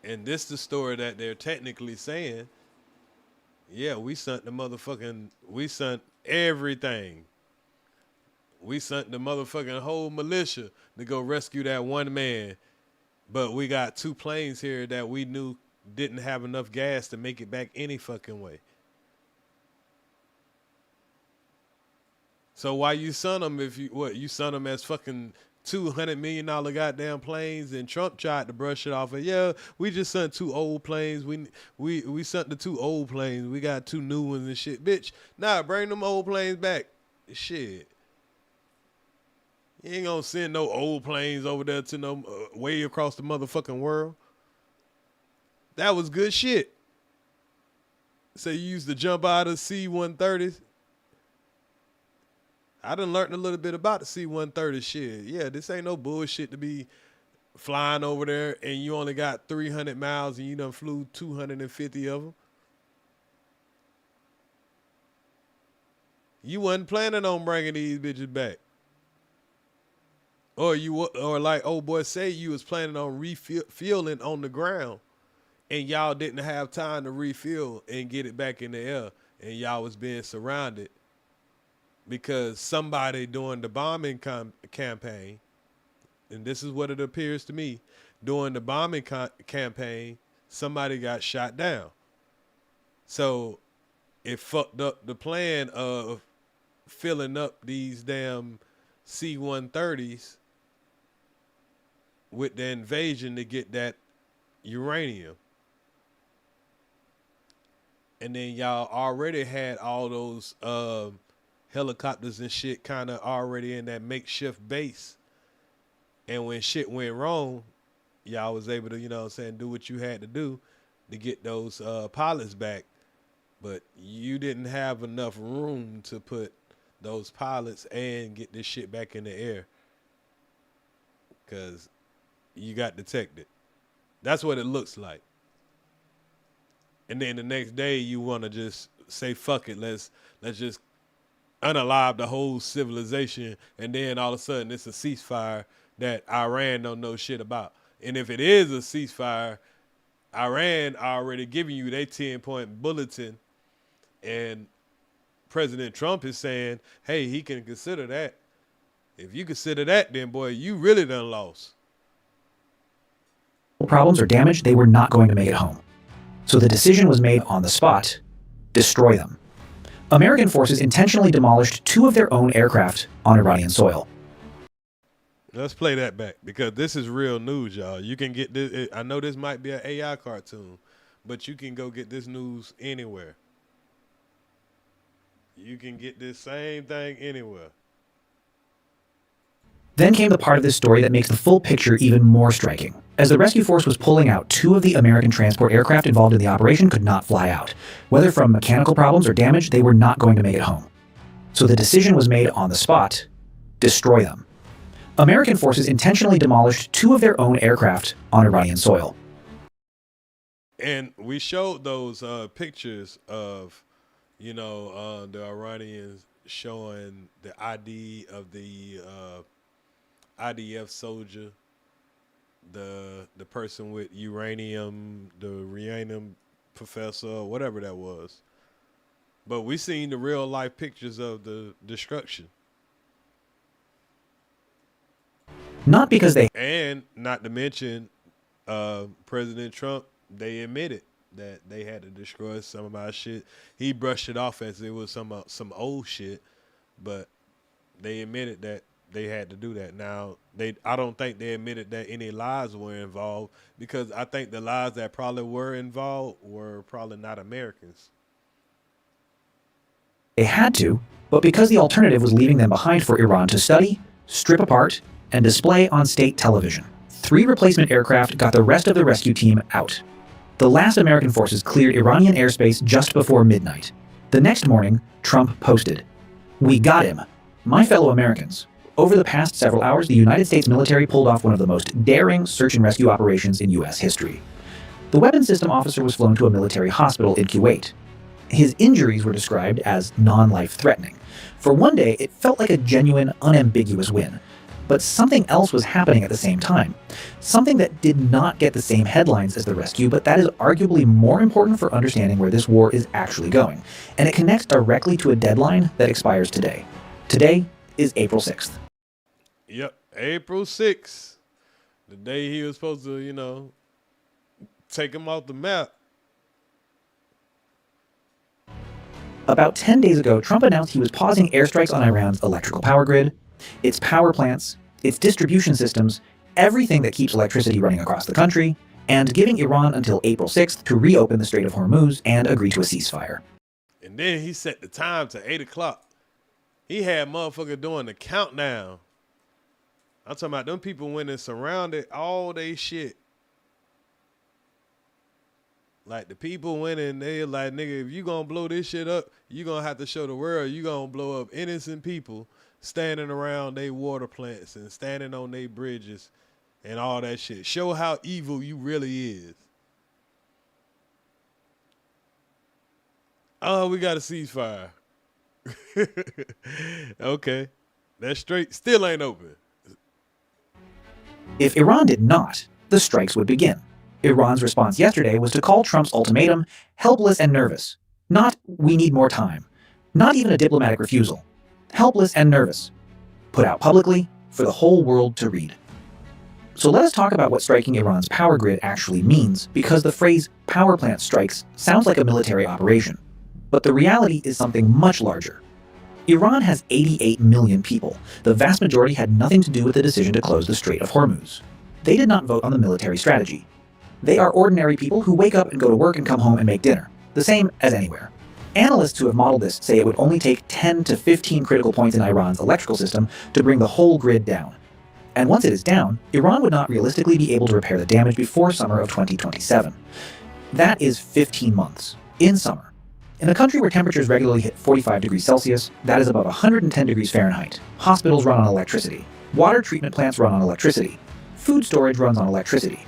And this the story that they're technically saying, yeah, we sent everything. We sent the motherfucking whole militia to go rescue that one man. But we got 2 planes here that we knew didn't have enough gas to make it back any fucking way. So why you sent them if you sent them as fucking $200 million goddamn planes, and Trump tried to brush it off. And yeah, we just sent 2 old planes. We sent the 2 old planes. We got 2 new ones and shit. Bitch, nah, bring them old planes back. Shit. You ain't gonna send no old planes over there to no way across the motherfucking world. That was good shit. So you used to jump out of C-130s. I done learned a little bit about the C-130 shit. Yeah, this ain't no bullshit to be flying over there and you only got 300 miles and you done flew 250 of them. You wasn't planning on bringing these bitches back. Or like old boy say, you was planning on refueling on the ground and y'all didn't have time to refuel and get it back in the air and y'all was being surrounded. Because somebody during the bombing campaign, and this is what it appears to me, during the bombing campaign, somebody got shot down. So it fucked up the plan of filling up these damn C-130s with the invasion to get that uranium. And then y'all already had all those helicopters and shit kind of already in that makeshift base And when shit went wrong, y'all was able to, you know what I'm saying, do what you had to do to get those pilots back. But you didn't have enough room to put those pilots and get this shit back in the air because you got detected. That's what it looks like. And then the next day you want to just say, fuck it, let's just unalive the whole civilization, and then all of a sudden it's a ceasefire that Iran don't know shit about. And if it is a ceasefire, Iran already giving you their 10-point bulletin, and President Trump is saying, hey, he can consider that. If you consider that, then boy, you really done lost. Problems or damage, they were not going to make it home. So the decision was made on the spot: destroy them. American forces intentionally demolished 2 of their own aircraft on Iranian soil. Let's play that back because this is real news, y'all. You can get this. I know this might be an AI cartoon, but you can go get this news anywhere. You can get this same thing anywhere. Then came the part of this story that makes the full picture even more striking. As the rescue force was pulling out, 2 of the American transport aircraft involved in the operation could not fly out. Whether from mechanical problems or damage, they were not going to make it home. So the decision was made on the spot: destroy them. American forces intentionally demolished 2 of their own aircraft on Iranian soil. And we showed those pictures of, you know, the Iranians showing the ID of the IDF soldier, the person with uranium, the uranium professor, whatever that was. But we seen the real life pictures of the destruction. Not because they... And not to mention, President Trump, they admitted that they had to destroy some of our shit. He brushed it off as it was some old shit, but they admitted that they had to do that. Now, I don't think they admitted that any lies were involved, because I think the lies that probably were involved were probably not Americans. They had to, but because the alternative was leaving them behind for Iran to study, strip apart, and display on state television. 3 replacement aircraft got the rest of the rescue team out. The last American forces cleared Iranian airspace just before midnight. The next morning, Trump posted, "We got him. My fellow Americans, over the past several hours, the United States military pulled off one of the most daring search and rescue operations in U.S. history. The weapons system officer was flown to a military hospital in Kuwait. His injuries were described as non-life-threatening. For one day, it felt like a genuine, unambiguous win. But something else was happening at the same time. Something that did not get the same headlines as the rescue, but that is arguably more important for understanding where this war is actually going. And it connects directly to a deadline that expires today. Today is April 6th. Yep, April 6th. The day he was supposed to, you know, take him off the map. About 10 days ago, Trump announced he was pausing airstrikes on Iran's electrical power grid, its power plants, its distribution systems, everything that keeps electricity running across the country, and giving Iran until April 6th to reopen the Strait of Hormuz and agree to a ceasefire. And then he set the time to 8 o'clock. He had motherfucker doing the countdown. I'm talking about them people went and surrounded all they shit. Like, the people went in there like, nigga, if you gonna blow this shit up, you gonna have to show the world you gonna blow up innocent people standing around they water plants and standing on they bridges and all that shit. Show how evil you really is. Oh, we got a ceasefire. Okay. That strait still ain't open. If Iran did not, the strikes would begin. Iran's response yesterday was to call Trump's ultimatum helpless and nervous. Not, we need more time. Not even a diplomatic refusal. Helpless and nervous. Put out publicly for the whole world to read. So let us talk about what striking Iran's power grid actually means, because the phrase power plant strikes sounds like a military operation. But the reality is something much larger. Iran has 88 million people. The vast majority had nothing to do with the decision to close the Strait of Hormuz. They did not vote on the military strategy. They are ordinary people who wake up and go to work and come home and make dinner, the same as anywhere. Analysts who have modeled this say it would only take 10 to 15 critical points in Iran's electrical system to bring the whole grid down. And once it is down, Iran would not realistically be able to repair the damage before summer of 2027. That is 15 months, in summer. In a country where temperatures regularly hit 45 degrees Celsius, that is above 110 degrees Fahrenheit. Hospitals run on electricity. Water treatment plants run on electricity. Food storage runs on electricity.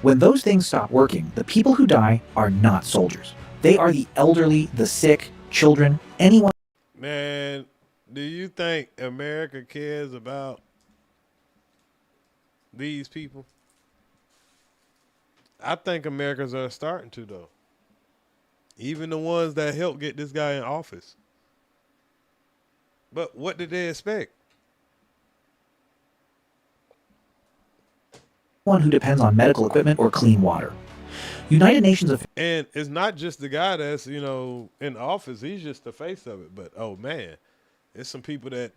When those things stop working, the people who die are not soldiers. They are the elderly, the sick, children, anyone. Man, do you think America cares about these people? I think Americans are starting to, though. Even the ones that helped get this guy in office. But what did they expect? One who depends on medical equipment or clean water. United Nations of And it's not just the guy that's, in office. He's just the face of it. But, oh, man, it's some people that,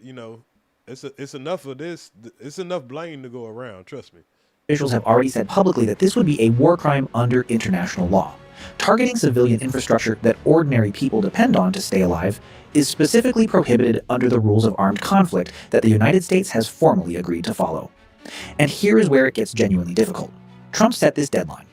it's enough of this. It's enough blame to go around. Trust me. Officials have already said publicly that this would be a war crime under international law. Targeting civilian infrastructure that ordinary people depend on to stay alive is specifically prohibited under the rules of armed conflict that the United States has formally agreed to follow. And here is where it gets genuinely difficult. Trump set this deadline.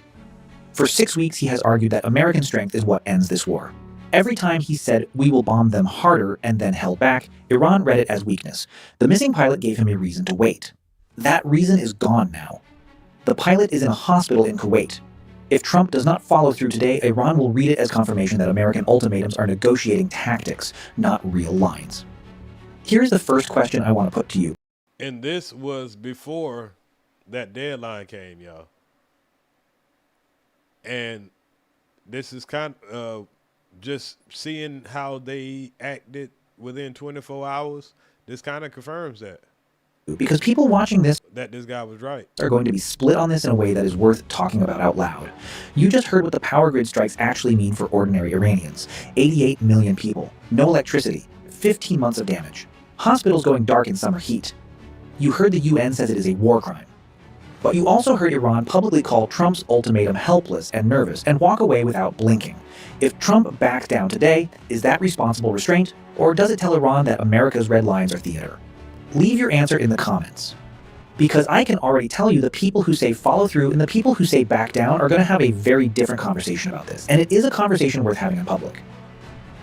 For 6 weeks, he has argued that American strength is what ends this war. Every time he said, "We will bomb them harder," and then held back, Iran read it as weakness. The missing pilot gave him a reason to wait. That reason is gone now. The pilot is in a hospital in Kuwait. If Trump does not follow through today, Iran will read it as confirmation that American ultimatums are negotiating tactics, not real lines. Here's the first question I want to put to you. And this was before that deadline came, y'all. And this is kind of just seeing how they acted within 24 hours. This kind of confirms that. Because people watching this that this guy was right. Are going to be split on this in a way that is worth talking about out loud. You just heard what the power grid strikes actually mean for ordinary Iranians. 88 million people, no electricity, 15 months of damage, hospitals going dark in summer heat. You heard the UN says it is a war crime. But you also heard Iran publicly call Trump's ultimatum helpless and nervous and walk away without blinking. If Trump backs down today, is that responsible restraint? Or does it tell Iran that America's red lines are theater? Leave your answer in the comments. Because I can already tell you the people who say follow through and the people who say back down are going to have a very different conversation about this. And it is a conversation worth having in public.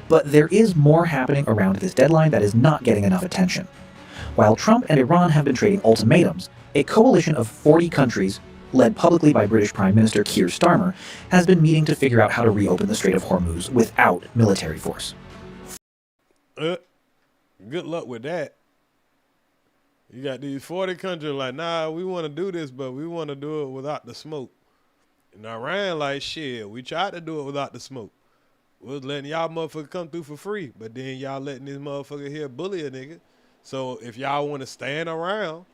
But there is more happening around this deadline that is not getting enough attention. While Trump and Iran have been trading ultimatums, a coalition of 40 countries, led publicly by British Prime Minister Keir Starmer, has been meeting to figure out how to reopen the Strait of Hormuz without military force. Good luck with that. You got these 40 countries like, nah, we want to do this, but we want to do it without the smoke. And Iran like, shit, we tried to do it without the smoke. We was letting y'all motherfuckers come through for free, but then y'all letting this motherfucker here bully a nigga. So if y'all want to stand around,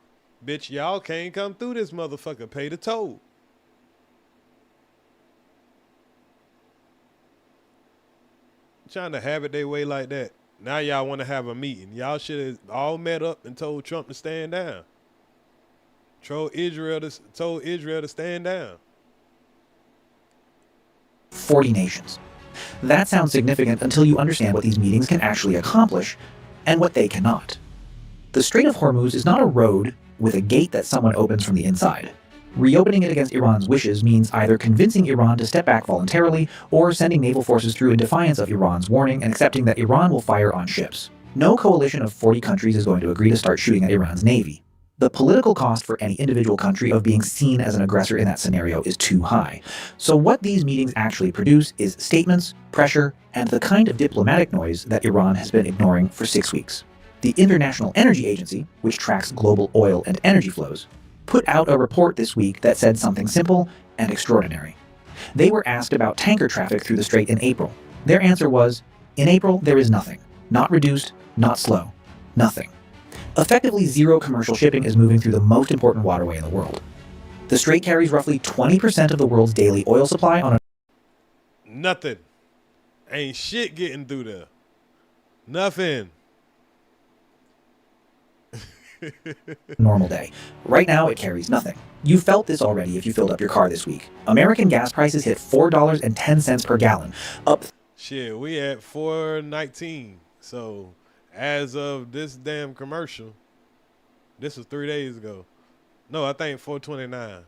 bitch, y'all can't come through this motherfucker. Pay the toll. Trying to have it their way like that. Now y'all want to have a meeting. Y'all should have all met up and told Trump to stand down. Told Israel to stand down. 40 nations. That sounds significant until you understand what these meetings can actually accomplish and what they cannot. The Strait of Hormuz is not a road with a gate that someone opens from the inside. Reopening it against Iran's wishes means either convincing Iran to step back voluntarily or sending naval forces through in defiance of Iran's warning and accepting that Iran will fire on ships. No coalition of 40 countries is going to agree to start shooting at Iran's navy. The political cost for any individual country of being seen as an aggressor in that scenario is too high. So what these meetings actually produce is statements, pressure, and the kind of diplomatic noise that Iran has been ignoring for 6 weeks. The International Energy Agency, which tracks global oil and energy flows, put out a report this week that said something simple and extraordinary. They were asked about tanker traffic through the strait in April. Their answer was, in April, there is nothing. Not reduced, not slow. Nothing. Effectively, zero commercial shipping is moving through the most important waterway in the world. The strait carries roughly 20% of the world's daily oil supply on a Nothing. Ain't shit getting through there. Nothing. normal day. Right now, it carries nothing. You felt this already if you filled up your car this week. American gas prices hit $4.10 per gallon, up. Shit, we at $4.19. So, as of this damn commercial, this was 3 days ago. No, I think 429.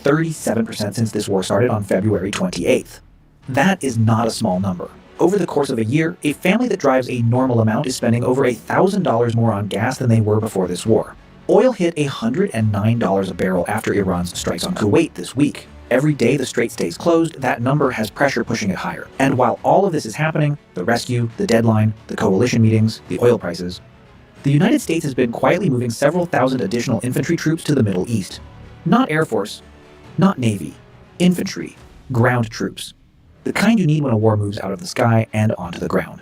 37% since this war started on February 28th. That is not a small number. Over the course of a year, a family that drives a normal amount is spending over $1,000 more on gas than they were before this war. Oil hit $109 a barrel after Iran's strikes on Kuwait this week. Every day the Strait stays closed, that number has pressure pushing it higher. And while all of this is happening, the rescue, the deadline, the coalition meetings, the oil prices, the United States has been quietly moving several thousand additional infantry troops to the Middle East. Not Air Force, not Navy, infantry, ground troops. The kind you need when a war moves out of the sky and onto the ground.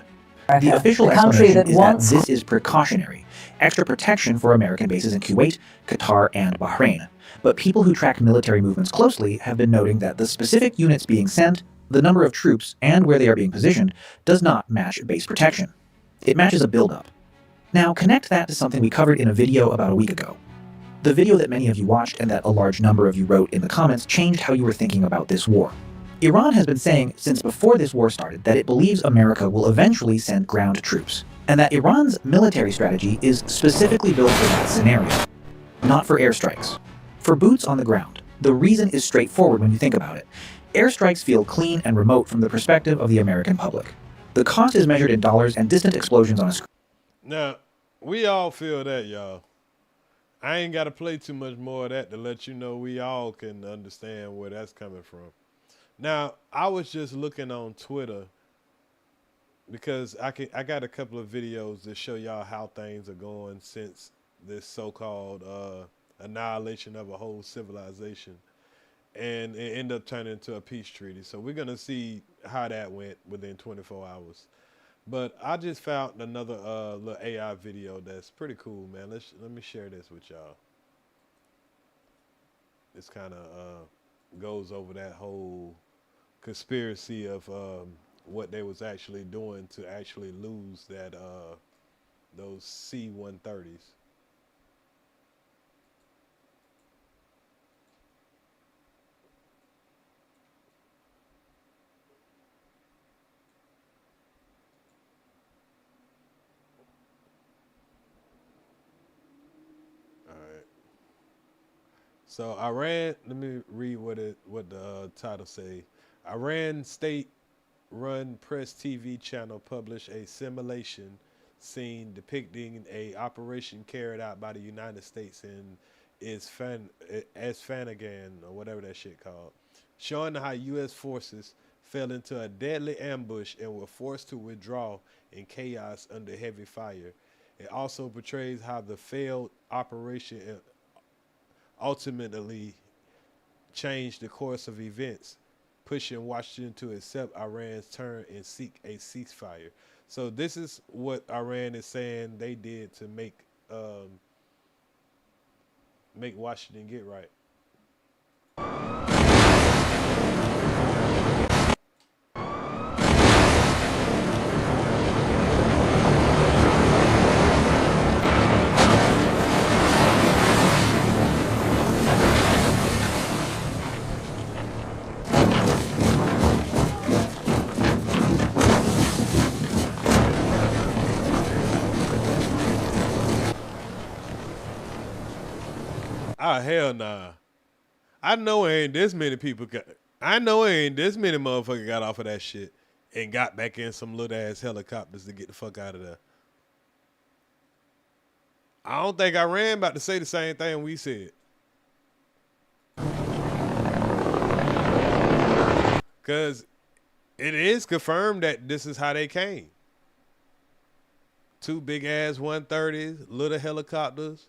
The official explanation is that this is precautionary, extra protection for American bases in Kuwait, Qatar, and Bahrain. But people who track military movements closely have been noting that the specific units being sent, the number of troops, and where they are being positioned does not match base protection. It matches a buildup. Now connect that to something we covered in a video about a week ago. The video that many of you watched and that a large number of you wrote in the comments changed how you were thinking about this war. Iran has been saying since before this war started that it believes America will eventually send ground troops, and that Iran's military strategy is specifically built for that scenario, not for airstrikes. For boots on the ground, the reason is straightforward when you think about it. Airstrikes feel clean and remote from the perspective of the American public. The cost is measured in dollars and distant explosions on a screen. Now, we all feel that, y'all. I ain't got to play too much more of that to let you know we all can understand where that's coming from. Now, I was just looking on Twitter because I got a couple of videos to show y'all how things are going since this so-called annihilation of a whole civilization, and it ended up turning into a peace treaty. So we're gonna see how that went within 24 hours. But I just found another little AI video that's pretty cool, man. Let me share this with y'all. This kind of goes over that whole conspiracy of what they was actually doing to actually lose that those C-130s. So Iran, let me read what the title say. Iran state-run press TV channel published a simulation scene depicting a operation carried out by the United States in Isfahan, or whatever that shit called, showing how U.S. forces fell into a deadly ambush and were forced to withdraw in chaos under heavy fire. It also portrays how the failed operation ultimately changed the course of events, pushing Washington to accept Iran's turn and seek a ceasefire. So this is what Iran is saying they did to make Washington get right. Oh, hell nah. I know ain't this many people I know ain't this many motherfuckers got off of that shit and got back in some little ass helicopters to get the fuck out of there. I don't think Iran about to say the same thing we said. Cause it is confirmed that this is how they came. 2 big ass 130s, little helicopters.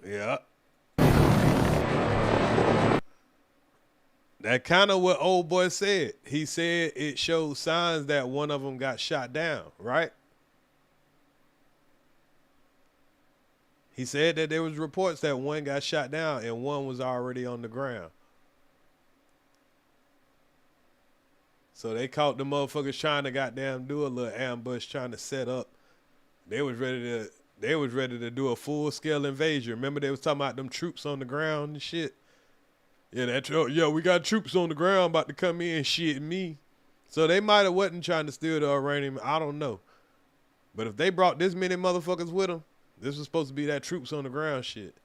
Yeah. That kind of what old boy said. He said it showed signs that one of them got shot down, right? He said that there was reports that one got shot down and one was already on the ground. So they caught the motherfuckers trying to goddamn do a little ambush, trying to set up. They was ready to do a full-scale invasion. Remember they was talking about them troops on the ground and shit? Yeah, we got troops on the ground about to come in and shit me. So they might have wasn't trying to steal the uranium. I don't know. But if they brought this many motherfuckers with them, this was supposed to be that troops on the ground shit.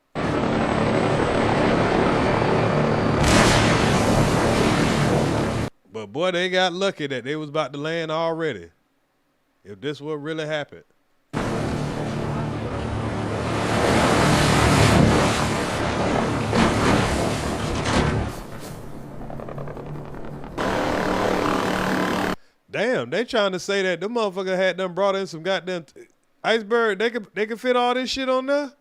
But boy, they got lucky that they was about to land already. If this what really happened. Damn, they trying to say that the motherfucker had done brought in some goddamn iceberg. They could fit all this shit on there.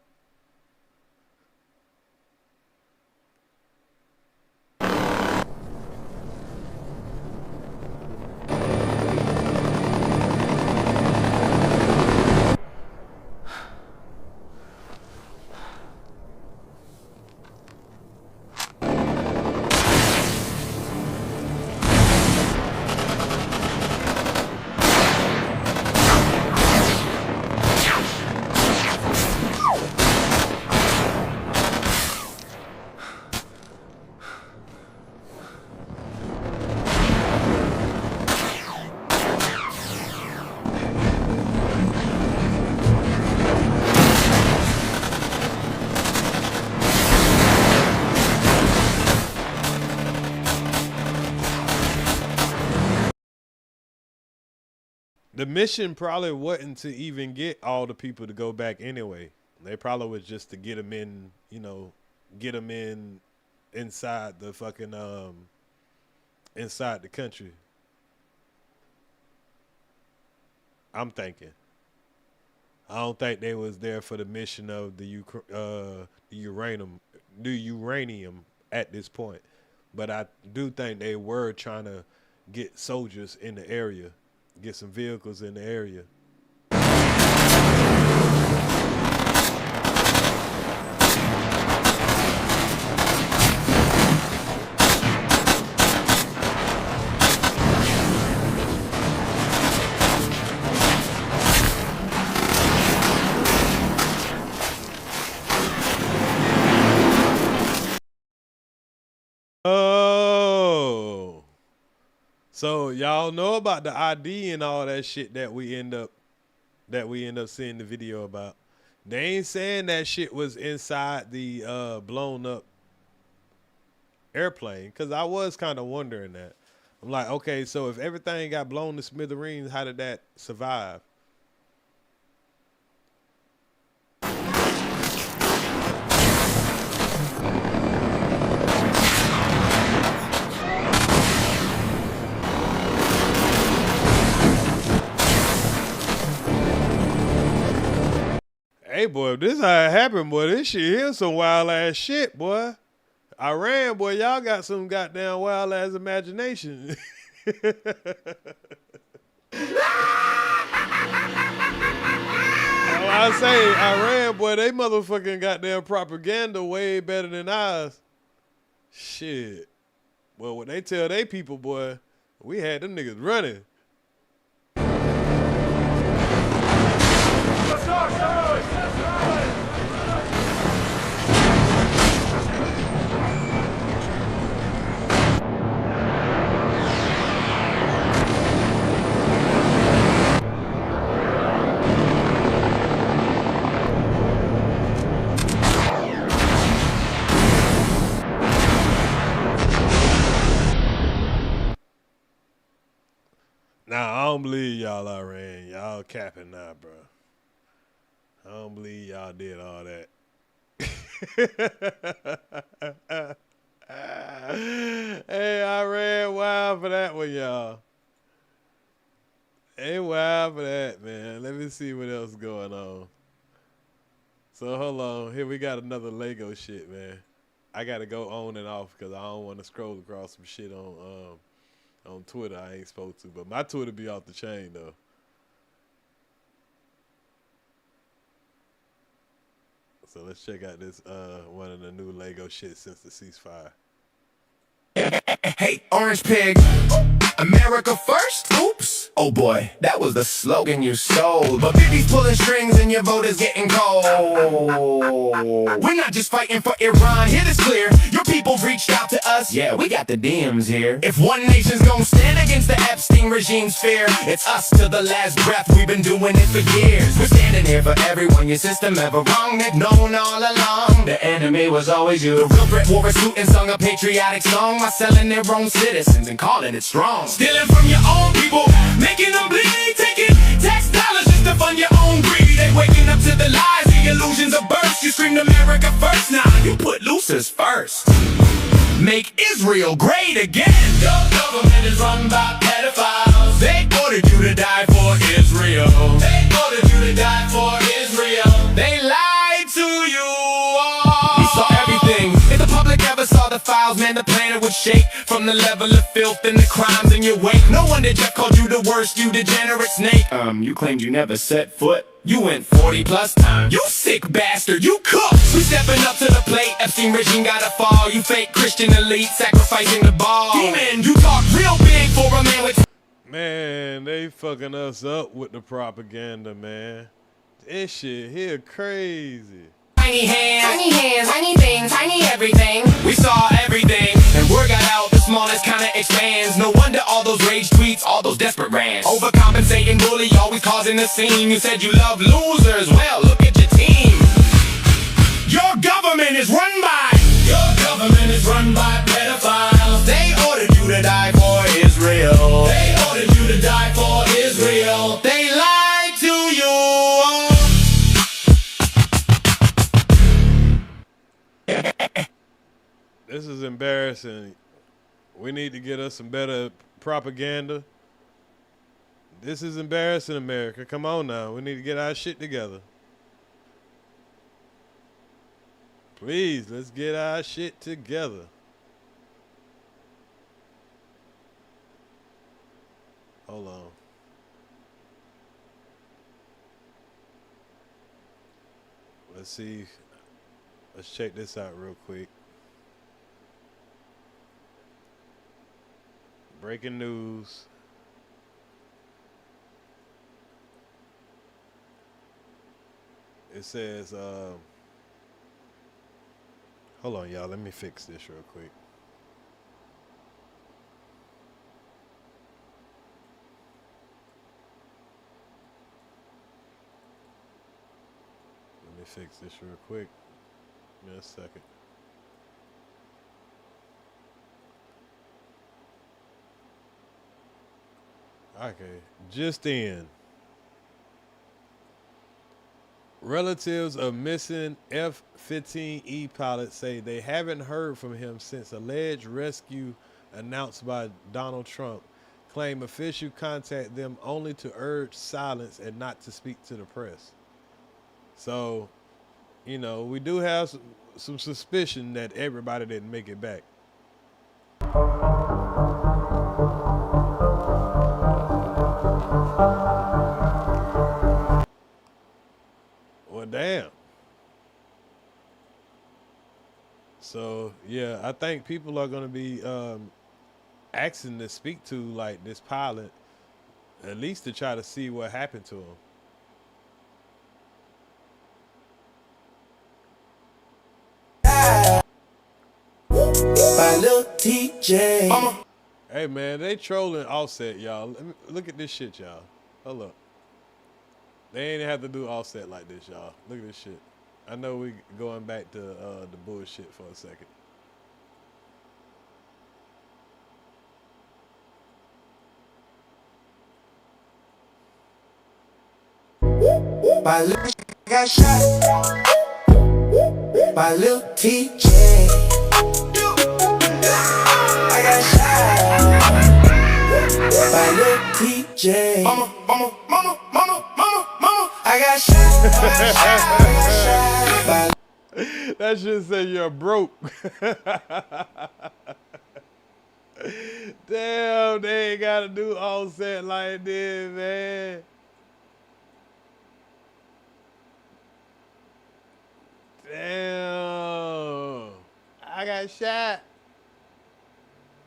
The mission probably wasn't to even get all the people to go back anyway. They probably was just to get them in, you know, get them in inside the fucking, inside the country. I'm thinking. I don't think they was there for the mission of the uranium at this point. But I do think they were trying to get soldiers in the area. Get some vehicles in the area. Oh. So y'all know about the ID and all that shit that we end up seeing the video about. They ain't saying that shit was inside the blown up airplane, because I was kind of wondering that. I'm like, okay, so if everything got blown to smithereens, how did that survive? Hey, boy, if this how it happened, boy, this shit here some wild-ass shit, boy. Iran, boy, y'all got some goddamn wild-ass imagination. I say, Iran, boy, they motherfucking goddamn propaganda way better than ours. Shit. Well, when they tell they people, boy, we had them niggas running. Nah, I don't believe y'all, Iran. Y'all capping now, bro. I don't believe y'all did all that. Hey, Iran, wild for that one, y'all. Hey, wild for that, man. Let me see what else is going on. So, hold on. Here we got another Lego shit, man. I got to go on and off because I don't want to scroll across some shit on Twitter I ain't supposed to, but my Twitter be off the chain though. So let's check out this one of the new Lego shit since the ceasefire. Hey, Orange Pig, America first? Oops. Oh boy, that was the slogan you sold. But 50's pulling strings and your vote is getting cold. We're not just fighting for Iran, hear this clear. Your people reached out to us, yeah, we got the DMs here. If one nation's gonna stand against the Epstein regime's fear, it's us to the last breath, we've been doing it for years. We're standing here for everyone your system ever wronged. They've known all along, the enemy was always you. The real threat wore a suit and sung a patriotic song while selling their own citizens and calling it strong. Stealing from your own people, making them bleed, taking tax dollars just to fund your own greed. They waking up to the lies, the illusions of birth. You screamed America first, nah, you put losers first. Make Israel great again. Your government is run by pedophiles. They ordered you to die for Israel. They ordered you to die for Israel. They lied to you all. We saw everything. If the public ever saw the files, man, the planet would shake from the level of filth and the crimes in your wake. No wonder Jeff called you the worst, you degenerate snake. You claimed you never set foot. You went 40 plus times. You sick bastard, you cooked. We stepping up to the plate. Epstein regime gotta fall. You fake Christian elite sacrificing the ball. Demon, you talk real big for a man with. Man, they fucking us up with the propaganda, man. This shit here crazy. Tiny hands, tiny things, tiny everything. We saw everything, and word got out, the smallest kinda expands. No wonder all those rage tweets, all those desperate rants. Overcompensating bully, always causing a scene. You said you love losers, well, look at your team. Your government is run by pedophiles. They ordered you to die for Israel. They ordered you to die for Israel. They lied to you. This is embarrassing. We need to get us some better propaganda. This is embarrassing, America. Come on now. We need to get our shit together. Please, let's get our shit together. Hold on. Let's see. Let's check this out real quick. Breaking news. It says, hold on, y'all. Let me fix this real quick. Let me fix this real quick. Give me a second. Okay, just in. Relatives of missing F-15E pilot say they haven't heard from him since alleged rescue announced by Donald Trump. Claim official contact them only to urge silence and not to speak to the press. So, you know, we do have some suspicion that everybody didn't make it back. Well, damn. So, yeah, I think people are going to be asking to speak to, like, this pilot, at least to try to see what happened to him. By Lil TJ. Hey, man, they trolling Offset, y'all. Look at this shit, y'all. Hold up. They ain't have to do Offset like this, y'all. Look at this shit. I know we going back to the bullshit for a second. By Lil got shot. By Lil TJ. I got shot. By Lil TJ. Mama. I got shot. That shit say you're broke. Damn, they ain't gotta do Offset like this, man. Damn. I got shot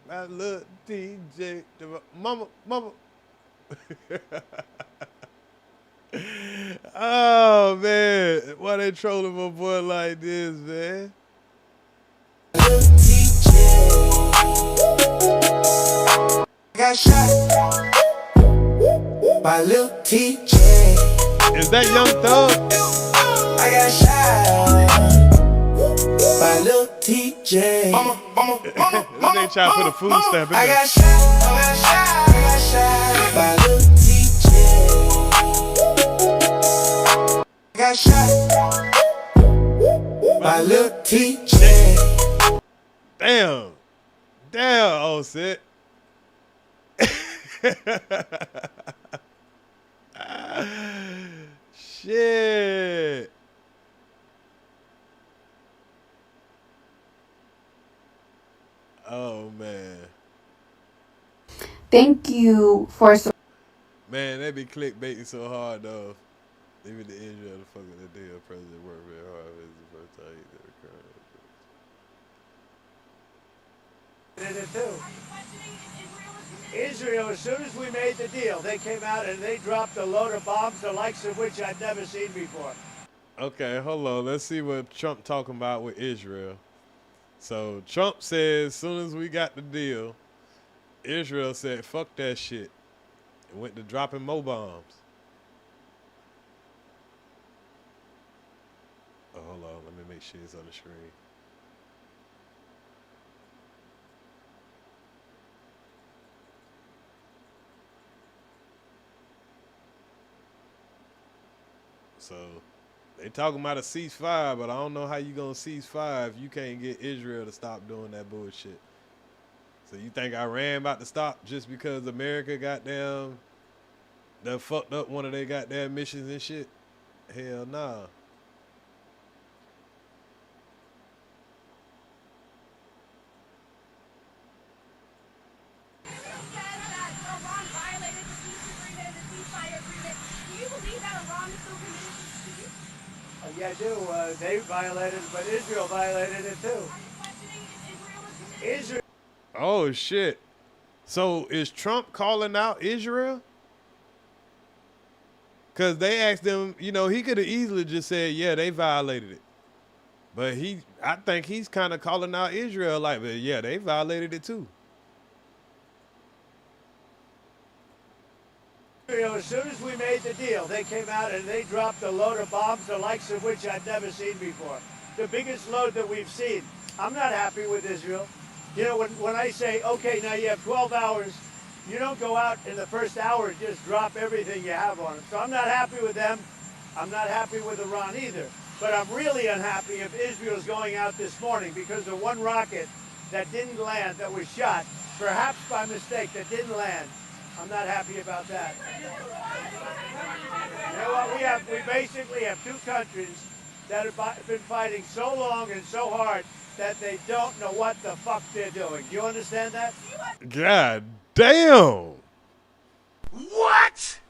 by Lil DJ. Mama. Oh man, why they trolling my boy like this, man? Got shot by Lil TJ. Is that Young Thug? I got shot by Lil TJ. They try to put a food stamp in I there. got shot by Lil TJ. I got shot by Lil TJ. Damn. Damn, oh shit. Shit. Oh man. Thank you for. Man, they be clickbaiting so hard though. Even the Israel, the fucking the deal, President worked very hard. This is the first time he did a crime. Did it too. Israel, as soon as we made the deal, they came out and they dropped a load of bombs, the likes of which I'd never seen before. Okay, hold on. Let's see what Trump talking about with Israel. So Trump says as soon as we got the deal, Israel said, fuck that shit. And went to dropping more bombs. Oh, hold on. Let me make sure it's on the screen. So they talking about a ceasefire, but I don't know how you gonna ceasefire if you can't get Israel to stop doing that bullshit. So you think Iran about to stop just because America goddamn done fucked up one of their goddamn missions and shit? Hell nah. Yeah, I do. They violated it, but Israel violated it too. Israel. Oh shit. So is Trump calling out Israel? Cause they asked him, you know, he could have easily just said, yeah, they violated it. But I think he's kind of calling out Israel like, but yeah, they violated it too. As soon as we made the deal, they came out and they dropped a load of bombs, the likes of which I'd never seen before. The biggest load that we've seen. I'm not happy with Israel. You know, when I say, okay, now you have 12 hours, you don't go out in the first hour and just drop everything you have on them. So I'm not happy with them. I'm not happy with Iran either. But I'm really unhappy if Israel's going out this morning because of one rocket that didn't land, that was shot, perhaps by mistake, that didn't land. I'm not happy about that. You know what? We basically have two countries that have been fighting so long and so hard that they don't know what the fuck they're doing. Do you understand that? God damn. What?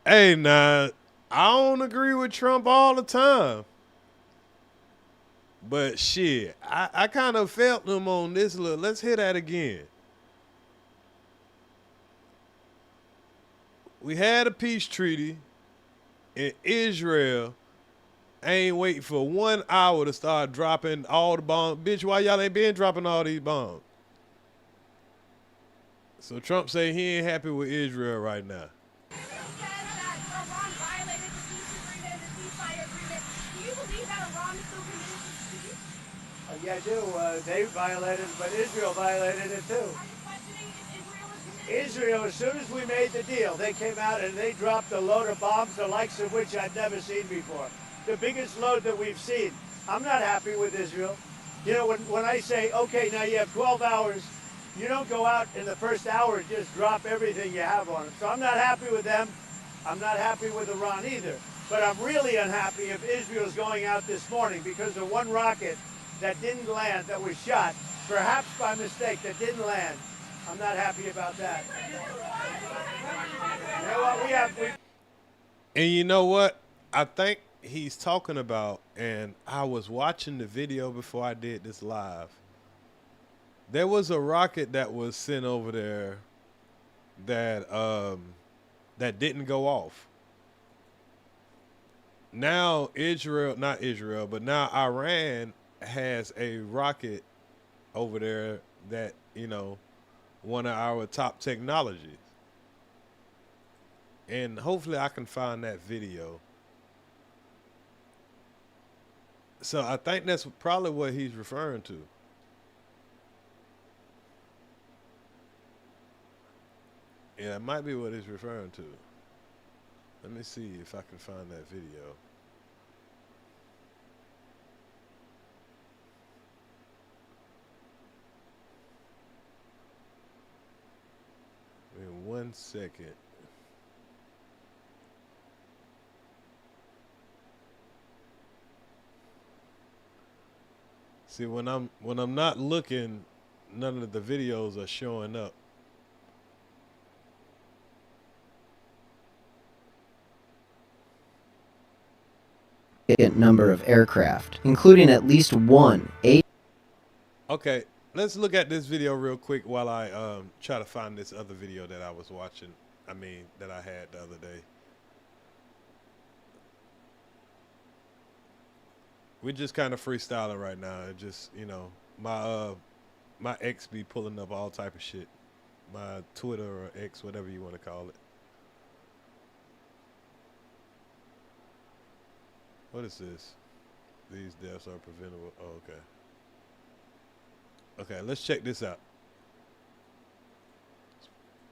Hey, nah, I don't agree with Trump all the time. But shit, I kind of felt him on this look. Let's hear that again. We had a peace treaty, and Israel ain't waiting for 1 hour to start dropping all the bombs. Bitch, why y'all ain't been dropping all these bombs? So Trump say he ain't happy with Israel right now. Yeah, I do. They violated it, but Israel violated it too. Israel, as soon as we made the deal, they came out and they dropped a load of bombs, the likes of which I'd never seen before. The biggest load that we've seen. I'm not happy with Israel. You know, when I say, okay, now you have 12 hours, you don't go out in the first hour and just drop everything you have on them. So I'm not happy with them. I'm not happy with Iran either. But I'm really unhappy if Israel's going out this morning because of one rocket that didn't land, that was shot, perhaps by mistake, that didn't land. I'm not happy about that. You know what? And you know what? I think he's talking about, and I was watching the video before I did this live. There was a rocket that was sent over there that that didn't go off. Now not Israel, but now Iran has a rocket over there that, you know, one of our top technologies. And hopefully I can find that video. So I think that's probably what he's referring to. Yeah, it might be what he's referring to. Let me see if I can find that video. In 1 second. See, when I'm not looking, none of the videos are showing up. Number of aircraft, including at least one. Okay, let's look at this video real quick while I try to find this other video that I was watching. That I had the other day. We're just kind of freestyling right now. It just, you know, my ex be pulling up all type of shit. My Twitter or X, whatever you want to call it. What is this? These deaths are preventable. Oh, okay. Okay, let's check this out.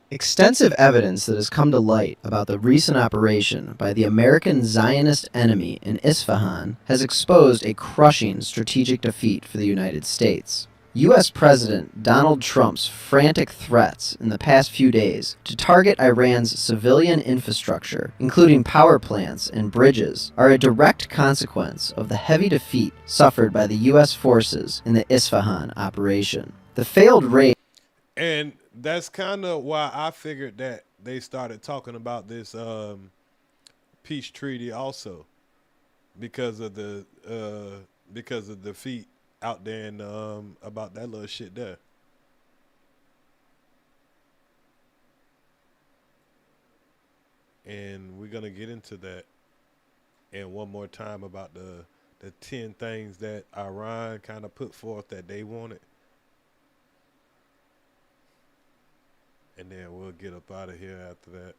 Extensive evidence that has come to light about the recent operation by the American Zionist enemy in Isfahan has exposed a crushing strategic defeat for the United States. U.S. President Donald Trump's frantic threats in the past few days to target Iran's civilian infrastructure, including power plants and bridges, are a direct consequence of the heavy defeat suffered by the U.S. forces in the Isfahan operation. The failed raid. And that's kind of why I figured that they started talking about this peace treaty also, because of the defeat out there and about that little shit there. And we're gonna get into that and one more time about the 10 things that Iran kind of put forth that they wanted. And then we'll get up out of here after that.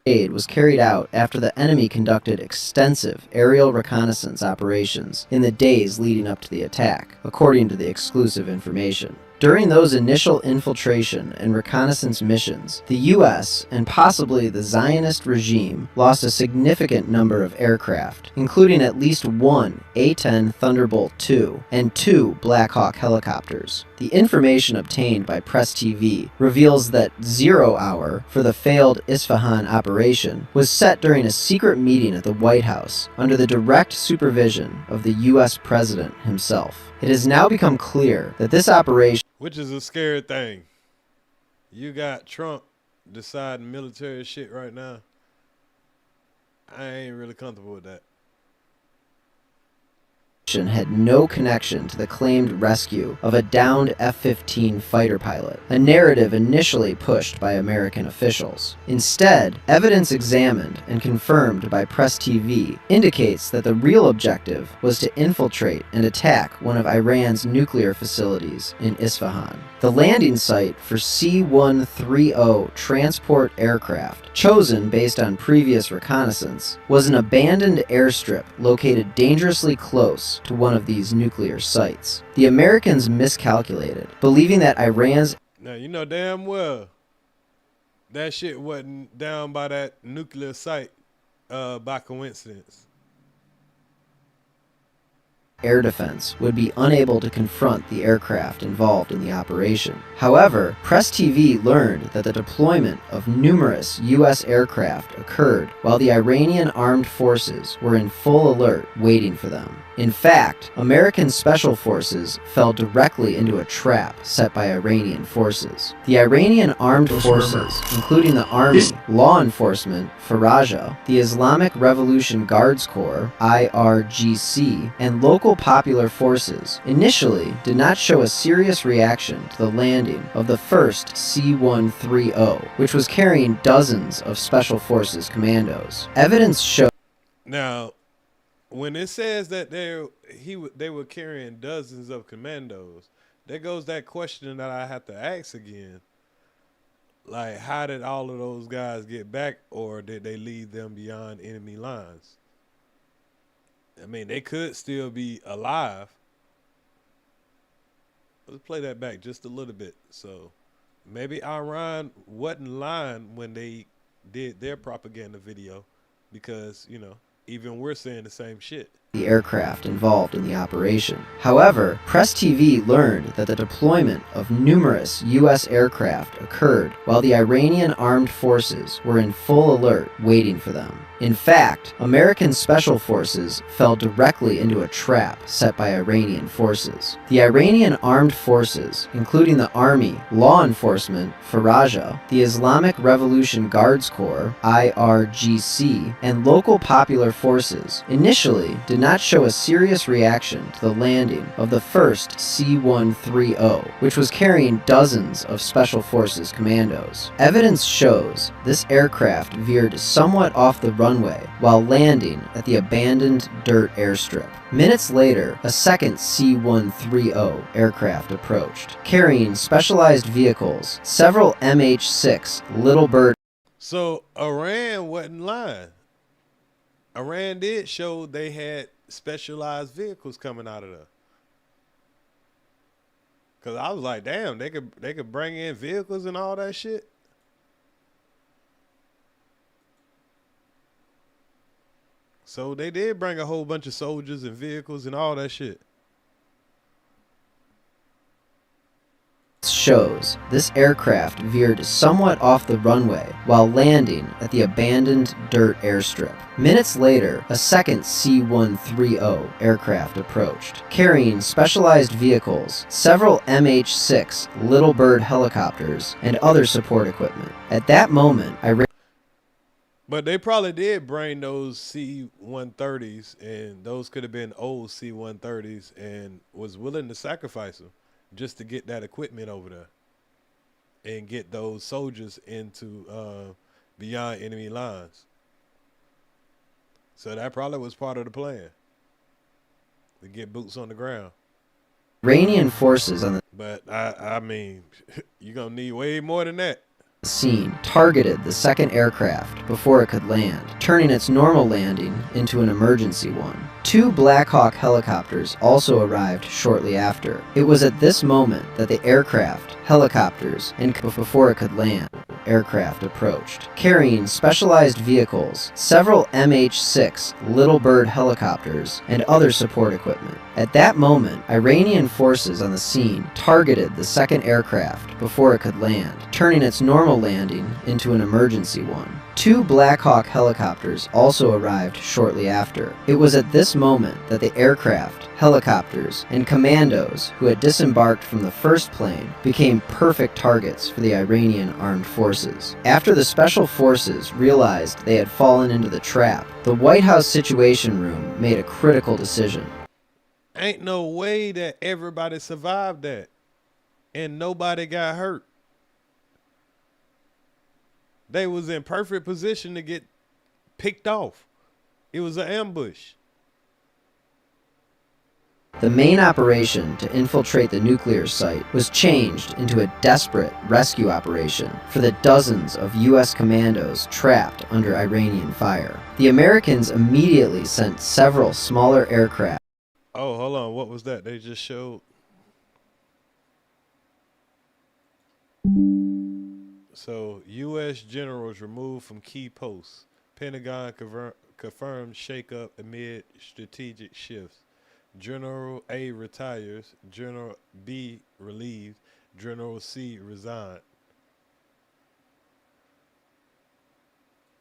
Aid was carried out after the enemy conducted extensive aerial reconnaissance operations in the days leading up to the attack, according to the exclusive information. During those initial infiltration and reconnaissance missions, the U.S. and possibly the Zionist regime lost a significant number of aircraft, including at least one A-10 Thunderbolt II and 2 Black Hawk helicopters. The information obtained by Press TV reveals that 0 hour for the failed Isfahan operation was set during a secret meeting at the White House under the direct supervision of the U.S. President himself. It has now become clear that this operation, which is a scary thing. You got Trump deciding military shit right now. I ain't really comfortable with that. had no connection to the claimed rescue of a downed F-15 fighter pilot, a narrative initially pushed by American officials. Instead, evidence examined and confirmed by Press TV indicates that the real objective was to infiltrate and attack one of Iran's nuclear facilities in Isfahan. The landing site for C-130 transport aircraft, chosen based on previous reconnaissance, was an abandoned airstrip located dangerously close to one of these nuclear sites. The Americans miscalculated, believing that Iran's... Now, you know damn well that shit wasn't down by that nuclear site by coincidence. Air defense would be unable to confront the aircraft involved in the operation. However, Press TV learned that the deployment of numerous U.S. aircraft occurred while the Iranian armed forces were in full alert waiting for them. In fact, American special forces fell directly into a trap set by Iranian forces. The Iranian armed forces, including the army, law enforcement, Faraja, the Islamic Revolution Guards Corps, IRGC, and local local popular forces initially did not show a serious reaction to the landing of the first C-130, which was carrying dozens of Special Forces commandos. Evidence showed... Now, when it says that they were carrying dozens of commandos, there goes that question that I have to ask again. Like, how did all of those guys get back, or did they leave them beyond enemy lines? I mean, they could still be alive. Let's play that back just a little bit. So maybe Iran wasn't lying when they did their propaganda video, because, you know, even we're saying the same shit. The aircraft involved in the operation. However, Press TV learned that the deployment of numerous U.S. aircraft occurred while the Iranian armed forces were in full alert waiting for them. In fact, American special forces fell directly into a trap set by Iranian forces. The Iranian armed forces, including the Army, law enforcement, Faraja, the Islamic Revolution Guards Corps, EARZ, and local popular forces, initially did not show a serious reaction to the landing of the first C-130, which was carrying dozens of Special Forces commandos. Evidence shows this aircraft veered somewhat off the runway while landing at the abandoned dirt airstrip. Minutes later, a second C-130 aircraft approached, carrying specialized vehicles, several MH-6 Little Bird... So Iran wasn't lying. Iran did show they had specialized vehicles coming out of there. Cause I was like, damn, they could bring in vehicles and all that shit. So they did bring a whole bunch of soldiers and vehicles and all that shit. Shows this aircraft veered somewhat off the runway while landing at the abandoned dirt airstrip. Minutes later, a second C-130 aircraft approached, carrying specialized vehicles, several MH-6 Little Bird helicopters, and other support equipment. At that moment, But they probably did bring those C-130s, and those could have been old C-130s, and was willing to sacrifice them just to get that equipment over there and get those soldiers into beyond enemy lines. So that probably was part of the plan, to get boots on the ground. Iranian forces on the But I mean, you're gonna need way more than that. Scene targeted the second aircraft before it could land, turning its normal landing into an emergency one. Two Black Hawk helicopters also arrived shortly after. It was at this moment that the aircraft, helicopters, and before it could land, aircraft approached, carrying specialized vehicles, several MH-6 Little Bird helicopters, and other support equipment. At that moment, Iranian forces on the scene targeted the second aircraft before it could land, turning its normal landing into an emergency one. Two Black Hawk helicopters also arrived shortly after. It was at this moment that the aircraft, helicopters, and commandos who had disembarked from the first plane became perfect targets for the Iranian armed forces. After the Special Forces realized they had fallen into the trap, the White House Situation Room made a critical decision. Ain't no way that everybody survived that and nobody got hurt. They was in perfect position to get picked off. It was an ambush. The main operation to infiltrate the nuclear site was changed into a desperate rescue operation for the dozens of U.S. commandos trapped under Iranian fire. The Americans immediately sent several smaller aircraft. Oh, hold on. What was that they just showed? So, U.S. generals removed from key posts. Pentagon confirmed shakeup amid strategic shifts. General A retires. General B relieved. General C resigned.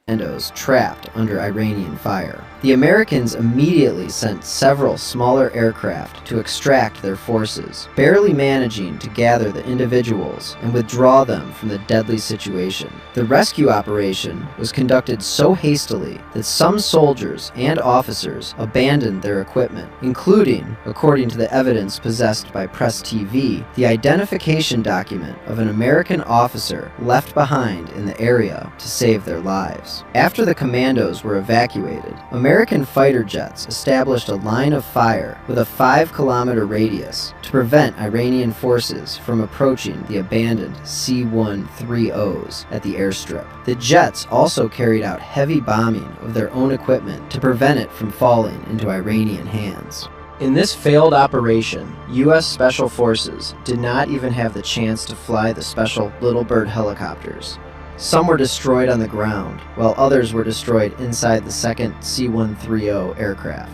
commandos trapped under Iranian fire. The Americans immediately sent several smaller aircraft to extract their forces, barely managing to gather the individuals and withdraw them from the deadly situation. The rescue operation was conducted so hastily that some soldiers and officers abandoned their equipment, including, according to the evidence possessed by Press TV, the identification document of an American officer left behind in the area to save their lives. After the commandos were evacuated, American fighter jets established a line of fire with a 5-kilometer radius to prevent Iranian forces from approaching the abandoned C-130s at the airstrip. The jets also carried out heavy bombing of their own equipment to prevent it from falling into Iranian hands. In this failed operation, U.S. Special Forces did not even have the chance to fly the special Little Bird helicopters. Some were destroyed on the ground, while others were destroyed inside the second C-130 aircraft.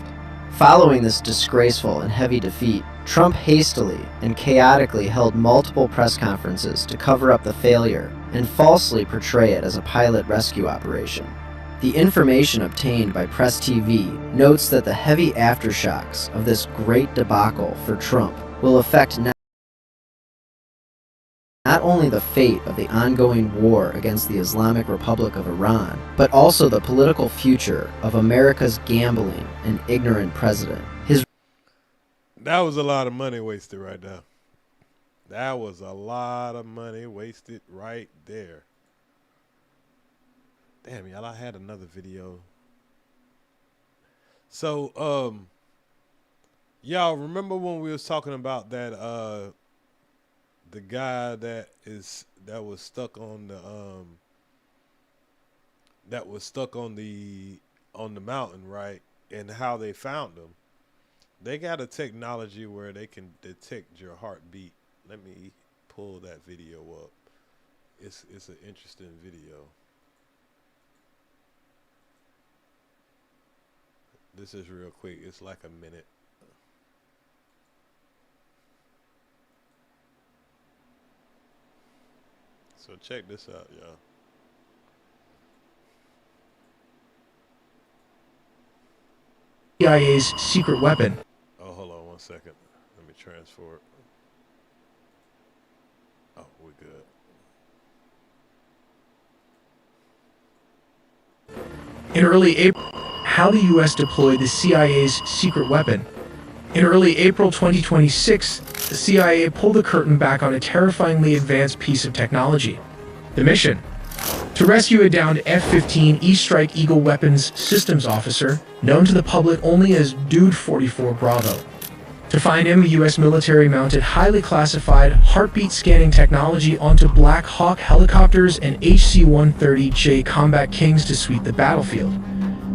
Following this disgraceful and heavy defeat, Trump hastily and chaotically held multiple press conferences to cover up the failure and falsely portray it as a pilot rescue operation. The information obtained by Press TV notes that the heavy aftershocks of this great debacle for Trump will affect not only the fate of the ongoing war against the Islamic Republic of Iran, but also the political future of America's gambling and ignorant president. That was a lot of money wasted right there. That was a lot of money wasted right there. Damn, y'all, I had another video. So, y'all remember when we was talking about that, the guy that was stuck on the mountain, right? And how they found him. They got a technology where they can detect your heartbeat. Let me pull that video up. It's an interesting video. This is real quick. It's like a minute. So check this out, y'all. CIA's secret weapon. Oh, hold on 1 second. Let me transfer it. Oh, we're good. In early April, how the U.S. deployed the CIA's secret weapon. In early April 2026, the CIA pulled the curtain back on a terrifyingly advanced piece of technology. The mission: to rescue a downed F-15 E-Strike Eagle weapons systems officer, known to the public only as Dude 44 Bravo. To find him, the U.S. military mounted highly classified heartbeat scanning technology onto Black Hawk helicopters and HC-130J Combat Kings to sweep the battlefield.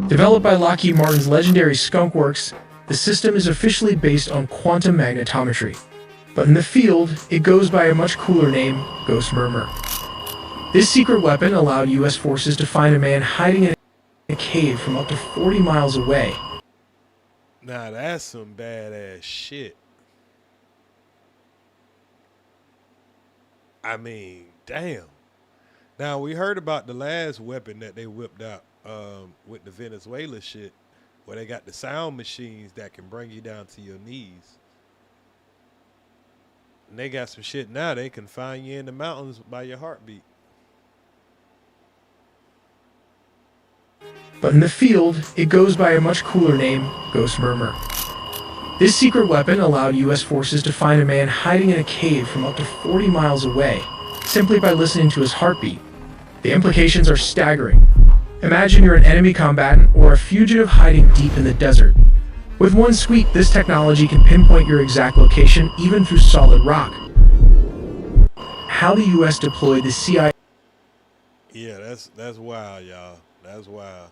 Developed by Lockheed Martin's legendary Skunk Works, the system is officially based on quantum magnetometry. But in the field, it goes by a much cooler name, Ghost Murmur. This secret weapon allowed U.S. forces to find a man hiding in a cave from up to 40 miles away. Now that's some badass shit. I mean, damn. Now we heard about the last weapon that they whipped out with the Venezuela shit, where they got the sound machines that can bring you down to your knees. And they got some shit now, they can find you in the mountains by your heartbeat. But in the field, it goes by a much cooler name, Ghost Murmur. This secret weapon allowed U.S. forces to find a man hiding in a cave from up to 40 miles away, simply by listening to his heartbeat. The implications are staggering. Imagine you're an enemy combatant or a fugitive hiding deep in the desert. With one sweep, this technology can pinpoint your exact location, even through solid rock. How the U.S. deployed the CIA... Yeah, that's wild, y'all. That's wild.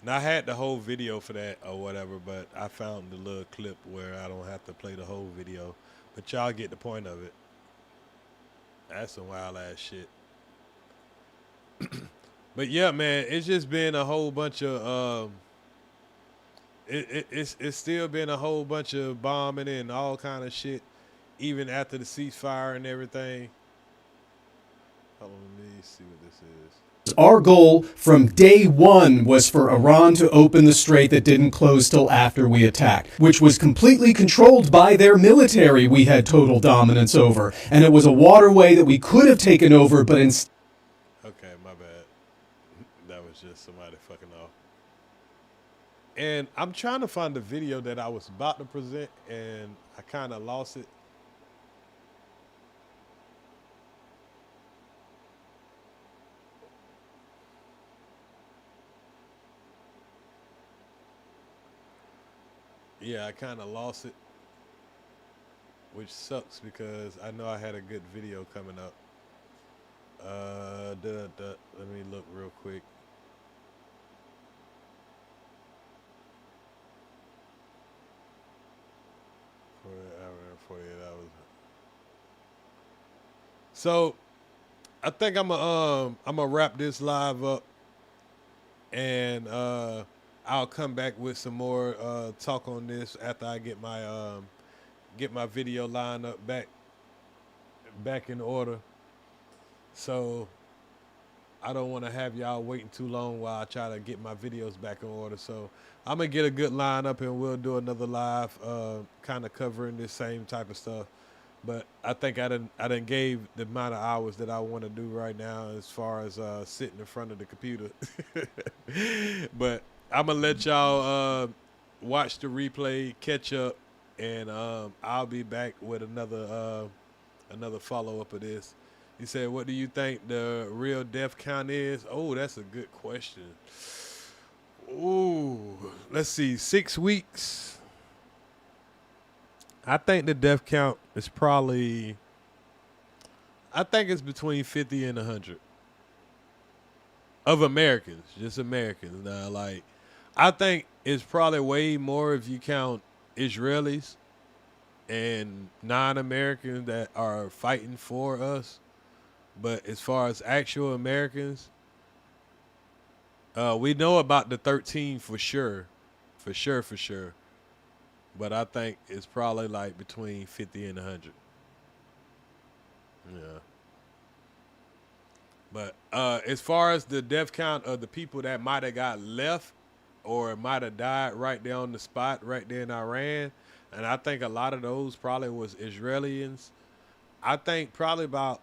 And I had the whole video for that or whatever, but I found the little clip where I don't have to play the whole video. But y'all get the point of it. That's some wild ass shit. But yeah, man, it's just been a whole bunch of it's still been a whole bunch of bombing and all kind of shit, even after the ceasefire and everything. Hold on, let me see what this is. Our goal from day one was for Iran to open the strait that didn't close till after we attacked, which was completely controlled by their military we had total dominance over. And it was a waterway that we could have taken over, but instead... Okay, my bad. That was just somebody fucking off. And I'm trying to find the video that I was about to present, and I kind of lost it. Yeah, I kind of lost it, which sucks because I know I had a good video coming up. Let me look real quick. For an hour and 48 hours. So I think I'm gonna wrap this live up, and I'll come back with some more talk on this after I get my video line up back in order. So I don't want to have y'all waiting too long while I try to get my videos back in order. So I'm gonna get a good line up and we'll do another live kind of covering this same type of stuff. But I think I done gave the amount of hours that I want to do right now as far as sitting in front of the computer. But I'm gonna let y'all watch the replay, catch up, and I'll be back with another follow-up of this. He said, what do you think the real death count is? Oh, that's a good question. Ooh, let's see, 6 weeks. I think the death count is probably, I think it's between 50 and 100 of Americans, just Americans. Now, like, I think it's probably way more if you count Israelis and non-Americans that are fighting for us. But as far as actual Americans, we know about the 13 for sure. For sure. But I think it's probably like between 50 and 100. Yeah. But as far as the death count of the people that might have got left or might have died right there on the spot, right there in Iran, and I think a lot of those probably was Israelis. I think probably about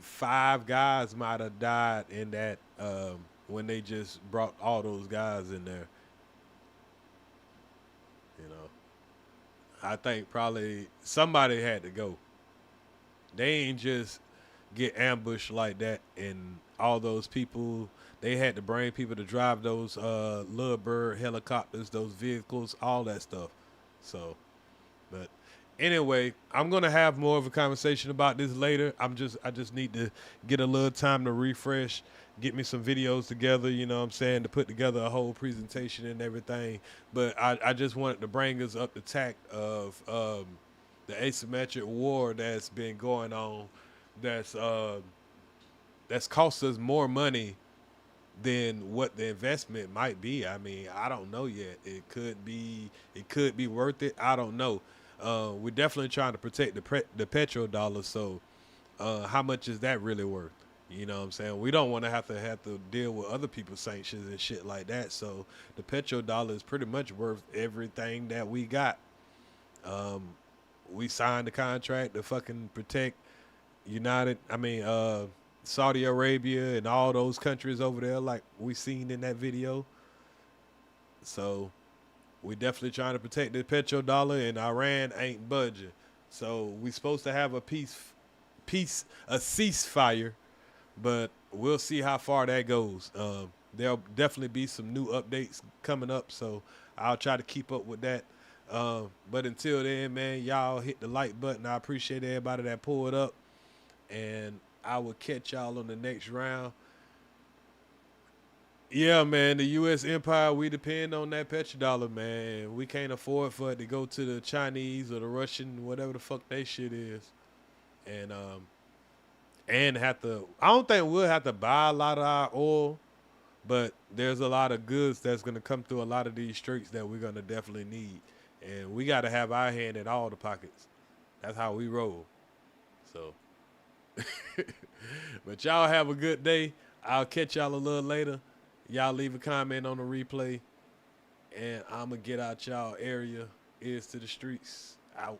5 guys might have died in that when they just brought all those guys in there. You know, I think probably somebody had to go. They ain't just get ambushed like that, and all those people, they had to bring people to drive those little bird helicopters, those vehicles, all that stuff. So, but anyway, I'm gonna have more of a conversation about this later. I just need to get a little time to refresh, get me some videos together, you know what I'm saying, to put together a whole presentation and everything. But I just wanted to bring us up the tack of the asymmetric war that's been going on, that's cost us more money than what the investment might be. I mean, I don't know yet. It could be worth it. I don't know. We're definitely trying to protect the petrodollar. So how much is that really worth? You know what I'm saying? We don't want to have to deal with other people's sanctions and shit like that. So the petrodollar is pretty much worth everything that we got. We signed the contract to fucking protect Saudi Arabia and all those countries over there, like we seen in that video. So we definitely trying to protect the petrodollar, and Iran ain't budging. So we supposed to have a ceasefire, but we'll see how far that goes. There'll definitely be some new updates coming up, so I'll try to keep up with that. But until then, man, y'all hit the like button. I appreciate everybody that pulled up, and I will catch y'all on the next round. Yeah, man, the U.S. empire, we depend on that petrodollar, man. We can't afford for it to go to the Chinese or the Russian, whatever the fuck they shit is. And I don't think we'll have to buy a lot of our oil, but there's a lot of goods that's going to come through a lot of these straits that we're going to definitely need. And we got to have our hand in all the pockets. That's how we roll. So, but y'all have a good day. I'll catch y'all a little later. Y'all leave a comment on the replay. And I'm going to get out y'all area. Is to the streets. Out.